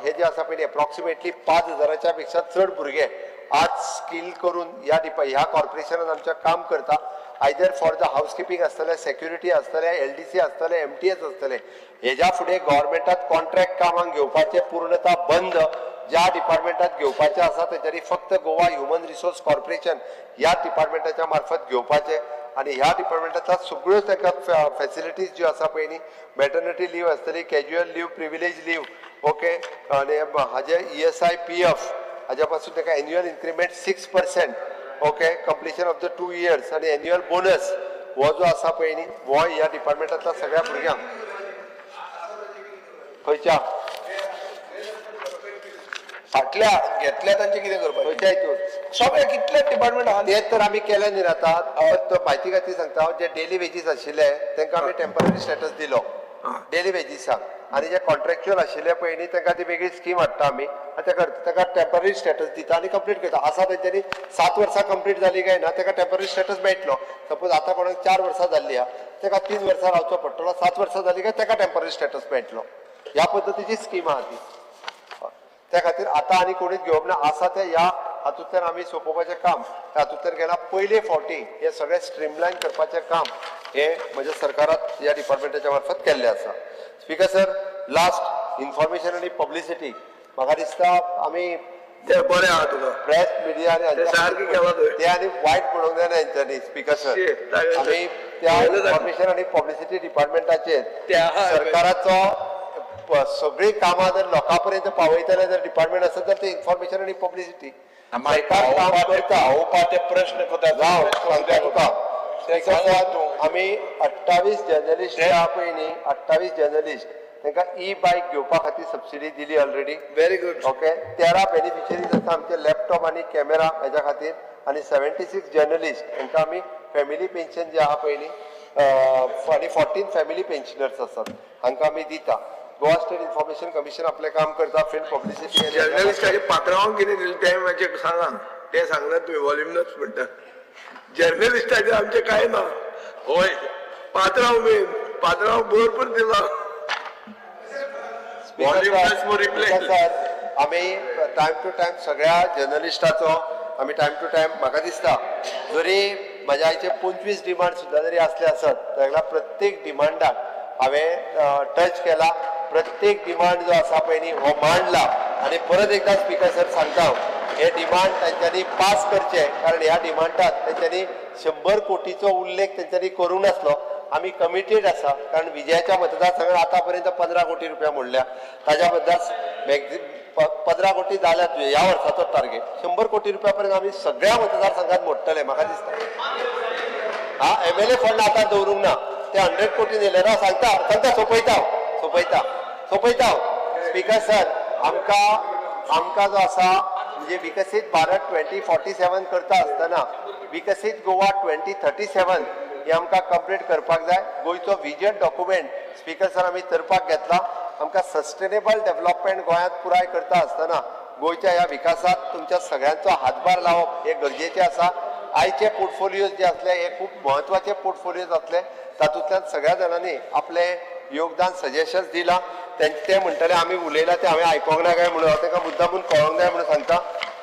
हे जे आसा पळय अप्रॉक्सिमेटली 5,000च्या पेक्षा चड भुरगे आज स्किल करून ह्या कॉर्पोरेशनान आमच्या काम करता. आयदर फॉर द हाऊसकीपिंग आसतले, सेक्युरिटी आसतले, LDC आसतले, MTS आसतले. हेज्या फुडें गव्हर्मेंटात कॉन्ट्रॅक्ट कामांक घेवपाचे पूर्णता बंद ज्या डिपार्टमेंटात घेवपाचे आसा तेच्यानी फक्त गोवा ह्युमन रिसोर्स कॉर्पोरेशन ह्या डिपार्टमेंटाच्या मार्फत घेवपाचे. आणि ह्या डिपार्टमेंटाच्या सगळ्यो ताका फॅसिलिटीज ज्यो आसा पळय न्ही, मॅटर्निटी लीव आसतली, casual leave, privilege leave, okay. आणि हाजे ESI PF हाज्या पासून ताका annual increment 6%, okay. Completion of the 2 years आणि एन्युअल बोनस हो जो आसा पळय न्ही हो ह्या डिपार्टमेंटातल्या सगळ्या भुरग्यांक खंयच्या फाटल्या घेतल्या तांचे कितें करपाचें खंयच्या हितून सगळे कितले डिपार्टमेंट आहा तेच तर आमी केले न्ही आता. म्हायती खातीर सांगता, जे डेली वेजीस आशिल्ले तांकां आमी टेम्पररी स्टेटस दिलो डेली वेजीसाक. आणि जे कॉन्ट्रॅक्च्युअल आशिल्ले पळय न्ही तांकां ती वेगळी स्कीम हाडटा आमी आनी ताका टेम्पररी स्टेटस दिता आनी कंप्लीट करता आसा तेंच्यांनी 7 वर्सां कंप्लीट जाली काय ना ताका टेम्पररी स्टेटस मेळटलो सपोज आतां कोणाक 4 वर्सां जाल्ली आहा ताका 3 वर्सां रावचो पडटलो 7 वर्सां जाली काय ताका टेम्पररी स्टेटस मेळटलो ह्या पद्दतीची स्कीम आहा ती त्या खातीर आतां आनी कोणीच घेवप ना आसा ते ह्या हातूंतल्यान आमी सोंपोवपाचें काम हातूंतल्यान गेला पयले फावटी हे सगळें स्ट्रीमलायन करपाचें काम हे म्हज्या सरकारात ह्या डिपार्टमेंटाच्या मार्फत केल्लें आसा स्पीकर सर लास्ट इन्फॉर्मेशन आनी पब्लिसिटी म्हाका दिसता आमी ते बरें आहा तुका प्रेस मिडिया ते सारकें केलां तुवें. ते आनी वायट म्हणूंक जायना हेंच्यांनी स्पीकर सर आमी त्या इन्फॉर्मेशन आनी पब्लिसिटी डिपार्टमेंटाचेर सरकाराचो सगळी कामां जर लोकां पर्यंत पावयतले जर डिपार्टमेंट आसत जाल्यार ते इन्फॉर्मेशन आनी पब्लिसिटी सरकार काम करता प्रश्न सांगता तुका आमी 28 जर्नलिस्ट जे आहा पळय न्ही 28 जर्नलिस्ट तांकां ई बायक घेवपा खातीर सबसिडी दिली already very good okay 13 beneficiaries आसा आमचे लॅपटॉप आनी कॅमेरा हेच्या खातीर आनी 76 जर्नलिस्ट तांकां आमी फॅमिली पेन्शन जे आहा पळय न्ही आनी 14 फॅमिली पेन्शनर्स आसात हांकां आमी दिता गोवा स्टेट इन्फॉर्मेशन कमिशन आपलें काम करता फिल्म पब्लिसिटी जर्नलिस्टाचे पात्रांवाक कितें दिलें तें मातशें सांगा ते सांगनात तुवें वॉल्युमनच म्हणटा जर्नलिस्टाचे आमचे कांय ना होय पात्रांव मेन पात्रांव भरपूर दिला सर आमी टायम टू टायम सगळ्या जर्नलिस्टाचो आमी टायम टू टायम म्हाका दिसता जरी म्हाज्या आयचे 25 डिमांड सुद्दां जरी असले आसत जाल्यार प्रत्येक डिमांडाक हांवें टच केला प्रत्येक डिमांड जो आसा पळय न्ही हो मांडला आनी परत एकदा स्पीकर सर सांगता हे डिमांड तांच्यांनी पास करचे कारण ह्या डिमांडात तांच्यांनी 100 कोटीचो उल्लेख तांच्यांनी करूंक नासलो आमी कमिटेड आसा कारण विजयाच्या मतदारसंघात आतां पर्यंत 15 कोटी रुपया मोडल्या ताज्या बद्दल 15 कोटी जाल्यात ह्या वर्साचो टार्गेट 100 कोटी रुपया पर्यंत आमी सगळ्या मतदारसंघात मोडटले म्हाका दिसता हा MLA फंड आतां दवरूंक ना ते 100 कोटी दिले ना सांगता सोपयता स्पीकर सर आमकां जो आसा म्हणजे विकसीत भारत 2047 करता आसतना विकसीत गोवा 2037 हे आमकां कंप्लीट करपाक जाय गोंयचो विजन डॉक्युमेंट स्पीकर सर आमी करपाक घेतला आमकां सस्टेनेबल डेव्हलपमेंट गोंयांत पुराय करता आसतना गोंयच्या ह्या विकासात तुमच्या सगळ्यांचो हातभार लावप हे गरजेचें आसा आयचे पोर्टफोलियोज जे असले हे खूप महत्वाचे पोर्टफोलियोज असले तातूंतल्यान सगळ्या जाणांनी आपले योगदान सजेशन्स दिला ते म्हणटले आमी उलयला ते हांवें आयकोंक ना काय म्हणून हांव तांकां मुद्दामून कळोंक जाय म्हणून सांगता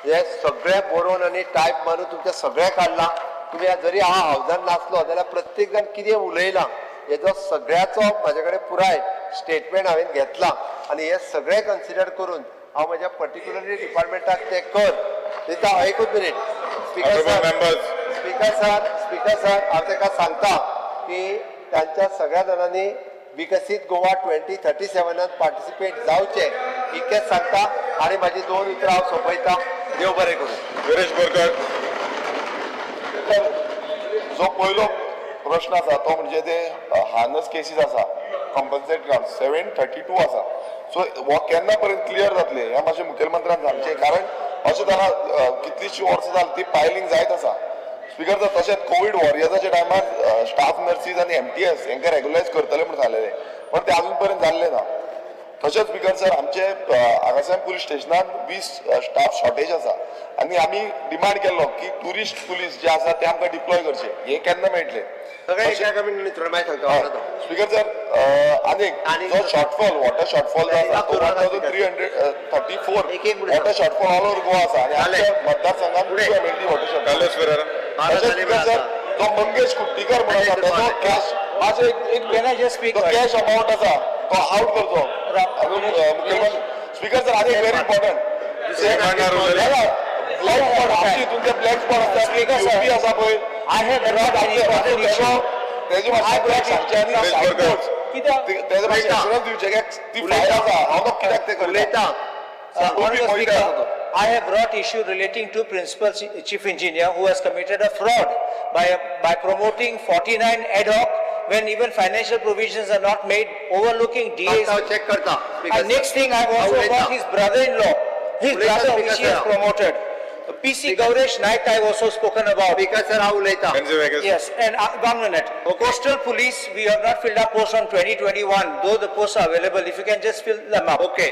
हे सगळे बरोवन आनी टायप मारून तुमचे सगळें काडलां तुमी जरी हांव हावजान नासलो जाल्यार प्रत्येक जाण कितें उलयलां हेजो सगळ्याचो म्हाजे कडेन पुराय स्टेटमेंट हांवें घेतला आनी हे सगळें कन्सिडर करून हांव म्हज्या पर्टिक्युलरली डिपार्टमेंटाक ते कर दिता एकूच मिनीट स्पीकर सर हांव ताका सांगता की त्यांच्या सगळ्या जाणांनी विकसित गोवा 2037 पार्टिसिपेट जावचे इतकेंच सांगता आनी म्हाजी 2 उतरां हांव सोंपयता देव बरें करूं वीरेश बोरकर जो पयलो प्रश्न आसा तो म्हणजे ते हार्नस केसीस आसा कंपन्सेट ग्राउंड 732 आसा सो हो केन्ना पर्यंत क्लियर जातले हे मातशें मुखेलमंत्र्यान सांगचें कारण अशें जाणा कितलींशीं वर्सां जालीं ती पायलिंग जायत आसा स्पीकर सर तशेंच कोविड वॉरियर्साच्या टायमार स्टाफ नर्सीस आनी MTS हांकां रेग्युलायज करतले म्हूण सांगलेलें पण ते अजून पर्यंत जाल्लें ना तशेंच स्पीकर सर आमचे हांगासर पुलीस स्टेशनान 20 स्टाफ शॉर्टेज आसा आनी आमी डिमांड केल्लो की टुरिस्ट पुलीस जे आसा ते आमकां डिप्लॉय करचे हे केन्ना मेळटले स्पीकर सर आनी जो शॉर्टफॉल वॉटर शॉर्टफॉल जो आसा तो 1334 water shortfall all over Goa आसा आनी आमच्या मतदारसंघात वॉटर शॉर्टफॉल स्पीकर सर जो मंगेश कुट्टीकर म्हणून आसा ताचो कॅश कॅश अमाउंट आसा तो आउट करचो मुख्यमंत्री स्पीकर सर आनी व्हेरी इम्पॉर्टंट ब्लॅक स्पॉट आमच्या हितून ते ब्लॅक स्पॉट आसा यूपी आसा पळय तेजे मातशें सांगचें आनी तेजे मातशें एश्युरन्स दिवचें की ती फायल आसा हांव कित्याक ते उलयता I have brought issue relating to Principal Chief Engineer who has committed a fraud by promoting 49 ad hoc when even financial provisions are not made, overlooking DAs. check karta And next thing I have also got his brother-in-law, his brother which he has promoted. PC Gauresh Naik I have also spoken about. Speaker sir हांव उलयतां. Benzo Vegas. Yes, and 1 minute. Coastal Police, we have not filled up posts on 2021, though the posts are available, if you can just fill them up. Okay.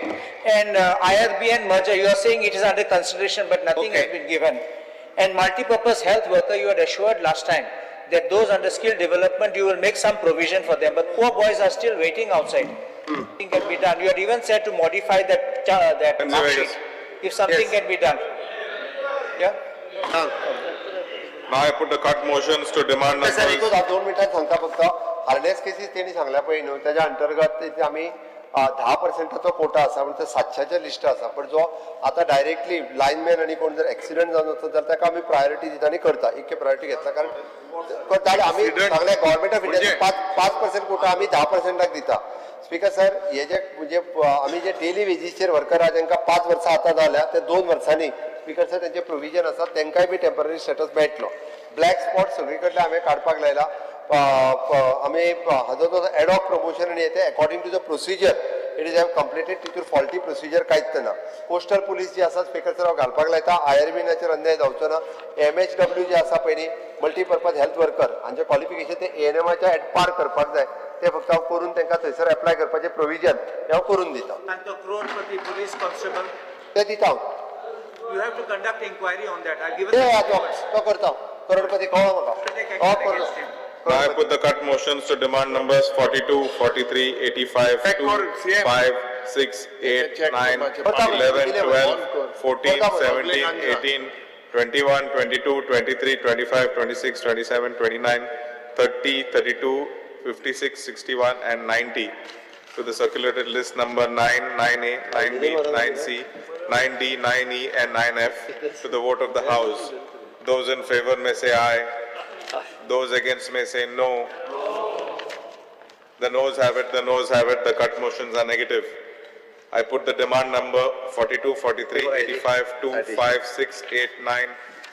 And IRBN merger, you are saying it is under consideration, but nothing has Okay. been given. And multipurpose health worker, you had assured last time that those under skill development, you will make some provision for them, but poor boys are still waiting outside. Nothing can be done. You had even said to modify that Benzo mark Vegas. sheet, if something Yes. can be done. Yeah? हां. Now I put the cut motions to demand sir numbers. एकूच 2 मिनिटांत सांगता फक्त हार्नेस केसीस तेणी सांगल्या पळय न्हू त्याच्या अंतर्गत इथे आम्ही 10% कोटा आसा म्हणजे 700चे लिस्ट आसा पण जो आता डायरेक्टली लाईनमॅन आणि कोण जर ऍक्सिडेंट जावन वचत जाल्यार ताका आमी प्रायोरिटी दिता आनी करता इतके प्रायोरिटी घेतला कारण आमी सांगले गव्हर्नमेंट ऑफ इंडिया 5% कोटा आमी 10%क दिता. स्पीकर सर हे जे म्हणजे आमी जे डेली वेजीसचेर वर्कर आहा तांकां 5 वर्सां आतां जाल्या ते 2 वर्सांनी स्पीकर सर त्यांचे प्रोविजन आसा तांकांय बी टेम्पररी स्टेटस मेळटलो. ब्लॅक स्पॉट सगळी कडले हांवें काडपाक लायला. आमी हाजो जो एडॉक प्रमोशन आनी येते according to the procedure it is have completed तितूर फॉल्टी प्रोसिजर कांयच ना. कोस्टल पुलीस जी आसा स्पीकर सर हांव घालपाक लायता IRBनाचेर अन्याय जावचो ना. MHW जे आसा पळय न्ही मल्टीपर्पज हेल्थ वर्कर हांचे क्वॉलिफिकेशन ते ANMच्या एटपार करपाक जाय ते फक्त हांव करून तांकां थंयसर एप्लाय करपाचें प्रोविजन हांव करून दिता. And the crorepati police constable, ते दिता हांव. you have to conduct inquiry on that. I've given ते the तो करता करोडपती कळ्ळो म्हाका. Take हो action करलो. against him. Now I put the cut motions to demand numbers 42, 43, 85, 2, 5, 6, 8, 9, 11, 12, 14, 17, 18, 21, 22, 23, 25, 26, 27, 29, 30, 32, 56, 61 and 90 to the circulated list number 9, 9A, 9B, 9C, 9D, 9E and 9F to the vote of the House. Those in favor may say aye. Those against may say no. The noes have it, the noes have it, the cut motions are negative. I put the demand number 42, 43, 85, 2, 5, 6, 8, 9,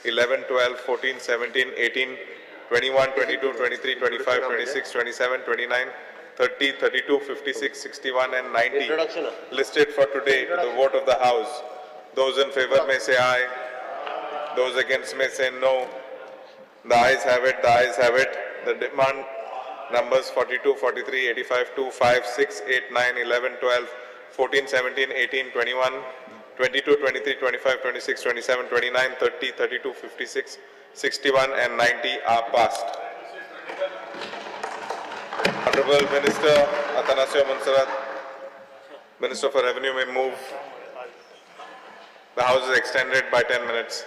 11, 12, 14, 17, 18, 21, 22, 23, 25, 26, 27, 29, 30, 32, 56, 61 and 90 listed for today to the vote of the House. Those in favor may say aye. Those against may say no. The ayes have it, the ayes have it. The demand numbers 42, 43, 85, 2, 5, 6, 8, 9, 11, 12, 14, 17, 18, 21, 22, 23, 25, 26, 27, 29, 30, 32, 56, 61 and 90 are passed. Honorable Minister Atanasio Monserrat, Minister for Revenue may move. The House is extended by 10 minutes.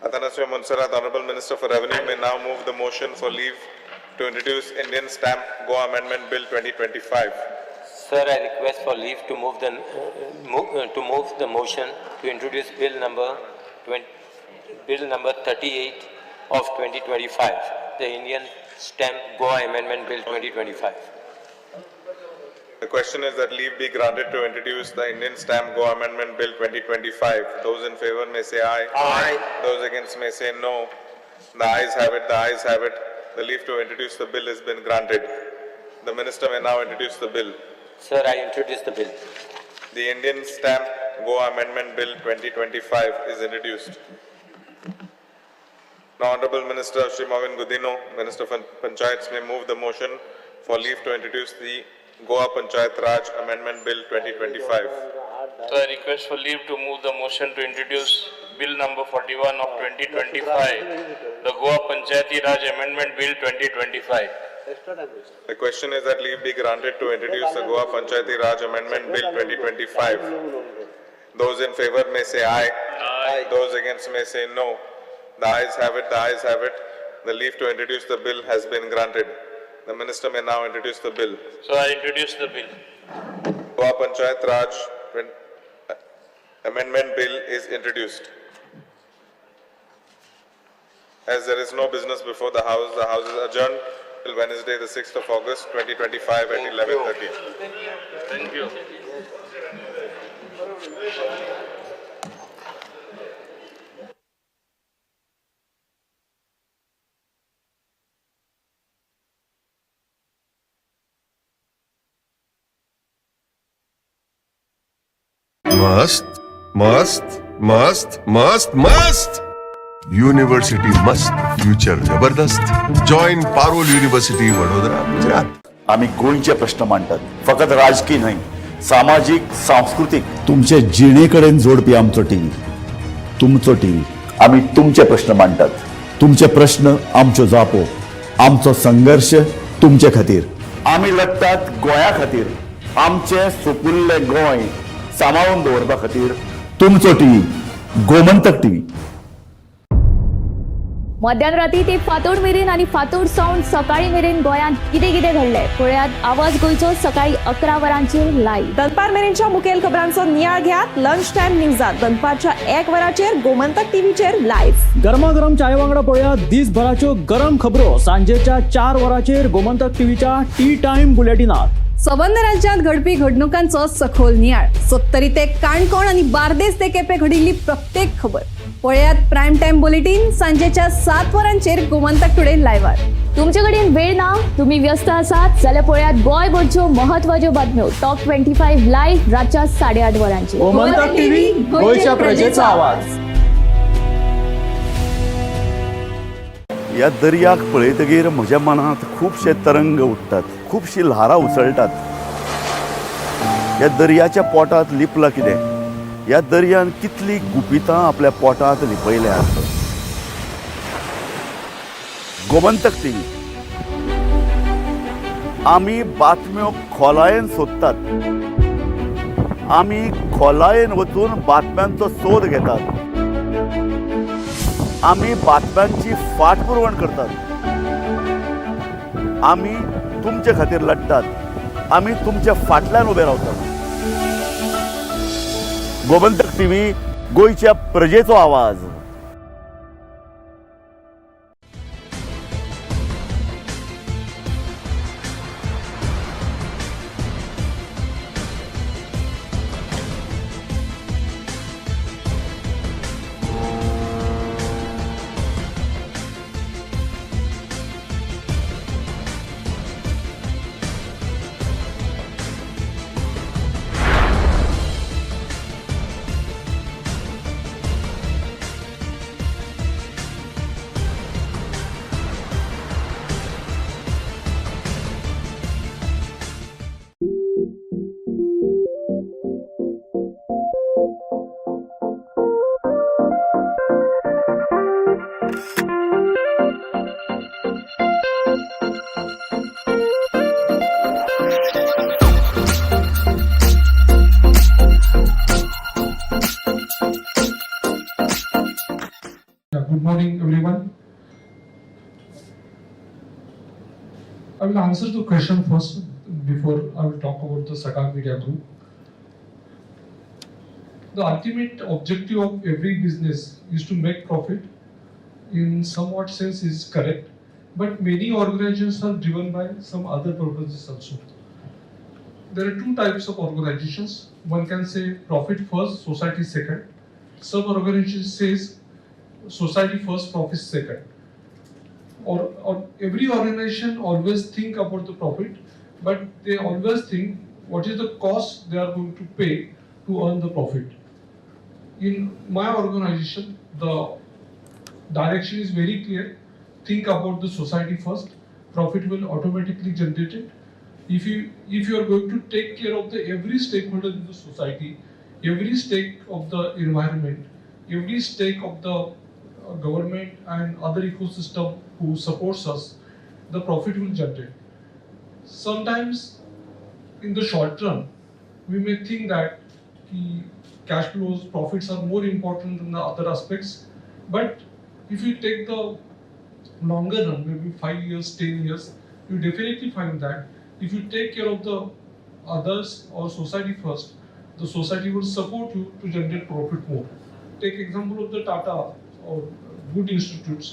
Atanasio Monserrat, Honorable Minister for Revenue, may now move the motion for leave to introduce Indian Stamp Go Amendment Bill 2025. Sir, I request for leave to move the motion to introduce bill number 38 of 2025, the Indian Stamp Go Amendment Bill 2025. The question is that leave be granted to introduce the Indian Stamp Go Amendment Bill 2025. Those in favor may say aye. Aye. Those against may say no. The ayes have it, the ayes have it. The leave to introduce the bill has been granted. The Minister may now introduce the bill. Sir, I introduce the bill. The Indian Stamp Go Amendment Bill 2025 is introduced. Now, Honorable Minister Shri Mohan Gudino, Minister for Panchayats, may move the motion for leave to introduce the Goa Panchayat Raj Amendment Bill 2025. So I request for leave to move the motion to introduce Bill number 41 of 2025, the Goa Panchayati Raj Amendment Bill 2025. The question is that leave be granted to introduce the Goa Panchayati Raj Amendment Bill 2025. Those in favor may say aye. Aye. Those against may say no. The ayes have it, the ayes have it. The leave to introduce the bill has been granted. The Minister may now introduce the bill. So I introduce the bill. Goa Panchayat Raj Amendment Bill is introduced. As there is no business before the House is adjourned till Wednesday, the 6th of August, 2025 at 11:30. Thank you. मस्त मस्त मस्त मस्त मस्त युनिव्हर्सिटी मस्त फ्युचर जबरदस्त जॉईन पारोल युनिव्हर्सिटी वडोदरा गुजरात. आम्ही गोंयचे प्रश्न मांडटात, फकत राजकीय न्हय, सामाजिक सांस्कृतिक. तुमचे जिणेकडेन जोडपी आमचो टीव्ही, तुमचो टीव्ही. आम्ही तुमचे प्रश्न मांडटात, तुमचे प्रश्न आमच्यो जापो, आमचो संघर्ष तुमचे खातीर. आम्ही लढटात गोंया खातीर, आमचे सोपुल्ले गोंय सांबाळून दवरपा खातीर. तुमचो टीव्ही, गोमंतक टीव्ही. मध्यानराती ते फातोड मेरेन आणि फातोड सावन सकाळी मेरेन गोंयांत कितें कितें घडलें पळयात आवाज गोंयचो सकाळी 11 वरांचेर लायव्ह. दनपार मेरेनच्या मुखेल खबरांचो नियाळ घेयात लंच टायम न्यूजात दनपारच्या 1 वराचेर गोमंतक टीव्हीचेर लायव्ह. गरमागरम चाय वांगडा पळयात दिसभराच्यो गरम खबरो सांजेच्या 4 वराचेर गोमंतक टीव्हीच्या टी टाइम बुलेटिनात. संबंध राज्यांत घडपी घडणुकांचो सखोल नियाळ, 70 ते काणकोण आणि बार्देस ते केपें घडिल्ली प्रत्येक खबर पळयात प्रायम टाइम बुलेटिन सांजेच्या 7 वरांचेर गोमंतक टुडे लायव्हार. तुमचे कडेन वेळ ना, तुम्ही व्यस्त आसात जाल्यार पळयात गोंयभरच्यो म्हत्वाच्यो बातम्यो टॉप 25 लायव्ह रातच्या 8:30 वरांचेर. गोमंतक टीव्ही, गोंयच्या प्रजेचो आवाज. ह्या दर्याक पळयतकीर म्हज्या मनांत खुबशे तरंग उठतात, खुबशी ल्हारां उसळटात. ह्या दर्याच्या पोटांत लिपलां कितें? ह्या दर्यान कितली गुपितां आपल्या पोटांत लिपयल्यात? गोमंतक टीव्ही, आमी बातम्यो खोलायेन सोदतात, आमी खोलायेन वचून बातम्यांचो सोद घेतात, आमी बातम्यांची फाटपुरवण करतात, आमी तुमचे खातीर लढटात, आमी तुमच्या फाटल्यान उबे रावतात. गोमंतक टीव्ही, गोंयच्या प्रजेचो आवाज. Good morning, everyone. I will answer the question first before I will talk about the Saga Media Group. The ultimate objective of every business is to make profit in somewhat sense is correct, but many organizations are driven by some other purposes also. There are two types of organizations. One can say profit first, society second. Some organizations says society first, profit second. Or every organization always think about the profit, but they always think what is the cost they are going to pay to earn the profit. In my organization, the direction is very clear. Think about the society first. Profit will automatically generate it. If you are going to take care of the every stakeholder in the society, every stake of the environment, every stake of the government and other ecosystem who supports us, the profit will generate. Sometimes in the short run, we may think that cash flows, profits are more important than the other aspects. But if you take the longer run, maybe 5 years, 10 years, you definitely find that if you take care of the others or society first, the society will support you to generate profit more. Take example of the Tata or good institutes.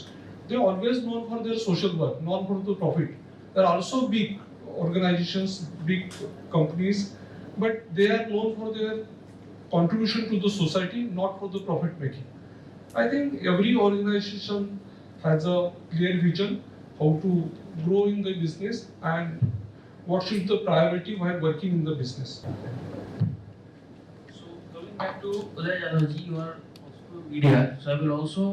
They are always known for their social work, not for the profit. There are also big organizations, big companies, but they are known for their contribution to the society, not for the profit making. I think every organization has a clear vision how to grow in the business and what should the priority while working in the business. So coming back to Uday Jadavji, you are media, so I will also